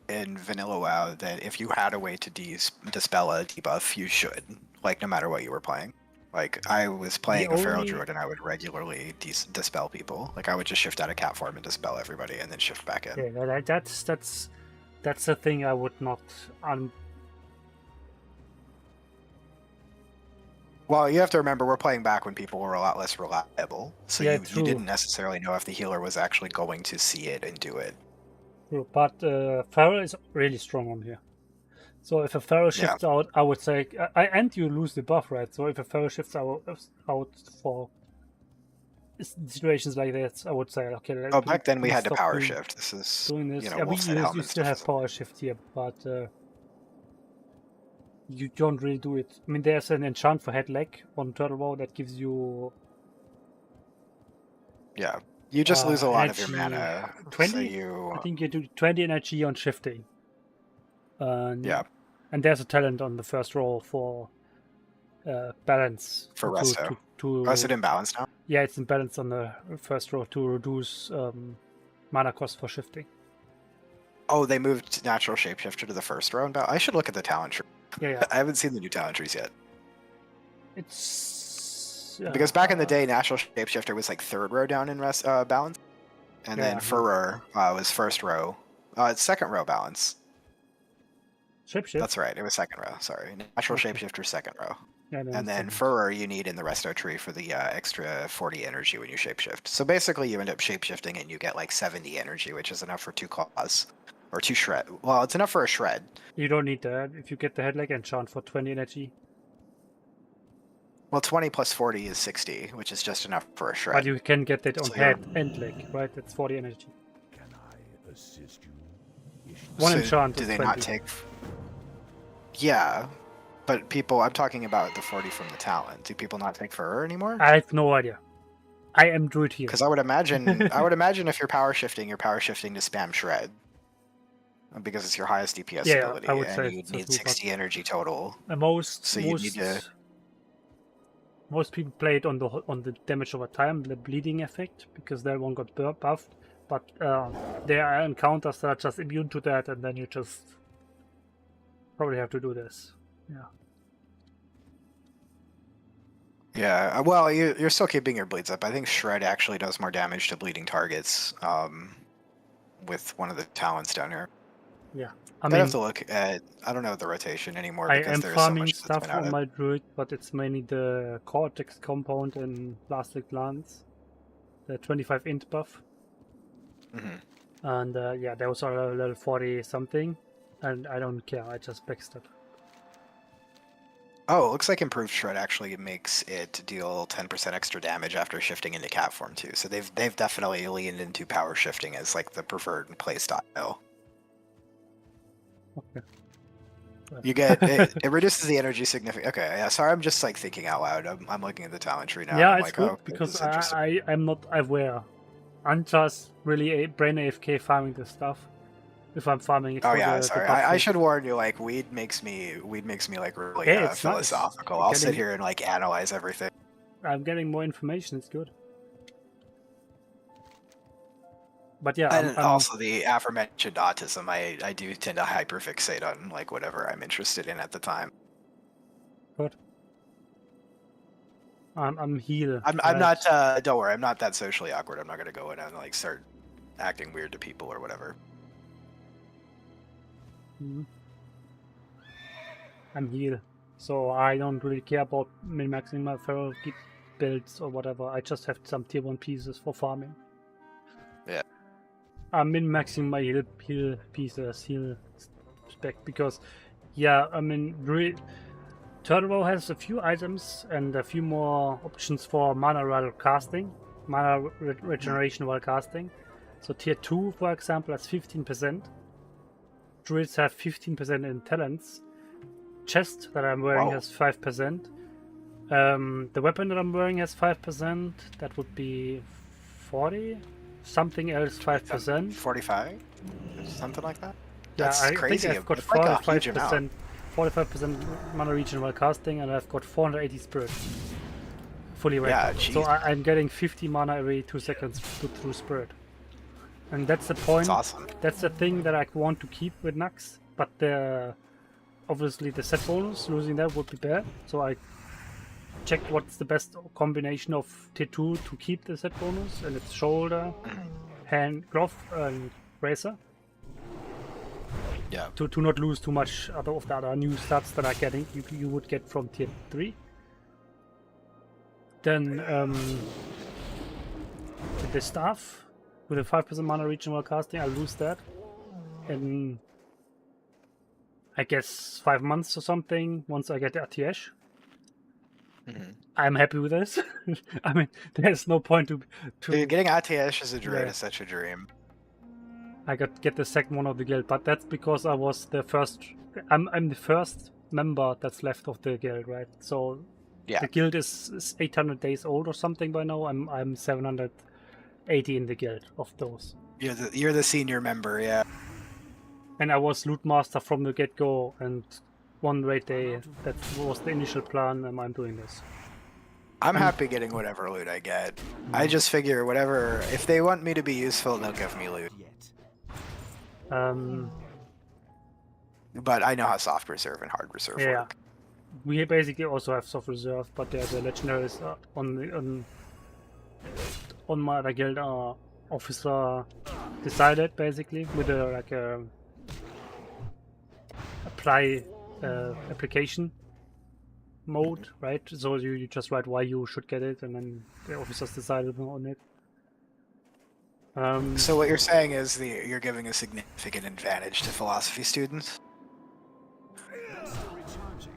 in vanilla WoW that if you had a way to dispel a debuff, you should. Like no matter what you were playing. Like I was playing a feral druid and I would regularly dispel people. Like I would just shift out of cat form and dispel everybody and then shift back in. Yeah, that's a thing I would not. Well, you have to remember we're playing back when people were a lot less reliable, so Yeah, you didn't necessarily know if the healer was actually going to see it and do it. But feral is really strong on here. So if a feral shifts out, I would say, and you lose the buff, right? So if a feral shifts out for situations like that, I would say, okay. Oh, back then we had to power shift. This is doing this. you know, Yeah, Wolf's you still have power shift here, but you don't really do it. I mean, there's an enchant for head leg on Turtle WoW that gives you. Yeah, you just lose a lot of your energy, mana. 20. So I think you do 20 energy on shifting. Yeah. And there's a talent on the first roll for balance. For resto. Oh, is it in balance now? Yeah, it's in balance on the first row to reduce mana cost for shifting. Oh, they moved natural shapeshifter to the first row. I should look at the talent tree. Yeah. I haven't seen the new talent trees yet. It's Because back in the day, natural shapeshifter was like third row down in balance, and then furrer was first row. It's second row balance. Shapeshift. That's right. It was second row. Sorry, natural shapeshifter second row. Yeah, And then furrer you need in the resto tree for the extra 40 energy when you shapeshift. So basically, you end up shapeshifting and you get like 70 energy, which is enough for 2 claws. Or 2 shred. Well, it's enough for a shred. You don't need that. If you get the head leg enchant for 20 energy. Well, 20 plus 40 is 60, which is just enough for a shred. But you can get that on So head and leg, right? That's 40 energy. Can I assist you? One So enchant do is they 20. not take... Yeah, but people... I'm talking about the 40 from the talent. Do people not take furrer anymore? I have no idea. I am druid here. Because I would imagine if you're power shifting to spam shred. Because it's your highest DPS ability, I would say and you'd so need too, 60 energy total. Most people play it on the damage over time, the bleeding effect, because that one got buffed. But there are encounters that are just immune to that, and then you just probably have to do this. Yeah. Yeah, well, you're still keeping your bleeds up. I think shred actually does more damage to bleeding targets with one of the talents down here. Yeah. I'd have to look at... I don't know the rotation anymore I because am there's farming so much stuff that's been on added. my druid, but it's mainly the Cortex compound and Plastic Lance, the 25 int buff. Mm-hmm. And yeah, those are level 40 something, and I don't care, I just backstab. Oh, it looks like improved shred actually makes it deal 10% extra damage after shifting into cat form too. So they've definitely leaned into power shifting as like the preferred play style. Okay. You get it reduces the energy significantly. Okay, yeah. Sorry, I'm just like thinking out loud. I'm looking at the talent tree now. Yeah, I'm it's like, good oh, okay, because this is interesting. I'm not aware. I'm just really brain AFK farming this stuff. If I'm farming it Oh for yeah, the sorry. buff I loop. should warn you. Like, weed makes me like really Yeah, it's nice. philosophical. I'll sit Getting- here and like analyze everything. I'm getting more information. It's good. But yeah, And I'm also the aforementioned autism, I do tend to hyperfixate on like whatever I'm interested in at the time. good. I'm heal. I'm right? not. Don't worry, I'm not that socially awkward. I'm not gonna go in and like start acting weird to people or whatever. Mhm. I'm heal, so I don't really care about min-maxing my feral builds or whatever. I just have some tier 1 pieces for farming. Yeah. I'm min-maxing my heal pieces, heal spec, because, yeah, I mean, Turtle has a few items and a few more options for mana while casting, mana regeneration while casting. So tier 2, for example, has 15%. Druids have 15% in talents. Chest that I'm wearing Wow. has 5%. The weapon that I'm wearing has 5%. That would be 40. Something else 5%. 45, something like that. Yeah, That's I crazy. think I've got That's like a huge amount. 45% mana regen while casting, and I've got 480 spirit. Fully ranked. Yeah, So jeez. I'm getting 50 mana every 2 seconds through spirit. And that's the point. That's awesome. That's the thing that I want to keep with Nux, but obviously the set bonus, losing that would be bad. So I checked what's the best combination of tier 2 to keep the set bonus, and it's shoulder, hand, glove, and razor. Yeah. To not lose too much out of the other new stats that are getting you would get from tier 3. Then the staff with a 5% mana regen while casting, I lose that in, I guess, 5 months or something once I get the RTS. Mhm. I'm happy with this. I mean, there's no point to Dude, getting ATS as a druid Yeah. is such a dream. I get the second one of the guild, but that's because I was the first. I'm the first member that's left of the guild, right? So Yeah. the guild is 800 days old or something by now. I'm 780 in the guild of those, You're the senior member, yeah. and I was loot master from the get go. And one raid day, that was the initial plan, and I'm doing this. I'm happy getting whatever loot I get. I just figure whatever, if they want me to be useful, they'll give me loot. Yet. But I know how soft reserve and hard reserve Yeah. work. We basically also have soft reserve, but the legendaries on my other guild are officer decided basically with a apply application mode, right? So you just write why you should get it, and then the officers decided on it. So what you're saying is you're giving a significant advantage to philosophy students? Recharging.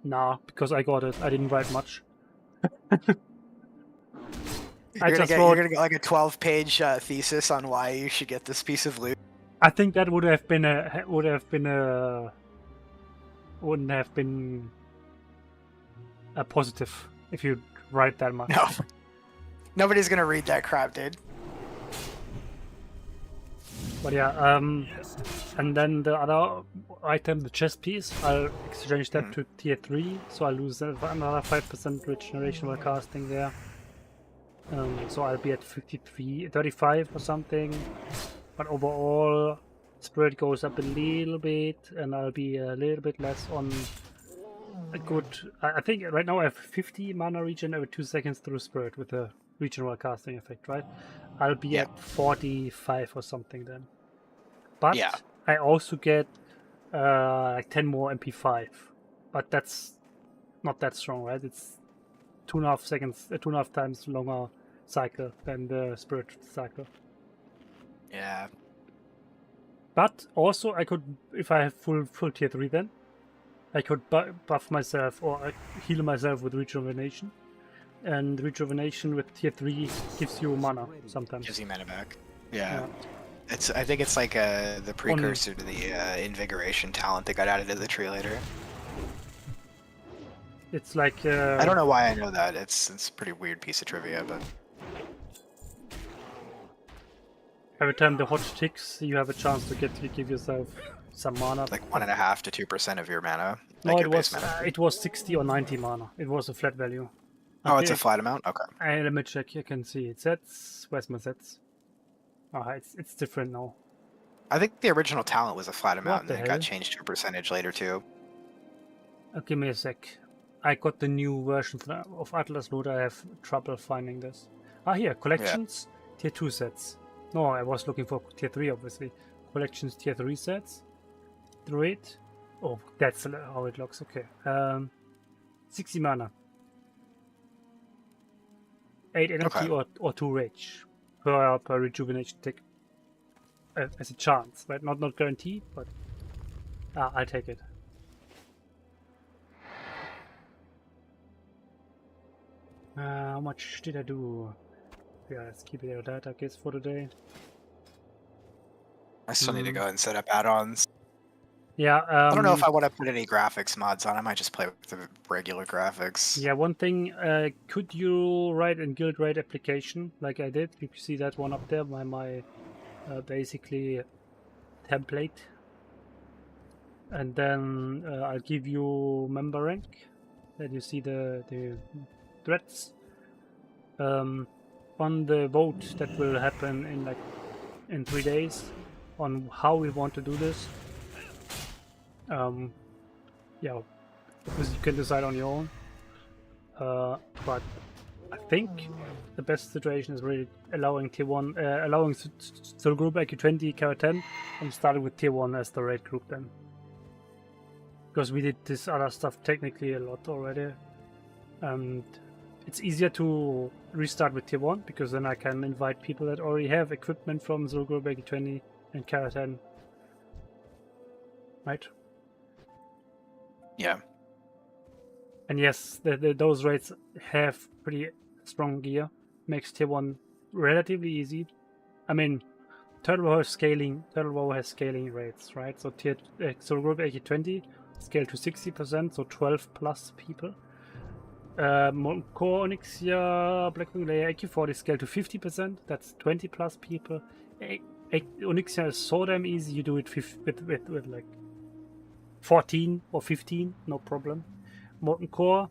Nah, because I got it. I didn't write much. You're gonna get like a 12-page thesis on why you should get this piece of loot. I think that wouldn't have been a positive if you write that much. No. Nobody's gonna read that crap, dude. But yeah, and then the other item, the chest piece, I'll exchange that to tier 3, so I lose another 5% regeneration while casting there. So I'll be at 35 or something. But overall, spirit goes up a little bit, and I'll be a little bit less on a good. I think right now I have 50 mana regen every 2 seconds through spirit with the regen while casting effect, right? I'll be at 45 or something then. But Yeah. I also get like 10 more MP5, but that's not that strong, right? It's 2.5 seconds, 2.5 times longer cycle than the spirit cycle. Yeah. But also I could, if I have full tier 3 then, I could buff myself or heal myself with rejuvenation. And rejuvenation with tier 3 gives you mana sometimes. Gives you mana back. Yeah. I think it's like the precursor to the invigoration talent that got added to the tree later. It's like I don't know why I know that. It's a pretty weird piece of trivia, but every time the hot ticks, you have a chance to give yourself some mana. like 1.5 to 2% of your mana. No, Like it your base was mana. it was 60 or 90 mana. It was a flat value. Oh, it's a flat amount? Okay. Let me check. You can see it sets. Where's my sets? Ah, it's different now. I think the original talent was a flat amount, and the then it hell? got changed to a percentage later too. Give me a sec. I got the new version of Atlas Loot. I have trouble finding this. Ah, here, collections, tier 2 sets. No, I was looking for tier 3, obviously. Collections, tier 3 sets. Druid. Oh, that's how it looks. Okay. 60 mana. 8 energy or 2 rage per rejuvenation tick. As a chance, right? Not guaranteed, but I'll take it. How much did I do? Yeah, let's keep it at that, I guess, for today. I still need to go and set up add-ons. Yeah. I don't know if I want to put any graphics mods on. I might just play with the regular graphics. Yeah, one thing. Could you write in guild raid application like I did? You can see that one up there by my basically template, and then I'll give you member rank. Then you see the threads on the vote that will happen in 3 days on how we want to do this. Yeah, because you can decide on your own. But I think the best situation is really allowing tier 1, allowing Soul Group AQ20, Cara 10, and starting with tier 1 as the raid group then. Because we did this other stuff technically a lot already. And it's easier to restart with tier 1 because then I can invite people that already have equipment from Soul Group AQ20 and Cara 10. Right? Yeah. And yes, those raids have pretty strong gear. Makes tier 1 relatively easy. I mean, WoW has scaling rates, right? So Soul Group AQ20 scale to 60%, so 12 plus people. Core Onyxia Blackwing Layer AQ40 scale to 50%, that's 20 plus people. Onyxia is so damn easy, you do it with like 14 or 15, no problem. Molten Core,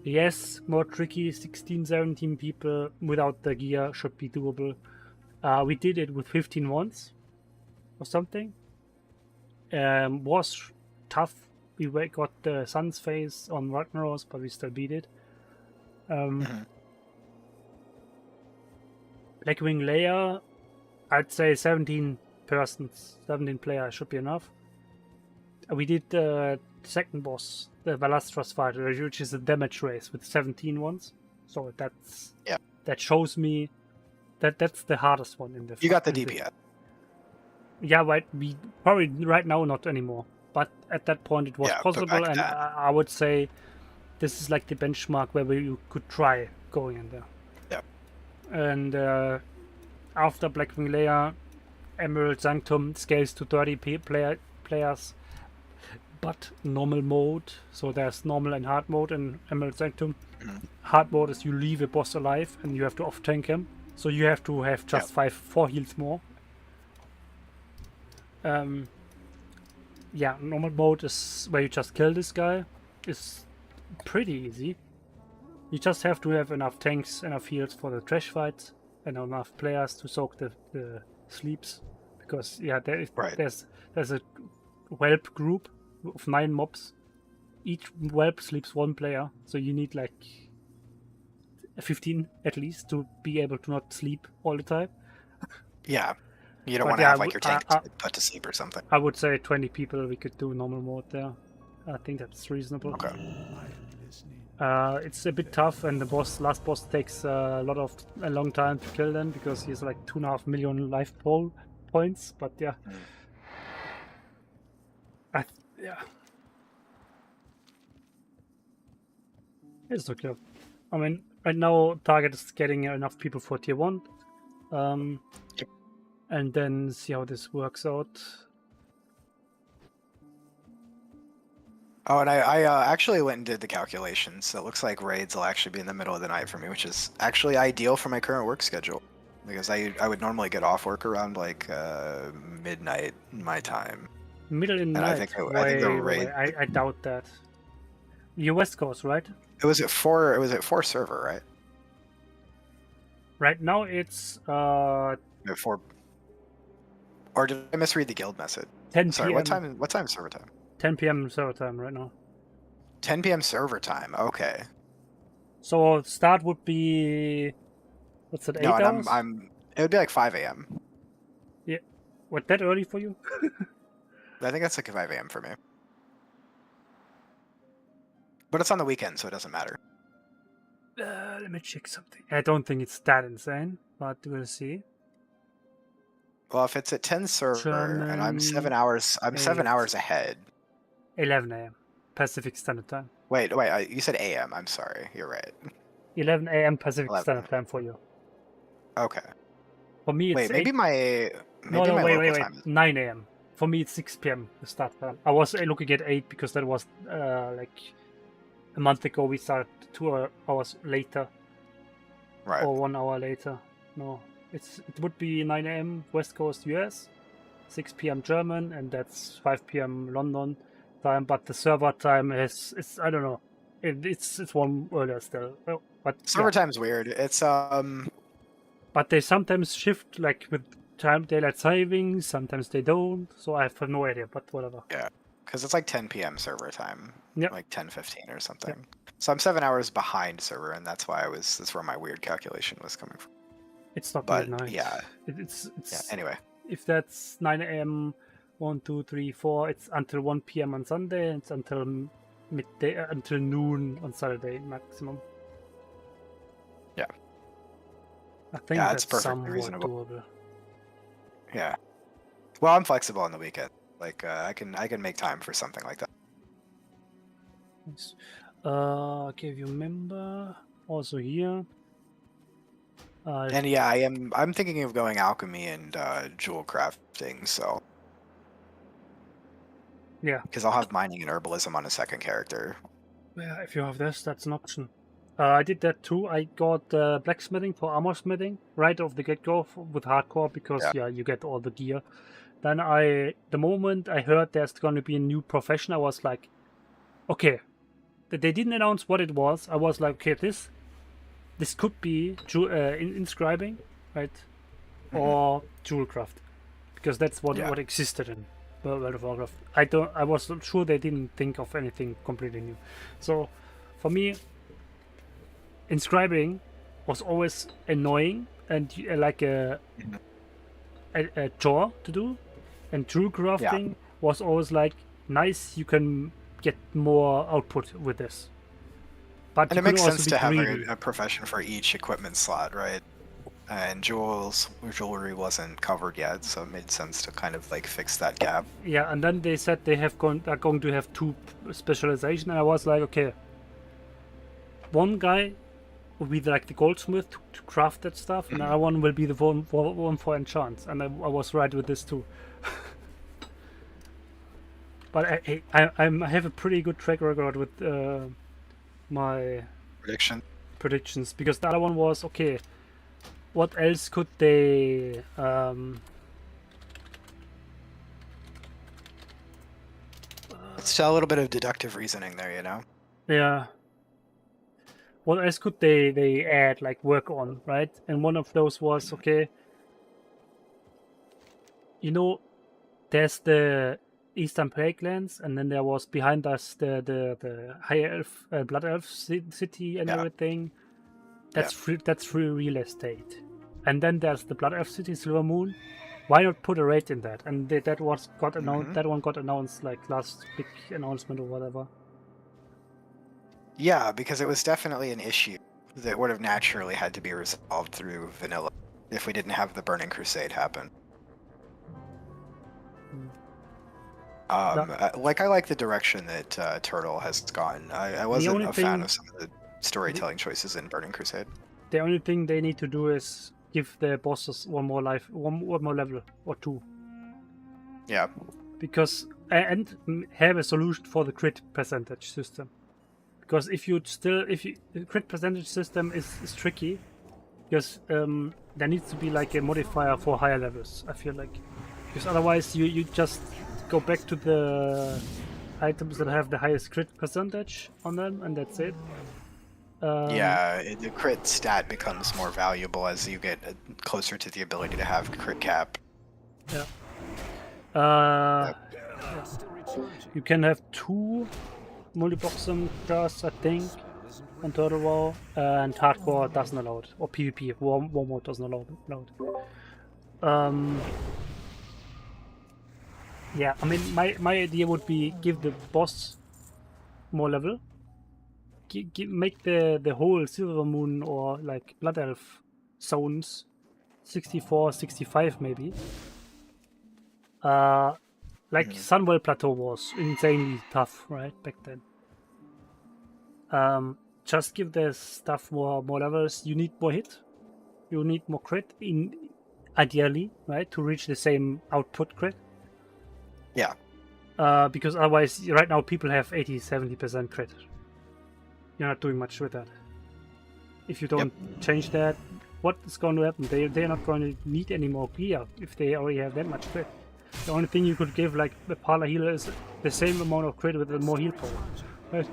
yes, more tricky, 16, 17 people without the gear should be doable. We did it with 15 once or something. Was tough. We got the Sun's Face on Ragnaros, but we still beat it. Blackwing Layer, I'd say 17 players should be enough. We did the second boss, the Balastras fight, which is a damage race with 17 ones. So that shows me that's the hardest one in the. You got the DPS. Yeah, right. We probably right now not anymore, but at that point it was possible, and I would say this is like the benchmark where you could try going in there. Yeah. And after Blackwing Layer, Emerald Sanctum scales to 30 players. But normal mode, so there's normal and hard mode in Emerald Sanctum. Hard mode is you leave a boss alive and you have to off tank him, so you have to have just 4 heals more. Yeah, normal mode is where you just kill this guy. It's pretty easy. You just have to have enough tanks, enough heals for the trash fights, and enough players to soak the sleeps. Because there's a whelp group of 9 mobs. Each whelp sleeps 1 player, so you need like 15 at least to be able to not sleep all the time. Yeah, you don't want to have like your tank put to sleep or something. I would say 20 people we could do normal mode there. I think that's reasonable. Okay. It's a bit tough, and the last boss takes a long time to kill then because he's like 2.5 million life points. But yeah. Yeah. It's okay. I mean, right now target is getting enough people for tier 1. and then see how this works out. Oh, and I actually went and did the calculations. So it looks like raids will actually be in the middle of the night for me, which is actually ideal for my current work schedule. Because I would normally get off work around like midnight my time. Middle in the And night. I think the raid. I doubt that. You're West Coast, right? It was at 4. It was at 4 server, right? Right now it's At 4. Or did I misread the guild message? 10 Sorry, p.m. what time server time? 10 p.m. server time right now. 10 p.m. server time. Okay. So start would be what's it? 8 No, hours? and it would be like 5 a.m. What, that early for you? I think that's like 5 a.m. for me. But it's on the weekend, so it doesn't matter. Let me check something. I don't think it's that insane, but we'll see. Well, if it's at 10 server and I'm 7 hours, I'm 7 8. hours ahead. 11 a.m. Pacific Standard Time. Wait, you said a.m. I'm sorry. You're right. 11 a.m. Pacific 11. Standard Time for you. Okay. For me, it's Wait, maybe 8... my No, local wait. time. 9 a.m. For me, it's 6 p.m. the start time. I was looking at 8 because that was like a month ago. We started 2 hours later, Right. or 1 hour later. No, it would be 9 a.m. West Coast US, 6 p.m. German, and that's 5 p.m. London time. But the server time is I don't know. It's one earlier still. But Server yeah. time's weird. It's But they sometimes shift like with time daylight savings. Sometimes they don't. So I have no idea. But whatever. yeah, because it's like 10 p.m. server time. Yep. Like 10:15 or something. So I'm 7 hours behind server, and that's where my weird calculation was coming from. It's not But midnight. yeah. It's Yeah. Anyway. if that's 9 a.m. 1, 2, 3, 4. It's until 1 p.m. on Sunday. It's until midday, until noon on Saturday maximum. Yeah. I think Yeah, that's it's perfectly somewhat reasonable. doable. Yeah. Well, I'm flexible on the weekend. Like I can make time for something like that. Nice. Okay, if you remember, also here. And yeah, I'm thinking of going alchemy and jewel crafting, so Yeah. because I'll have mining and herbalism on a second character. Yeah, if you have this, that's an option. I did that too. I got blacksmithing for armor smithing right off the get-go with hardcore because yeah, you get all the gear. Then the moment I heard there's going to be a new profession, I was like, okay. They didn't announce what it was. I was like, okay, this could be inscribing, right, or jewel craft, because that's what existed in World of Warcraft. I was sure they didn't think of anything completely new. So for me, inscribing was always annoying and like a chore to do, and jewel crafting was always like nice. You can get more output with this. But And you it makes could also sense be to have greedy. a profession for each equipment slot, right? And jewelry wasn't covered yet, so it made sense to kind of like fix that gap. Yeah, and then they said they are going to have 2 specialization, and I was like, okay, one guy will be like the goldsmith to craft that stuff, and the other one will be the one for enchants, and I was right with this too. But I have a pretty good track record with my predictions, because the other one was, okay, what else could they It's a little bit of deductive reasoning there, you know? yeah, what else could they add, like work on, right? And one of those was, okay, you know, there's the Eastern Plaguelands, and then there was behind us the High Elf, Blood Elf city and everything. That's free real estate. And then there's the Blood Elf city, Silver Moon. Why not put a raid in that? And that got announced. That one got announced like last big announcement or whatever. Yeah, because it was definitely an issue that would have naturally had to be resolved through vanilla if we didn't have the Burning Crusade happen. I like the direction that Turtle has gone. I wasn't a fan of some of the storytelling choices in Burning Crusade. The only thing they need to do is give the bosses one more life, one more level or 2. Yeah. Because and have a solution for the crit percentage system. Because if the crit percentage system is tricky, because there needs to be like a modifier for higher levels. I feel like, because otherwise you just go back to the items that have the highest crit percentage on them, and that's it. Yeah, the crit stat becomes more valuable as you get closer to the ability to have crit cap. Yeah. It's still recharging. You can have 2 multi-boxing jars, I think, on Turtle WoW, and Hardcore doesn't allow it, or PvP, War mode doesn't allow it. Yeah, I mean, my idea would be give the boss more level, make the whole Silver Moon or like Blood Elf zones 64, 65 maybe. Like Sunwell Plateau was insanely tough, right, back then. Just give the stuff more levels. You need more hit. You need more crit, ideally, right, to reach the same output crit. Yeah. Because otherwise, right now, people have 80-70% crit. You're not doing much with that. If you don't change that, what is going to happen? They're not going to need any more gear if they already have that much crit. The only thing you could give, like the Parlor Healer, is the same amount of crit with more heal power. Right?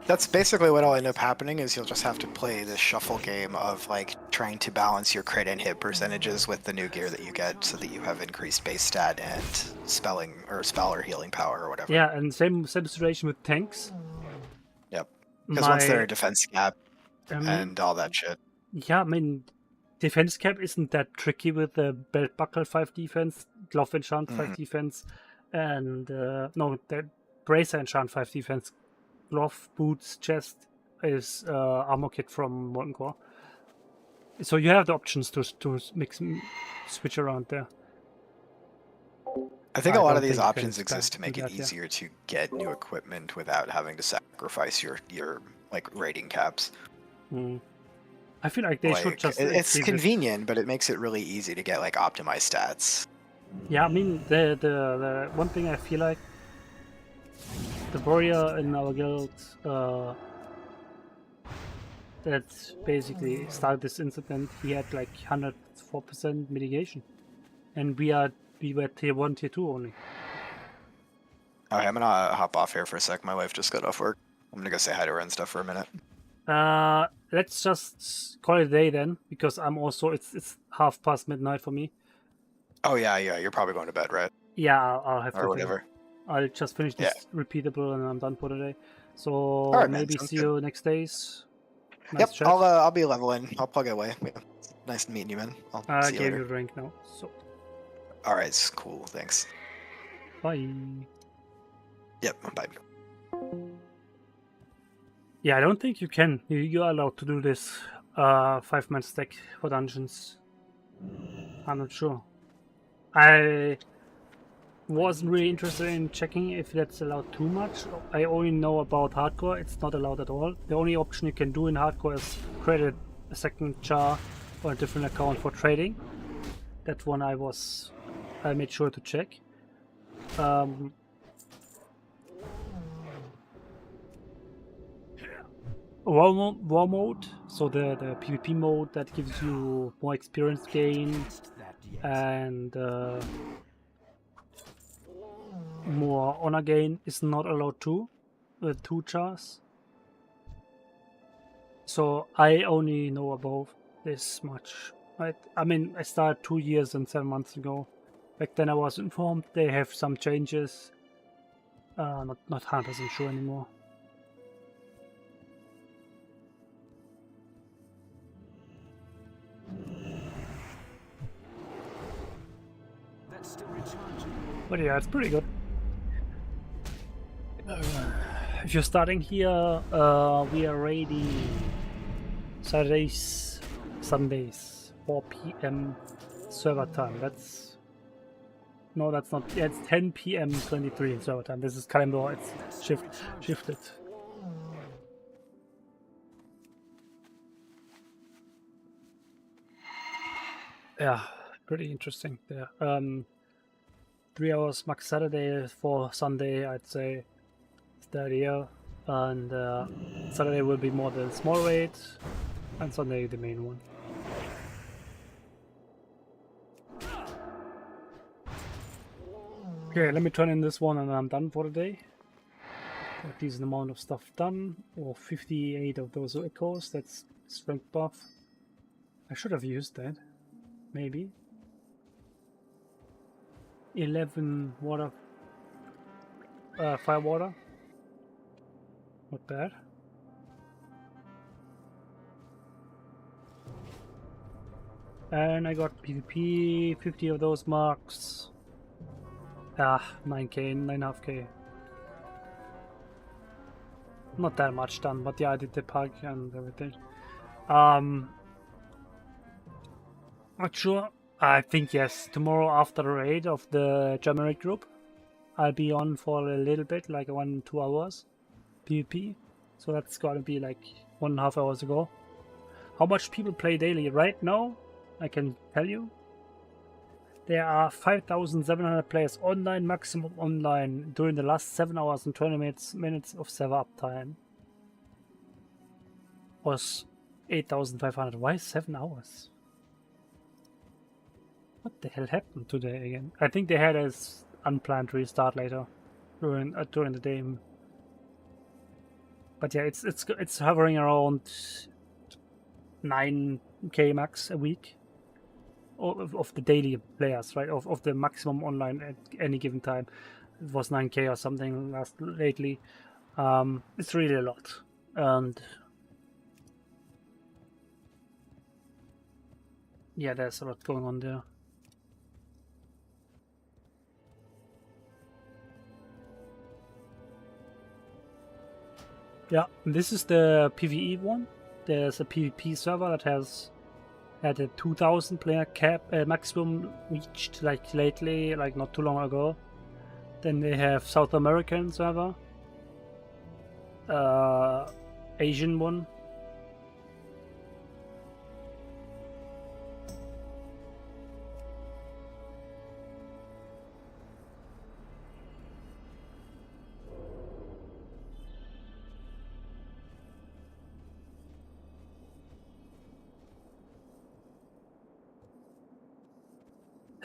That's basically what'll end up happening, is you'll just have to play this shuffle game of like trying to balance your crit and hit percentages with the new gear that you get, so that you have increased base stat and spell or healing power or whatever. Yeah, and same situation with tanks. Yep. Because once they're a defense cap and all that shit. Yeah, I mean, defense cap isn't that tricky with the belt buckle 5 defense, glove enchant 5 defense, and no, the bracer enchant 5 defense. Glove, boots, chest is armor kit from Molten Core. So you have the options to switch around there. I think a lot of these options exist to make it easier to get new equipment without having to sacrifice your like rating caps. I feel like they should just. It's convenient, but it makes it really easy to get like optimized stats. Yeah, I mean the one thing I feel like. The warrior in our guild that basically started this incident, he had like 104% mitigation, and we were tier 1, tier 2 only. Okay, I'm gonna hop off here for a sec. My wife just got off work. I'm gonna go say hi to her and stuff for a minute. Let's just call it a day then, because I'm also it's midnight for me. Oh yeah, you're probably going to bed, right? Yeah, I'll have to. Or whatever. I'll just finish this repeatable and I'm done for today. So right, maybe see you next days. Nice chat. I'll be leveling. I'll plug it away. Yeah. Nice meeting you, man. I'll see you gave later. you a rank now. So. All right, cool. Thanks. Bye. Yep. Bye. Yeah, I don't think you can. You're allowed to do this 5-man stack for dungeons. I'm not sure. I wasn't really interested in checking if that's allowed too much. I only know about hardcore. It's not allowed at all. The only option you can do in hardcore is create a second char or a different account for trading. That one I made sure to check. War mode, so the PvP mode that gives you more experience gain and more honor gain, is not allowed too, with 2 chars. So I only know about this much. Right? I mean, I started 2 years and 7 months ago. Back then I was informed they have some changes. Not 100% sure anymore. That's still recharging. But yeah, it's pretty good. If you're starting here, we are ready Saturdays, Sundays, 4 p.m. server time. That's not. Yeah, it's 10 p.m. 23 server time. This is calendar. It's shifted. Yeah, pretty interesting there. 3 hours max Saturday for Sunday, I'd say. It's the idea. And Saturday will be more the small raid, and Sunday the main one. Okay, let me turn in this one and I'm done for the day. Got a decent amount of stuff done, or 58 of those echoes, that's strength buff. I should have used that, maybe. 11 water, fire water. Not bad. And I got PvP, 50 of those marks. 9k, 9.5k. Not that much done, but yeah, I did the PUG and everything. Not sure. I think yes, tomorrow after the raid of the German group, I'll be on for a little bit, like 1-2 hours PvP. So that's gonna be like 1.5 hours ago. How much people play daily right now? I can tell you. There are 5,700 players online, maximum online, during the last 7 hours and 20 minutes of server uptime. Was 8,500. Why 7 hours? What the hell happened today again? I think they had an unplanned restart later during the day. But yeah, it's hovering around 9k max a week. Of the daily players, right? Of the maximum online at any given time. It was 9k or something lately. It's really a lot. And yeah, there's a lot going on there. Yeah, this is the PvE one. There's a PvP server that has had a 2,000 player cap maximum reached like lately, like not too long ago. Then they have South American server, Asian one.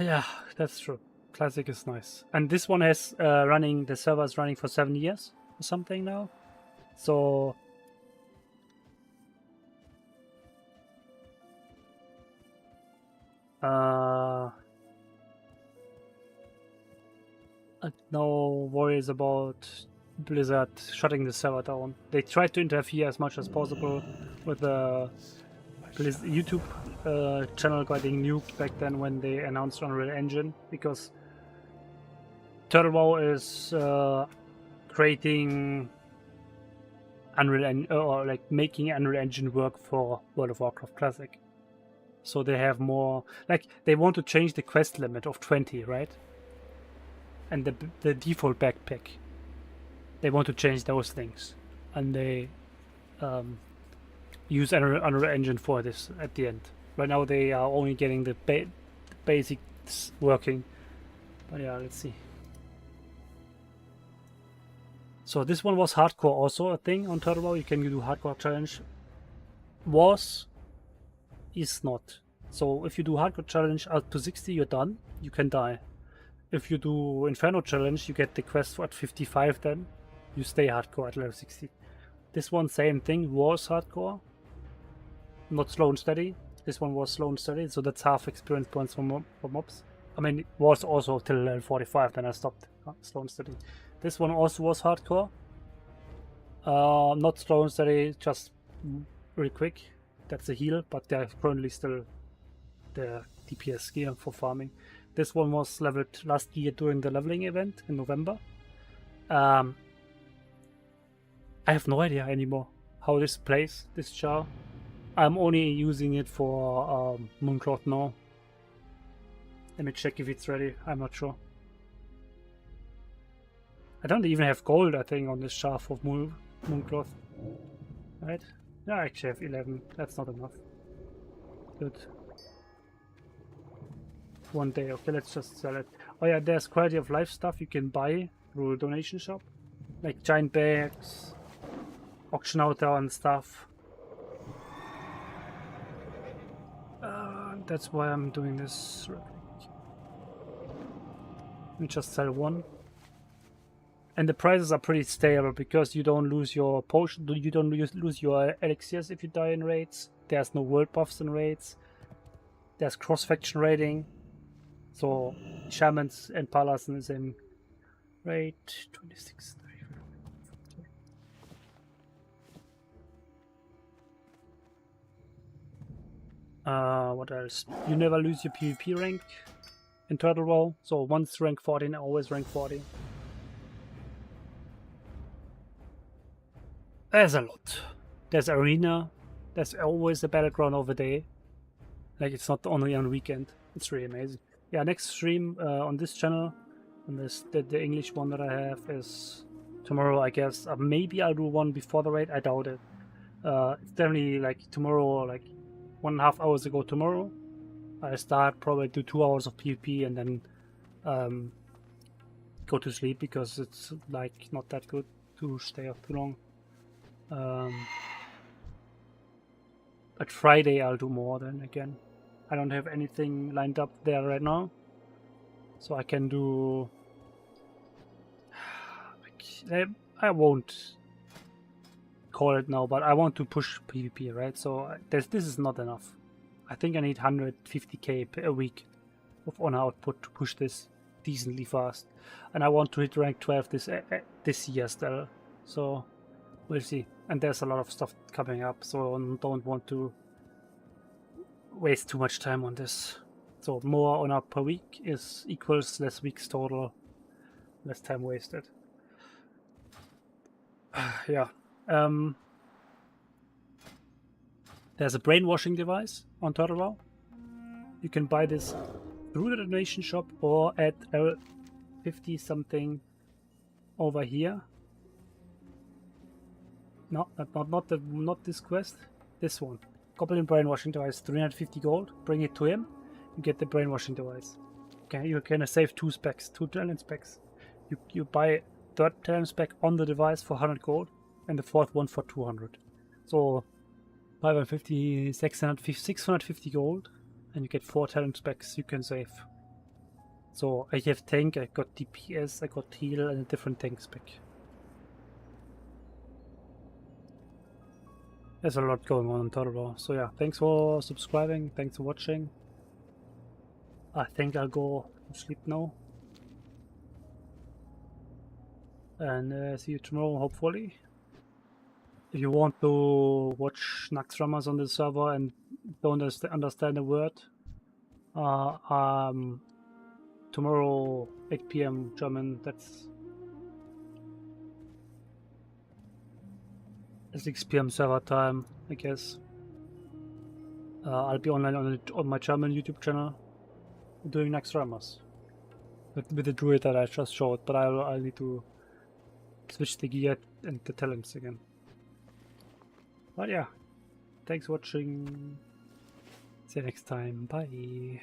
Yeah, that's true. Classic is nice. And this one has the server is running for 7 years or something now. So no worries about Blizzard shutting the server down. They tried to interfere as much as possible with the YouTube channel getting nuked back then when they announced Unreal Engine, because WoW is creating or like making Unreal Engine work for World of Warcraft Classic. So they have more, like they want to change the quest limit of 20, right? And the default backpack. They want to change those things, and they use Unreal Engine for this at the end. Right now they are only getting the basics working. But yeah, let's see. So this one was hardcore also a thing on Turtle. You can do hardcore challenge. Is not. So if you do hardcore challenge up to 60, you're done. You can die. If you do Inferno challenge, you get the quest for at 55 then. You stay hardcore at level 60. This one, same thing, was hardcore. Not slow and steady. This one was slow and steady, so that's half experience points for mobs. I mean, it was also till level 45, then I stopped slow and steady. This one also was hardcore. Not slow and steady, just really quick. That's a heal, but they're currently still the DPS gear for farming. This one was leveled last year during the leveling event in November. I have no idea anymore how this plays, this char. I'm only using it for Mooncloth now. Let me check if it's ready. I'm not sure. I don't even have gold, I think, on this char for Mooncloth. Right? Yeah, I actually have 11. That's not enough. Good. one day. Okay, let's just sell it. Oh yeah, there's quality of life stuff you can buy through a donation shop, like giant bags, auction out there and stuff. That's why I'm doing this. Let me just sell one. And the prices are pretty stable because you don't lose your potion, you don't lose your elixirs if you die in raids. There's no world buffs in raids. There's cross-faction raiding. So shamans and paladins in raid 26. What else? You never lose your PvP rank in Turtle WoW. So once rank 14, always rank 40. There's a lot. There's arena. There's always a battleground over day. Like it's not only on weekend. It's really amazing. Yeah, next stream on this channel, and the English one that I have is tomorrow, I guess. Maybe I'll do one before the raid. I doubt it. It's definitely like tomorrow, like 1.5 hours ago tomorrow. I start, probably do 2 hours of PvP and then go to sleep because it's like not that good to stay up too long. But Friday I'll do more then again. I don't have anything lined up there right now, so I can do. I won't call it now, but I want to push PvP, right? So this is not enough. I think I need 150k a week of honor output to push this decently fast, and I want to hit rank 12 this year still. So we'll see. And there's a lot of stuff coming up, so I don't want to waste too much time on this. So more honor per week equals less weeks total, less time wasted. Yeah. There's a brainwashing device on Turtle WoW. You can buy this through the donation shop or at 50 something over here. No, not this quest. This one. Goblin brainwashing device, 350 gold. Bring it to him. You get the brainwashing device. Okay, you can save 2 specs, 2 talent specs. You buy third talent spec on the device for 100 gold, and the fourth one for 200. So 550, 650 gold, and you get 4 talent specs you can save. So I have tank, I got DPS, I got heal, and a different tank spec. There's a lot going on in Turtle WoW. So yeah, thanks for subscribing, thanks for watching. I think I'll go to sleep now. And see you tomorrow, hopefully. If you want to watch Naxxramas on the server and don't understand a word, tomorrow 8 PM German, that's 6 PM server time, I guess. I'll be online on my German YouTube channel doing Naxxramas with the druid that I just showed, but I'll need to switch the gear and the talents again. But yeah, thanks for watching. See you next time. Bye.